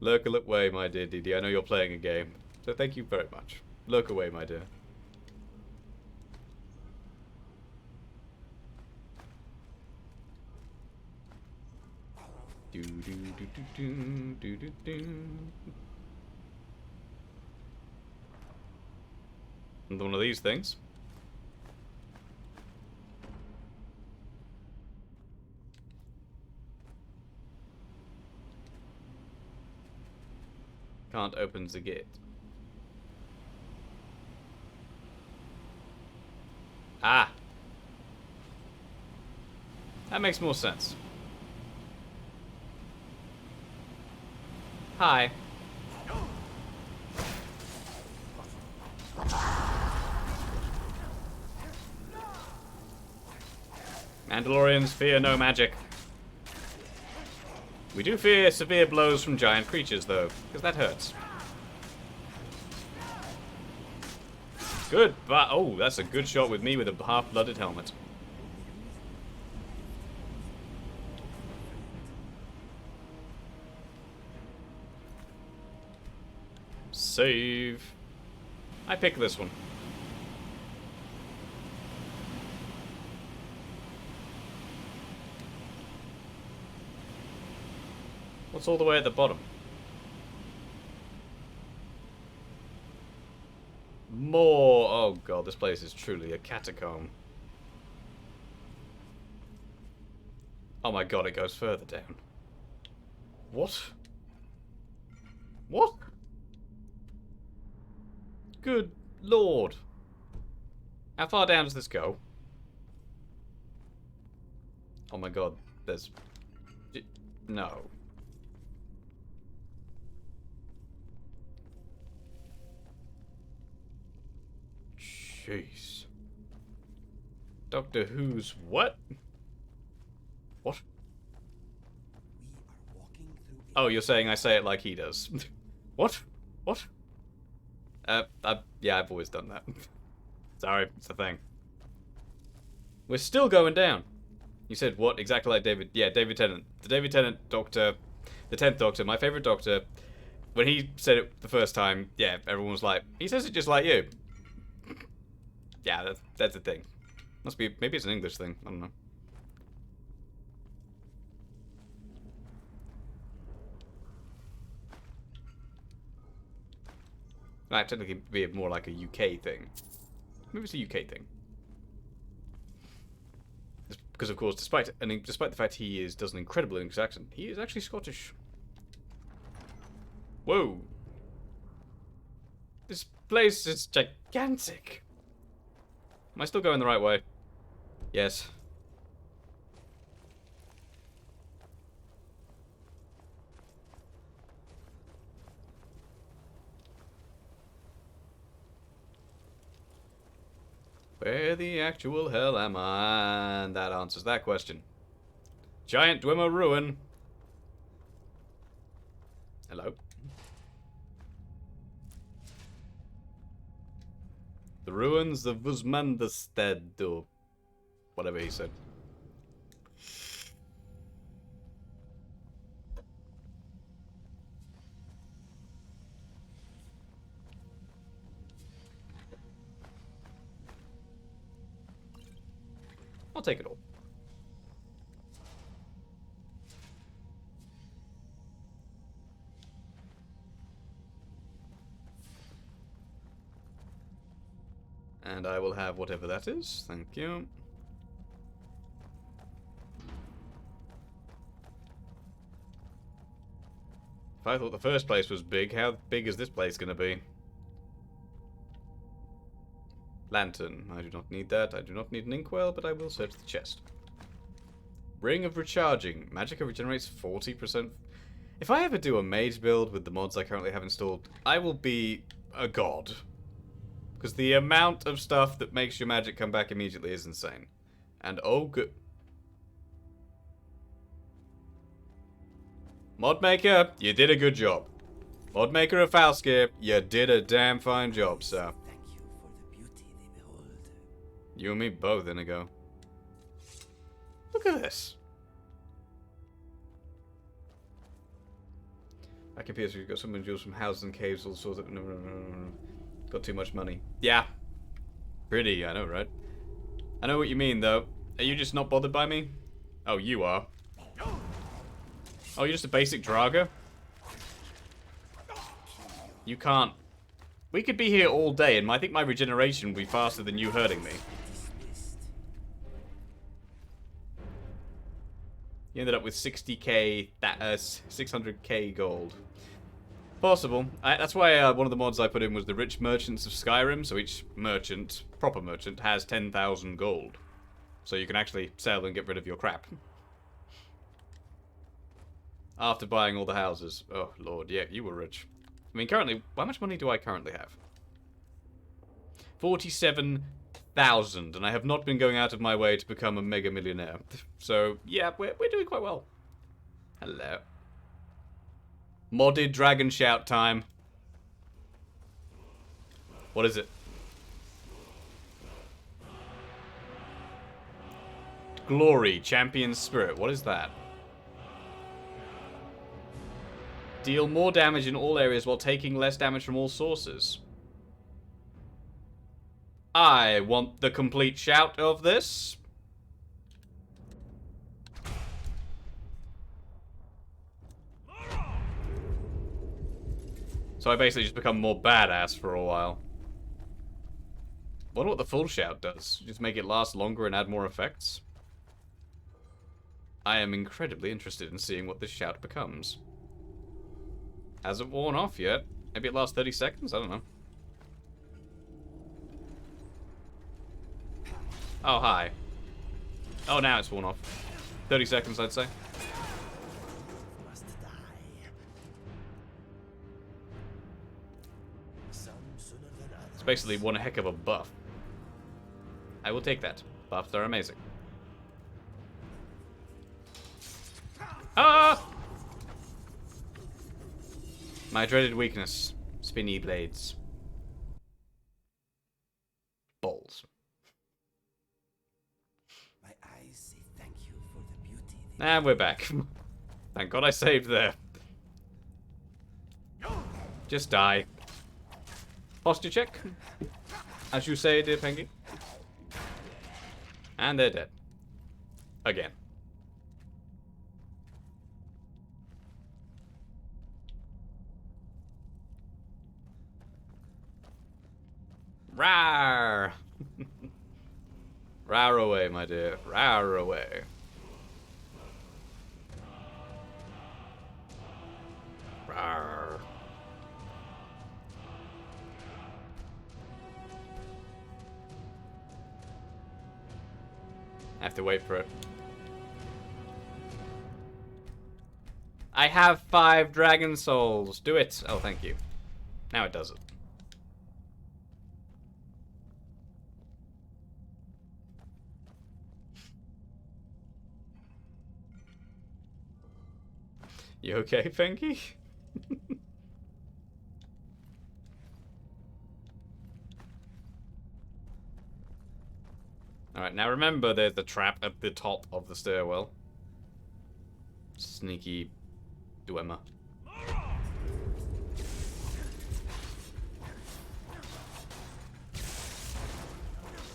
Lurk away, my dear Didi. I know you're playing a game, so thank you very much. Lurk away, my dear. Do do do do do do do. Another one of these things. Can't open the gate. Ah! That makes more sense. Hi. Mandalorians fear no magic. We do fear severe blows from giant creatures, though, because that hurts. Good, but oh, that's a good shot with me with a half-blooded helmet. Save. I pick this one. What's all the way at the bottom? More. Oh god, this place is truly a catacomb. Oh my god, it goes further down. What? What? Good lord. How far down does this go? Oh my god, there's... No. Jeez. Doctor Who's what? What? Oh, you're saying I say it like he does. What? What? Yeah, I've always done that. Sorry, it's the thing. We're still going down. You said what? Exactly like David. Yeah, David Tennant. The David Tennant Doctor, the 10th Doctor, my favorite Doctor. When he said it the first time, yeah, everyone was like, he says it just like you. Yeah, that's the thing. Must be, maybe it's an English thing. I don't know. Might technically be more like a UK thing. Maybe it's a UK thing. Because of course, despite the fact he does an incredible English accent, he is actually Scottish. Whoa! This place is gigantic. Am I still going the right way? Yes. Where the actual hell am I? And that answers that question. Giant Dwemer Ruin. Hello. The ruins of Vusmandestead, or whatever he said. I'll take it all. And I will have whatever that is. Thank you. If I thought the first place was big, how big is this place going to be? Lantern. I do not need that. I do not need an inkwell, but I will search the chest. Ring of Recharging. Magicka regenerates 40%. If I ever do a mage build with the mods I currently have installed, I will be a god. Because the amount of stuff that makes your magic come back immediately is insane. And oh good... Modmaker, you did a good job. Modmaker of Falskir, you did a damn fine job, sir. You and me both, Inigo. Look at this. I can pierce. We've got some jewels from houses and caves, all sorts of. No. Got too much money. Yeah. Pretty, I know, right? I know what you mean, though. Are you just not bothered by me? Oh, you are. Oh, you're just a basic Draga? You can't. We could be here all day, and I think my regeneration would be faster than you hurting me. You ended up with 60k, 600k gold. Possible. That's why one of the mods I put in was the Rich Merchants of Skyrim. So each merchant, proper merchant, has 10,000 gold. So you can actually sell and get rid of your crap. After buying all the houses. Oh, Lord, yeah, you were rich. I mean, currently, how much money do I currently have? 47 1,000, and I have not been going out of my way to become a mega millionaire. So, yeah, we're doing quite well. Hello. Modded dragon shout time. What is it? Glory, champion spirit. What is that? Deal more damage in all areas while taking less damage from all sources. I want the complete shout of this. So I basically just become more badass for a while. Wonder what the full shout does. Just make it last longer and add more effects? I am incredibly interested in seeing what this shout becomes. Hasn't worn off yet. Maybe it lasts 30 seconds? I don't know. Oh, hi. Oh, now it's worn off. 30 seconds, I'd say. It's basically one heck of a buff. I will take that. Buffs are amazing. Ah! My dreaded weakness. Spinny blades. Balls. My eyes say thank you for the beauty. And we're back. Thank God I saved there. Just die. Posture check. As you say, dear Penguin. And they're dead. Again. Rawr! Rawr away, my dear. Rawr away. Rawr. I have to wait for it. I have 5 dragon souls. Do it. Oh, thank you. Now it does it. You okay, Fenky? Alright, now remember there's the trap at the top of the stairwell. Sneaky Dwemer.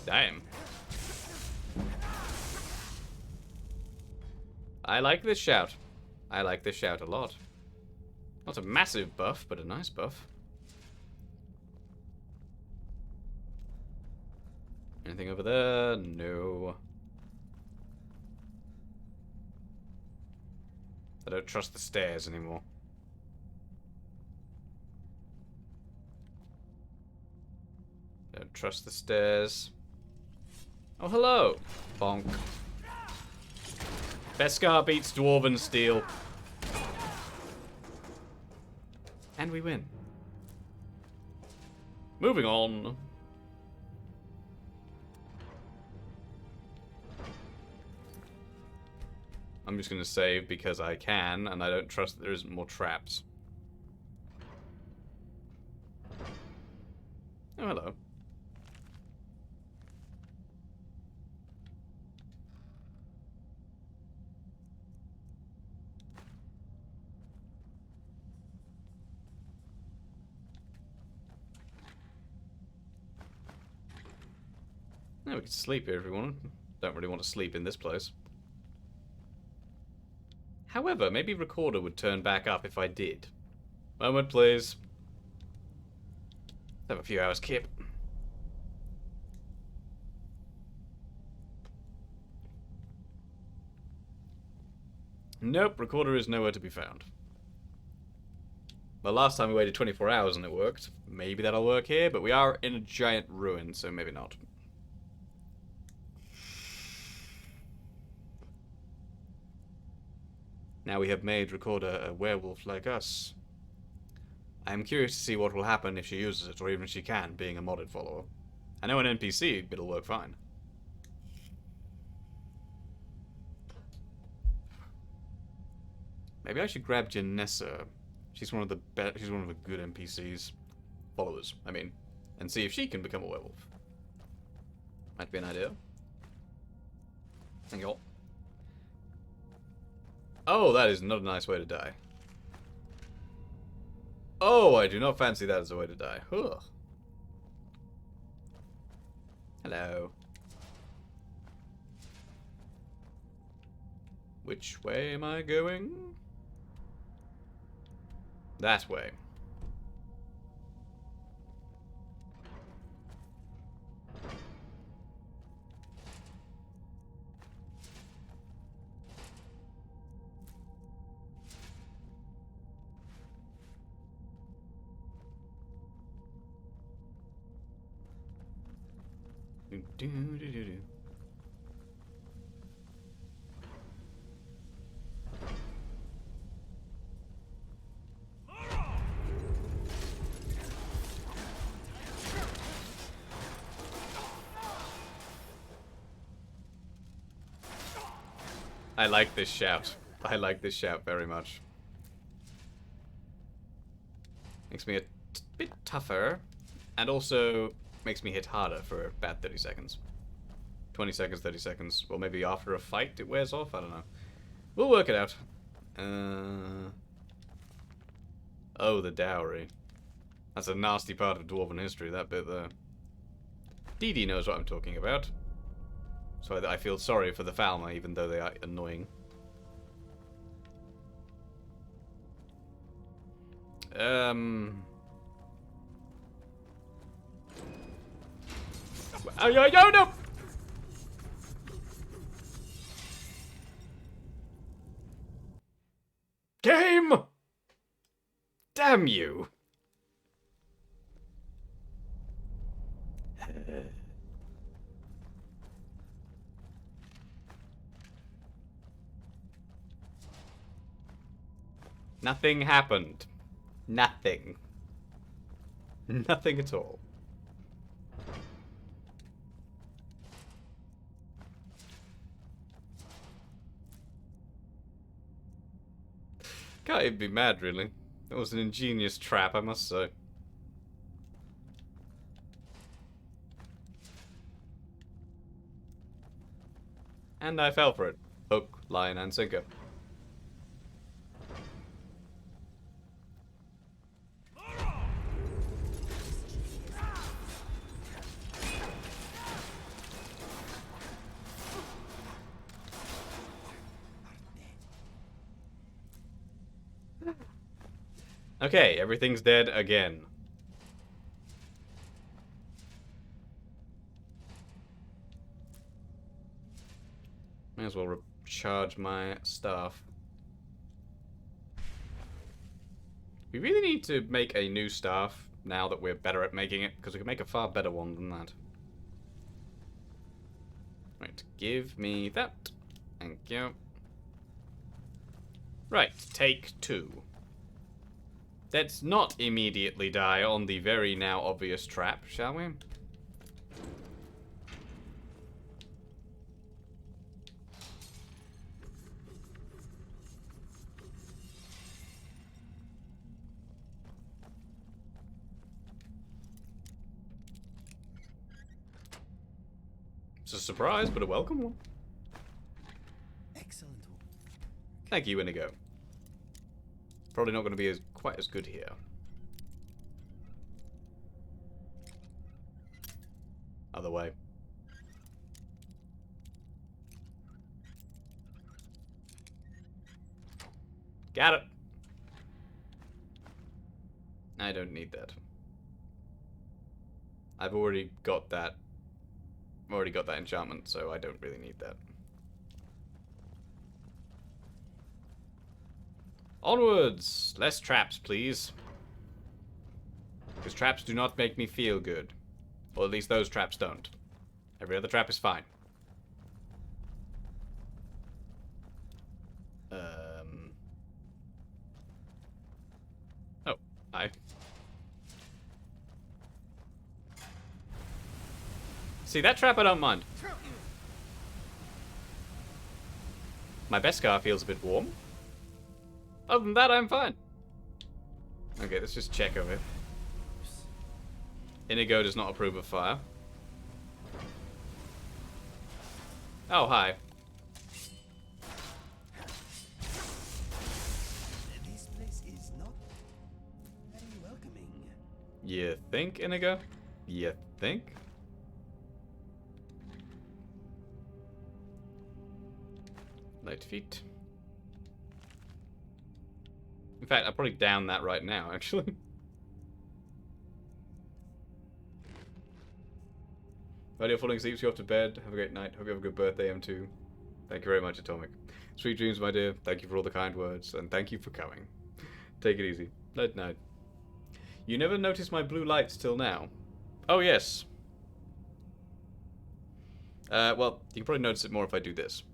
Damn. I like this shout. I like this shout a lot. Not a massive buff, but a nice buff. Anything over there? No. I don't trust the stairs anymore. Don't trust the stairs. Oh, hello! Bonk. Beskar beats Dwarven Steel. And we win. Moving on. I'm just going to save because I can, and I don't trust that there isn't more traps. Oh, hello. Yeah, we can sleep here if we want. Don't really want to sleep in this place. However, maybe Recorder would turn back up if I did. Moment, please. Let's have a few hours, Kip. Nope, Recorder is nowhere to be found. The last time we waited 24 hours and it worked. Maybe that'll work here, but we are in a giant ruin, so maybe not. Now we have made Recorder a werewolf like us. I am curious to see what will happen if she uses it, or even if she can, being a modded follower. I know an NPC, it'll work fine. Maybe I should grab Janessa. She's one of the good NPCs. Followers, I mean. And see if she can become a werewolf. Might be an idea. Thank you all. Oh, that is not a nice way to die. Oh, I do not fancy that as a way to die. Ugh. Hello. Which way am I going? That way. Do, do, do, do. I like this shout. I like this shout very much. Makes me a bit tougher, and also makes me hit harder for about 30 seconds. 20 seconds, 30 seconds. Or maybe after a fight it wears off, I don't know. We'll work it out. Oh, the dowry. That's a nasty part of Dwarven history, that bit there. Dee Dee knows what I'm talking about. So I feel sorry for the Falmer, even though they are annoying. Oh, no! Game! Damn you! Nothing happened. Nothing. Nothing at all. Can't even be mad, really. That was an ingenious trap, I must say. And I fell for it. Hook, line, and sinker. Okay, everything's dead again. May as well recharge my stuff. We really need to make a new staff now that we're better at making it, because we can make a far better one than that. Right, give me that. Thank you. Right, take 2. Let's not immediately die on the very now obvious trap, shall we? It's a surprise, but a welcome one. Excellent. Thank you, Inigo. Probably not going to be quite as good here. Other way. Got it. I don't need that. I've already got that. I've already got that enchantment, so I don't really need that. Onwards! Less traps, please. Because traps do not make me feel good. Or at least those traps don't. Every other trap is fine. Oh, hi. See, that trap I don't mind. My Beskar feels a bit warm. Other than that, I'm fine. Okay, let's just check over it. Inigo does not approve of fire. Oh, hi. This place is not very welcoming. You think, Inigo? You think? Light feet. In fact, I'll probably down that right now, actually. While you're falling asleep, so you off to bed. Have a great night. Hope you have a good birthday, M2. Thank you very much, Atomic. Sweet dreams, my dear. Thank you for all the kind words, and thank you for coming. Take it easy. Night, night. You never noticed my blue lights till now. Oh, yes. Well, you can probably notice it more if I do this.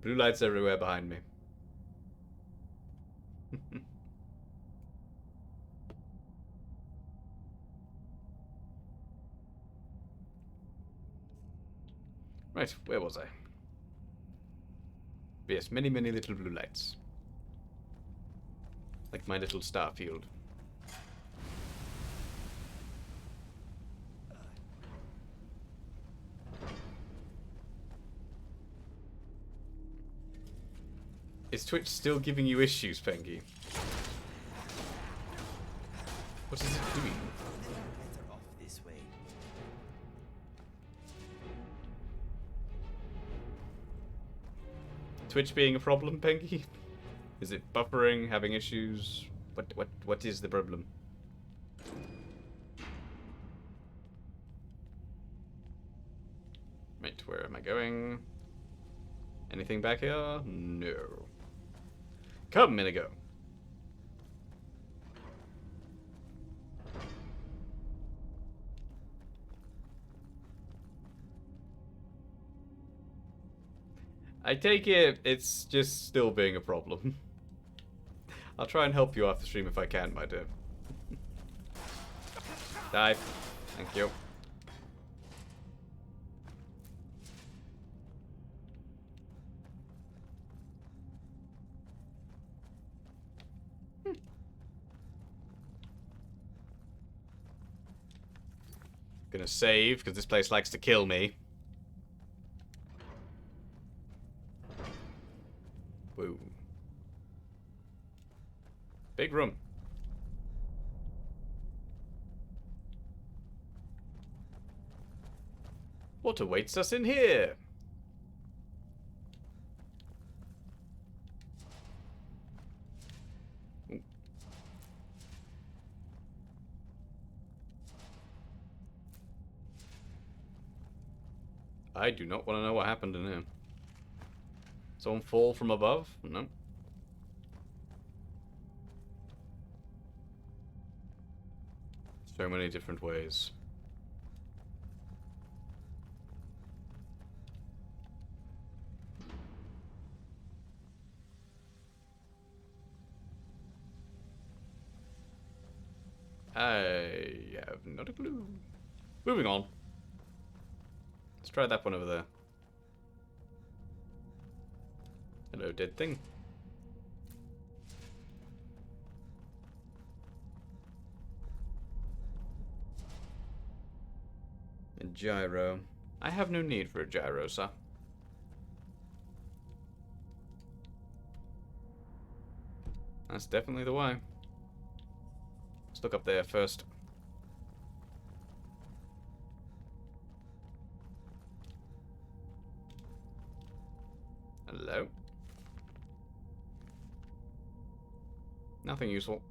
Blue lights everywhere behind me. Right, where was I? Yes, many, many little blue lights. Like my little star field. Is Twitch still giving you issues, Pengy? What is it doing? Better off this way. Twitch being a problem, Pengy? Is it buffering, having issues? What is the problem? Right, where am I going? Anything back here? No. Come, Inigo. I take it it's just still being a problem. I'll try and help you after stream if I can, my dear. Die. Thank you. Gonna save, because this place likes to kill me. Woo. Big room. What awaits us in here? Ooh. I do not want to know what happened in here. Someone fall from above? No. So many different ways. I have not a clue. Moving on. Let's try that one over there. Hello, dead thing. A gyro. I have no need for a gyro, sir. That's definitely the way. Let's look up there first. Hello. Nothing useful.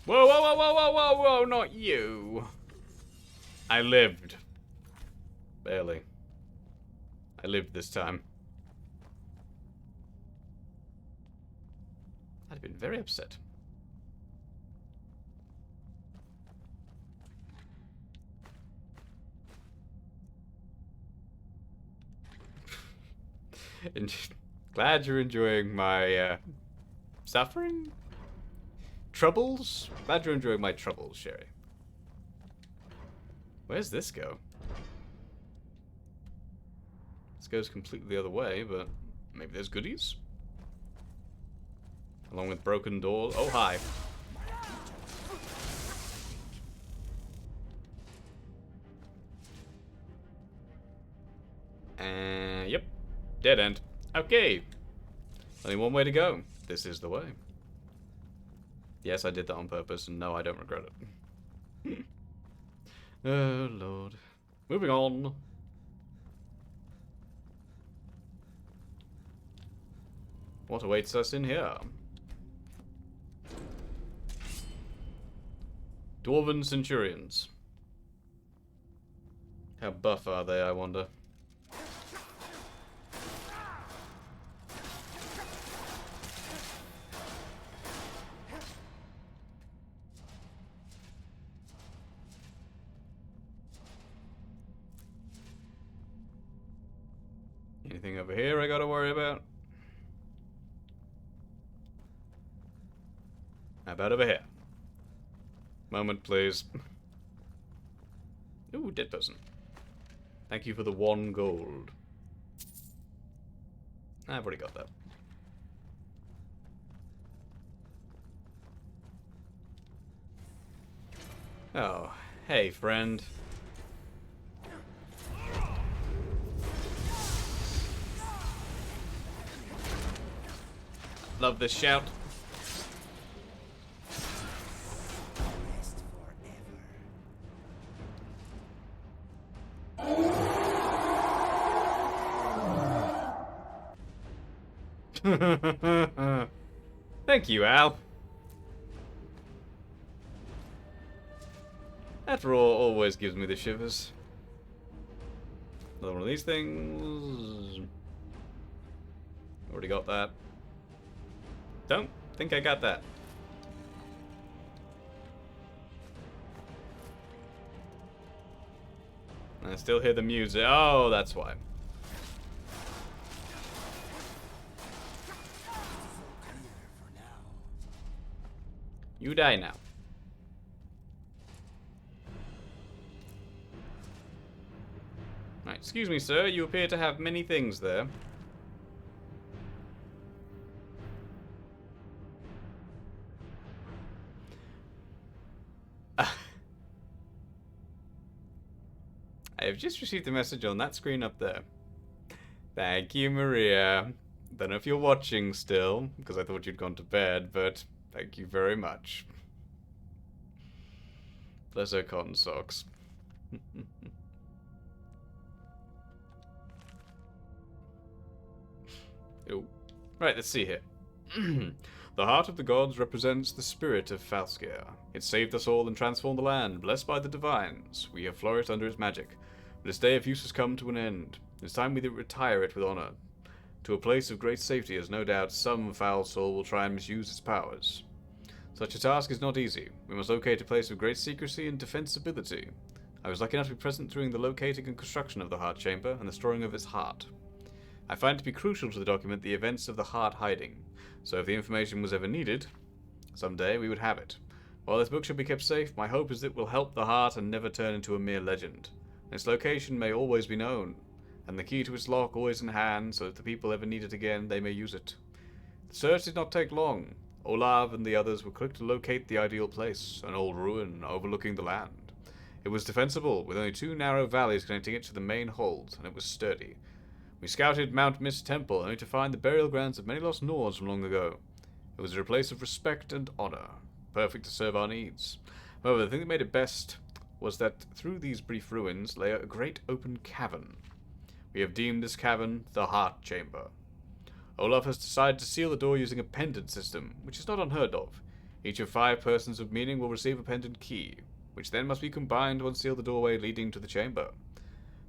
Whoa, whoa, whoa, whoa, whoa, whoa, whoa, not you. I lived. Barely. I lived this time. I'd have been very upset. And glad you're enjoying my Suffering? Troubles? Glad you're enjoying my troubles, Sherry. Where's this go? This goes completely the other way, but maybe there's goodies? Along with broken doors. Oh, hi. Yep. Dead end. Okay. Only one way to go. This is the way. Yes, I did that on purpose, and no, I don't regret it. Oh, Lord. Moving on. What awaits us in here? Dwarven Centurions. How buff are they, I wonder? Anything over here I gotta worry about? How about over here? Moment, please. Ooh, dead person. Thank you for the 1 gold. I've already got that. Oh, hey, friend. Love this shout. Thank you, Al. That roar always gives me the shivers. Another one of these things. Already got that. Don't think I got that. I still hear the music. Oh, that's why. You die now. Right, excuse me, sir. You appear to have many things there. I have just received a message on that screen up there. Thank you, Maria. Don't know if you're watching still, because I thought you'd gone to bed, but thank you very much. Bless her cotton socks. Oh. Right, let's see here. The heart of the gods represents the spirit of Falskir. It saved us all and transformed the land. Blessed by the divines, we have flourished under its magic. But its day of use has come to an end. It's time we retire it with honor. To a place of great safety, as no doubt some foul soul will try and misuse its powers. Such a task is not easy. We must locate a place of great secrecy and defensibility. I was lucky enough to be present during the locating and construction of the heart chamber and the storing of its heart. I find it to be crucial to document the events of the heart hiding, so if the information was ever needed, someday we would have it. While this book should be kept safe, my hope is that it will help the heart and never turn into a mere legend. Its location may always be known, and the key to its lock always in hand, so if the people ever need it again, they may use it. The search did not take long. Olav and the others were quick to locate the ideal place, an old ruin overlooking the land. It was defensible, with only 2 narrow valleys connecting it to the main hold, and it was sturdy. We scouted Mount Mist Temple, only to find the burial grounds of many lost Nords from long ago. It was a place of respect and honor, perfect to serve our needs. However, the thing that made it best was that through these brief ruins lay a great open cavern. We have deemed this cavern the Heart Chamber. Olaf has decided to seal the door using a pendant system, which is not unheard of. Each of 5 persons of meaning will receive a pendant key, which then must be combined to unseal the doorway leading to the chamber.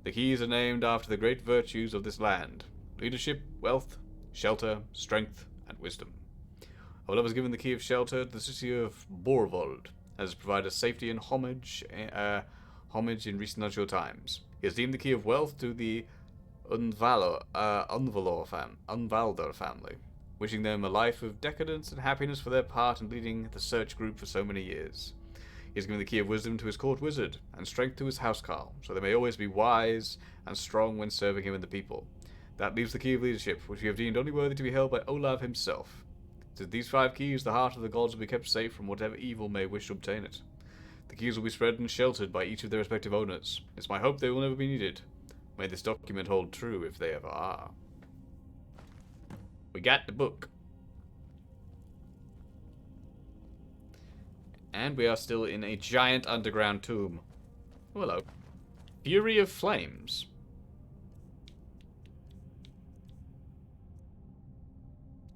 The keys are named after the great virtues of this land: leadership, wealth, shelter, strength, and wisdom. Olaf was given the key of shelter to the city of Borvold, has provided safety and homage in recent times. He has deemed the key of wealth to the Unvalder family. wishing them a life of decadence and happiness for their part in leading the search group for so many years. He has given the key of wisdom to his court wizard, and strength to his housecarl, so they may always be wise and strong when serving him and the people. That leaves the key of leadership, which we have deemed only worthy to be held by Olav himself. With these 5 keys, the heart of the gods will be kept safe from whatever evil may wish to obtain it. The keys will be spread and sheltered by each of their respective owners. It's my hope they will never be needed. May this document hold true if they ever are. We got the book. And we are still in a giant underground tomb. Oh, hello. Fury of Flames.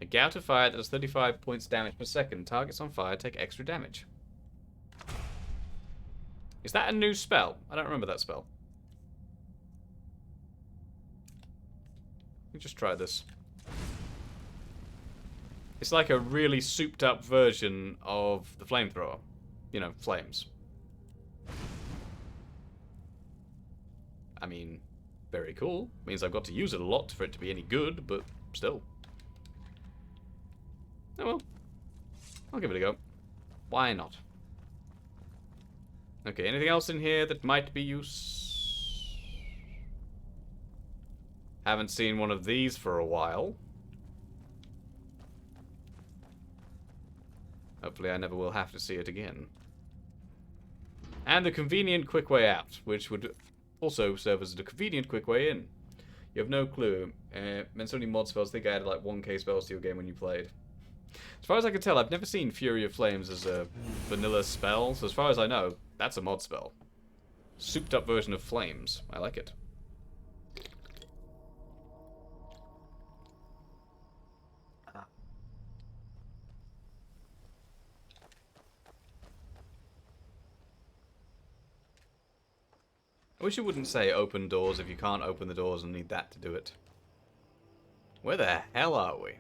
A gout of fire that does 35 points damage per second. Targets on fire take extra damage. Is that a new spell? I don't remember that spell. Let me just try this. It's like a really souped up version of the flamethrower. You know, flames. I mean, very cool. Means I've got to use it a lot for it to be any good, but still. Oh well. I'll give it a go. Why not? Okay, anything else in here that might be use? Haven't seen one of these for a while. Hopefully I never will have to see it again. And the convenient quick way out, which would also serve as a convenient quick way in. You have no clue. And so many mod spells, I think I added like 1k spells to your game when you played. As far as I can tell, I've never seen Fury of Flames as a vanilla spell, so as far as I know, that's a mod spell. Souped up version of Flames. I like it. I wish it wouldn't say open doors if you can't open the doors and need that to do it. Where the hell are we?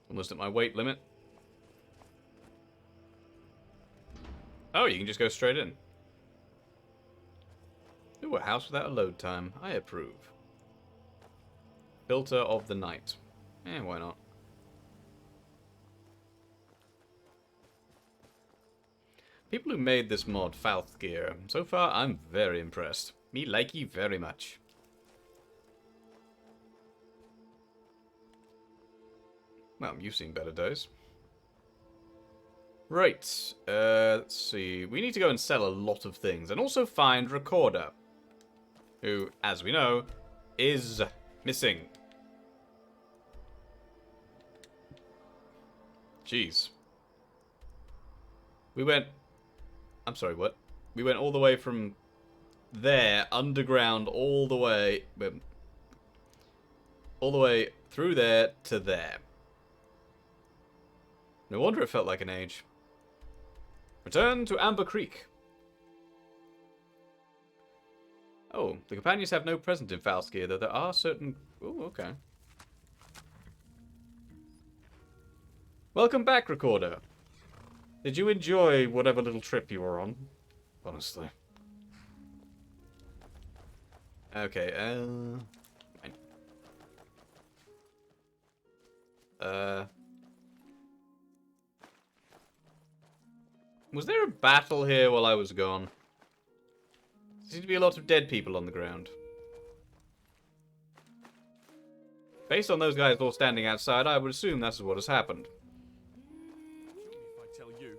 Almost at my weight limit. Oh, you can just go straight in. Ooh, a house without a load time. I approve. Filter of the night. Eh, why not? People who made this mod, Falthgear, so far I'm very impressed. Me like you very much. Well, you've seen better days. Right, let's see. We need to go and sell a lot of things, and also find Recorder, who, as we know, is missing. Jeez. We went... I'm sorry, what? We went all the way from there, underground, all the way through there to there. No wonder it felt like an age. Return to Amber Creek. Oh, the companions have no present in Falskir, though there are certain... Oh, okay. Welcome back, Recorder. Did you enjoy whatever little trip you were on? Honestly. Okay, was there a battle here while I was gone? There seemed to be a lot of dead people on the ground. Based on those guys all standing outside, I would assume that's what has happened. If I tell you,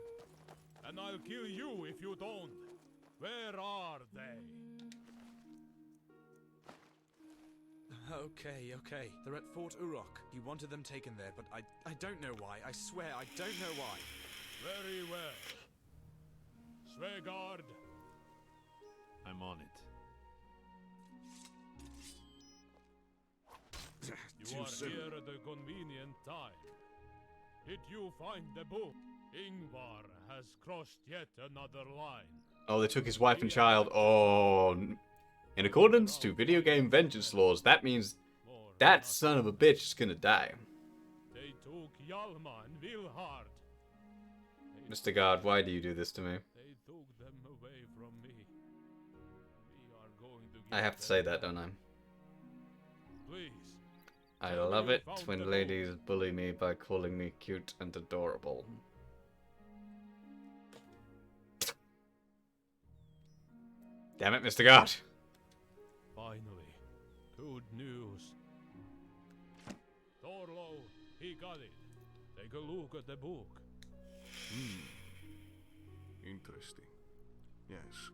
and I'll kill you if you don't. Where are they? Okay. They're at Fort Urok. You wanted them taken there, but I don't know why. I swear, I don't know why. Very well. Svegard. I'm on it. You are here at a convenient time. Did you find the book? Ingvar has crossed yet another line. Oh, they took his wife and child. Oh, in accordance to video game vengeance laws, that means that son of a bitch is gonna die. They took Hjalmar and Vilhard. Mr. God, why do you do this to me? They took them away I have to say that, don't I? Please. I love it when ladies bully me by calling me cute and adorable. Damn it, Mr. Guard. Finally, good news. Thorlo, he got it. Take a look at the book. Interesting. Yes.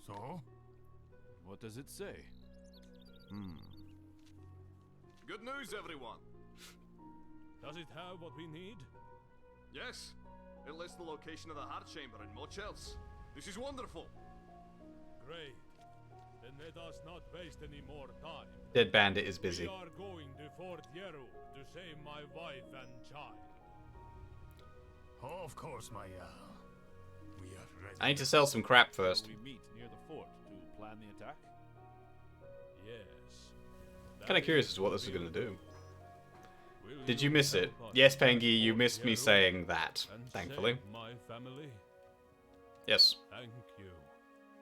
So? What does it say? Good news, everyone! Does it have what we need? Yes. It lists the location of the heart chamber and much else. This is wonderful. Great. Then let us not waste any more time. Dead Bandit is busy. We are going to Fort Yeru to save my wife and child. Of course, my Jarl. We are ready. I need to sell some crap first. We meet near the fort to plan the attack. Yes. Kind of curious as to what this is going to do. Did you miss it? Yes, Pengi, you missed me saying that, thankfully. My family? Yes. Thank you.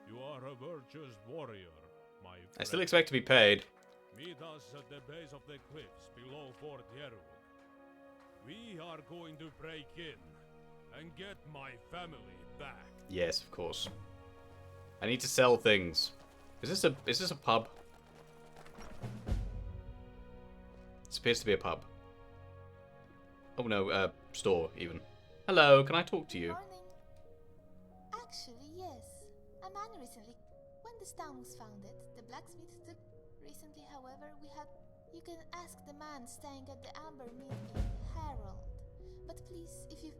You are a virtuous warrior, my friend. I still expect to be paid. Meet us at the base of the cliffs below Fort Yeru. We are going to break in and get my family back. Yes, of course. I need to sell things. Is this a pub? This appears to be a pub. Oh no, store even. Hello, can I talk to you? Morning. Actually, yes. A man recently. When this town was founded, the blacksmith took. Recently, however, we had. You can ask the man staying at the Amber Mead Inn, Harold. But please, if you.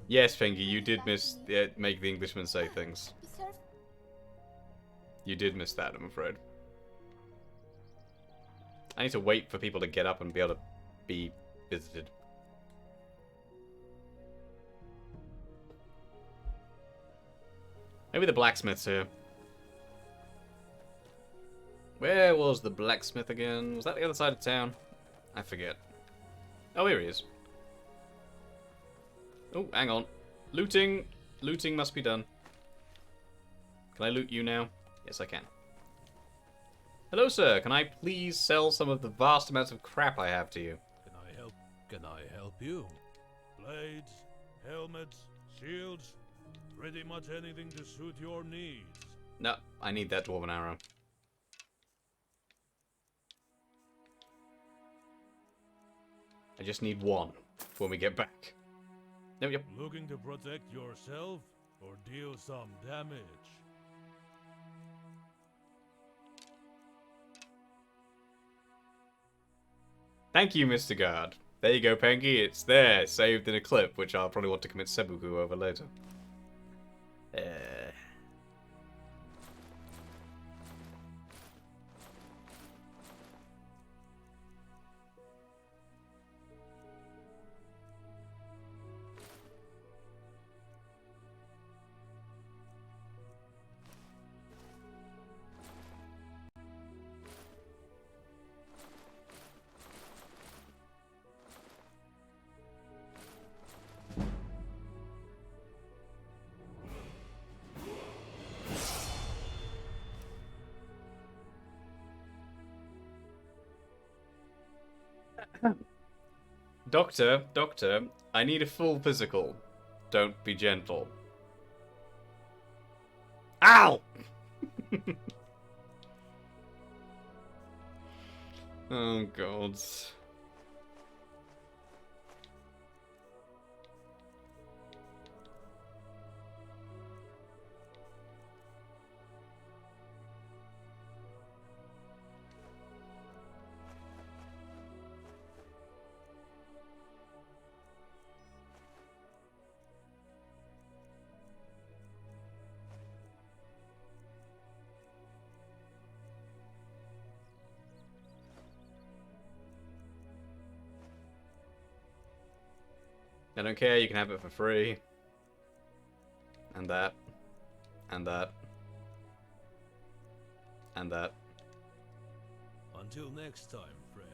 Yes, Pengi, you did miss make the Englishman say things. Be careful. You did miss that, I'm afraid. I need to wait for people to get up and be able to be visited. Maybe the blacksmith's here. Where was the blacksmith again? Was that the other side of town? I forget. Oh, here he is. Oh, hang on. Looting. Looting must be done. Can I loot you now? Yes, I can. Hello, sir. Can I please sell some of the vast amounts of crap I have to you? Can I help? Can I help you? Blades, helmets, shields, pretty much anything to suit your needs. No, I need that dwarven arrow. I just need one when we get back. Yep. Looking to protect yourself or deal some damage? Thank you, Mr. Guard. There you go, Pengi. It's there, saved in a clip, which I'll probably want to commit Sebuku over later. Doctor, I need a full physical. Don't be gentle. Ow! Oh, God. I don't care, you can have it for free. And that. And that. And that. Until next time, friend.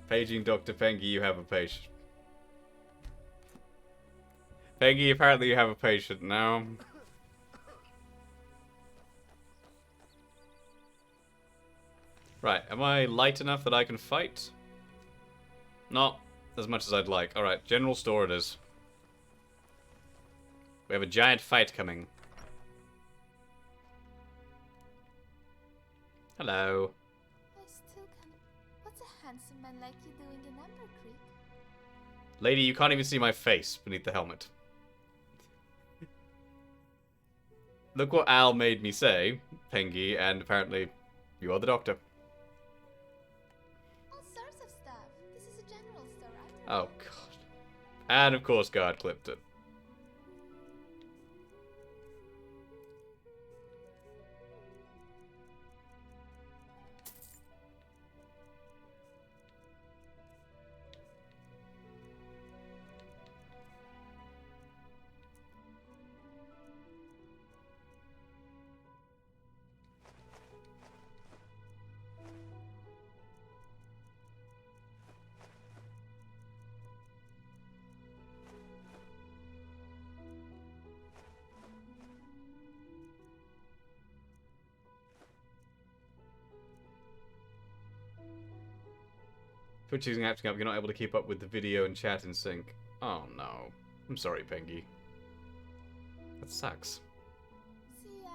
Paging Dr. Pengi, you have a patient. Pengi, apparently you have a patient now. Right, am I light enough that I can fight? Not as much as I'd like. Alright, general store it is. We have a giant fight coming. Hello. I still can't. What's a handsome man like you doing in Amber Creek? Lady, you can't even see my face beneath the helmet. Look what Al made me say, Pengy, and apparently you are the doctor. All sorts of stuff. This is a general store, right? Oh, God. And, of course, God clipped it. Twitch isn't acting up, you're not able to keep up with the video and chat in sync. Oh no. I'm sorry, Pengy. That sucks. See ya.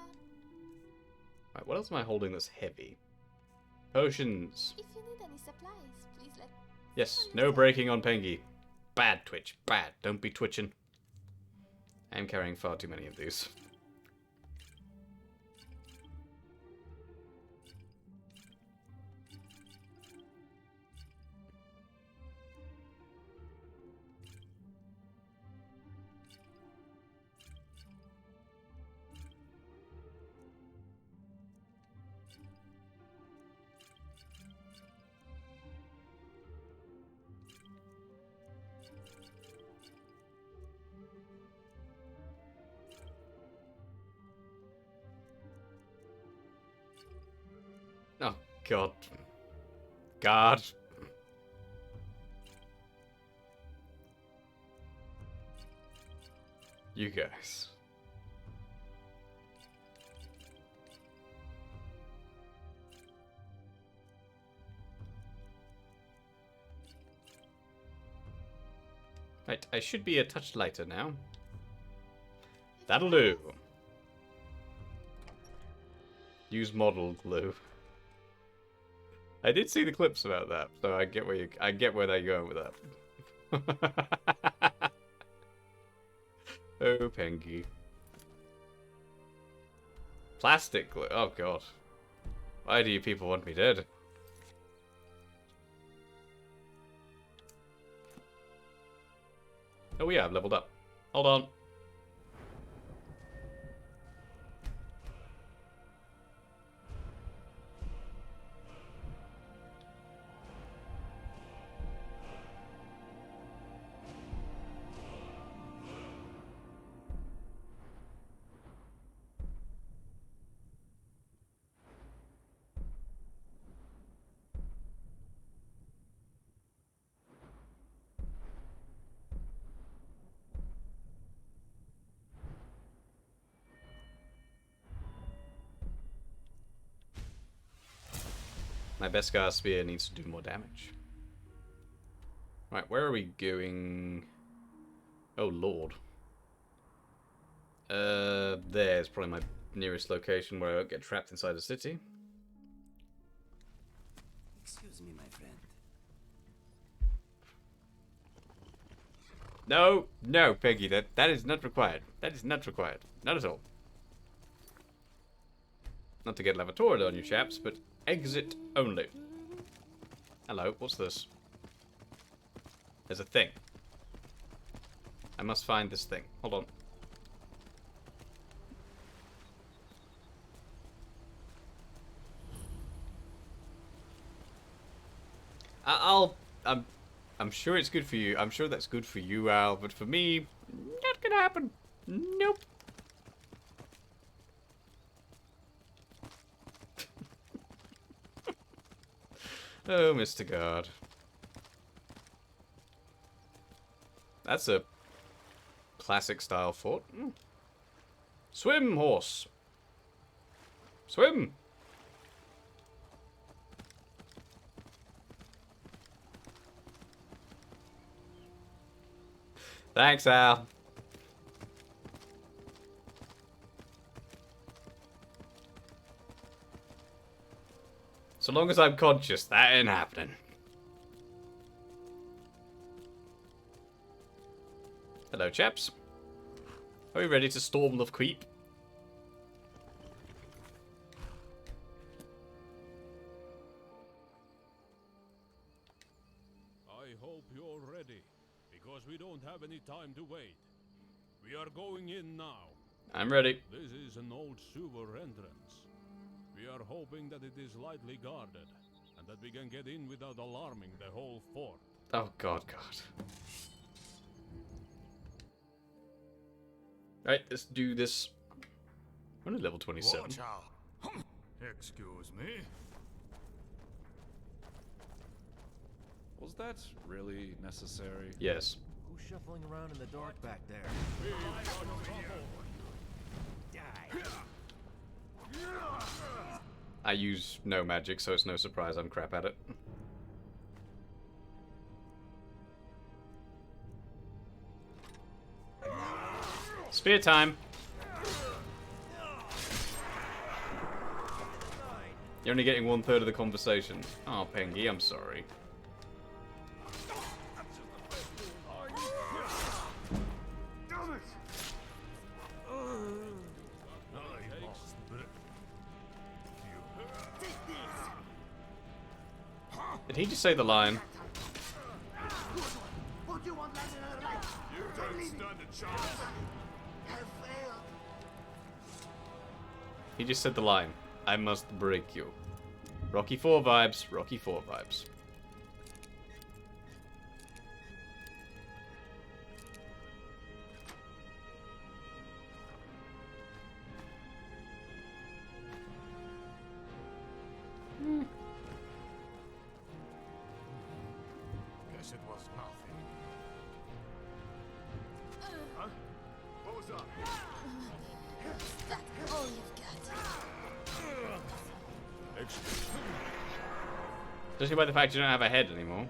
Right, what else am I holding that's heavy? Potions. If you need any supplies, please let. Yes, no breaking on Pengy. Bad, Twitch. Bad. Don't be twitching. I'm carrying far too many of these. Oh, God. God. You guys. Right, I should be a touch lighter now. That'll do. Use model glue. I did see the clips about that, so I get where they're going with that. Oh, Pengy. Plastic glue. Oh God. Why do you people want me dead? Oh yeah, I've leveled up. Hold on. My Beskar spear needs to do more damage. Right, where are we going? Oh lord. There's probably my nearest location where I won't get trapped inside a city. Excuse me, my friend. No, no, Peggy, that is not required. That is not required. Not at all. Not to get Lavatorda on you chaps, but exit only. Hello, what's this? There's a thing. I must find this thing. Hold on. I'm sure it's good for you. I'm sure that's good for you, Al, but for me, not gonna happen. Nope. Oh, Mr. God. That's a classic style fort. Swim, horse. Swim. Thanks, Al. So long as I'm conscious, that ain't happening. Hello, chaps. Are we ready to storm the keep? I hope you're ready, because we don't have any time to wait. We are going in now. I'm ready. This is an old sewer entrance. We are hoping that it is lightly guarded, and that we can get in without alarming the whole fort. Oh, God. Alright, let's do this. We're only level 27. Watch out. Excuse me. Was that really necessary? Yes. Who's shuffling around in the dark back there? I use no magic, so it's no surprise I'm crap at it. Spear time. You're only getting 1/3 of the conversation. Oh, Pengy, I'm sorry. Did he just say the line? What do you want less another life? You don't stand a chance. Have failed. He just said the line. I must break you. Rocky 4 vibes. Rocky 4 vibes. Guess it was nothing. Huh? What was that? That's all you've got. Judging by the fact you don't have a head anymore.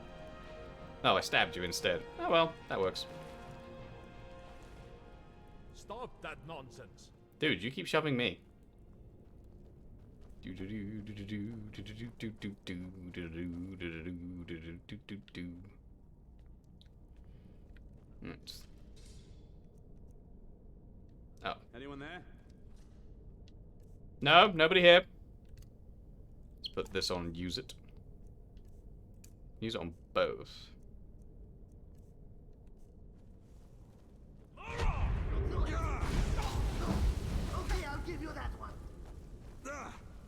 Oh, I stabbed you instead. Oh well, that works. Stop that nonsense. Dude, you keep shoving me. Oh. Anyone there? No, nobody here. Let's put this on use it. Use it on both. Okay, I'll give you that one.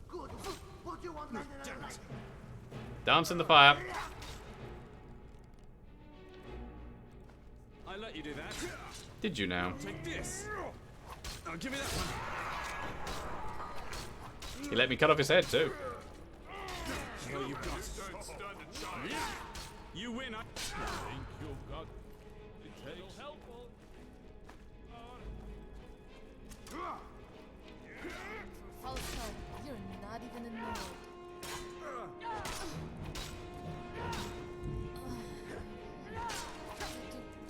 Good. What do you want less another life? Dance in the fire. I let you do that. Did you now? Take this. I'll give you that one. He let me cut off his head too. Well, you don't stand a chance. You win. I think you've got it takes helpful. Also, you're not even a nerd. You do better than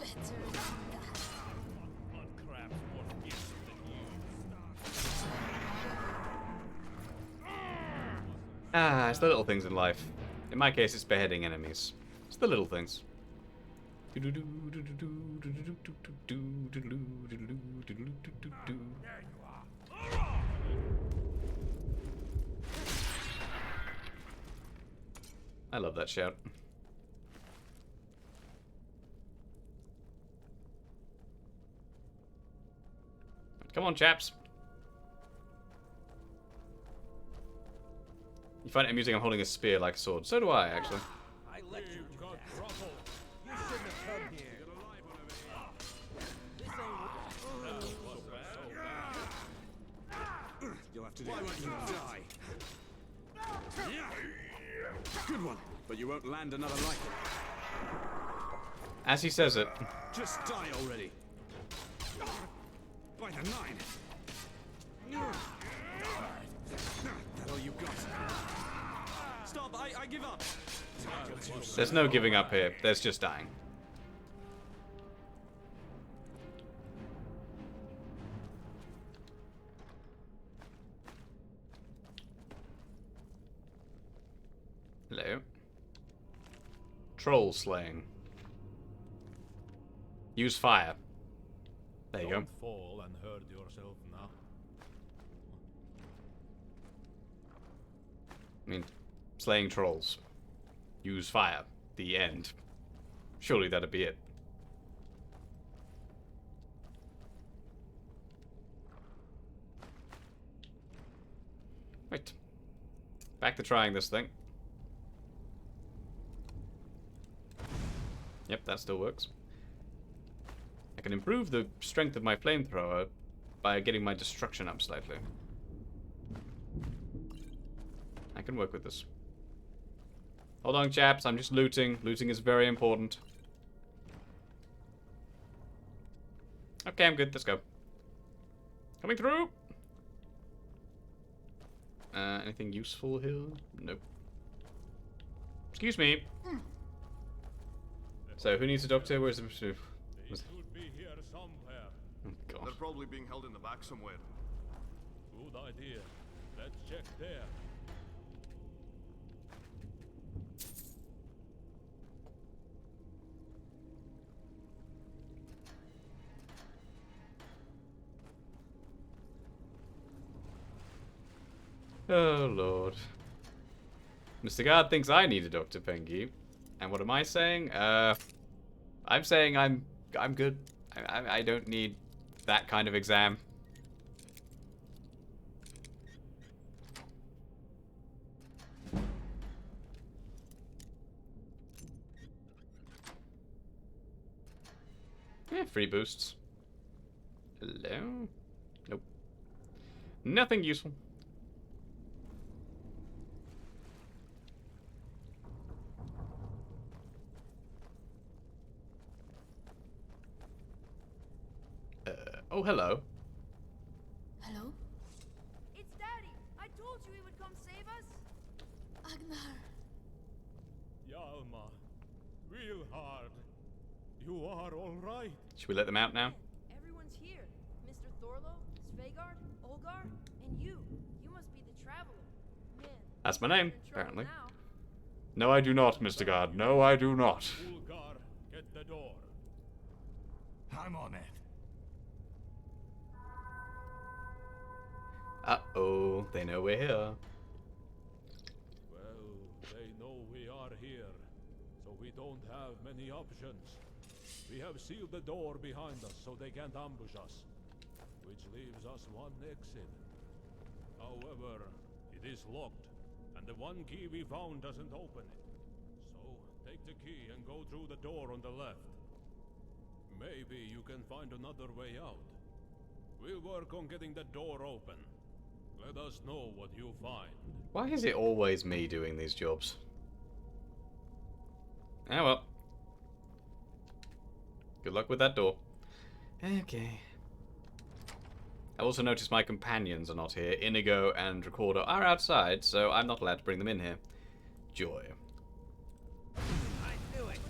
that. Ah, it's the little things in life. In my case, it's beheading enemies. It's the little things. I love that shout. Come on, chaps. You find it amusing I'm holding a spear like a sword. So do I, actually. I let you do that. You shouldn't have come here. This ain't You'll have to do. Why won't you die? Good one, but you won't land another like it. As he says it. Just die already. By the 9. That all you got? Stop! I give up. There's no giving up here. There's just dying. Troll slaying. Use fire. There you go. Don't fall and hurt yourself now. I mean, slaying trolls. Use fire. The end. Surely that'd be it. Right. Back to trying this thing. Yep, that still works. I can improve the strength of my flamethrower by getting my destruction up slightly. I can work with this. Hold on, chaps. I'm just looting. Looting is very important. Okay, I'm good. Let's go. Coming through. Anything useful here? Nope. Excuse me. So, who needs a doctor? Where's the... They should be here somewhere. Oh, God. They're probably being held in the back somewhere. Good idea. Let's check there. Oh, Lord. Mr. Guard thinks I need a Dr. Pengy. And what am I saying? I'm saying I'm good. I don't need that kind of exam. Yeah, free boosts. Hello? Nope. Nothing useful. Oh, hello. Hello? It's Daddy! I told you he would come save us! Agnar! Yalma, real hard. You are all right. Should we let them out now? Everyone's here. Mr. Thorlo, Svegard, Olgar, and you. You must be the traveler. Man, That's my name, you're in trouble apparently. now. No, I do not, Mr. Guard. No, I do not. Ulgar, get the door. I'm on it. Uh-oh, they know we're here. Well, they know we are here, so we don't have many options. We have sealed the door behind us so they can't ambush us, which leaves us one exit. However, it is locked, and the one key we found doesn't open it. So, take the key and go through the door on the left. Maybe you can find another way out. We'll work on getting the door open. Let us know what you find. Why is it always me doing these jobs? Ah, well. Good luck with that door. Okay. I also noticed my companions are not here. Inigo and Recorder are outside, so I'm not allowed to bring them in here. Joy. I knew it.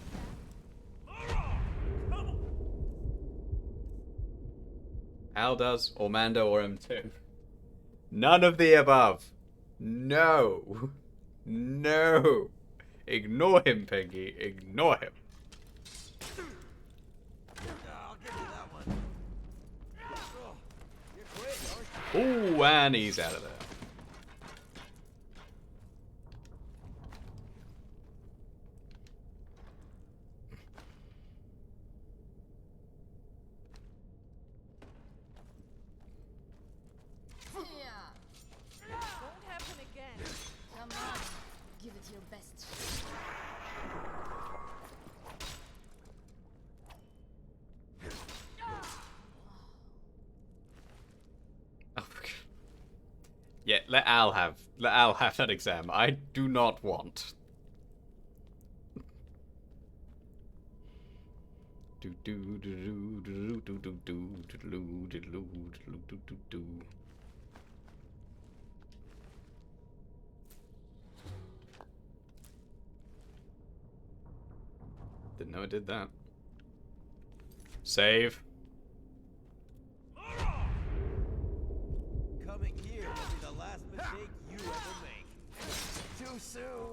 Al does, or Mando, or M2. None of the above. No. No. Ignore him, Peggy. Ignore him. I'll give you that one. Oh, you're quick, aren't you? Ooh, and he's out of there. Won't happen again. Come on, give it your best shot. Oh, yeah, let Al have that exam. I do not want. Do do do do do do do do do do do do do do. Didn't know it did that. Save. Coming here will be the last mistake you ever make. Too soon.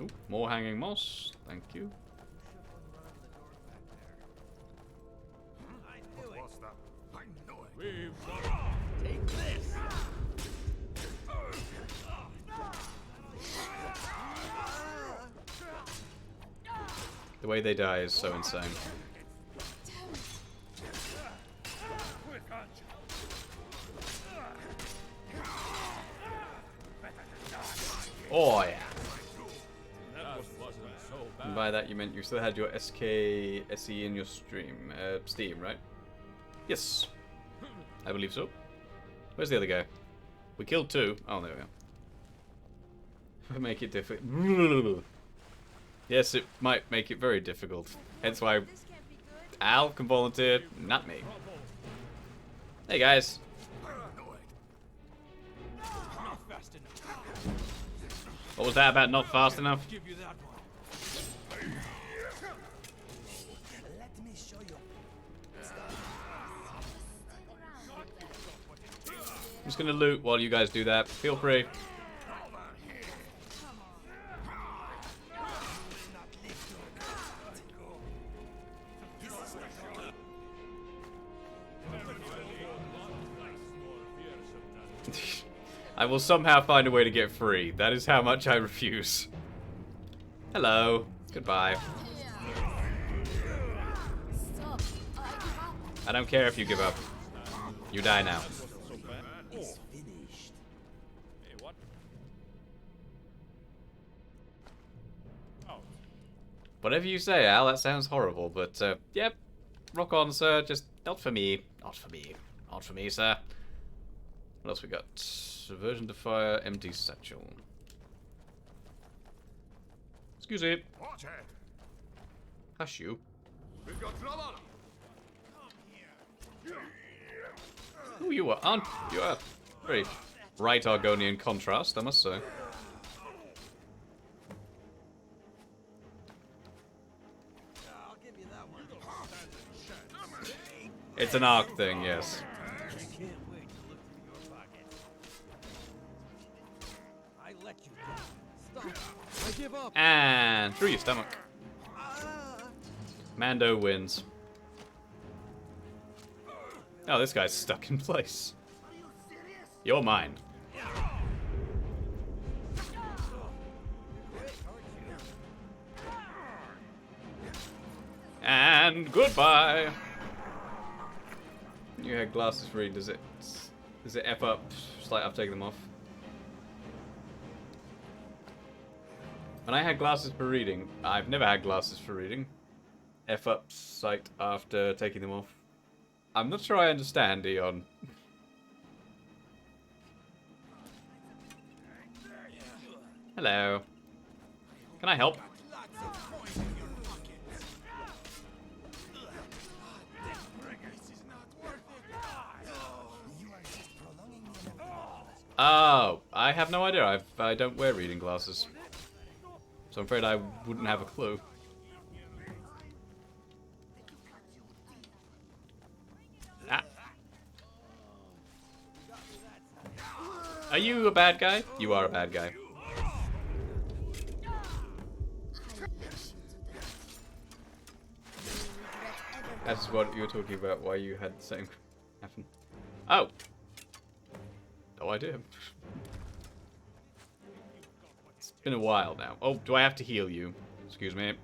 Ooh, more hanging moss. Thank you. What was that? I know it. Take this! The way they die is so insane. Oh yeah. And by that you meant you still had your SE in your Steam, right? Yes. I believe so. Where's the other guy? We killed 2. Oh, there we go. Make it difficult. Yes, it might make it very difficult. Hence why Al can volunteer, not me. Hey guys. What was that about not fast enough? Let me show you. I'm just gonna loot while you guys do that. Feel free. I will somehow find a way to get free. That is how much I refuse. Hello. Goodbye. I don't care if you give up. You die now. Whatever you say, Al, that sounds horrible, but, yep. Rock on, sir. Just not for me. Not for me. Not for me, sir. What else we got? Aversion to fire, empty satchel. Excuse me. Watch it. Hush you. We've got trouble. Who you are, aren't you? Are very right Argonian contrast, I must say. It's an arc thing, yes. And through your stomach. Mando wins. Oh, this guy's stuck in place. You're mine. And goodbye. You had glasses free. Does it F up? Just like I've taken them off. When I had glasses for reading, I've never had glasses for reading. F up sight after taking them off. I'm not sure I understand, Eon. Hello. Can I help? Oh, I have no idea. I don't wear reading glasses. So I'm afraid I wouldn't have a clue. Ah. Are you a bad guy? You are a bad guy. That's what you were talking about, why you had the same happen. Oh! No idea. It's been a while now. Oh, do I have to heal you? Excuse me.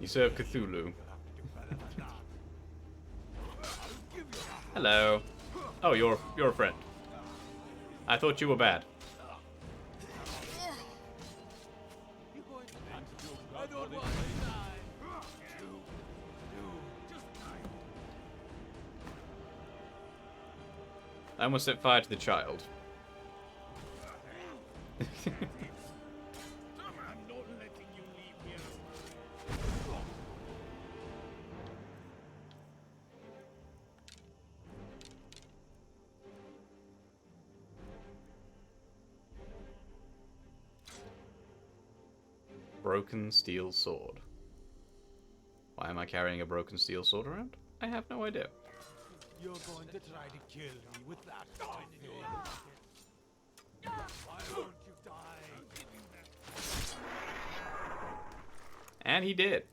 You serve Cthulhu. Hello. Oh, you're a friend. I thought you were bad. I almost set fire to the child. Broken steel sword. Why am I carrying a broken steel sword around? I have no idea. You're going to try to kill me with that stuff, eh? Why won't you die? And he did.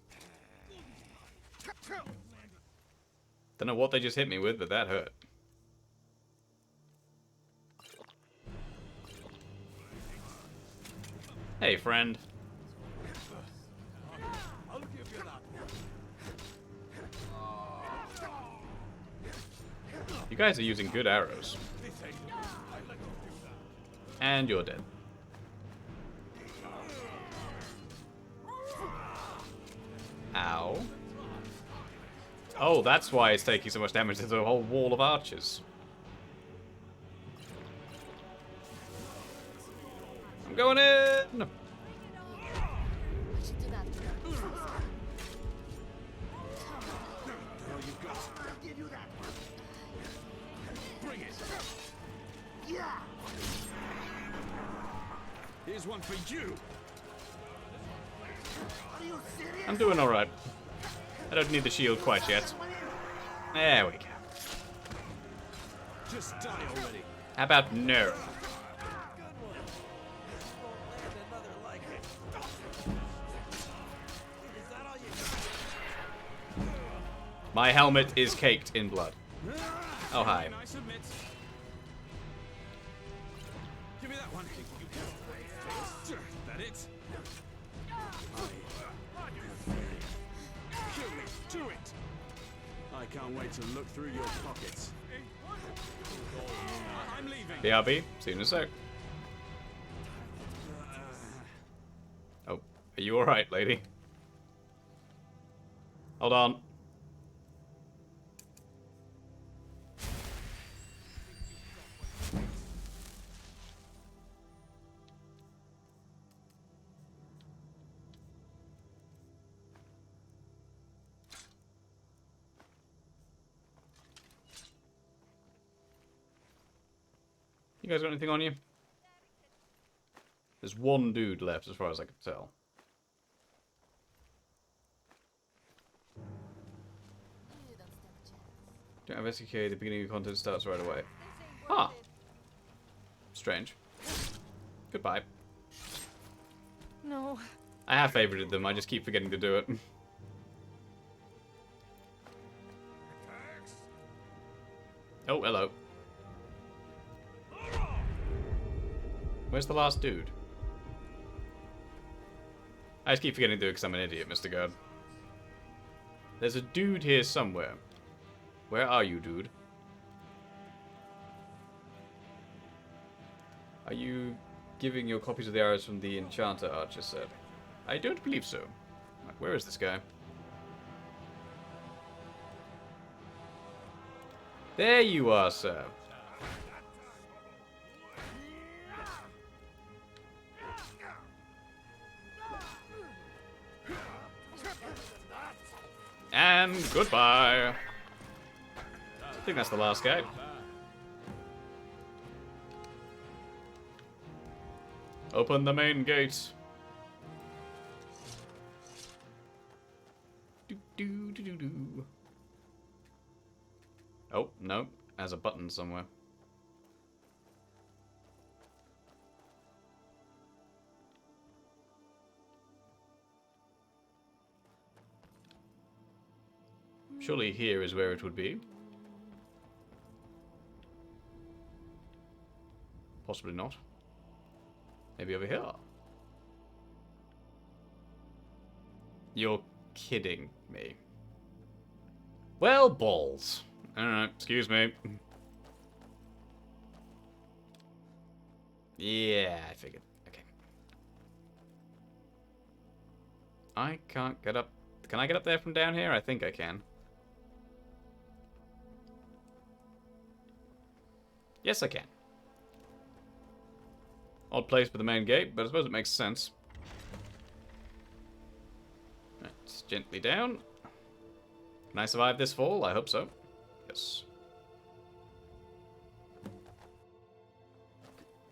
Don't know what they just hit me with, but that hurt. Hey, friend. I'll give you that. You guys are using good arrows. And you're dead. Ow. Oh, that's why it's taking so much damage. There's a whole wall of archers. I'm going in! Bring it. Yeah. Here's one for you. Are you serious? I'm doing alright. I don't need the shield quite yet. There we go. Just die already. How about no? My helmet is caked in blood. Oh, hi. I submit. Give me that one. That it? Kill me. Do it. I can't wait to look through your pockets. I'm leaving. BRB, see you in a sec. Oh, are you alright, lady? Hold on. You guys got anything on you? There's one dude left as far as I can tell. Don't have SDK, the beginning of content starts right away. Ah! Strange. Goodbye. No. I have favorited them, I just keep forgetting to do it. Oh, hello. Where's the last dude? I just keep forgetting to do it because I'm an idiot, Mr. God. There's a dude here somewhere. Where are you, dude? Are you giving your copies of the arrows from the Enchanter, Archer said? I don't believe so. Where is this guy? There you are, sir. And goodbye. I think that's the last guy. Open the main gate. Do. Oh, no. Has a button somewhere. Surely here is where it would be. Possibly not. Maybe over here. You're kidding me. Well, balls. Alright, excuse me. Yeah, I figured. Okay. I can't get up. Can I get up there from down here? I think I can. Yes, I can. Odd place for the main gate, but I suppose it makes sense. Right, gently down. Can I survive this fall? I hope so. Yes.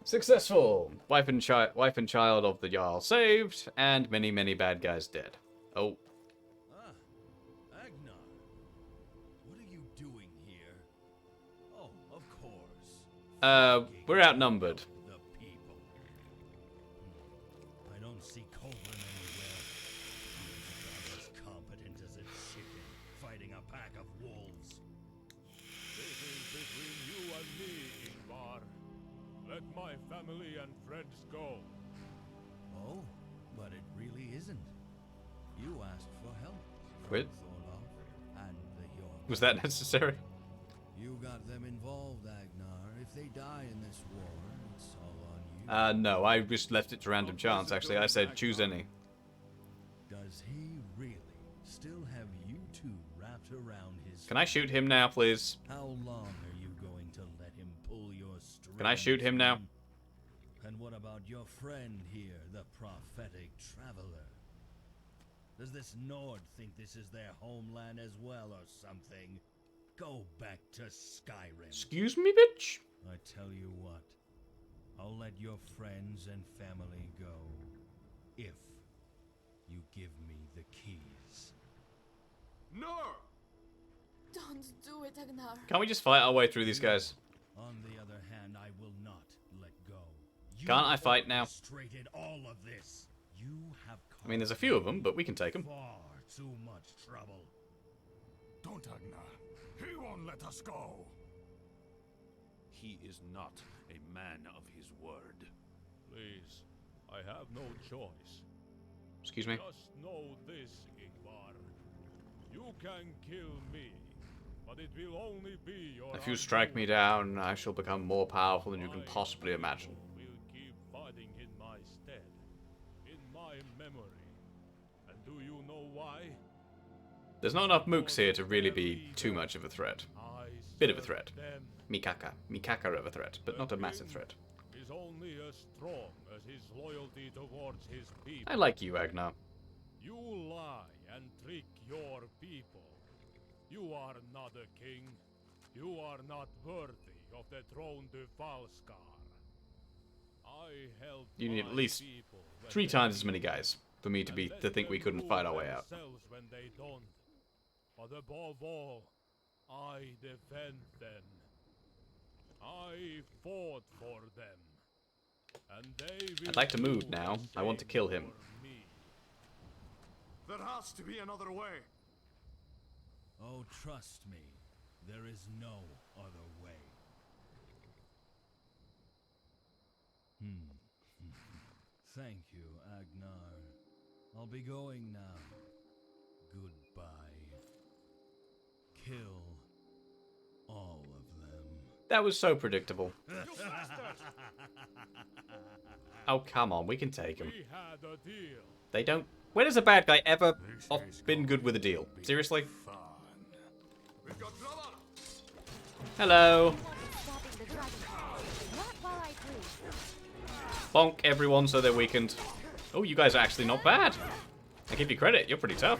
Successful. Wife and child of the Jarl saved, and many, many bad guys dead. Oh. Agnar, what are you doing here? Oh, of course. We're outnumbered. The people. I don't see Cobran anywhere. He's as competent as a chicken, fighting a pack of wolves. This is between you and me, Ingvar. Let my family and friends go. Oh, but it really isn't. You asked for help. Wait. Thorloff and the Jorn. Was that necessary? You got them involved, Agnar. If they die in this war, it's all on you. No, I just left it to random chance, actually. I said choose any. Does he really still have you two wrapped around his... Can I shoot him now, please? How long are you going to let him pull your strings? Can I shoot him now? And what about your friend here, the prophetic traveler? Does this Nord think this is their homeland as well or something? Go back to Skyrim. Excuse me, bitch? I tell you what, I'll let your friends and family go if you give me the keys. No! Don't do it, Agnar. Can't we just fight our way through these guys? On the other hand, I will not let go. Can't I fight now? Orchestrated all of this. You have I mean, there's a few of them, but we can take them. far too much trouble. Don't, Agnar. He won't let us go. He is not a man of his word. Please, I have no choice. Excuse me? Just know this, Ingvar. You can kill me, but it will only be your... If you strike me down, I shall become more powerful than you can possibly imagine. Will keep fighting in my stead, in my memory. And do you know why? There's not enough mooks here to really be too much of a threat. Bit of a threat. Mikaka of a threat, but not a massive threat. Is only as strong as his loyalty towards his people. I like you, Agnar. You lie and trick your people. You are not a king. You are not worthy of the throne to Valskar. I help You need at my least people when 3 they times as need many guys for me to think we couldn't fight our way out. themselves when they don't. But above all, I defend them. I fought for them. And they will I'd like to move do now. the I want to same kill him. for me. There has to be another way. Oh, trust me, there is no other way. Thank you, Agnar. I'll be going now. Goodbye. Kill all of them. That was so predictable. Oh, come on, we can take them. We had a deal. They don't... When has a bad guy ever been good with a deal? Seriously? Hello. Bonk everyone so they're weakened. Oh, you guys are actually not bad. I give you credit, you're pretty tough.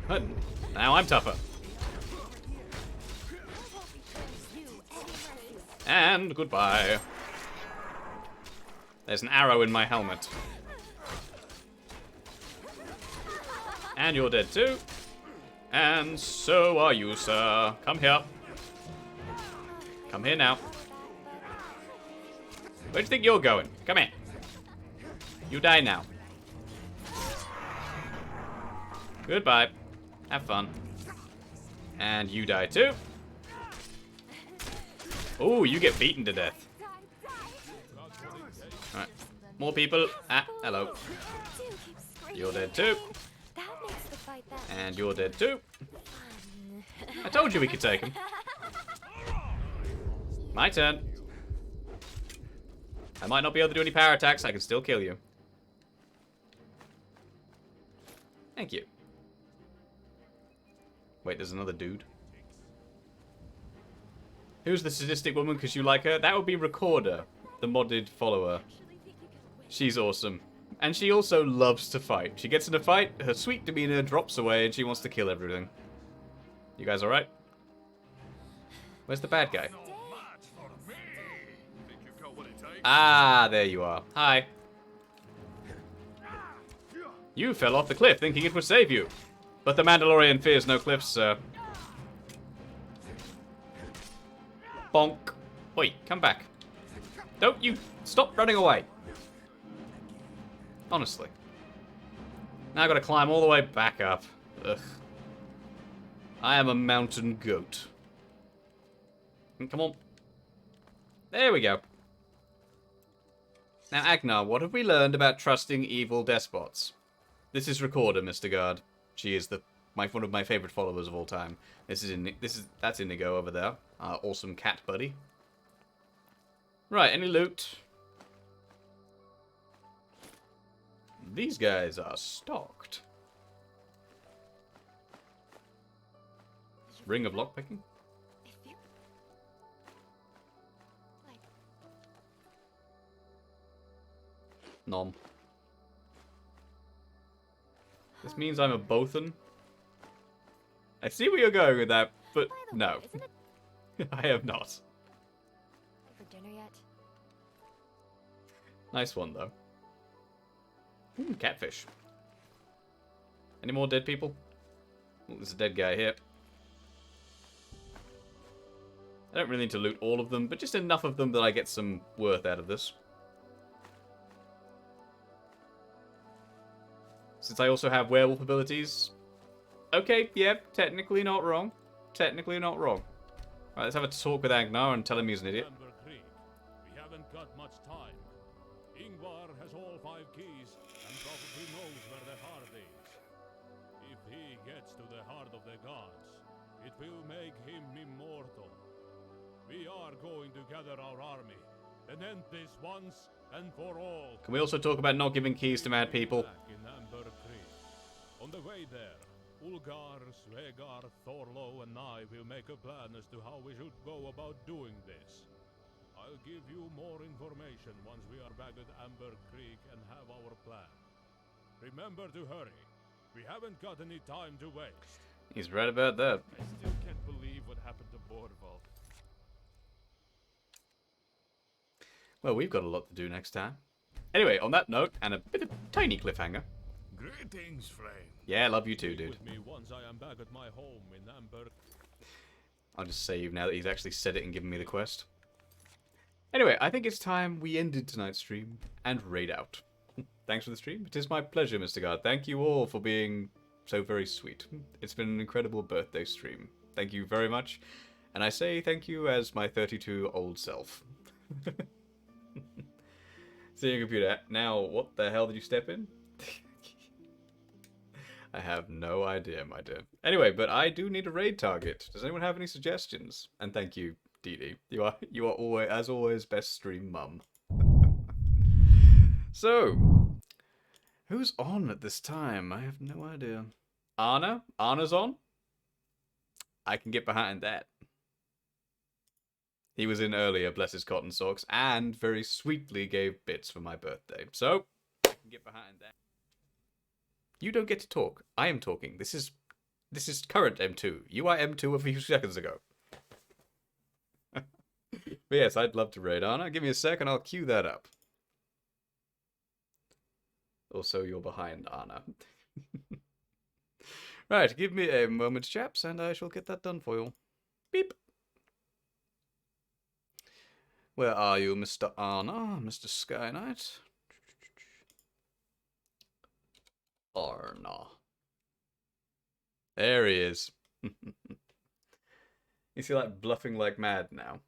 But now I'm tougher. And goodbye. There's an arrow in my helmet. And you're dead too. And so are you, sir. Come here. Come here now. Where do you think you're going? Come here. You die now. Goodbye. Have fun. And you die too. Oh, you get beaten to death. Alright. More people. Ah, hello. You're dead too. And you're dead too. I told you we could take him. My turn. I might not be able to do any power attacks. I can still kill you. Thank you. Wait, there's another dude. Who's the sadistic woman because you like her? That would be Recorder, the modded follower. She's awesome. And she also loves to fight. She gets in a fight, her sweet demeanor drops away, and she wants to kill everything. You guys alright? Where's the bad guy? Ah, there you are. Hi. You fell off the cliff thinking it would save you. But the Mandalorian fears no cliffs, sir. Bonk. Oi, come back. Don't you stop running away. Honestly. Now I've got to climb all the way back up. Ugh. I am a mountain goat. Come on. There we go. Now, Agnar, what have we learned about trusting evil despots? This is Recorder, Mr. Guard. She is one of my favorite followers of all time. That's Inigo over there. Our awesome cat buddy. Right, any loot? These guys are stocked. Ring of lockpicking? Nom. This means I'm a Bothan. I see where you're going with that, but no. I have not. For dinner yet? Nice one, though. Catfish. Any more dead people? Oh, there's a dead guy here. I don't really need to loot all of them, but just enough of them that I get some worth out of this. Since I also have werewolf abilities. Okay, yeah, technically not wrong. Technically not wrong. Right, let's have a talk with Agnar and tell him he's an idiot. We haven't got much time. Ingvar has all 5 keys and probably knows where the heart is. If he gets to the heart of the gods, it will make him immortal. We are going to gather our army and end this once and for all. Can we also talk about not giving keys to mad people? In Amber Creek. On the way there, Ulgar, Svegar, Thorlo, and I will make a plan as to how we should go about doing this. I'll give you more information once we are back at Amber Creek and have our plan. Remember to hurry. We haven't got any time to waste. He's right about that. I still can't believe what happened to Borval. Well, we've got a lot to do next time. Anyway, on that note, and a bit of tiny cliffhanger. Greetings, friend. Yeah, love you too, dude. With me once I am back at my home in Amber. I'll just save now that he's actually said it and given me the quest. Anyway, I think it's time we ended tonight's stream and raid out. Thanks for the stream. It is my pleasure, Mr. Guard. Thank you all for being so very sweet. It's been an incredible birthday stream. Thank you very much. And I say thank you as my 32-old self. Seeing computer. Now, what the hell did you step in? I have no idea, my dear. Anyway, but I do need a raid target. Does anyone have any suggestions? And thank you, Dee Dee. You are always, as always, best stream mum. So, who's on at this time? I have no idea. Anna? Anna's on? I can get behind that. He was in earlier, bless his cotton socks, and very sweetly gave bits for my birthday. So, I can get behind that. You don't get to talk. I am talking. This is current M2. You are M2 a few seconds ago. But yes, I'd love to raid Anna. Give me a sec and I'll queue that up. Also, you're behind Anna. Right, give me a moment, chaps, and I shall get that done for you. Beep. Where are you, Mr. Anna? Mr. Sky Knight? Arna. There he is. Is he like bluffing like mad now?